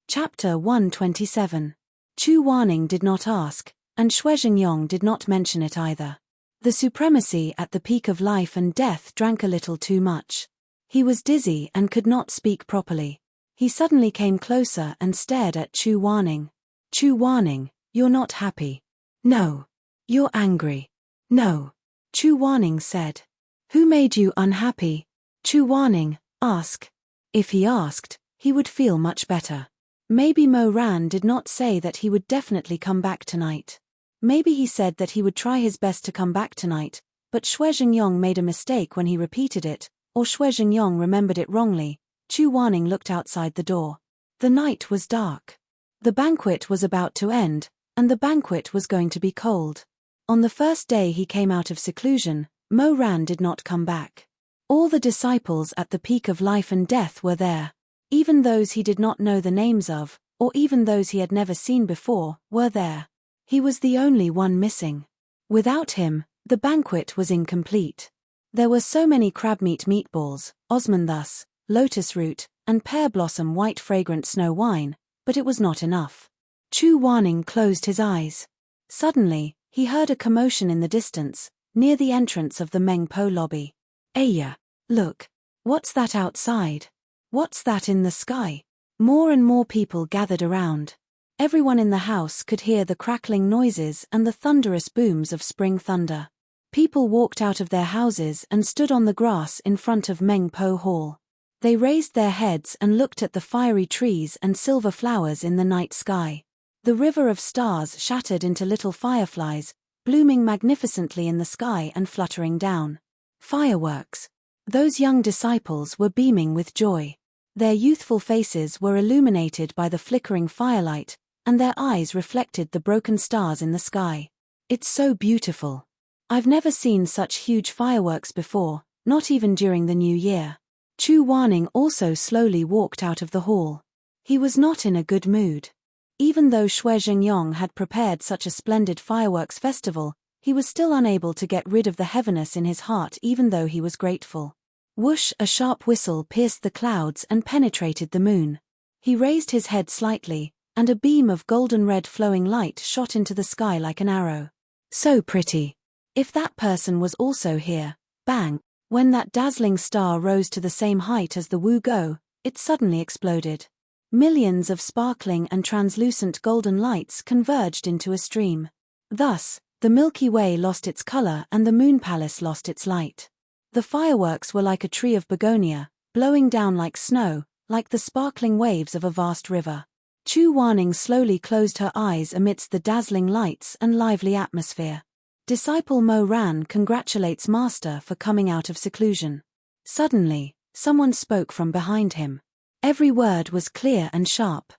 Chapter 127. Chu Warning did not ask, and Shue Jingyong did not mention it either. The supremacy at the peak of life and death drank a little too much. He was dizzy and could not speak properly. He suddenly came closer and stared at Chu Warning. "Chu Warning, you're not happy." "No." "You're angry." "No." Chu Warning said. "Who made you unhappy?" Chu Warning, ask. If he asked, he would feel much better. Maybe Mo Ran did not say that he would definitely come back tonight. Maybe he said that he would try his best to come back tonight, but Shue Jingyong made a mistake when he repeated it, or Shue Jingyong remembered it wrongly. Chu Warning looked outside the door. The night was dark. The banquet was about to end, and the banquet was going to be cold. On the first day he came out of seclusion, Mo Ran did not come back. All the disciples at the peak of life and death were there. Even those he did not know the names of, or even those he had never seen before, were there. He was the only one missing. Without him, the banquet was incomplete. There were so many crabmeat meatballs, osmanthus, lotus root, and pear blossom white fragrant snow wine, but it was not enough. Chu Wanning closed his eyes. Suddenly, he heard a commotion in the distance, near the entrance of the Mengpo lobby. Aya! Look! What's that outside? What's that in the sky? More and more people gathered around. Everyone in the house could hear the crackling noises and the thunderous booms of spring thunder. People walked out of their houses and stood on the grass in front of Mengpo Hall. They raised their heads and looked at the fiery trees and silver flowers in the night sky. The river of stars shattered into little fireflies, blooming magnificently in the sky and fluttering down. Fireworks! Those young disciples were beaming with joy. Their youthful faces were illuminated by the flickering firelight, and their eyes reflected the broken stars in the sky. It's so beautiful. I've never seen such huge fireworks before, not even during the New Year. Chu Wanning also slowly walked out of the hall. He was not in a good mood. Even though Xue Zhengyong had prepared such a splendid fireworks festival, he was still unable to get rid of the heaviness in his heart even though he was grateful. Whoosh! A sharp whistle pierced the clouds and penetrated the moon. He raised his head slightly, and a beam of golden-red flowing light shot into the sky like an arrow. So pretty. If that person was also here, bang! When that dazzling star rose to the same height as the Wu Go, it suddenly exploded. Millions of sparkling and translucent golden lights converged into a stream. Thus, the Milky Way lost its color and the Moon Palace lost its light. The fireworks were like a tree of begonia, blowing down like snow, like the sparkling waves of a vast river. Chu Wanning slowly closed her eyes amidst the dazzling lights and lively atmosphere. Disciple Mo Ran congratulates Master for coming out of seclusion. Suddenly, someone spoke from behind him. Every word was clear and sharp.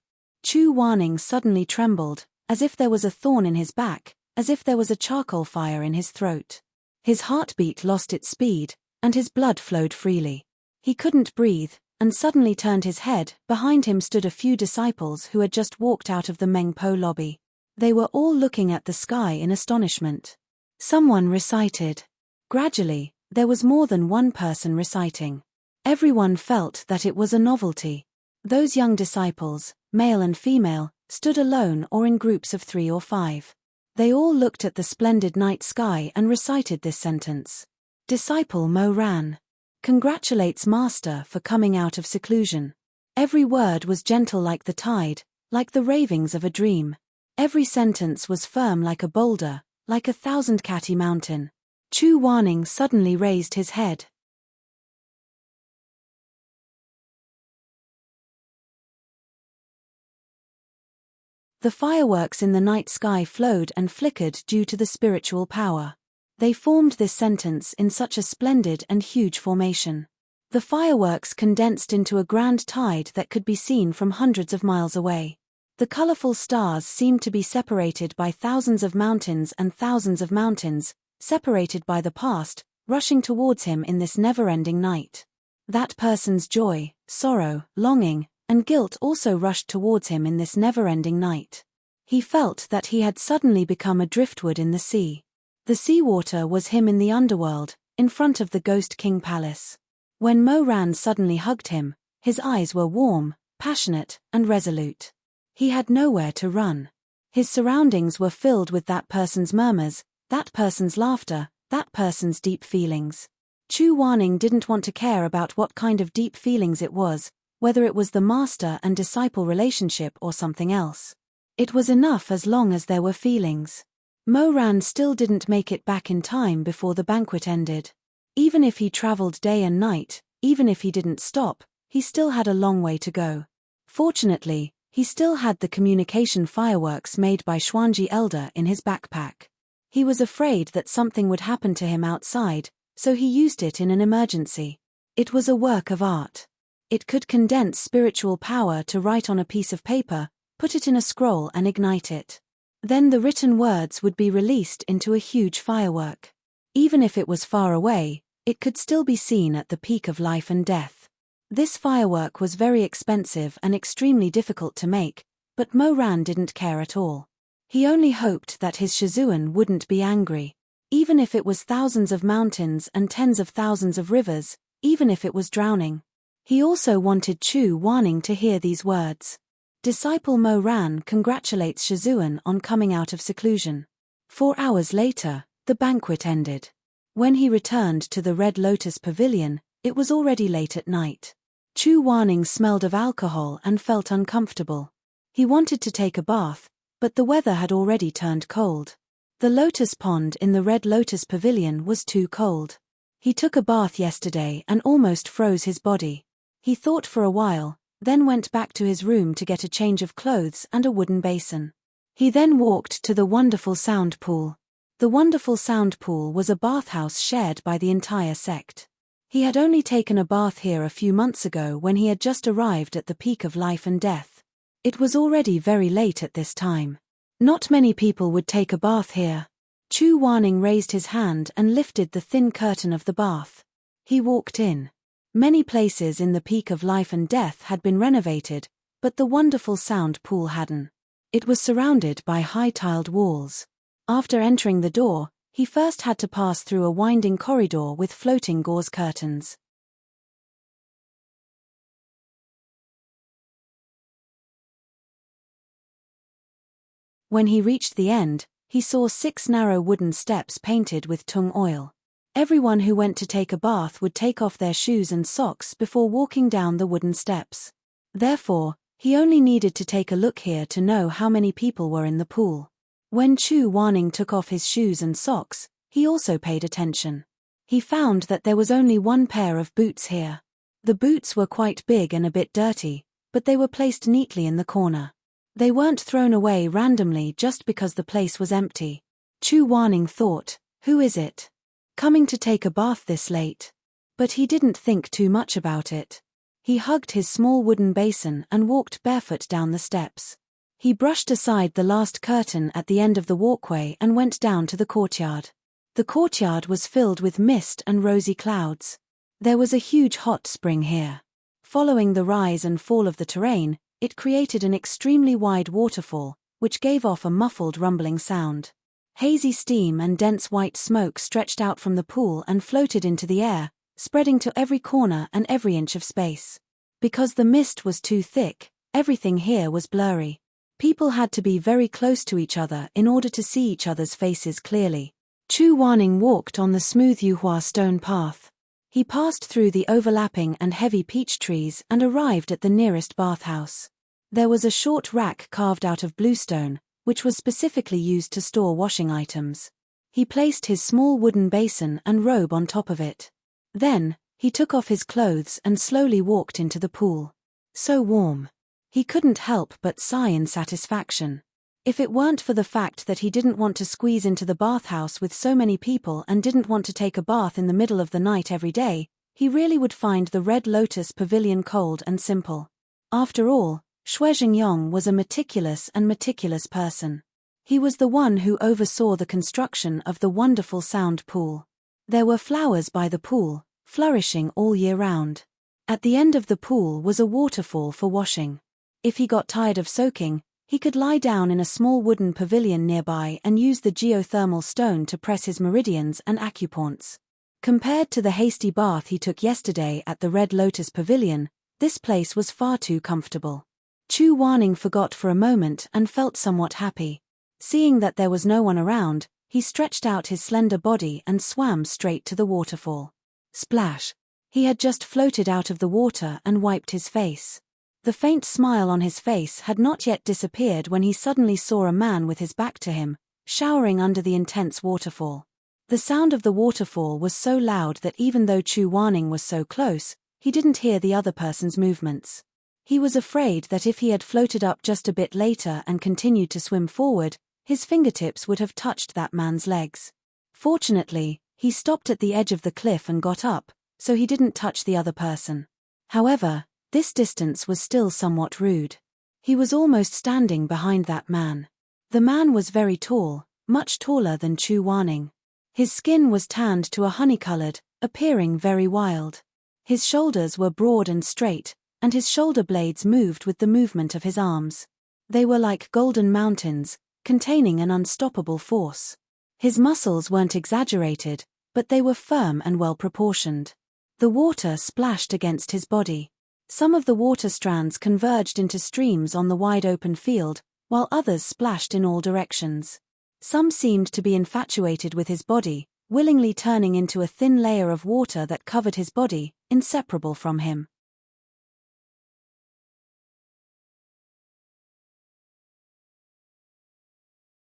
Chu Wanning suddenly trembled, as if there was a thorn in his back, as if there was a charcoal fire in his throat. His heartbeat lost its speed, and his blood flowed freely. He couldn't breathe, and suddenly turned his head. Behind him stood a few disciples who had just walked out of the Mengpo lobby. They were all looking at the sky in astonishment. Someone recited. Gradually, there was more than one person reciting. Everyone felt that it was a novelty. Those young disciples, male and female, stood alone or in groups of 3 or 5. They all looked at the splendid night sky and recited this sentence. Disciple Mo Ran congratulates Master for coming out of seclusion. Every word was gentle like the tide, like the ravings of a dream. Every sentence was firm like a boulder, like a thousand-catty mountain. Chu Wanning suddenly raised his head. The fireworks in the night sky flowed and flickered due to the spiritual power. They formed this sentence in such a splendid and huge formation. The fireworks condensed into a grand tide that could be seen from hundreds of miles away. The colorful stars seemed to be separated by thousands of mountains and thousands of mountains, separated by the past, rushing towards him in this never-ending night. That person's joy, sorrow, longing, and guilt also rushed towards him in this never-ending night. He felt that he had suddenly become a driftwood in the sea. The seawater was him in the underworld, in front of the Ghost King Palace. When Mo Ran suddenly hugged him, his eyes were warm, passionate, and resolute. He had nowhere to run. His surroundings were filled with that person's murmurs, that person's laughter, that person's deep feelings. Chu Wanning didn't want to care about what kind of deep feelings it was, whether it was the master and disciple relationship or something else. It was enough as long as there were feelings. Mo Ran still didn't make it back in time before the banquet ended. Even if he traveled day and night, even if he didn't stop, he still had a long way to go. Fortunately, he still had the communication fireworks made by Xuanji Elder in his backpack. He was afraid that something would happen to him outside, so he used it in an emergency. It was a work of art. It could condense spiritual power to write on a piece of paper, put it in a scroll and ignite it. Then the written words would be released into a huge firework. Even if it was far away, it could still be seen at the peak of life and death. This firework was very expensive and extremely difficult to make, but Mo Ran didn't care at all. He only hoped that his Shizun wouldn't be angry. even if it was thousands of mountains and tens of thousands of rivers, even if it was drowning. He also wanted Chu Wanning to hear these words. Disciple Mo Ran congratulates Shizun on coming out of seclusion. 4 hours later, the banquet ended. When he returned to the Red Lotus Pavilion, it was already late at night. Chu Wanning smelled of alcohol and felt uncomfortable. He wanted to take a bath, but the weather had already turned cold. The lotus pond in the Red Lotus Pavilion was too cold. He took a bath yesterday and almost froze his body. He thought for a while, then went back to his room to get a change of clothes and a wooden basin. He then walked to the wonderful sound pool. The wonderful sound pool was a bathhouse shared by the entire sect. He had only taken a bath here a few months ago when he had just arrived at the peak of life and death. It was already very late at this time. Not many people would take a bath here. Chu Wanning raised his hand and lifted the thin curtain of the bath. He walked in. Many places in the peak of life and death had been renovated, but the wonderful sound pool hadn't. It was surrounded by high tiled walls. After entering the door, he first had to pass through a winding corridor with floating gauze curtains. When he reached the end, he saw 6 narrow wooden steps painted with tung oil. Everyone who went to take a bath would take off their shoes and socks before walking down the wooden steps. Therefore, he only needed to take a look here to know how many people were in the pool. When Chu Wanning took off his shoes and socks, he also paid attention. He found that there was only one pair of boots here. The boots were quite big and a bit dirty, but they were placed neatly in the corner. They weren't thrown away randomly just because the place was empty. Chu Wanning thought, who is it? Coming to take a bath this late? But he didn't think too much about it. He hugged his small wooden basin and walked barefoot down the steps. He brushed aside the last curtain at the end of the walkway and went down to the courtyard. The courtyard was filled with mist and rosy clouds. There was a huge hot spring here. Following the rise and fall of the terrain, it created an extremely wide waterfall, which gave off a muffled rumbling sound. Hazy steam and dense white smoke stretched out from the pool and floated into the air, spreading to every corner and every inch of space. Because the mist was too thick, everything here was blurry. People had to be very close to each other in order to see each other's faces clearly. Chu Wanning walked on the smooth Yuhua stone path. He passed through the overlapping and heavy peach trees and arrived at the nearest bathhouse. There was a short rack carved out of bluestone, which was specifically used to store washing items. He placed his small wooden basin and robe on top of it. Then, he took off his clothes and slowly walked into the pool. So warm. He couldn't help but sigh in satisfaction. If it weren't for the fact that he didn't want to squeeze into the bathhouse with so many people and didn't want to take a bath in the middle of the night every day, he really would find the Red Lotus Pavilion cold and simple. After all, Shui Jingyong was a meticulous person. He was the one who oversaw the construction of the wonderful sound pool. There were flowers by the pool, flourishing all year round. At the end of the pool was a waterfall for washing. If he got tired of soaking, he could lie down in a small wooden pavilion nearby and use the geothermal stone to press his meridians and acupoints. Compared to the hasty bath he took yesterday at the Red Lotus Pavilion, this place was far too comfortable. Chu Wanning forgot for a moment and felt somewhat happy. Seeing that there was no one around, he stretched out his slender body and swam straight to the waterfall. Splash! He had just floated out of the water and wiped his face. The faint smile on his face had not yet disappeared when he suddenly saw a man with his back to him, showering under the intense waterfall. The sound of the waterfall was so loud that even though Chu Wanning was so close, he didn't hear the other person's movements. He was afraid that if he had floated up just a bit later and continued to swim forward, his fingertips would have touched that man's legs. Fortunately, he stopped at the edge of the cliff and got up, so he didn't touch the other person. However, this distance was still somewhat rude. He was almost standing behind that man. The man was very tall, much taller than Chu Wanning. His skin was tanned to a honey-colored, appearing very wild. His shoulders were broad and straight, and his shoulder blades moved with the movement of his arms. They were like golden mountains, containing an unstoppable force. His muscles weren't exaggerated, but they were firm and well proportioned. The water splashed against his body. Some of the water strands converged into streams on the wide open field, while others splashed in all directions. Some seemed to be infatuated with his body, willingly turning into a thin layer of water that covered his body, inseparable from him.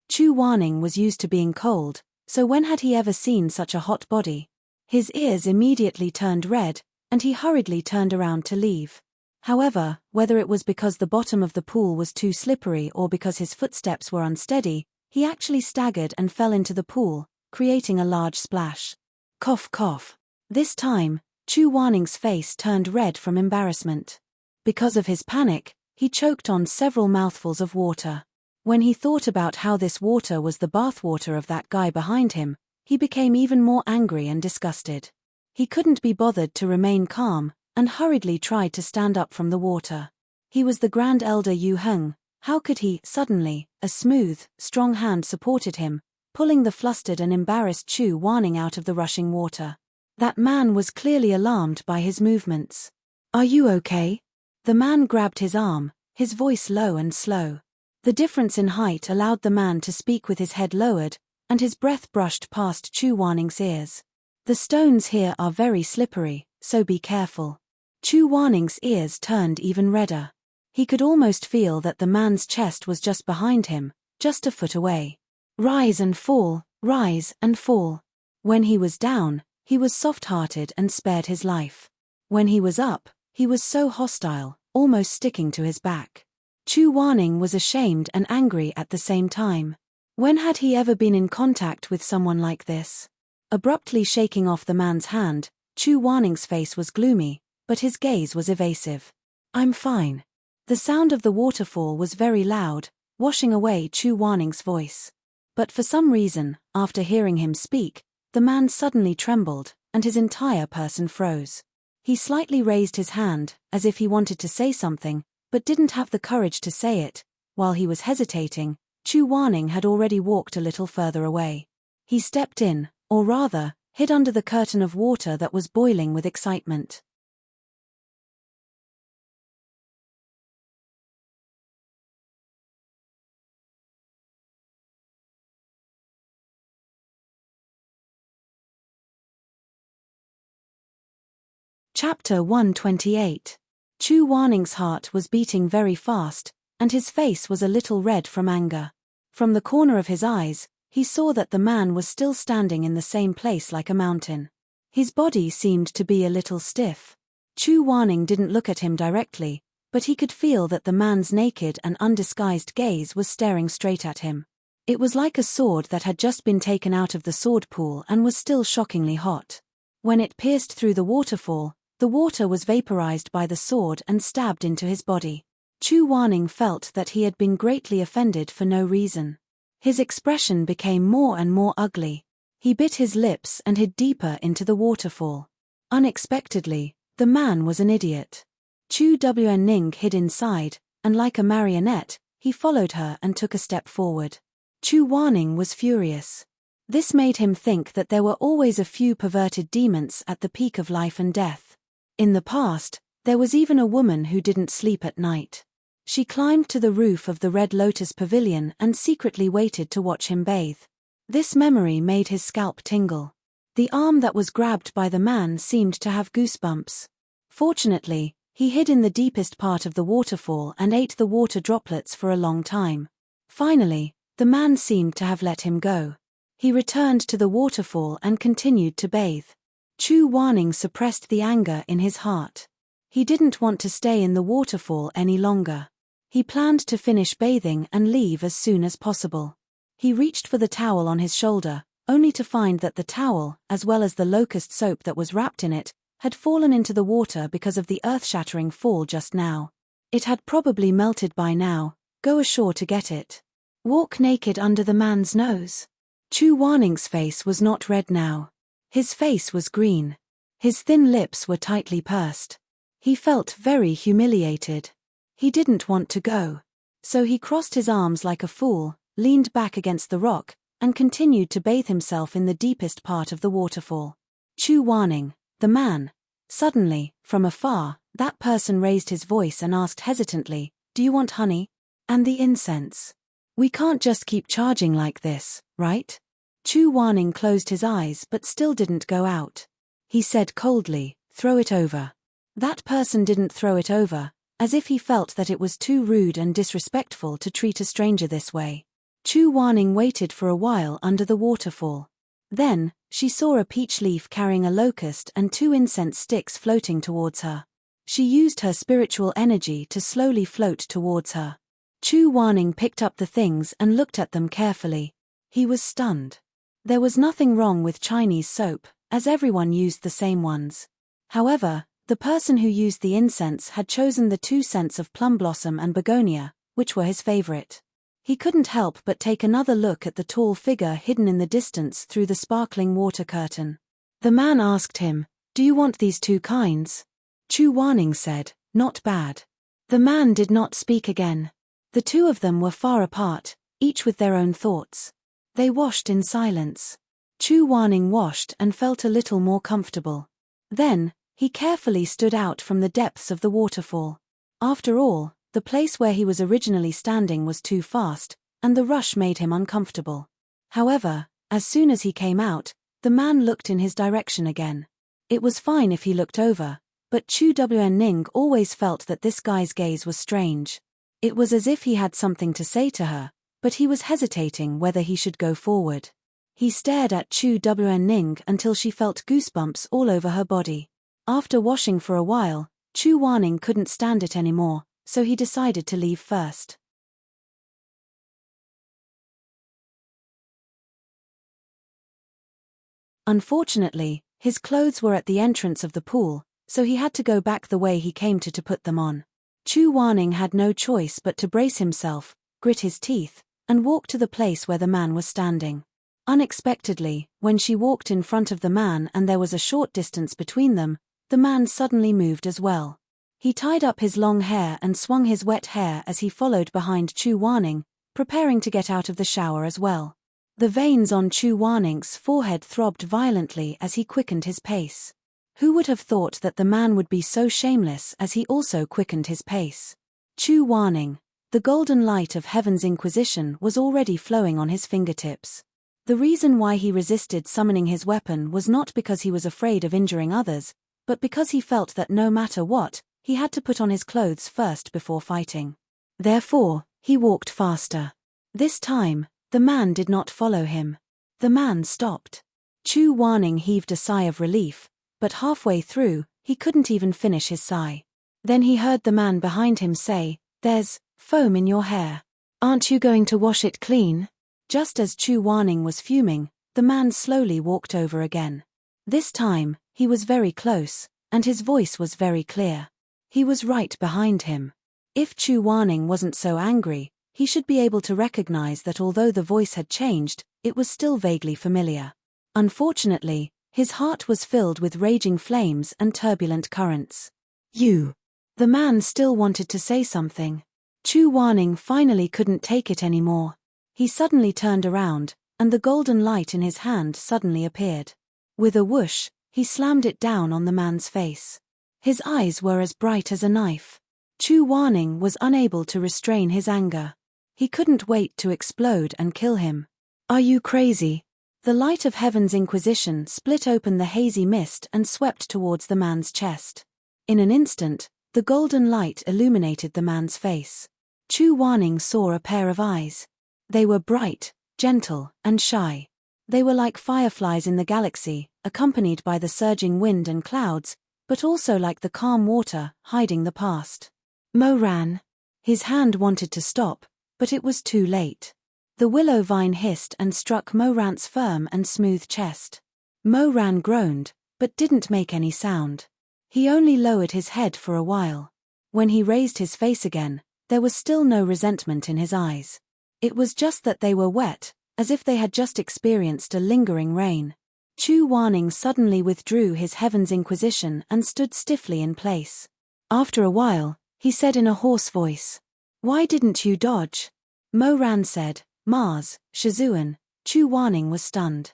Chu Wanning was used to being cold, so when had he ever seen such a hot body? His ears immediately turned red, and he hurriedly turned around to leave. However, whether it was because the bottom of the pool was too slippery or because his footsteps were unsteady, he actually staggered and fell into the pool, creating a large splash. Cough cough. This time, Chu Wanning's face turned red from embarrassment. Because of his panic, he choked on several mouthfuls of water. When he thought about how this water was the bathwater of that guy behind him, he became even more angry and disgusted. He couldn't be bothered to remain calm, and hurriedly tried to stand up from the water. He was the Grand Elder Yu Heng. How could he, suddenly, a smooth, strong hand supported him, pulling the flustered and embarrassed Chu Wanning out of the rushing water. That man was clearly alarmed by his movements. "Are you okay?" The man grabbed his arm, his voice low and slow. The difference in height allowed the man to speak with his head lowered, and his breath brushed past Chu Wanning's ears. "The stones here are very slippery, so be careful." Chu Wanning's ears turned even redder. He could almost feel that the man's chest was just behind him, just a foot away. Rise and fall, rise and fall. When he was down, he was soft-hearted and spared his life. When he was up, he was so hostile, almost sticking to his back. Chu Wanning was ashamed and angry at the same time. When had he ever been in contact with someone like this? Abruptly shaking off the man's hand, Chu Wanning's face was gloomy, but his gaze was evasive. "I'm fine." The sound of the waterfall was very loud, washing away Chu Wanning's voice. But for some reason, after hearing him speak, the man suddenly trembled, and his entire person froze. He slightly raised his hand, as if he wanted to say something, but didn't have the courage to say it. While he was hesitating, Chu Wanning had already walked a little further away. He stepped in, or rather, hid under the curtain of water that was boiling with excitement. Chapter 128. Chu Wanning's heart was beating very fast, and his face was a little red from anger. From the corner of his eyes, he saw that the man was still standing in the same place like a mountain. His body seemed to be a little stiff. Chu Wanning didn't look at him directly, but he could feel that the man's naked and undisguised gaze was staring straight at him. It was like a sword that had just been taken out of the sword pool and was still shockingly hot. When it pierced through the waterfall, the water was vaporized by the sword and stabbed into his body. Chu Wanning felt that he had been greatly offended for no reason. His expression became more and more ugly. He bit his lips and hid deeper into the waterfall. Unexpectedly, the man was an idiot. Chu Wenning hid inside, and like a marionette, he followed her and took a step forward. Chu Wanning was furious. This made him think that there were always a few perverted demons at the peak of life and death. In the past, there was even a woman who didn't sleep at night. She climbed to the roof of the Red Lotus Pavilion and secretly waited to watch him bathe. This memory made his scalp tingle. The arm that was grabbed by the man seemed to have goosebumps. Fortunately, he hid in the deepest part of the waterfall and ate the water droplets for a long time. Finally, the man seemed to have let him go. He returned to the waterfall and continued to bathe. Chu Wanning suppressed the anger in his heart. He didn't want to stay in the waterfall any longer. He planned to finish bathing and leave as soon as possible. He reached for the towel on his shoulder, only to find that the towel, as well as the locust soap that was wrapped in it, had fallen into the water because of the earth-shattering fall just now. It had probably melted by now. Go ashore to get it. Walk naked under the man's nose. Chu Wanning's face was not red now. His face was green. His thin lips were tightly pursed. He felt very humiliated. He didn't want to go. So he crossed his arms like a fool, leaned back against the rock, and continued to bathe himself in the deepest part of the waterfall. Chu Wanning, the man. Suddenly, from afar, that person raised his voice and asked hesitantly, "Do you want honey? And the incense? We can't just keep charging like this, right?" Chu Wanning closed his eyes but still didn't go out. He said coldly, "Throw it over." That person didn't throw it over, as if he felt that it was too rude and disrespectful to treat a stranger this way. Chu Wanning waited for a while under the waterfall. Then, she saw a peach leaf carrying a locust and 2 incense sticks floating towards her. She used her spiritual energy to slowly float towards her. Chu Wanning picked up the things and looked at them carefully. He was stunned. There was nothing wrong with Chinese soap, as everyone used the same ones. However, the person who used the incense had chosen the 2 scents of plum blossom and begonia, which were his favorite. He couldn't help but take another look at the tall figure hidden in the distance through the sparkling water curtain. The man asked him, "Do you want these 2 kinds?" Chu Wanning said, "Not bad." The man did not speak again. The 2 of them were far apart, each with their own thoughts. They washed in silence. Chu Wanning washed and felt a little more comfortable. Then, he carefully stood out from the depths of the waterfall. After all, the place where he was originally standing was too fast, and the rush made him uncomfortable. However, as soon as he came out, the man looked in his direction again. It was fine if he looked over, but Chu Wanning always felt that this guy's gaze was strange. It was as if he had something to say to her, but he was hesitating whether he should go forward. He stared at Chu Wanning until she felt goosebumps all over her body. After washing for a while, Chu Wanning couldn't stand it anymore, so he decided to leave first. Unfortunately, his clothes were at the entrance of the pool, so he had to go back the way he came to put them on. Chu Wanning had no choice but to brace himself, grit his teeth, and walk to the place where the man was standing. Unexpectedly, when she walked in front of the man and there was a short distance between them, the man suddenly moved as well. He tied up his long hair and swung his wet hair as he followed behind Chu Wanning, preparing to get out of the shower as well. The veins on Chu Wanning's forehead throbbed violently as he quickened his pace. Who would have thought that the man would be so shameless as he also quickened his pace? Chu Wanning, the golden light of Heaven's Inquisition was already flowing on his fingertips. The reason why he resisted summoning his weapon was not because he was afraid of injuring others, but because he felt that no matter what, he had to put on his clothes first before fighting. Therefore, he walked faster. This time, the man did not follow him. The man stopped. Chu Wanning heaved a sigh of relief, but halfway through, he couldn't even finish his sigh. Then he heard the man behind him say, "There's foam in your hair. Aren't you going to wash it clean?" Just as Chu Wanning was fuming, the man slowly walked over again. This time, he was very close, and his voice was very clear. He was right behind him. If Chu Wanning wasn't so angry, he should be able to recognize that although the voice had changed, it was still vaguely familiar. Unfortunately, his heart was filled with raging flames and turbulent currents. "You." The man still wanted to say something. Chu Wanning finally couldn't take it anymore. He suddenly turned around, and the golden light in his hand suddenly appeared. With a whoosh, he slammed it down on the man's face. His eyes were as bright as a knife. Chu Wanning was unable to restrain his anger. He couldn't wait to explode and kill him. "Are you crazy?" The light of Heaven's Inquisition split open the hazy mist and swept towards the man's chest. In an instant, the golden light illuminated the man's face. Chu Wanning saw a pair of eyes. They were bright, gentle, and shy. They were like fireflies in the galaxy, accompanied by the surging wind and clouds, but also like the calm water, hiding the past. Mo ran. His hand wanted to stop, but it was too late. The willow vine hissed and struck Mo Ran's firm and smooth chest. Mo Ran groaned, but didn't make any sound. He only lowered his head for a while. When he raised his face again, there was still no resentment in his eyes. It was just that they were wet, as if they had just experienced a lingering rain. Chu Wanning suddenly withdrew his Heaven's Inquisition and stood stiffly in place. After a while, he said in a hoarse voice, "Why didn't you dodge?" Mo Ran said, "Mars, Shizun, Chu Wanning was stunned.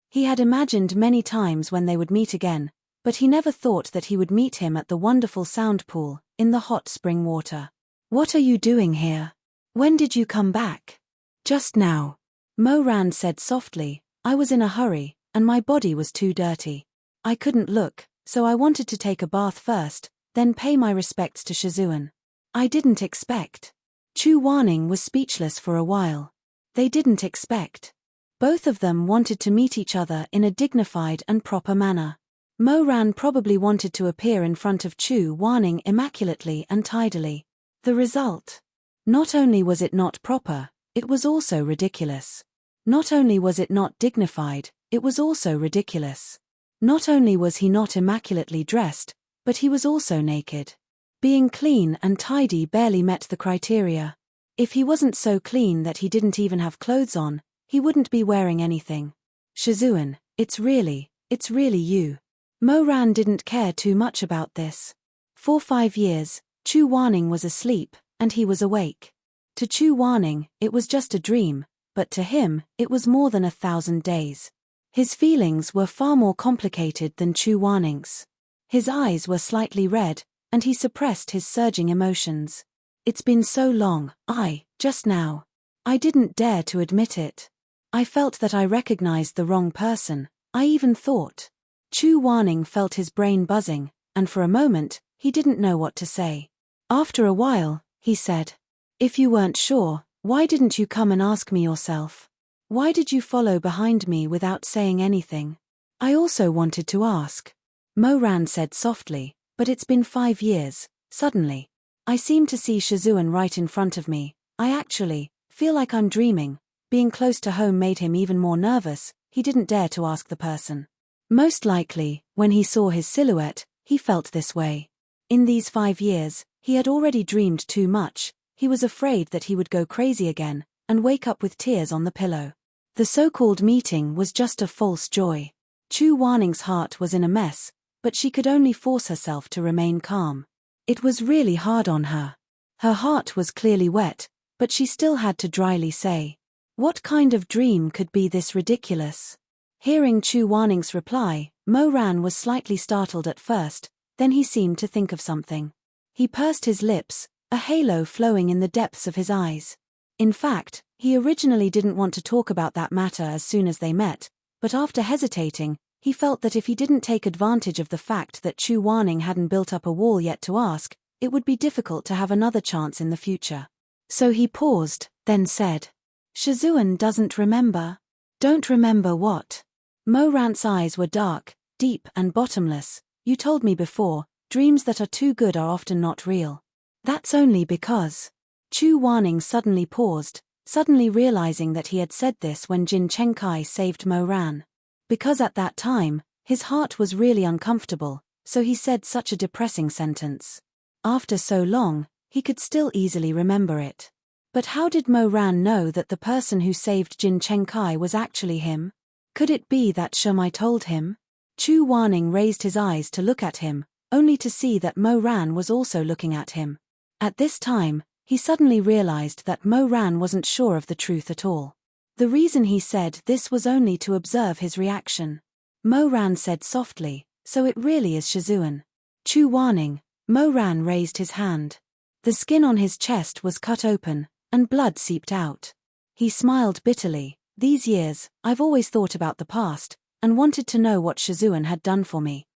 He had imagined many times when they would meet again, but he never thought that he would meet him at the wonderful sound pool, in the hot spring water. "What are you doing here? When did you come back?" "Just now," Mo Ran said softly. "I was in a hurry, and my body was too dirty. I couldn't look, so I wanted to take a bath first, then pay my respects to Shizun. I didn't expect." Chu Wanning was speechless for a while. They didn't expect. Both of them wanted to meet each other in a dignified and proper manner. Mo Ran probably wanted to appear in front of Chu Wanning immaculately and tidily. The result? Not only was it not proper, it was also ridiculous. Not only was it not dignified, it was also ridiculous. Not only was he not immaculately dressed, but he was also naked. Being clean and tidy barely met the criteria. If he wasn't so clean that he didn't even have clothes on, he wouldn't be wearing anything. "Shizun, it's really you." Mo Ran didn't care too much about this. For 5 years, Chu Wanning was asleep, and he was awake. To Chu Wanning, it was just a dream, but to him, it was more than 1,000 days. His feelings were far more complicated than Chu Wanning's. His eyes were slightly red, and he suppressed his surging emotions. "It's been so long, just now. I didn't dare to admit it. I felt that I recognized the wrong person, I even thought." Chu Wanning felt his brain buzzing, and for a moment, he didn't know what to say. After a while, he said, "If you weren't sure, why didn't you come and ask me yourself? Why did you follow behind me without saying anything?" "I also wanted to ask," Mo Ran said softly, "but it's been 5 years, suddenly. I seem to see Shizun right in front of me. I actually feel like I'm dreaming." Being close to home made him even more nervous. He didn't dare to ask the person. Most likely, when he saw his silhouette, he felt this way. In these 5 years, he had already dreamed too much. He was afraid that he would go crazy again, and wake up with tears on the pillow. The so-called meeting was just a false joy. Chu Wanning's heart was in a mess, but she could only force herself to remain calm. It was really hard on her. Her heart was clearly wet, but she still had to dryly say, "What kind of dream could be this ridiculous?" Hearing Chu Wanning's reply, Mo Ran was slightly startled at first, then he seemed to think of something. He pursed his lips, a halo flowing in the depths of his eyes. In fact, he originally didn't want to talk about that matter as soon as they met, but after hesitating, he felt that if he didn't take advantage of the fact that Chu Wanning hadn't built up a wall yet to ask, it would be difficult to have another chance in the future. So he paused, then said, "Shizun doesn't remember." "Don't remember what?" Mo Ran's eyes were dark, deep and bottomless. "You told me before, dreams that are too good are often not real." "That's only because..." Chu Wanning suddenly paused, suddenly realizing that he had said this when Jin Chengkai saved Mo Ran. Because at that time, his heart was really uncomfortable, so he said such a depressing sentence. After so long, he could still easily remember it. But how did Mo Ran know that the person who saved Jin Chengkai was actually him? Could it be that Shimai told him? Chu Wanning raised his eyes to look at him, only to see that Mo Ran was also looking at him. At this time, he suddenly realized that Mo Ran wasn't sure of the truth at all. The reason he said this was only to observe his reaction. Mo Ran said softly, "So it really is Shizun." Chu Wanning. Mo Ran raised his hand. The skin on his chest was cut open, and blood seeped out. He smiled bitterly. "These years, I've always thought about the past, and wanted to know what Shizun had done for me.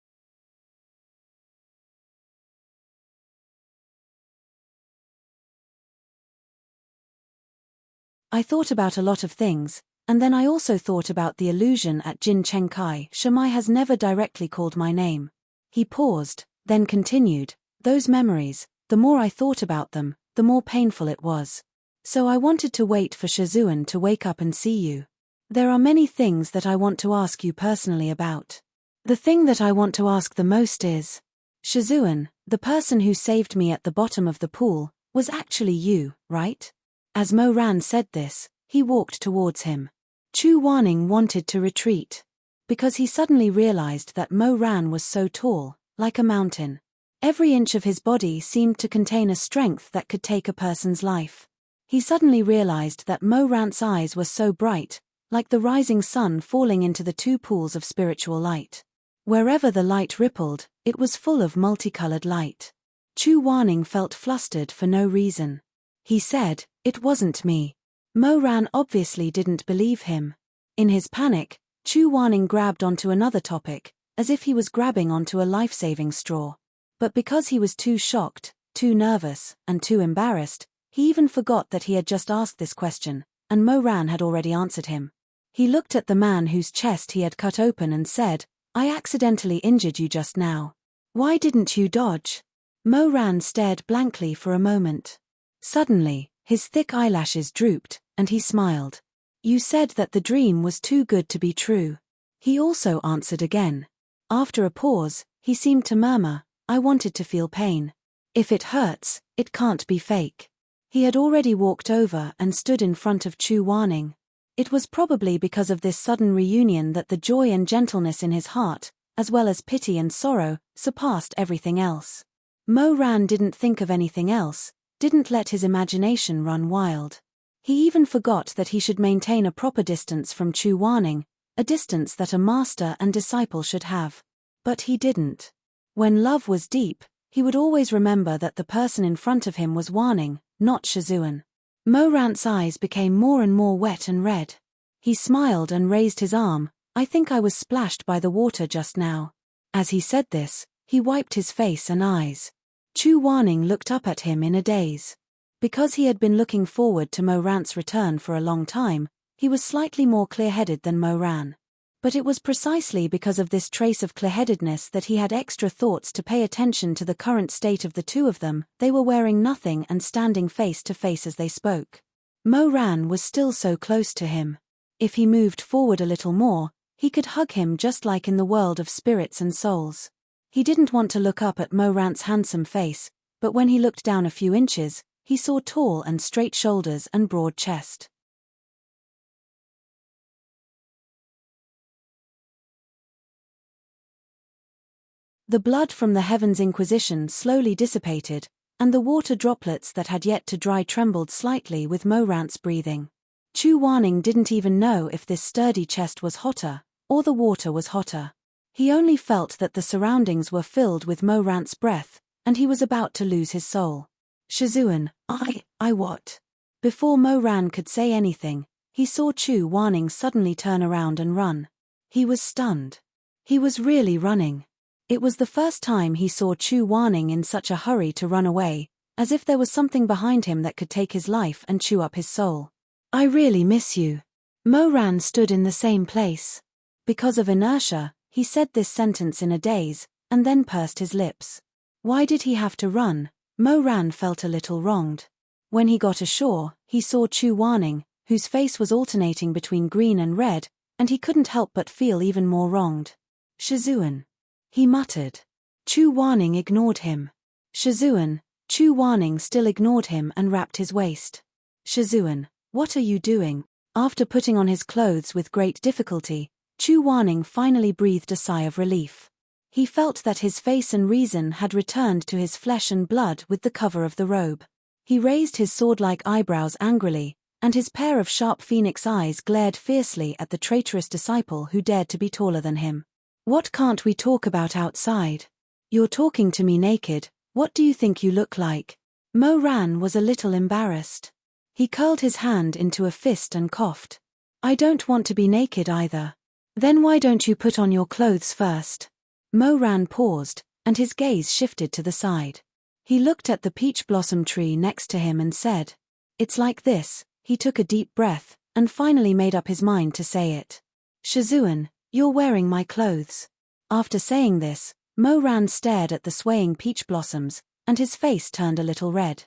I thought about a lot of things, and then I also thought about the illusion at Jin Chengkai. Shimai has never directly called my name." He paused, then continued, "Those memories, the more I thought about them, the more painful it was. So I wanted to wait for Shizun to wake up and see you. There are many things that I want to ask you personally about. The thing that I want to ask the most is, Shizun, the person who saved me at the bottom of the pool, was actually you, right?" As Mo Ran said this, he walked towards him. Chu Wanning wanted to retreat, because he suddenly realized that Mo Ran was so tall, like a mountain. Every inch of his body seemed to contain a strength that could take a person's life. He suddenly realized that Mo Rant's eyes were so bright, like the rising sun falling into the two pools of spiritual light. Wherever the light rippled, it was full of multicolored light. Chu Wanning felt flustered for no reason. He said, "It wasn't me." Mo Ran obviously didn't believe him. In his panic, Chu Wanning grabbed onto another topic, as if he was grabbing onto a life-saving straw. But because he was too shocked, too nervous, and too embarrassed, he even forgot that he had just asked this question, and Mo Ran had already answered him. He looked at the man whose chest he had cut open and said, "I accidentally injured you just now. Why didn't you dodge?" Mo Ran stared blankly for a moment. Suddenly, his thick eyelashes drooped, and he smiled. "You said that the dream was too good to be true." He also answered again. After a pause, he seemed to murmur, "I wanted to feel pain. If it hurts, it can't be fake." He had already walked over and stood in front of Chu Wanning. It was probably because of this sudden reunion that the joy and gentleness in his heart, as well as pity and sorrow, surpassed everything else. Mo Ran didn't think of anything else, didn't let his imagination run wild. He even forgot that he should maintain a proper distance from Chu Wanning, a distance that a master and disciple should have. But he didn't. When love was deep, he would always remember that the person in front of him was Wanning, not Shizun. Mo Rant's eyes became more and more wet and red. He smiled and raised his arm. "I think I was splashed by the water just now." As he said this, he wiped his face and eyes. Chu Wanning looked up at him in a daze. Because he had been looking forward to Mo Rant's return for a long time, he was slightly more clear-headed than Mo Ran. But it was precisely because of this trace of clear-headedness that he had extra thoughts to pay attention to the current state of the two of them. They were wearing nothing and standing face to face as they spoke. Mo Ran was still so close to him. If he moved forward a little more, he could hug him just like in the world of spirits and souls. He didn't want to look up at Mo Rant's handsome face, but when he looked down a few inches, he saw tall and straight shoulders and broad chest. The blood from the Heaven's Inquisition slowly dissipated, and the water droplets that had yet to dry trembled slightly with Mo Rant's breathing. Chu Wanning didn't even know if this sturdy chest was hotter, or the water was hotter. He only felt that the surroundings were filled with Mo Rant's breath, and he was about to lose his soul. "Shizun, I what?" Before Mo Ran could say anything, he saw Chu Wanning suddenly turn around and run. He was stunned. He was really running. It was the first time he saw Chu Wanning in such a hurry to run away, as if there was something behind him that could take his life and chew up his soul. "I really miss you." Mo Ran stood in the same place. Because of inertia, he said this sentence in a daze, and then pursed his lips. Why did he have to run? Mo Ran felt a little wronged. When he got ashore, he saw Chu Wanning, whose face was alternating between green and red, and he couldn't help but feel even more wronged. "Shizun," he muttered. Chu Wanning ignored him. "Shizun." Chu Wanning still ignored him and wrapped his waist. "Shizun, what are you doing?" After putting on his clothes with great difficulty, Chu Wanning finally breathed a sigh of relief. He felt that his face and reason had returned to his flesh and blood with the cover of the robe. He raised his sword-like eyebrows angrily, and his pair of sharp phoenix eyes glared fiercely at the traitorous disciple who dared to be taller than him. "What can't we talk about outside? You're talking to me naked, what do you think you look like?" Mo Ran was a little embarrassed. He curled his hand into a fist and coughed. "I don't want to be naked either." "Then why don't you put on your clothes first?" Mo Ran paused, and his gaze shifted to the side. He looked at the peach blossom tree next to him and said, "It's like this." He took a deep breath, and finally made up his mind to say it. "Shizun, you're wearing my clothes." After saying this, Mo Ran stared at the swaying peach blossoms, and his face turned a little red.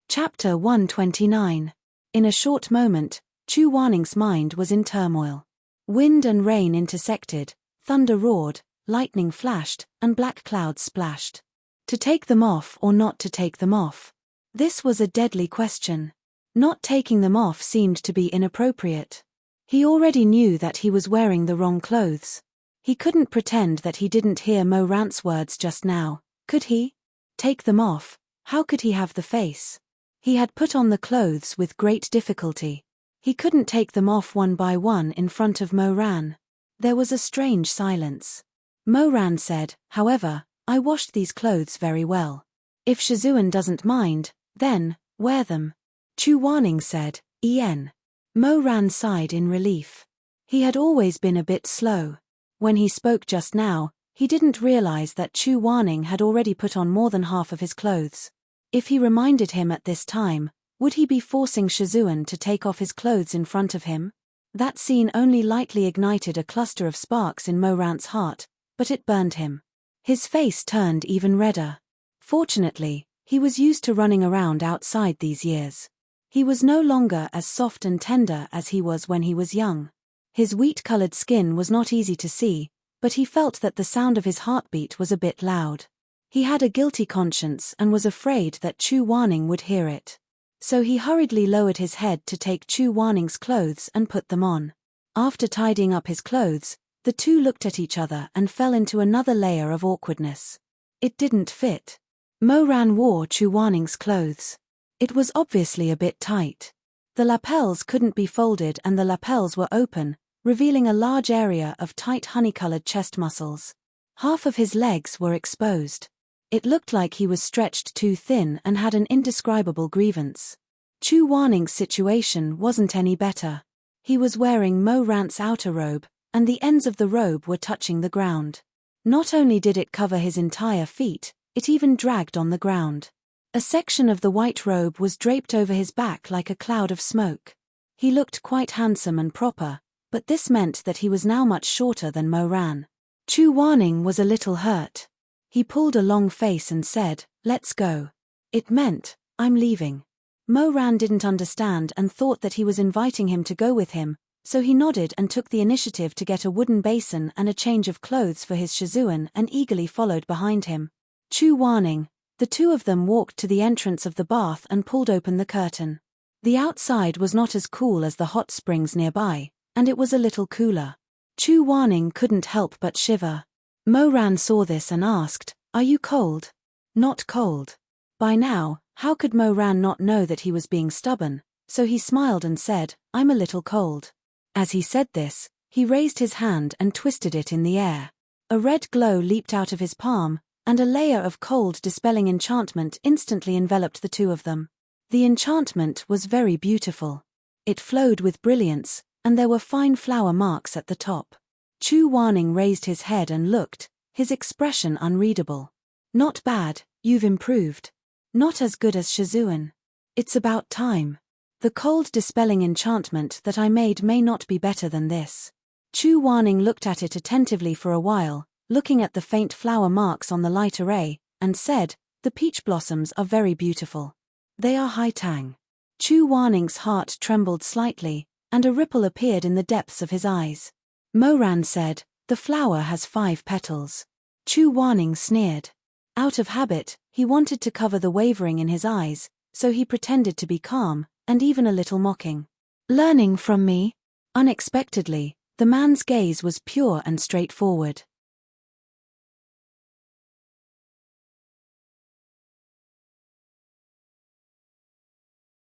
Chapter 129. In a short moment, Chu Wanning's mind was in turmoil. Wind and rain intersected, thunder roared, lightning flashed, and black clouds splashed. To take them off or not to take them off? This was a deadly question. Not taking them off seemed to be inappropriate. He already knew that he was wearing the wrong clothes. He couldn't pretend that he didn't hear Mo Rant's words just now, could he? Take them off, how could he have the face? He had put on the clothes with great difficulty. He couldn't take them off one by one in front of Mo Ran. There was a strange silence. Mo Ran said, however, I washed these clothes very well. If Shizun doesn't mind, then, wear them. Chu Warning said, En. Mo Ran sighed in relief. He had always been a bit slow. When he spoke just now, he didn't realize that Chu Warning had already put on more than half of his clothes. If he reminded him at this time, would he be forcing Shizun to take off his clothes in front of him? That scene only lightly ignited a cluster of sparks in Mo Rant's heart, but it burned him. His face turned even redder. Fortunately, he was used to running around outside these years. He was no longer as soft and tender as he was when he was young. His wheat-colored skin was not easy to see, but he felt that the sound of his heartbeat was a bit loud. He had a guilty conscience and was afraid that Chu Warning would hear it. So he hurriedly lowered his head to take Chu Warning's clothes and put them on. After tidying up his clothes, the two looked at each other and fell into another layer of awkwardness. It didn't fit. Mo Ran wore Chu Warning's clothes. It was obviously a bit tight. The lapels couldn't be folded and the lapels were open, revealing a large area of tight honey-colored chest muscles. Half of his legs were exposed. It looked like he was stretched too thin and had an indescribable grievance. Chu Warning's situation wasn't any better. He was wearing Mo Rant's outer robe, and the ends of the robe were touching the ground. Not only did it cover his entire feet, it even dragged on the ground. A section of the white robe was draped over his back like a cloud of smoke. He looked quite handsome and proper, but this meant that he was now much shorter than Mo Ran. Chu Warning was a little hurt. He pulled a long face and said, "Let's go." It meant, "I'm leaving." Mo Ran didn't understand and thought that he was inviting him to go with him, so he nodded and took the initiative to get a wooden basin and a change of clothes for his Shizun and eagerly followed behind him. Chu Warning. The two of them walked to the entrance of the bath and pulled open the curtain. The outside was not as cool as the hot springs nearby, and it was a little cooler. Chu Warning couldn't help but shiver. Mo Ran saw this and asked, "Are you cold?" "Not cold." By now, how could Mo Ran not know that he was being stubborn, so he smiled and said, "I'm a little cold." As he said this, he raised his hand and twisted it in the air. A red glow leaped out of his palm, and a layer of cold-dispelling enchantment instantly enveloped the two of them. The enchantment was very beautiful. It flowed with brilliance, and there were fine flower marks at the top. Chu Warning raised his head and looked, his expression unreadable. "Not bad, you've improved. Not as good as Shizun. It's about time. The cold-dispelling enchantment that I made may not be better than this." Chu Warning looked at it attentively for a while, looking at the faint flower marks on the light array, and said, "The peach blossoms are very beautiful. They are high tang." Chu Warning's heart trembled slightly, and a ripple appeared in the depths of his eyes. Mo Ran said, "The flower has 5 petals." Chu Warning sneered. Out of habit, he wanted to cover the wavering in his eyes, so he pretended to be calm, and even a little mocking. "Learning from me?" Unexpectedly, the man's gaze was pure and straightforward.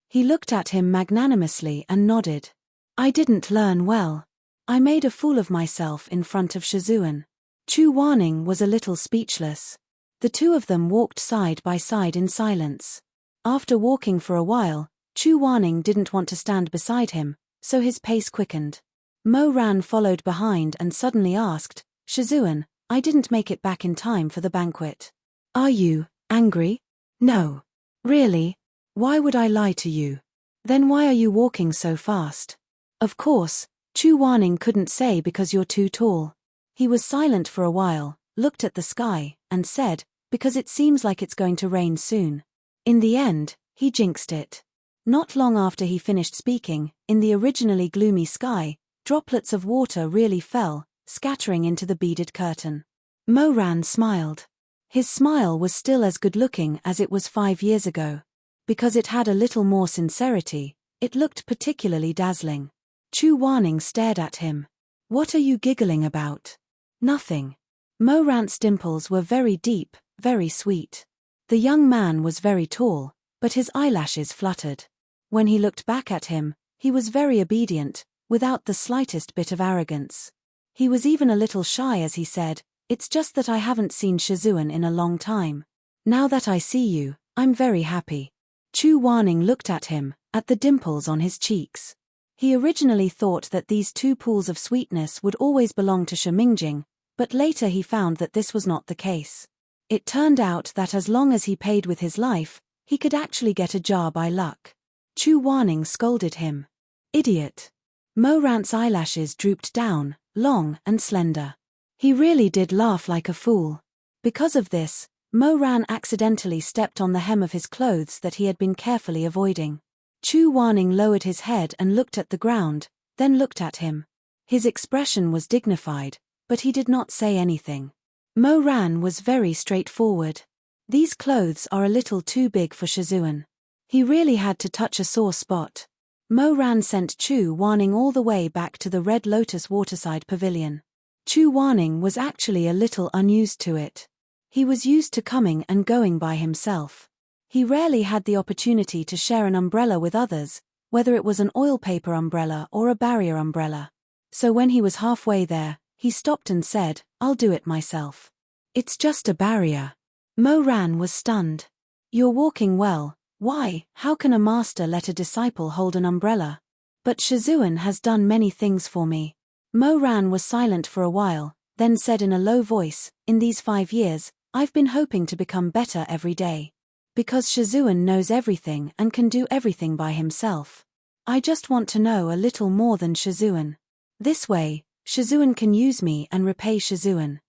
He looked at him magnanimously and nodded. "I didn't learn well. I made a fool of myself in front of Shizun." Chu Warning was a little speechless. The two of them walked side by side in silence. After walking for a while, Chu Warning didn't want to stand beside him, so his pace quickened. Mo Ran followed behind and suddenly asked, "Shizun, I didn't make it back in time for the banquet. Are you angry?" "No. Really? Why would I lie to you? Then why are you walking so fast?" "Of course," Chu Warning couldn't say because you're too tall. He was silent for a while, looked at the sky, and said, "Because it seems like it's going to rain soon." In the end, he jinxed it. Not long after he finished speaking, in the originally gloomy sky, droplets of water really fell, scattering into the beaded curtain. Mo Ran smiled. His smile was still as good-looking as it was 5 years ago. Because it had a little more sincerity, it looked particularly dazzling. Chu Wanning stared at him. "What are you giggling about?" "Nothing." Mo Rant's dimples were very deep, very sweet. The young man was very tall, but his eyelashes fluttered. When he looked back at him, he was very obedient, without the slightest bit of arrogance. He was even a little shy as he said, "It's just that I haven't seen Shizun in a long time. Now that I see you, I'm very happy." Chu Wanning looked at him, at the dimples on his cheeks. He originally thought that these two pools of sweetness would always belong to Shi Mingjing, but later he found that this was not the case. It turned out that as long as he paid with his life, he could actually get a jar by luck. Chu Wanning scolded him. "Idiot." Mo Rant's eyelashes drooped down, long and slender. He really did laugh like a fool. Because of this, Mo Ran accidentally stepped on the hem of his clothes that he had been carefully avoiding. Chu Wanning lowered his head and looked at the ground, then looked at him. His expression was dignified, but he did not say anything. Mo Ran was very straightforward. "These clothes are a little too big for Shizun." He really had to touch a sore spot. Mo Ran sent Chu Wanning all the way back to the Red Lotus Waterside Pavilion. Chu Wanning was actually a little unused to it. He was used to coming and going by himself. He rarely had the opportunity to share an umbrella with others, whether it was an oil paper umbrella or a barrier umbrella. So when he was halfway there, he stopped and said, "I'll do it myself." "It's just a barrier." Mo Ran was stunned. "You're walking well. Why, how can a master let a disciple hold an umbrella?" "But Shizun has done many things for me." Mo Ran was silent for a while, then said in a low voice, "In these 5 years, I've been hoping to become better every day. Because Shizun knows everything and can do everything by himself. I just want to know a little more than Shizun. This way, Shizun can use me and repay Shizun."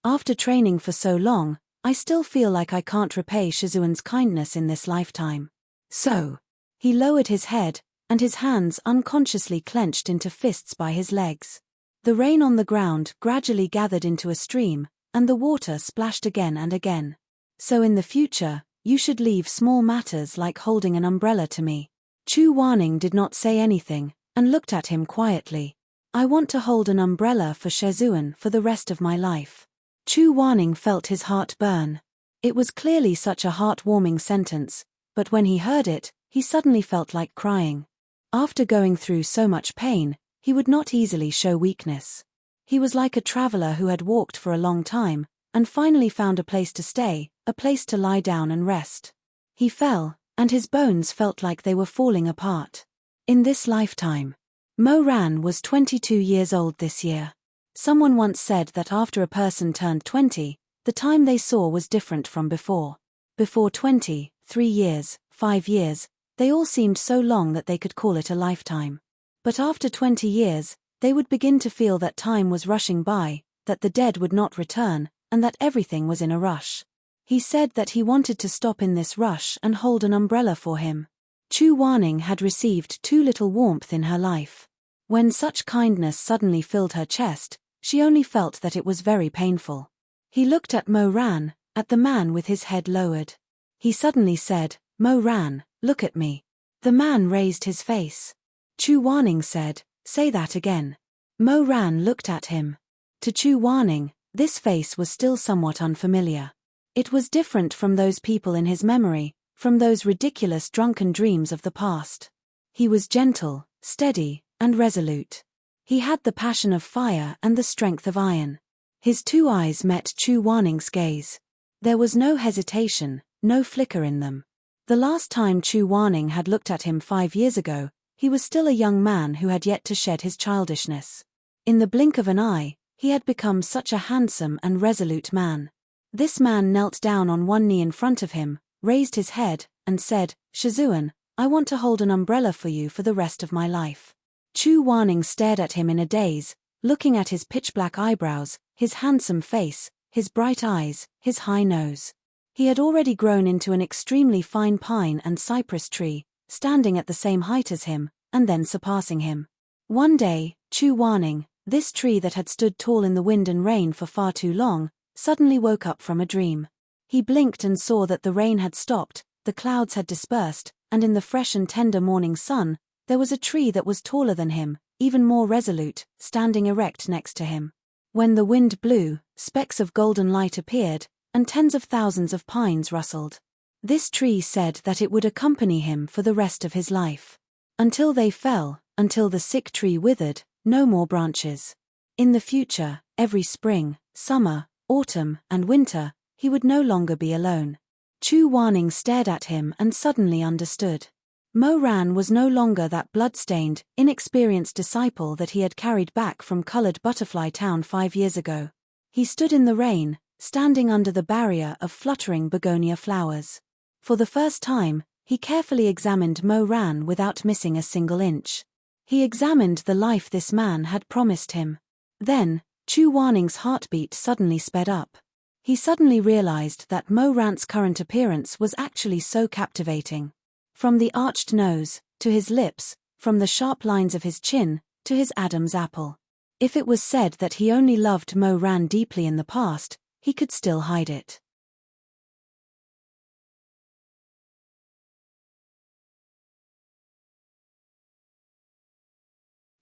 "After training for so long, I still feel like I can't repay Shizun's kindness in this lifetime. So." He lowered his head, and his hands unconsciously clenched into fists by his legs. The rain on the ground gradually gathered into a stream, and the water splashed again and again. "So in the future, you should leave small matters like holding an umbrella to me." Chu Wanning did not say anything, and looked at him quietly. "I want to hold an umbrella for Shizun for the rest of my life." Chu Wanning felt his heart burn. It was clearly such a heartwarming sentence, but when he heard it, he suddenly felt like crying. After going through so much pain, he would not easily show weakness. He was like a traveler who had walked for a long time, and finally found a place to stay, a place to lie down and rest. He fell, and his bones felt like they were falling apart. In this lifetime. Mo Ran was 22 years old this year. Someone once said that after a person turned 20, the time they saw was different from before. Before 20, 3 years, 5 years, they all seemed so long that they could call it a lifetime. But after 20 years, they would begin to feel that time was rushing by, that the dead would not return, and that everything was in a rush. He said that he wanted to stop in this rush and hold an umbrella for him. Chu Wanning had received too little warmth in her life. When such kindness suddenly filled her chest, she only felt that it was very painful. He looked at Mo Ran, at the man with his head lowered. He suddenly said, "Mo Ran, look at me." The man raised his face. Chu Wanning said, "Say that again." Mo Ran looked at him. To Chu Wanning, this face was still somewhat unfamiliar. It was different from those people in his memory, from those ridiculous drunken dreams of the past. He was gentle, steady, and resolute. He had the passion of fire and the strength of iron. His 2 eyes met Chu Wanning's gaze. There was no hesitation, no flicker in them. The last time Chu Wanning had looked at him 5 years ago, he was still a young man who had yet to shed his childishness. In the blink of an eye, he had become such a handsome and resolute man. This man knelt down on one knee in front of him, raised his head, and said, "Shizun, I want to hold an umbrella for you for the rest of my life." Chu Wanning stared at him in a daze, looking at his pitch-black eyebrows, his handsome face, his bright eyes, his high nose. He had already grown into an extremely fine pine and cypress tree, standing at the same height as him, and then surpassing him. One day, Chu Warning, this tree that had stood tall in the wind and rain for far too long, suddenly woke up from a dream. He blinked and saw that the rain had stopped, the clouds had dispersed, and in the fresh and tender morning sun, there was a tree that was taller than him, even more resolute, standing erect next to him. When the wind blew, specks of golden light appeared, and tens of thousands of pines rustled. This tree said that it would accompany him for the rest of his life. Until they fell, until the sick tree withered, no more branches. In the future, every spring, summer, autumn, and winter, he would no longer be alone. Chu Warning stared at him and suddenly understood. Mo Ran was no longer that blood-stained, inexperienced disciple that he had carried back from Colored Butterfly Town 5 years ago. He stood in the rain, standing under the barrier of fluttering begonia flowers. For the first time, he carefully examined Mo Ran without missing a single inch. He examined the life this man had promised him. Then, Chu Warning's heartbeat suddenly sped up. He suddenly realized that Mo Ran's current appearance was actually so captivating. From the arched nose, to his lips, from the sharp lines of his chin, to his Adam's apple. If it was said that he only loved Mo Ran deeply in the past, he could still hide it.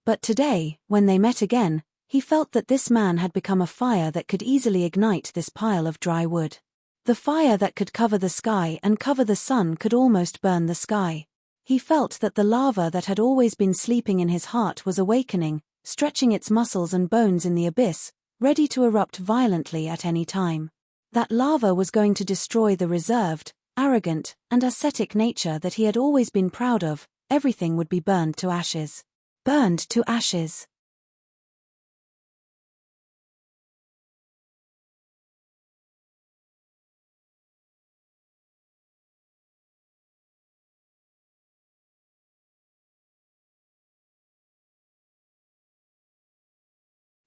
But today, when they met again, he felt that this man had become a fire that could easily ignite this pile of dry wood. The fire that could cover the sky and cover the sun could almost burn the sky. He felt that the lava that had always been sleeping in his heart was awakening, stretching its muscles and bones in the abyss, ready to erupt violently at any time. That lava was going to destroy the reserved, arrogant, and ascetic nature that he had always been proud of. Everything would be burned to ashes. Burned to ashes.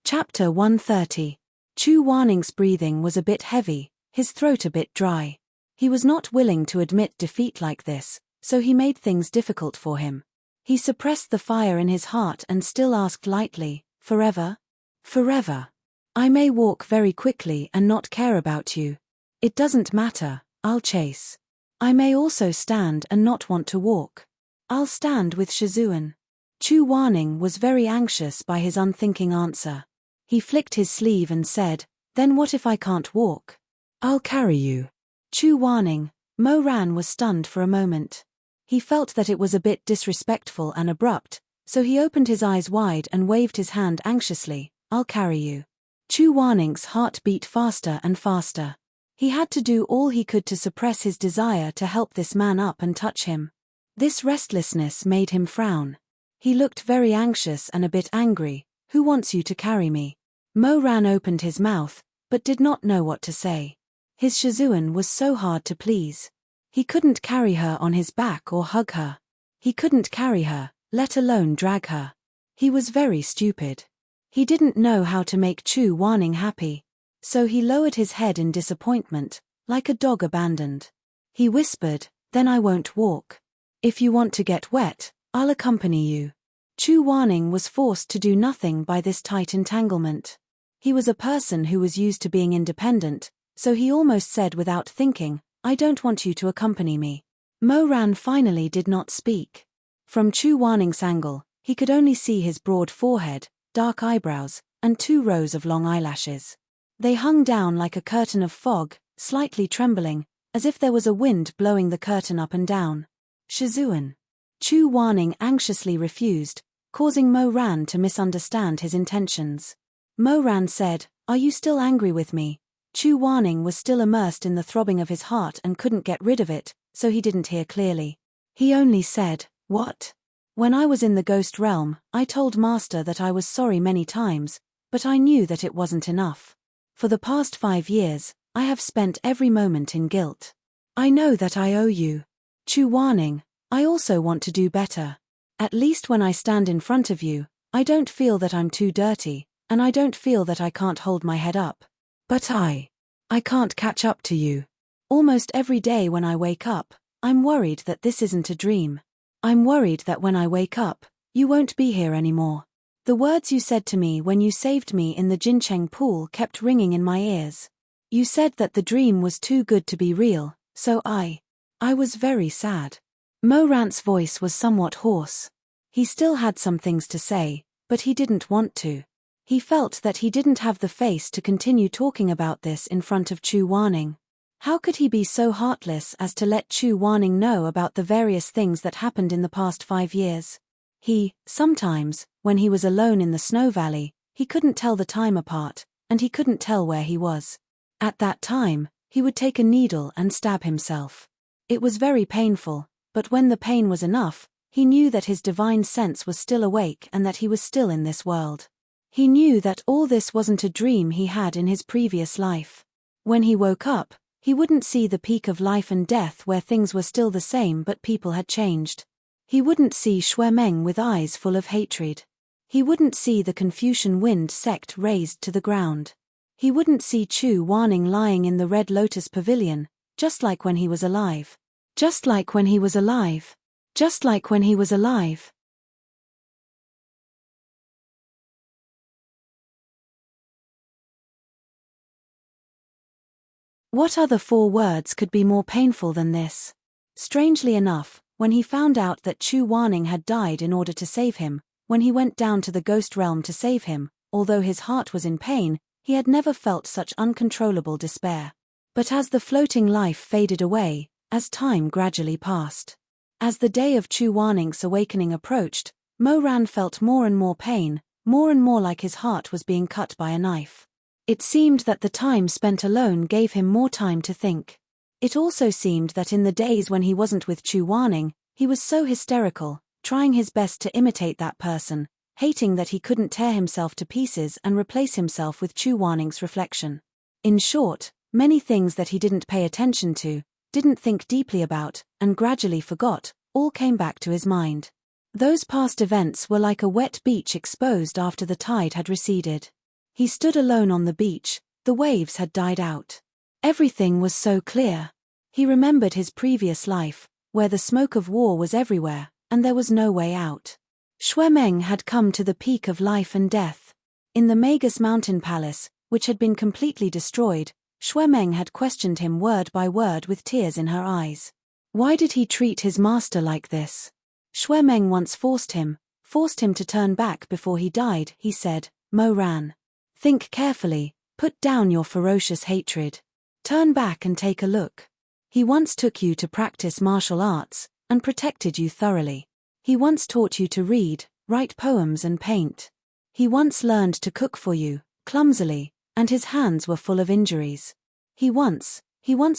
Chapter 130. Chu Warning's breathing was a bit heavy, his throat a bit dry. He was not willing to admit defeat like this, so he made things difficult for him. He suppressed the fire in his heart and still asked lightly, "Forever?" "Forever. I may walk very quickly and not care about you. It doesn't matter, I'll chase. I may also stand and not want to walk. I'll stand with Shizun." Chu Warning was very anxious by his unthinking answer. He flicked his sleeve and said, "Then what if I can't walk? I'll carry you." Chu Warning, Mo Ran was stunned for a moment. He felt that it was a bit disrespectful and abrupt, so he opened his eyes wide and waved his hand anxiously, "I'll carry you." Chu Warning's heart beat faster and faster. He had to do all he could to suppress his desire to help this man up and touch him. This restlessness made him frown. He looked very anxious and a bit angry. "Who wants you to carry me?" Mo Ran opened his mouth, but did not know what to say. His Shizun was so hard to please. He couldn't carry her on his back or hug her. He couldn't carry her, let alone drag her. He was very stupid. He didn't know how to make Chu Warning happy. So he lowered his head in disappointment, like a dog abandoned. He whispered, "Then I won't walk. If you want to get wet, I'll accompany you." Chu Warning was forced to do nothing by this tight entanglement. He was a person who was used to being independent, so he almost said without thinking, "I don't want you to accompany me." Mo Ran finally did not speak. From Chu Warning's angle, he could only see his broad forehead, dark eyebrows, and 2 rows of long eyelashes. They hung down like a curtain of fog, slightly trembling, as if there was a wind blowing the curtain up and down. "Shizun." Chu Warning anxiously refused, causing Mo Ran to misunderstand his intentions. Mo Ran said, "Are you still angry with me?" Chu Warning was still immersed in the throbbing of his heart and couldn't get rid of it, so he didn't hear clearly. He only said, "What?" "When I was in the ghost realm, I told Master that I was sorry many times, but I knew that it wasn't enough. For the past 5 years, I have spent every moment in guilt. I know that I owe you. Chu Warning, I also want to do better. At least when I stand in front of you, I don't feel that I'm too dirty, and I don't feel that I can't hold my head up. But I can't catch up to you. Almost every day when I wake up, I'm worried that this isn't a dream. I'm worried that when I wake up, you won't be here anymore. The words you said to me when you saved me in the Jincheng pool kept ringing in my ears. You said that the dream was too good to be real, so I was very sad. Mo Ran's voice was somewhat hoarse. He still had some things to say, but he didn't want to. He felt that he didn't have the face to continue talking about this in front of Chu Wanning. How could he be so heartless as to let Chu Wanning know about the various things that happened in the past 5 years? Sometimes, when he was alone in the Snow Valley, he couldn't tell the time apart, and he couldn't tell where he was. At that time, he would take a needle and stab himself. It was very painful, but when the pain was enough, he knew that his divine sense was still awake and that he was still in this world. He knew that all this wasn't a dream he had in his previous life. When he woke up, he wouldn't see the peak of life and death where things were still the same but people had changed. He wouldn't see Shuemeng with eyes full of hatred. He wouldn't see the Confucian wind sect razed to the ground. He wouldn't see Chu Wanning lying in the Red Lotus Pavilion, just like when he was alive. Just like when he was alive. Just like when he was alive. What other 4 words could be more painful than this? Strangely enough, when he found out that Chu Wanning had died in order to save him, when he went down to the ghost realm to save him, although his heart was in pain, he had never felt such uncontrollable despair. But as the floating life faded away, as time gradually passed, as the day of Chu Wanning's awakening approached, Mo Ran felt more and more pain, more and more like his heart was being cut by a knife. It seemed that the time spent alone gave him more time to think. It also seemed that in the days when he wasn't with Chu Wanning, he was so hysterical, trying his best to imitate that person, hating that he couldn't tear himself to pieces and replace himself with Chu Wanning's reflection. In short, many things that he didn't pay attention to, didn't think deeply about, and gradually forgot, all came back to his mind. Those past events were like a wet beach exposed after the tide had receded. He stood alone on the beach, the waves had died out. Everything was so clear. He remembered his previous life, where the smoke of war was everywhere, and there was no way out. Shuemeng had come to the peak of life and death. In the Magus Mountain Palace, which had been completely destroyed, Shuemeng had questioned him word by word with tears in her eyes. Why did he treat his master like this? Shuemeng once forced him to turn back before he died. He said, Mo Ran, think carefully, put down your ferocious hatred. Turn back and take a look. He once took you to practice martial arts, and protected you thoroughly. He once taught you to read, write poems and paint. He once learned to cook for you, clumsily, and his hands were full of injuries. He once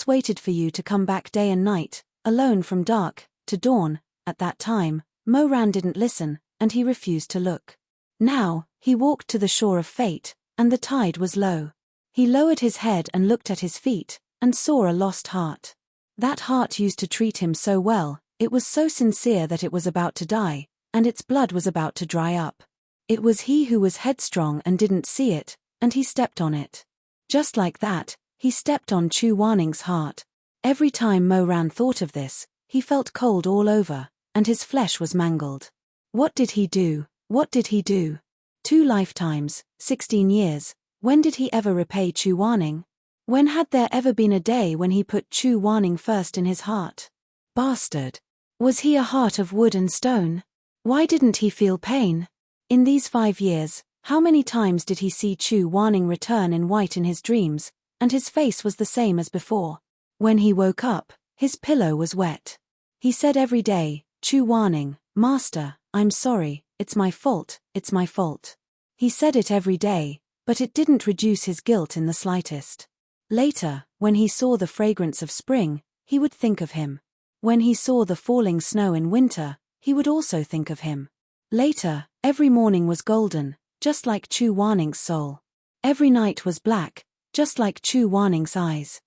waited for you to come back day and night, alone from dark to dawn. At that time, Mo Ran didn't listen, and he refused to look. Now, he walked to the shore of fate, and the tide was low. He lowered his head and looked at his feet, and saw a lost heart. That heart used to treat him so well, it was so sincere that it was about to die, and its blood was about to dry up. It was he who was headstrong and didn't see it, and he stepped on it. Just like that, he stepped on Chu Wanning's heart. Every time Mo Ran thought of this, he felt cold all over, and his flesh was mangled. What did he do? What did he do? 2 lifetimes, 16 years. When did he ever repay Chu Wanning? When had there ever been a day when he put Chu Wanning first in his heart? Bastard. Was he a heart of wood and stone? Why didn't he feel pain? In these 5 years, how many times did he see Chu Wanning return in white in his dreams, and his face was the same as before? When he woke up, his pillow was wet. He said every day, Chu Wanning, Master, I'm sorry, it's my fault, it's my fault. He said it every day, but it didn't reduce his guilt in the slightest. Later, when he saw the fragrance of spring, he would think of him. When he saw the falling snow in winter, he would also think of him. Later, every morning was golden, just like Chu Wanning's soul. Every night was black, just like Chu Wanning's eyes.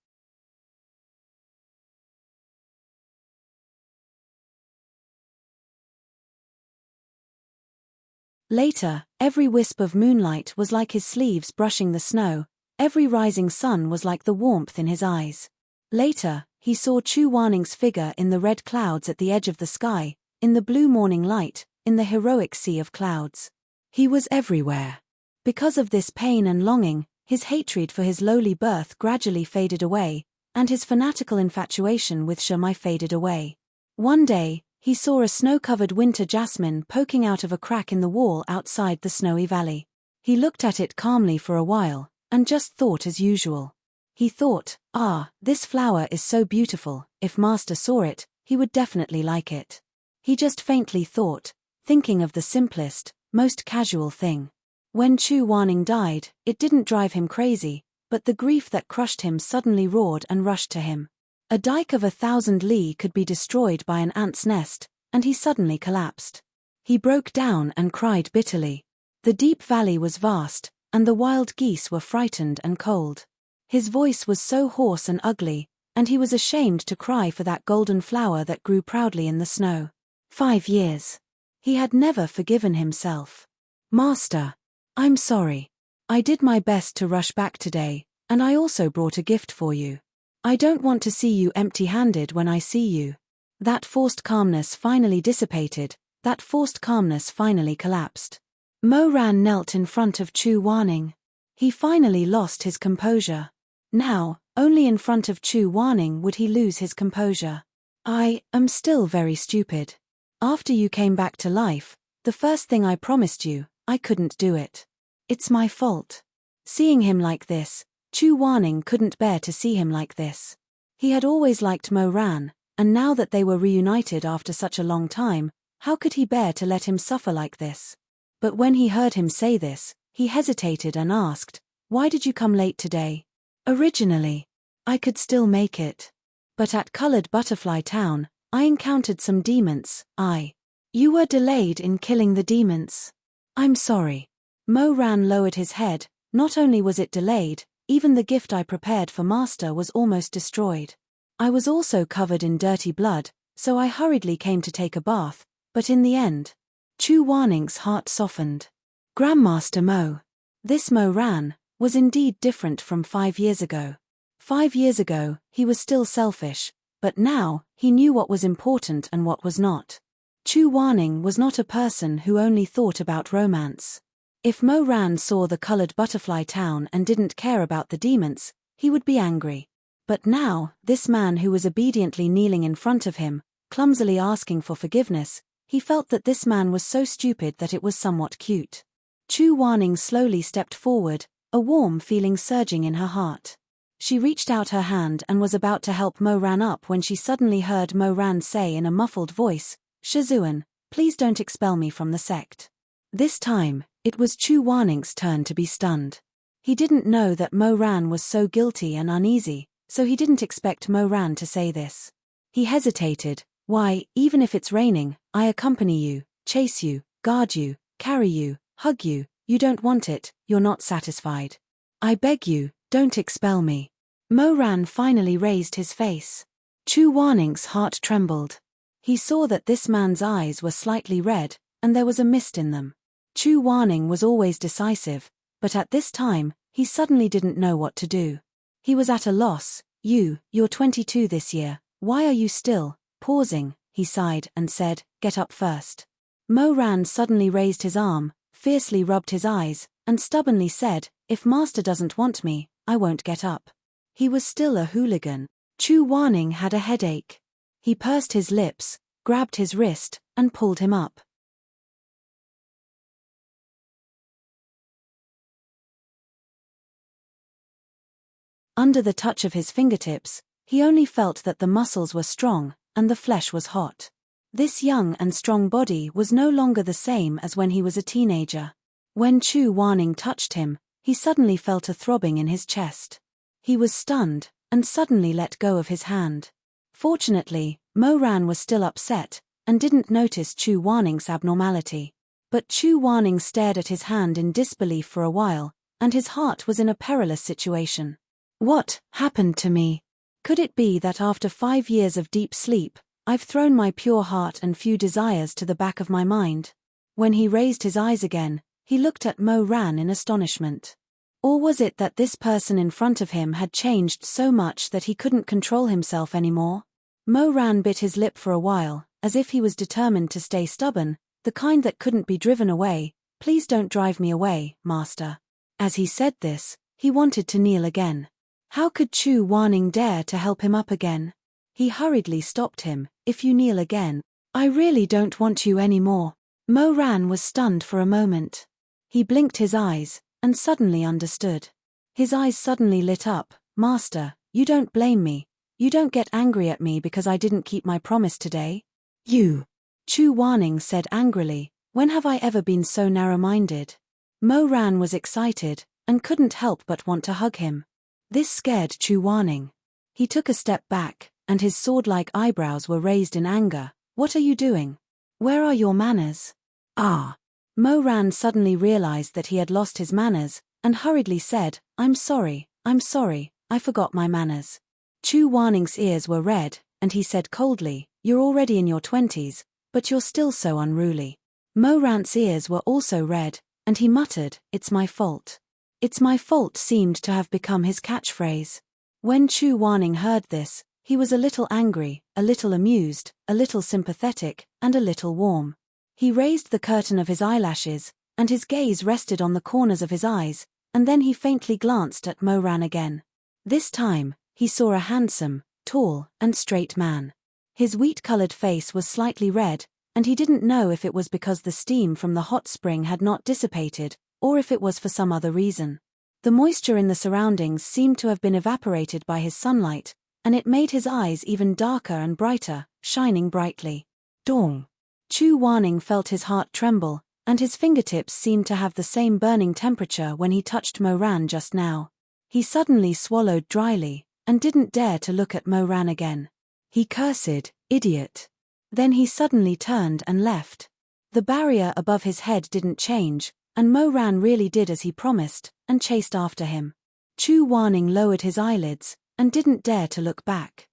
Later, every wisp of moonlight was like his sleeves brushing the snow, every rising sun was like the warmth in his eyes. Later, he saw Chu Wanning's figure in the red clouds at the edge of the sky, in the blue morning light, in the heroic sea of clouds. He was everywhere. Because of this pain and longing, his hatred for his lowly birth gradually faded away, and his fanatical infatuation with Shimai faded away. One day, he saw a snow-covered winter jasmine poking out of a crack in the wall outside the snowy valley. He looked at it calmly for a while, and just thought as usual. He thought, this flower is so beautiful, if Master saw it, he would definitely like it. He just faintly thought, thinking of the simplest, most casual thing. When Chu Wanning died, it didn't drive him crazy, but the grief that crushed him suddenly roared and rushed to him. A dike of 1,000 li could be destroyed by an ant's nest, and he suddenly collapsed. He broke down and cried bitterly. The deep valley was vast, and the wild geese were frightened and cold. His voice was so hoarse and ugly, and he was ashamed to cry for that golden flower that grew proudly in the snow. 5 years. He had never forgiven himself. Master, I'm sorry. I did my best to rush back today, and I also brought a gift for you. I don't want to see you empty-handed when I see you. That forced calmness finally dissipated, that forced calmness finally collapsed. Mo Ran knelt in front of Chu Wanning. He finally lost his composure. Now, only in front of Chu Wanning would he lose his composure. I am still very stupid. After you came back to life, the first thing I promised you, I couldn't do it. It's my fault. Seeing him like this, Chu Wanning couldn't bear to see him like this. He had always liked Mo Ran, and now that they were reunited after such a long time, how could he bear to let him suffer like this? But when he heard him say this, he hesitated and asked, "Why did you come late today?" "Originally, I could still make it. But at Colored Butterfly Town, I encountered some demons. You were delayed in killing the demons. I'm sorry." Mo Ran lowered his head. Not only was it delayed, even the gift I prepared for Master was almost destroyed. I was also covered in dirty blood, so I hurriedly came to take a bath, but in the end, Chu Wanning's heart softened. Grandmaster Mo. This Mo Ran was indeed different from 5 years ago. 5 years ago, he was still selfish, but now, he knew what was important and what was not. Chu Wanning was not a person who only thought about romance. If Mo Ran saw the Colored Butterfly Town and didn't care about the demons, he would be angry. But now, this man who was obediently kneeling in front of him, clumsily asking for forgiveness, he felt that this man was so stupid that it was somewhat cute. Chu Wanning slowly stepped forward, a warm feeling surging in her heart. She reached out her hand and was about to help Mo Ran up when she suddenly heard Mo Ran say in a muffled voice, "Shizun, please don't expel me from the sect." This time, it was Chu Wanning's turn to be stunned. He didn't know that Mo Ran was so guilty and uneasy, so he didn't expect Mo Ran to say this. He hesitated. "Why, even if it's raining, I accompany you, chase you, guard you, carry you, hug you. You don't want it, you're not satisfied. I beg you, don't expel me." Mo Ran finally raised his face. Chu Wanning's heart trembled. He saw that this man's eyes were slightly red, and there was a mist in them. Chu Wanning was always decisive, but at this time, he suddenly didn't know what to do. He was at a loss. You're 22 this year, why are you still?" Pausing, he sighed and said, "Get up first." Mo Ran suddenly raised his arm, fiercely rubbed his eyes, and stubbornly said, "If Master doesn't want me, I won't get up." He was still a hooligan. Chu Wanning had a headache. He pursed his lips, grabbed his wrist, and pulled him up. Under the touch of his fingertips, he only felt that the muscles were strong, and the flesh was hot. This young and strong body was no longer the same as when he was a teenager. When Chu Wanning touched him, he suddenly felt a throbbing in his chest. He was stunned, and suddenly let go of his hand. Fortunately, Mo Ran was still upset, and didn't notice Chu Wanning's abnormality. But Chu Wanning stared at his hand in disbelief for a while, and his heart was in a perilous situation. What happened to me? Could it be that after 5 years of deep sleep, I've thrown my pure heart and few desires to the back of my mind? When he raised his eyes again, he looked at Mo Ran in astonishment. Or was it that this person in front of him had changed so much that he couldn't control himself anymore? Mo Ran bit his lip for a while, as if he was determined to stay stubborn, the kind that couldn't be driven away, Please don't drive me away, master. As he said this, he wanted to kneel again. How could Chu Wanning dare to help him up again? He hurriedly stopped him. If you kneel again, I really don't want you anymore. Mo Ran was stunned for a moment. He blinked his eyes, and suddenly understood. His eyes suddenly lit up. Master, you don't blame me. You don't get angry at me because I didn't keep my promise today? You. Chu Wanning said angrily, when have I ever been so narrow-minded? Mo Ran was excited, and couldn't help but want to hug him. This scared Chu Wanning. He took a step back, and his sword-like eyebrows were raised in anger. What are you doing? Where are your manners? Ah. Mo Ran suddenly realized that he had lost his manners, and hurriedly said, I'm sorry, I forgot my manners. Chu Wanning's ears were red, and he said coldly, you're already in your 20s, but you're still so unruly. Mo Ran's ears were also red, and he muttered, it's my fault. It's my fault seemed to have become his catchphrase. When Chu Wanning heard this, he was a little angry, a little amused, a little sympathetic, and a little warm. He raised the curtain of his eyelashes, and his gaze rested on the corners of his eyes, and then he faintly glanced at Mo Ran again. This time, he saw a handsome, tall, and straight man. His wheat-colored face was slightly red, and he didn't know if it was because the steam from the hot spring had not dissipated, or if it was for some other reason. The moisture in the surroundings seemed to have been evaporated by his sunlight, and it made his eyes even darker and brighter, shining brightly. Dong! Chu Wanning felt his heart tremble, and his fingertips seemed to have the same burning temperature when he touched Mo Ran just now. He suddenly swallowed dryly, and didn't dare to look at Mo Ran again. He cursed, idiot. Then he suddenly turned and left. The barrier above his head didn't change, and Mo Ran really did as he promised, and chased after him. Chu Wanning lowered his eyelids, and didn't dare to look back.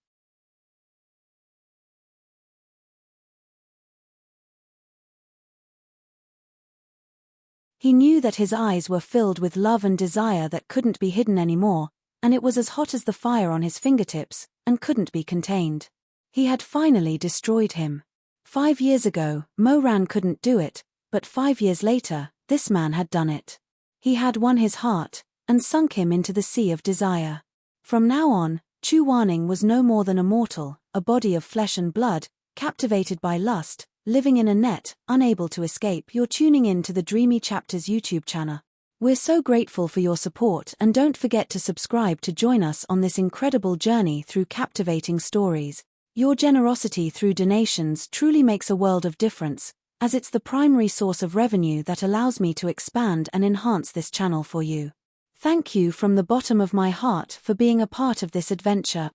He knew that his eyes were filled with love and desire that couldn't be hidden anymore, and it was as hot as the fire on his fingertips, and couldn't be contained. He had finally destroyed him. 5 years ago, Mo Ran couldn't do it, but 5 years later, this man had done it. He had won his heart, and sunk him into the sea of desire. From now on, Chu Wanning was no more than a mortal, a body of flesh and blood, captivated by lust, living in a net, unable to escape. You're tuning in to the Dreamy Chapters YouTube channel. We're so grateful for your support, and don't forget to subscribe to join us on this incredible journey through captivating stories. Your generosity through donations truly makes a world of difference, as it's the primary source of revenue that allows me to expand and enhance this channel for you. Thank you from the bottom of my heart for being a part of this adventure.